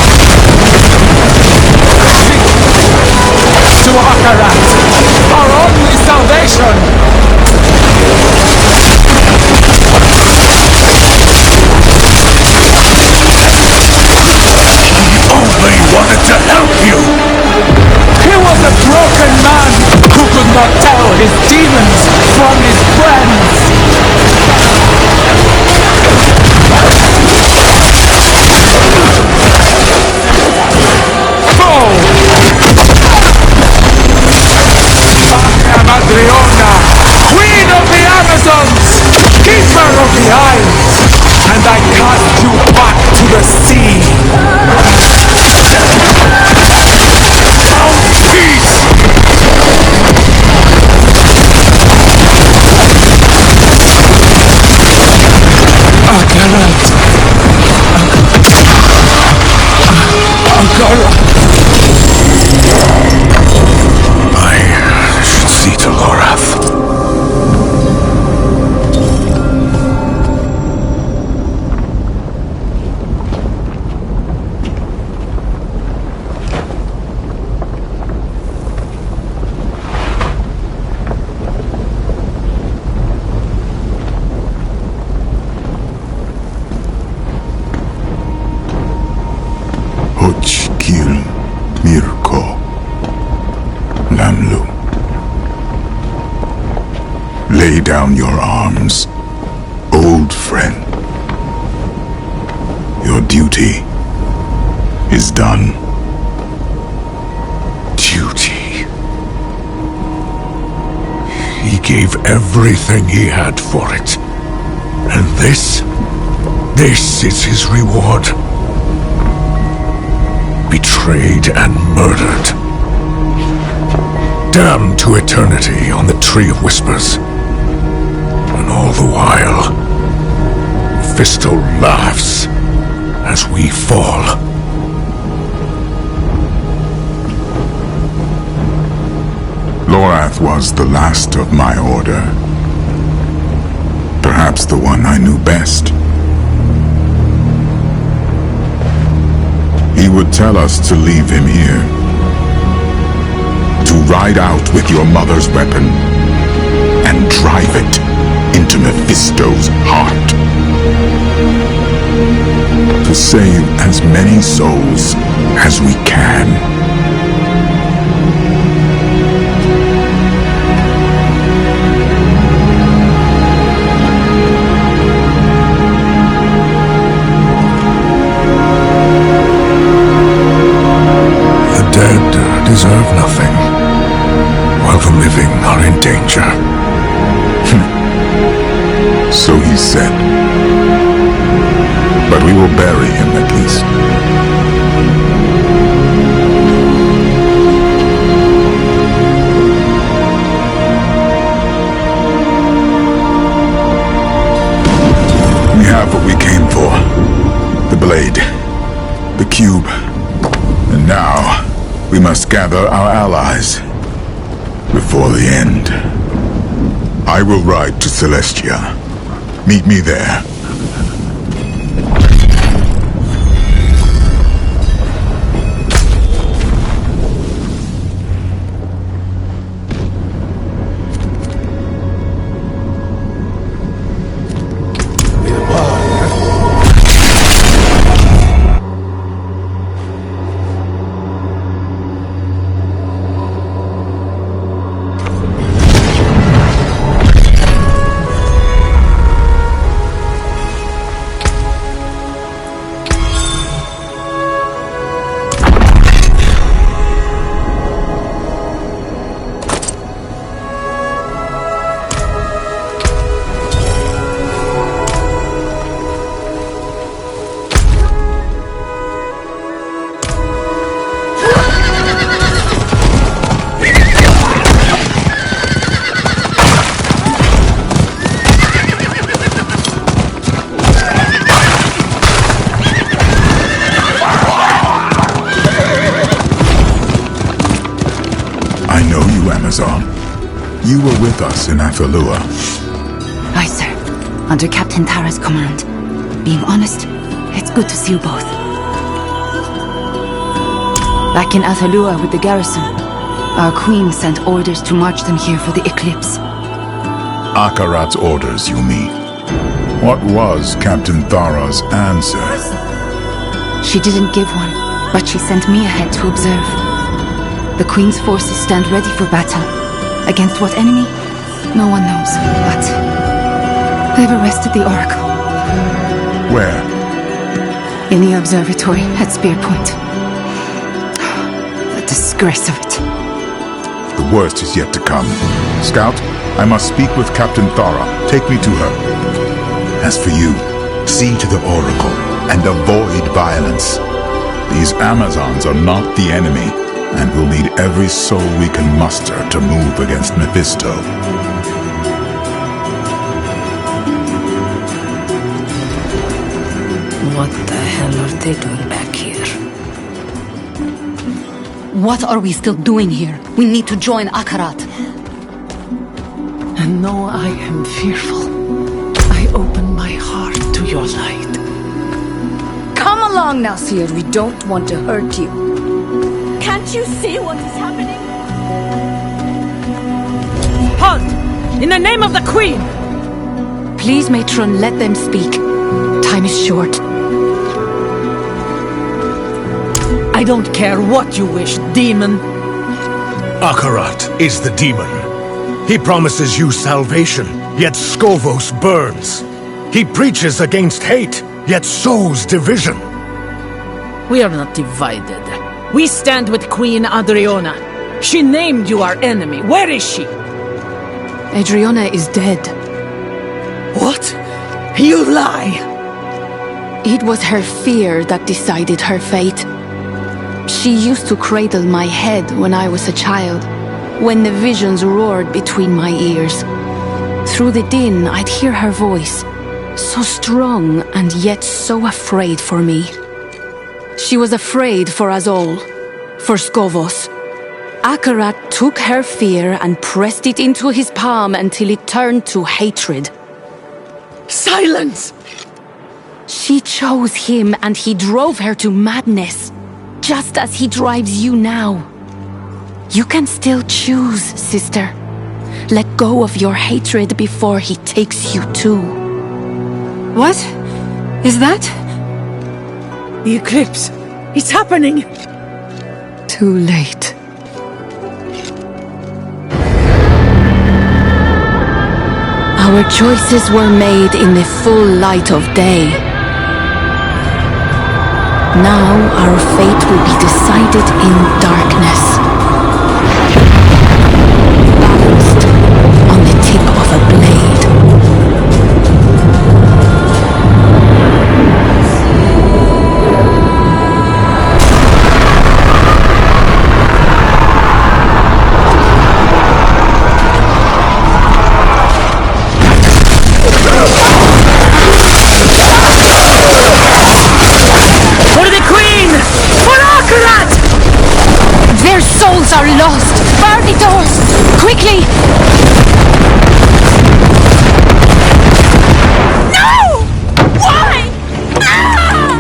Speaker 4: To Akarat, our only salvation! Only wanted to help you! He was a broken man who could not tell his demons from his friends! Foe! Madriona, Queen of the Amazons, Keeper of the Isles, and I cast you back to the sea! Found peace! Akarat! Akarat! I should see to Lorath.
Speaker 19: Hochkil Mirko Lamlu. Lay down your arms, old friend. Your duty is done.
Speaker 4: Duty. He gave everything he had for it. And this is his reward. Betrayed and murdered. Damned to eternity on the Tree of Whispers. And all the while, Fisto laughs as we fall.
Speaker 19: Lorath was the last of my order. Perhaps the one I knew best. He would tell us to leave him here. To ride out with your mother's weapon and drive it into Mephisto's heart. To save as many souls as we can.
Speaker 4: The dead deserve nothing, while the living are in danger.
Speaker 19: So he said. But we will bury him at least. We have what we came for. The blade. The cube. And now, we must gather our allies. Before the end. I will ride to Celestia. Meet me there. you, Amazon. You were with us in Athalua.
Speaker 12: Aye, sir. Under Captain Tara's command. Being honest, it's good to see you both. Back in Athalua with the garrison, our queen sent orders to march them here for the eclipse.
Speaker 19: Akarat's orders, you mean? What was Captain Thara's answer?
Speaker 12: She didn't give one, but she sent me ahead to observe. The queen's forces stand ready for battle. Against what enemy? No one knows, but they've arrested the Oracle.
Speaker 19: Where?
Speaker 12: In the observatory at Spear Point. The disgrace of it.
Speaker 19: The worst is yet to come. Scout, I must speak with Captain Thara. Take me to her. As for you, see to the Oracle and avoid violence. These Amazons are not the enemy, and we'll need every soul we can muster to move against Mephisto.
Speaker 15: What the hell are they doing back here?
Speaker 2: What are we still doing here? We need to join Akarat.
Speaker 10: And though I am fearful, I open my heart to your light.
Speaker 15: Come along now, Seer. We don't want to hurt you.
Speaker 3: Can't you see what is happening?
Speaker 22: Halt! In the name of the Queen!
Speaker 2: Please, Matron, let them speak. Time is short.
Speaker 22: I don't care what you wish, demon.
Speaker 4: Akarat is the demon. He promises you salvation, yet Skovos burns. He preaches against hate, yet sows division.
Speaker 22: We are not divided. We stand with Queen Adriona. She named you our enemy. Where is she?
Speaker 2: Adriona is dead.
Speaker 22: What? You lie!
Speaker 2: It was her fear that decided her fate. She used to cradle my head when I was a child, when the visions roared between my ears. Through the din, I'd hear her voice, so strong and yet so afraid for me. She was afraid for us all, for Skovos. Akarat took her fear and pressed it into his palm until it turned to hatred.
Speaker 22: Silence!
Speaker 2: She chose him and he drove her to madness, just as he drives you now. You can still choose, sister. Let go of your hatred before he takes you too.
Speaker 22: What? Is that? The eclipse. It's happening!
Speaker 2: Too late. Our choices were made in the full light of day. Now our fate will be decided in darkness. Balanced on the tip of a blade.
Speaker 22: For the Queen! For Akarat!
Speaker 2: Their souls are lost! Bar the doors! Quickly!
Speaker 3: No! Why? Ah!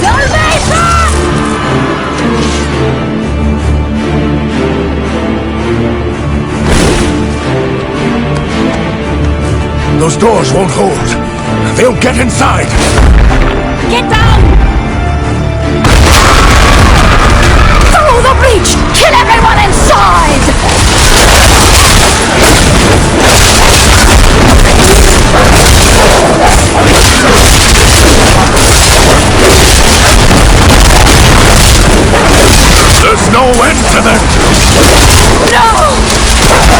Speaker 3: Salvation!
Speaker 4: Those doors won't hold. They'll get inside.
Speaker 3: Get down!
Speaker 2: Through the breach! Kill everyone inside!
Speaker 4: There's no end to them.
Speaker 2: No!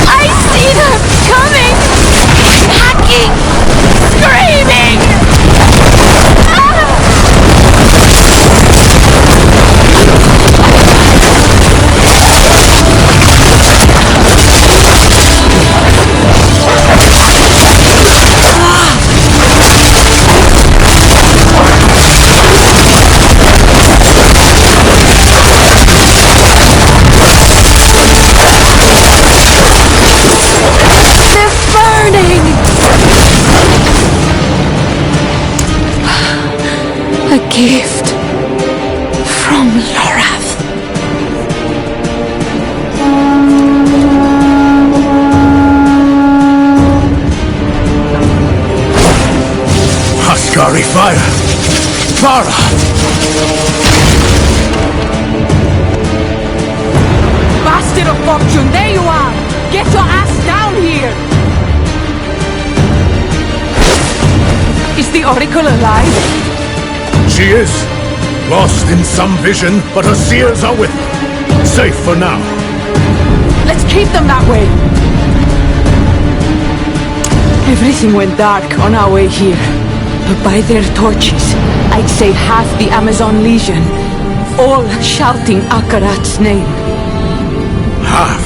Speaker 2: I see them coming! Hacking! Screaming!
Speaker 15: gift from Lorath.
Speaker 4: Huskari fire! Thara!
Speaker 2: Bastard of fortune, there you are! Get your ass down here! Is the Oracle alive?
Speaker 4: She is. Lost in some vision, but her seers are with her. Safe for now.
Speaker 2: Let's keep them that way! Everything went dark on our way here. But by their torches, I'd say half the Amazon Legion, all shouting Akarat's name.
Speaker 4: Half?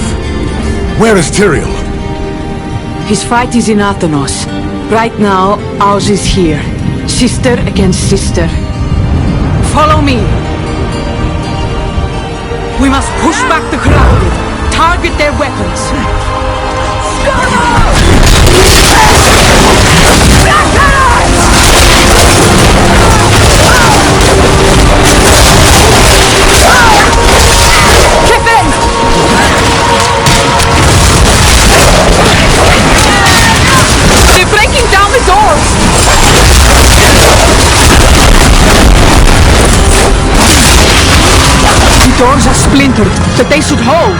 Speaker 4: Where is Tyrael?
Speaker 2: His fight is in Athenos. Right now, ours is here. Sister against sister. Follow me. We must push back the crowd. Target their weapons. They're breaking down the doors! The doors are splintered, but they should hold.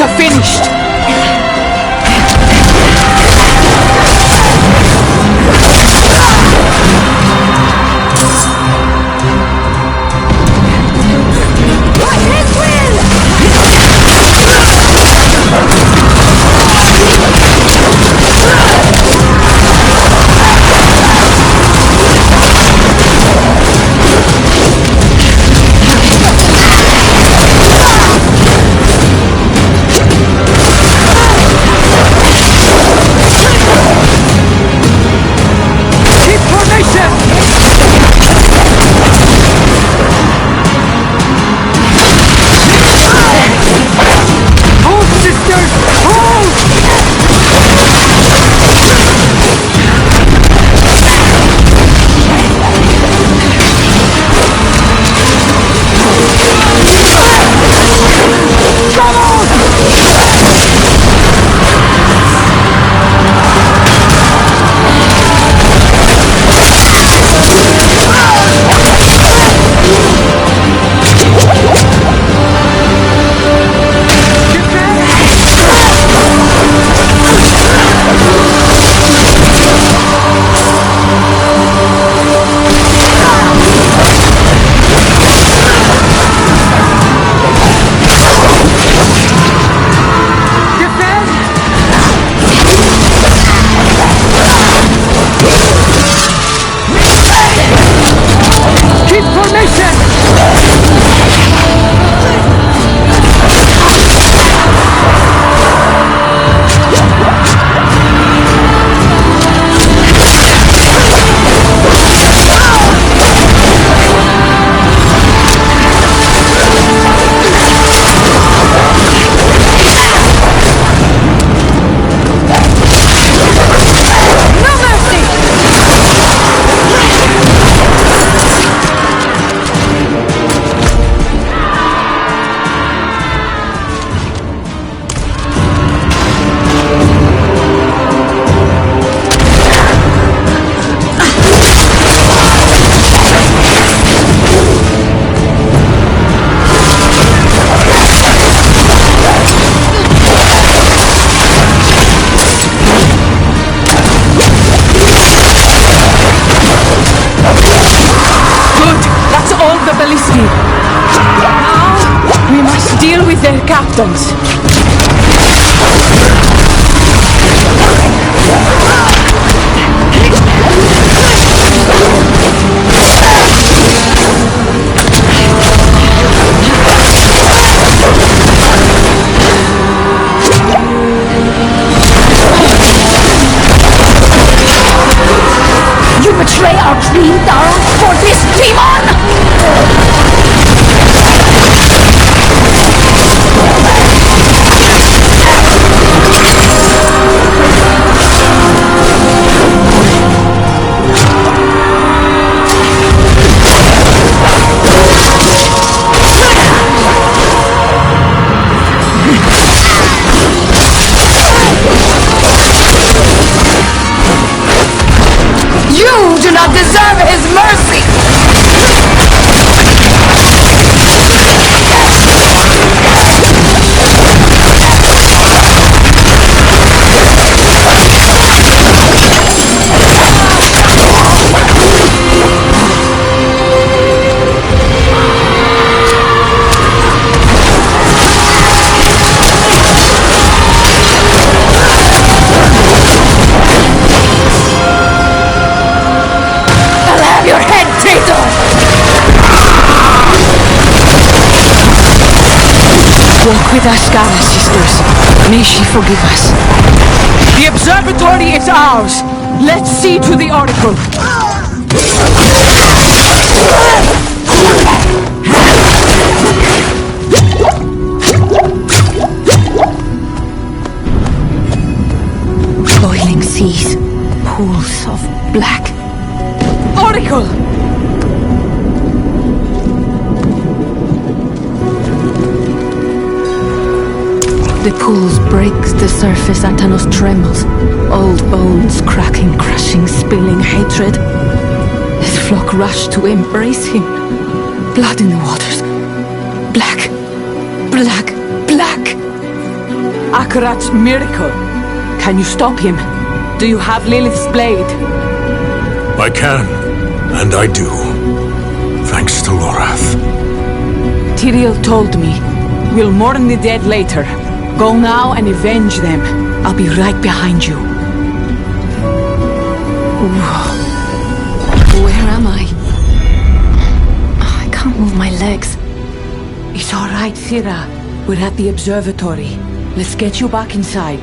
Speaker 2: Are finished. their captains. Walk with Ascara, sisters. May she forgive us. The observatory is ours. Let's see to the oracle.
Speaker 12: Boiling seas, pools of black.
Speaker 2: Oracle!
Speaker 12: The pools break the surface, Antanos trembles. Old bones cracking, crushing, spilling hatred. His flock rush to embrace him. Blood in the waters. Black, black, black.
Speaker 2: Akarat's miracle. Can you stop him? Do you have Lilith's blade?
Speaker 4: I can, and I do. Thanks to Lorath.
Speaker 2: Tyrael told me. We'll mourn the dead later. Go now and avenge them. I'll be right behind you.
Speaker 12: Where am I? I can't move my legs.
Speaker 2: It's all right, Thira. We're at the observatory. Let's get you back inside.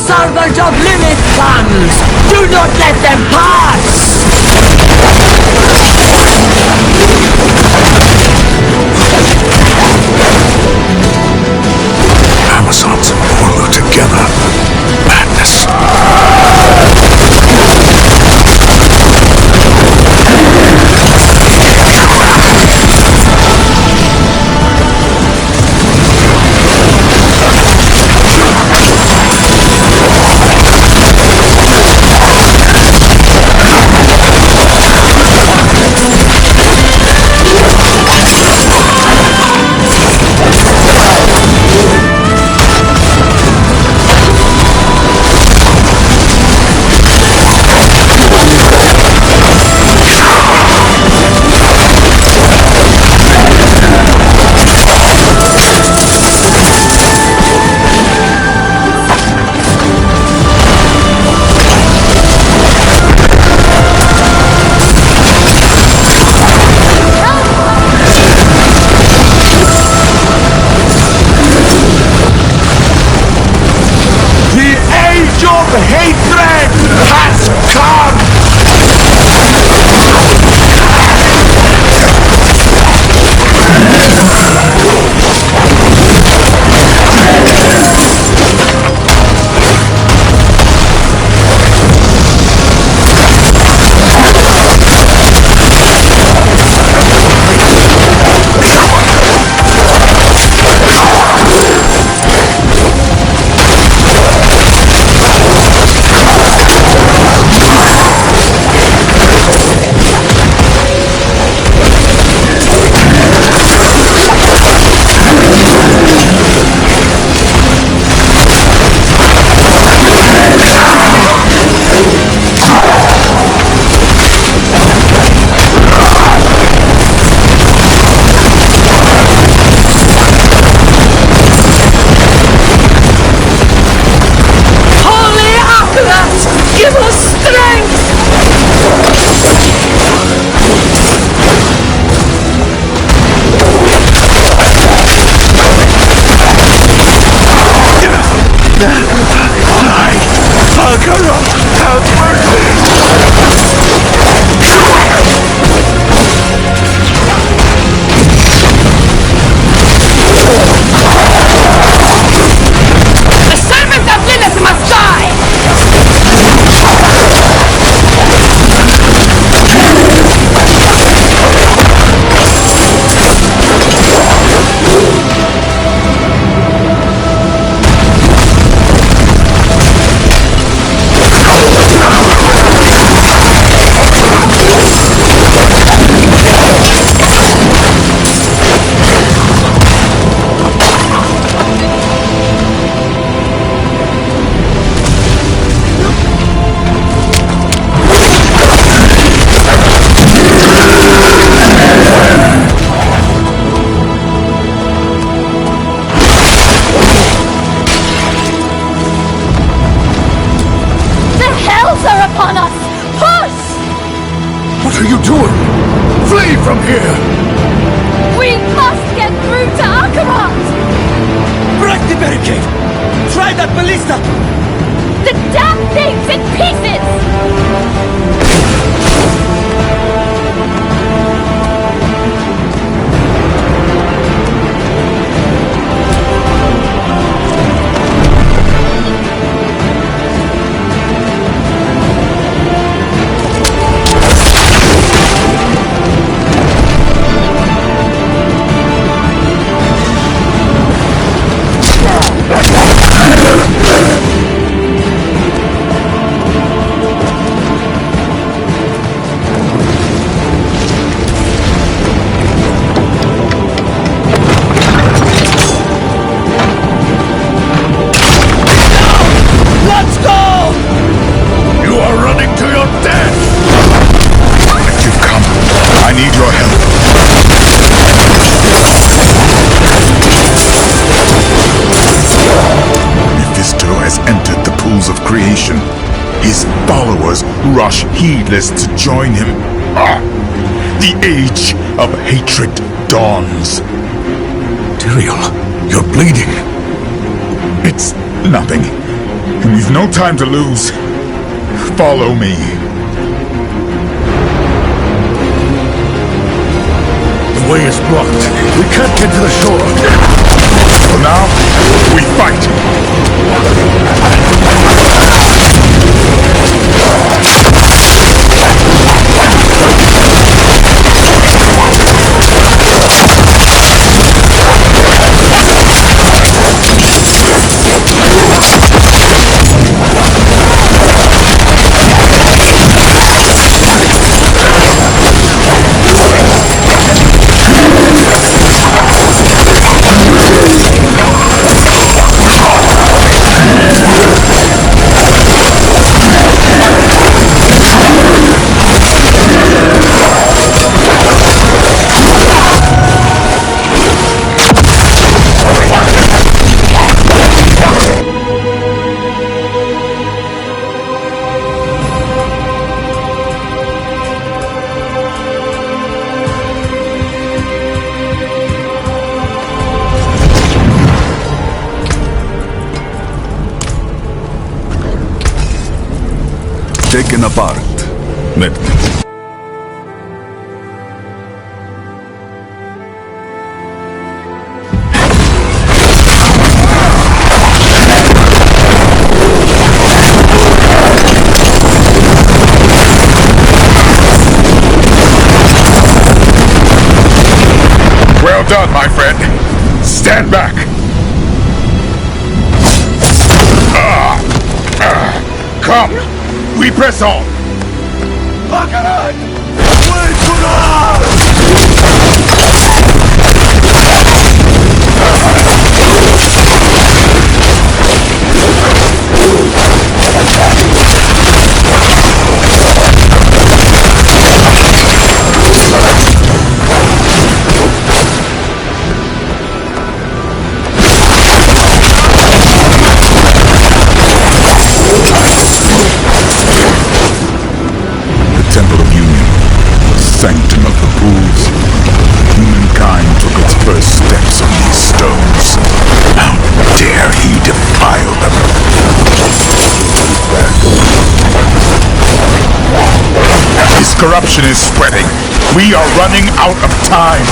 Speaker 9: servant of Lilith comes! Do not let them pass!
Speaker 4: Amazons and Orlu together. Madness. What are you doing? Flee from here!
Speaker 3: We must get through to Akarat!
Speaker 9: Break the barricade! Try that ballista!
Speaker 3: The damn thing's in pieces!
Speaker 19: His followers rush heedless to join him. The age of hatred dawns.
Speaker 4: Tyrael, you're bleeding.
Speaker 19: It's nothing. We've no time to lose. Follow me.
Speaker 4: The way is blocked. We can't get to the shore.
Speaker 19: For now, we fight.
Speaker 17: Taken apart.
Speaker 19: Well done, my friend. Stand back. Come. We press on!
Speaker 8: Akarat! Wait for us!
Speaker 19: corruption is spreading. We are running out of time.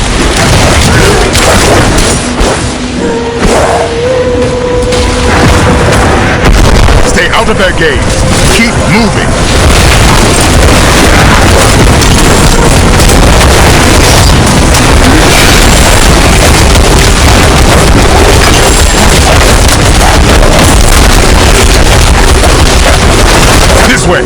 Speaker 19: Stay out of their gaze. Keep moving. This way.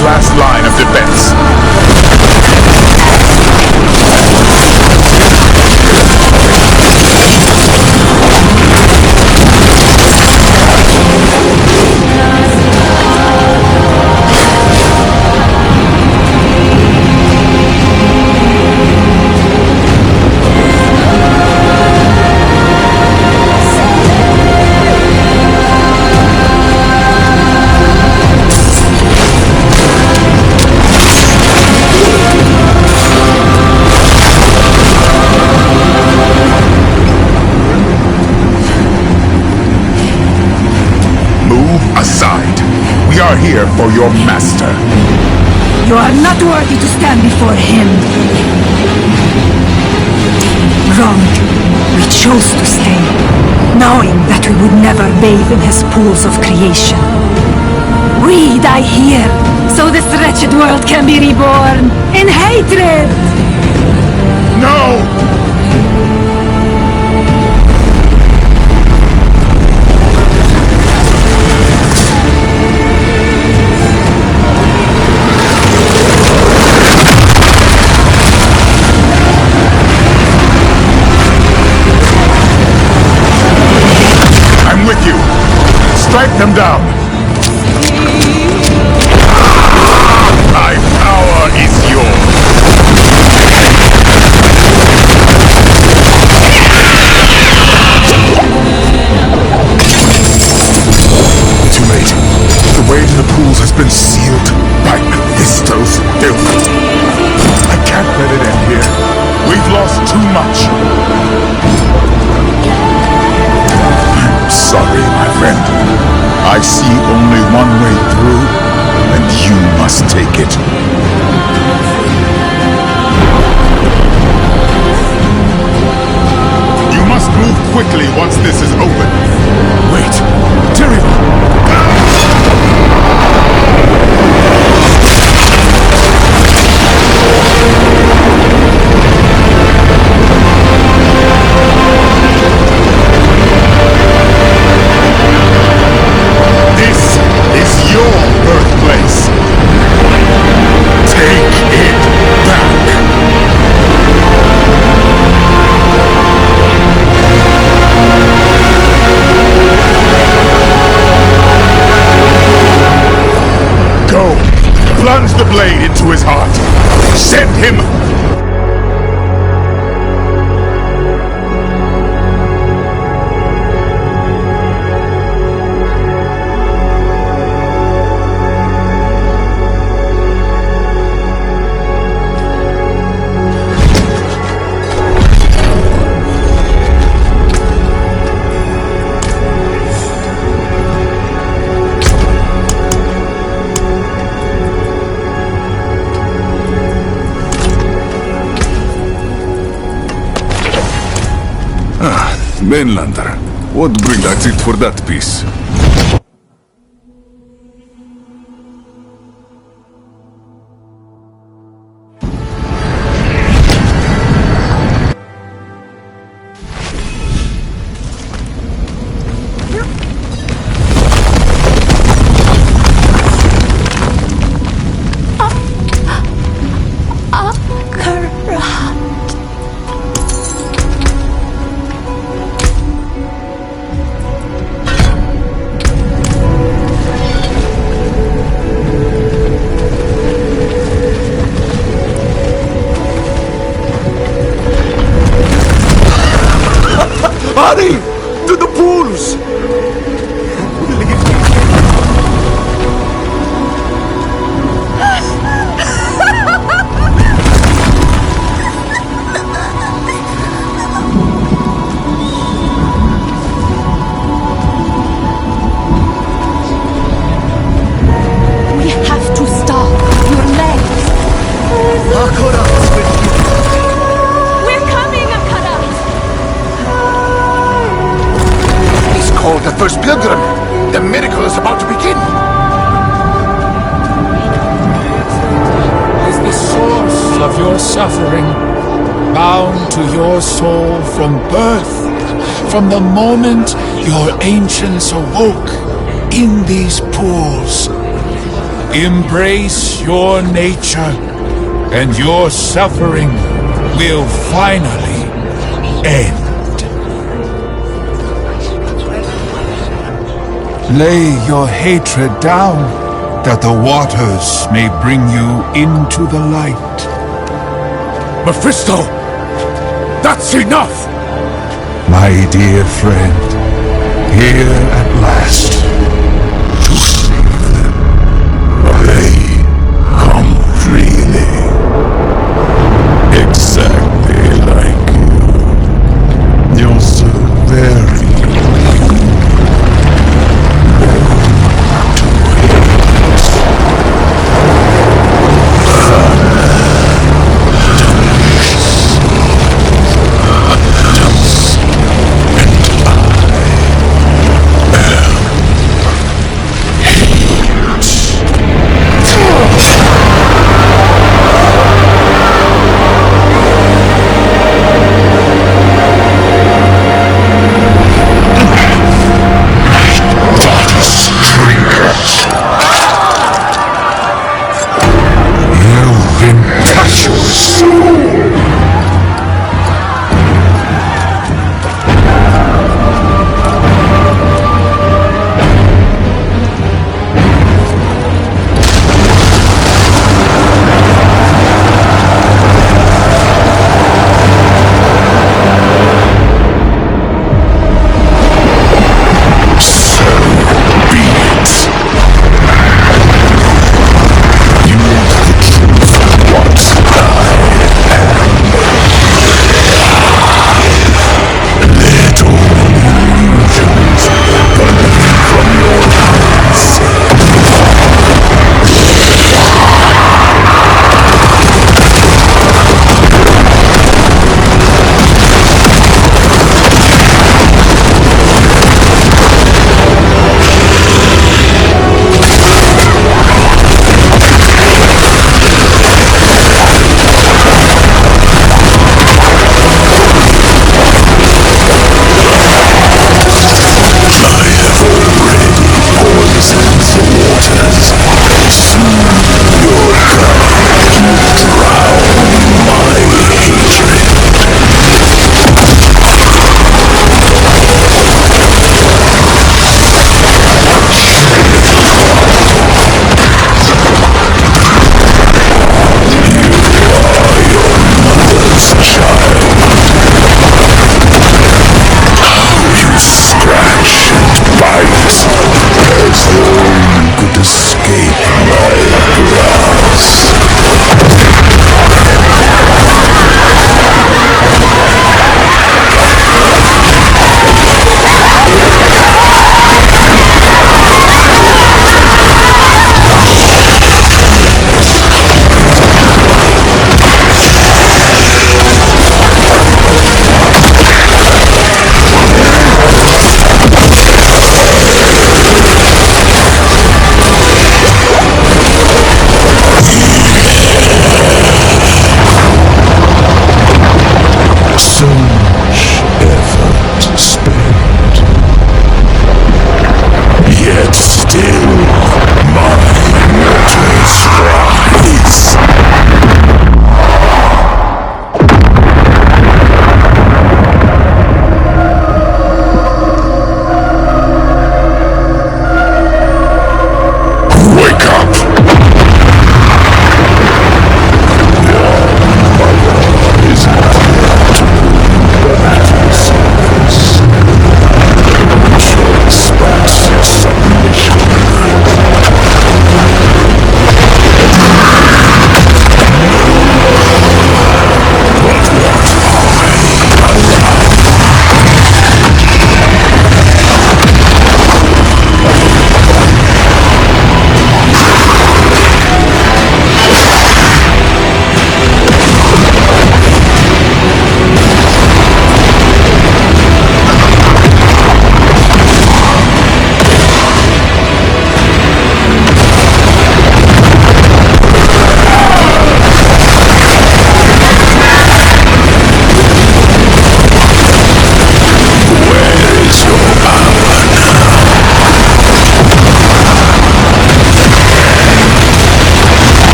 Speaker 19: Last line of defense. Aside. We are here for your master.
Speaker 7: You are not worthy to stand before him. Wrong. We chose to stay, knowing that we would never bathe in his pools of creation. We die here, so this wretched world can be reborn in hatred!
Speaker 19: No! With you. Strike them down. My power is yours. Too late. The way to the pools has been sealed by Mephisto's filth. I can't let it end here. We've lost too much. Sorry, my friend. I see only one way through, and you must take it. Plunge the blade into his heart. Send him!
Speaker 5: Mainlander, what bring that's it for that piece?
Speaker 6: Hurry! To the pools!
Speaker 12: We have to stop your legs.
Speaker 6: Akarat's with you.
Speaker 3: We're coming, Akarat!
Speaker 4: He's called the first pilgrim. The miracle is about to begin.
Speaker 11: Is the source of your suffering bound to your soul from birth, from the moment your ancients awoke in these pools? Embrace your nature, and your suffering will finally end. Lay your hatred down, that the waters may bring you into the light.
Speaker 4: Mephisto! That's enough!
Speaker 5: My dear friend, here at last to save them. They come freely. Exactly like you. You're so very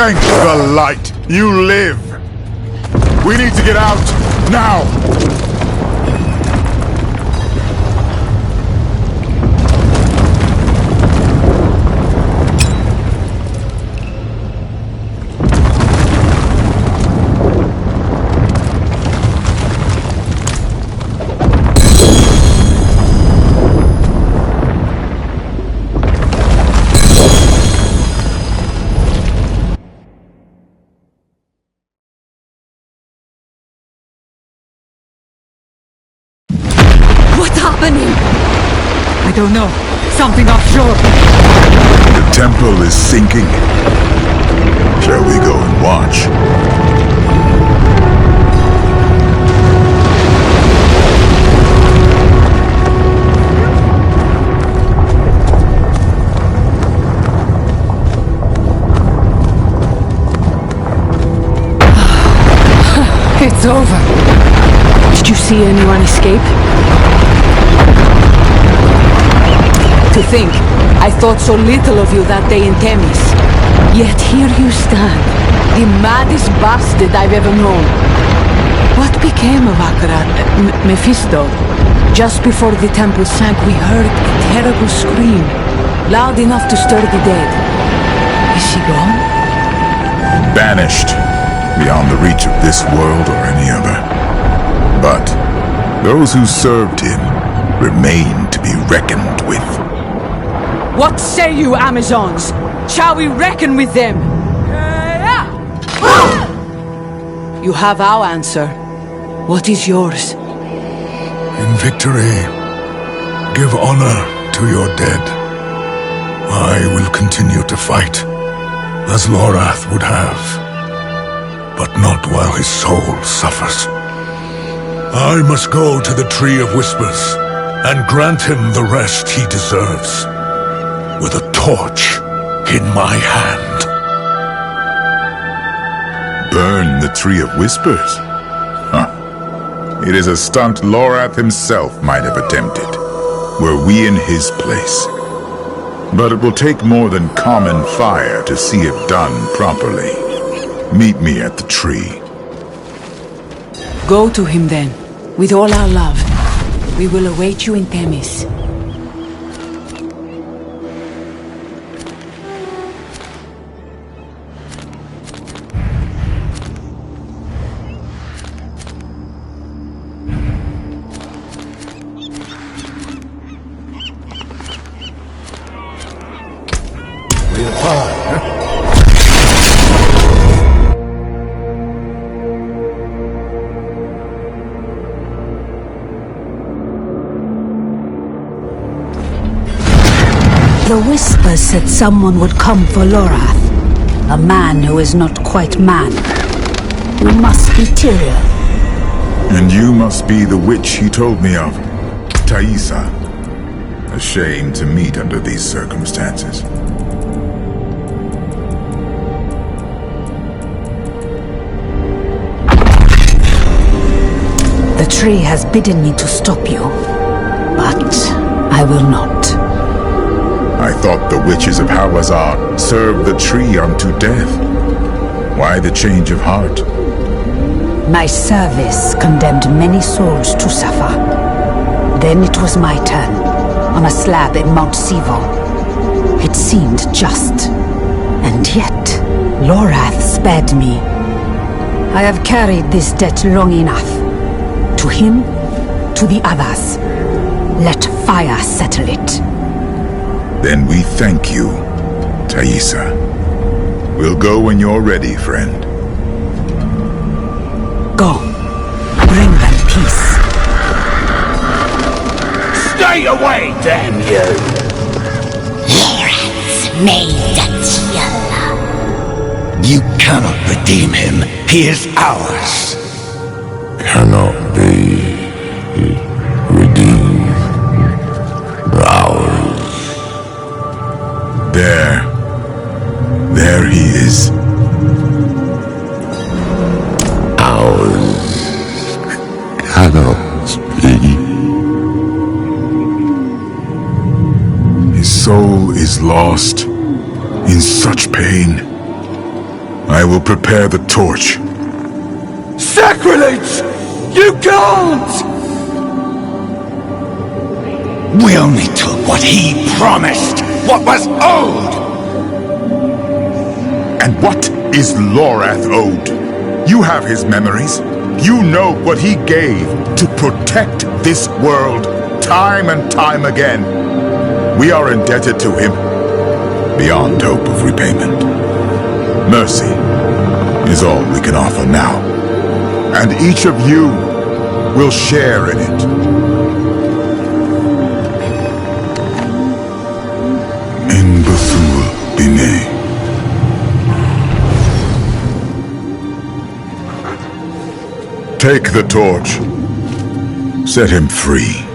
Speaker 19: Thank the light! You live! We need to get out! Now!
Speaker 7: I don't know. Something offshore.
Speaker 19: The temple is sinking. Shall we go and watch?
Speaker 2: It's over. Did you see anyone escape? To think, I thought so little of you that day in Themis. Yet here you stand, the maddest bastard I've ever known. What became of Akarat, Mephisto? Just before the temple sank, we heard a terrible scream, loud enough to stir the dead. Is she gone?
Speaker 19: Banished, beyond the reach of this world or any other. But those who served him remain to be reckoned with.
Speaker 2: What say you, Amazons? Shall we reckon with them? You have our answer. What is yours?
Speaker 4: In victory, give honor to your dead. I will continue to fight, as Lorath would have, but not while his soul suffers. I must go to the Tree of Whispers and grant him the rest he deserves, with a torch in my hand.
Speaker 19: Burn the Tree of Whispers? Huh. It is a stunt Lorath himself might have attempted, were we in his place. But it will take more than common fire to see it done properly. Meet me at the tree.
Speaker 2: Go to him then, with all our love. We will await you in Themis.
Speaker 18: The Whispers said someone would come for Lorath. A man who is not quite man. You must be Tyrion.
Speaker 19: And you must be the witch he told me of, Thaisa. A shame to meet under these circumstances.
Speaker 18: The tree has bidden me to stop you, but I will not.
Speaker 19: I thought the witches of Hawazar served the tree unto death. Why the change of heart?
Speaker 18: My service condemned many souls to suffer. Then it was my turn, on a slab in Mount Sivo. It seemed just. And yet, Lorath spared me. I have carried this debt long enough. To him, to the others. Let fire settle it.
Speaker 19: Then we thank you, Thaisa. We'll go when you're ready, friend.
Speaker 18: Go. Bring them peace.
Speaker 20: Stay away, damn you!
Speaker 16: Lorath's made a deal.
Speaker 17: You cannot redeem him. He is ours.
Speaker 1: Cannot be redeemed. Ours.
Speaker 19: There he is.
Speaker 1: Ours cannot be.
Speaker 19: His soul is lost in such pain. I will prepare the torch.
Speaker 6: Sacrilege! You can't!
Speaker 17: We only took what he promised, what was owed!
Speaker 19: And what is Lorath owed? You have his memories. You know what he gave to protect this world, time and time again. We are indebted to him, beyond hope of repayment. Mercy is all we can offer now, and each of you will share in it. In Bethul Bine. Take the torch. Set him free.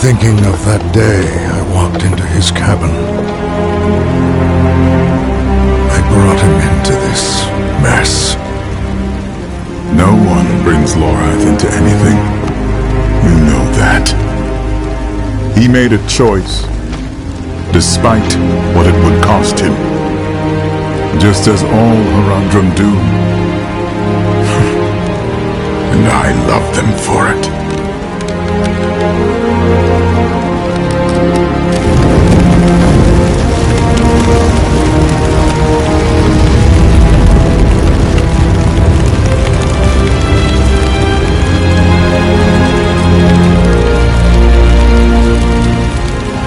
Speaker 4: Thinking of that day I walked into his cabin. I brought him into this mess.
Speaker 19: No one brings Lorath into anything. You know that. He made a choice, despite what it would cost him. Just as all Harandrum do. And I love them for it.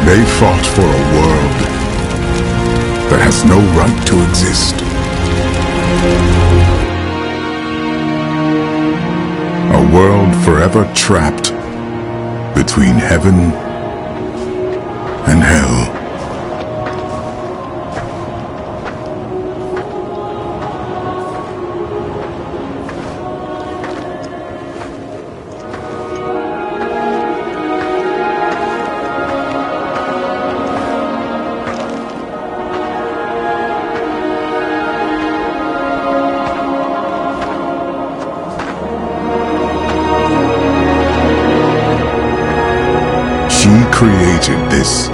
Speaker 19: They fought for a world that has no right to exist. A world forever trapped between heaven and hell. Created this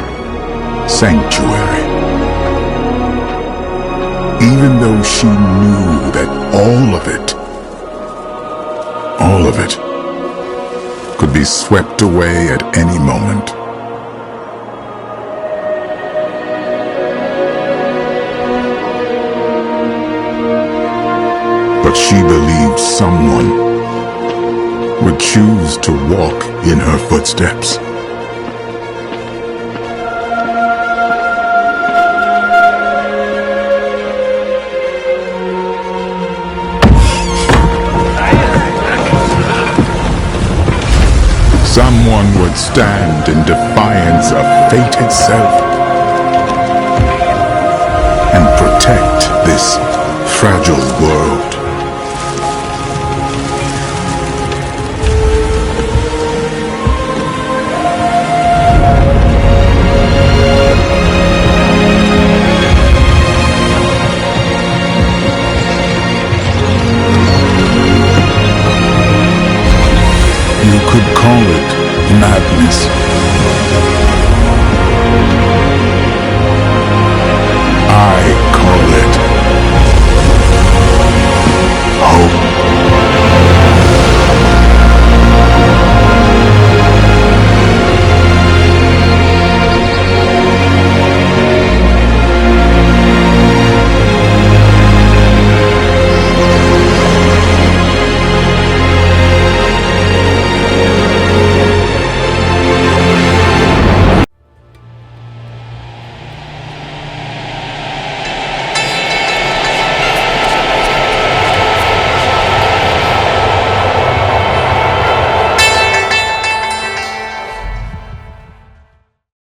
Speaker 19: sanctuary, even though she knew that all of it could be swept away at any moment. But she believed someone would choose to walk in her footsteps. Someone would stand in defiance of fate itself and protect this fragile world. You could call it madness. I call it
Speaker 6: now.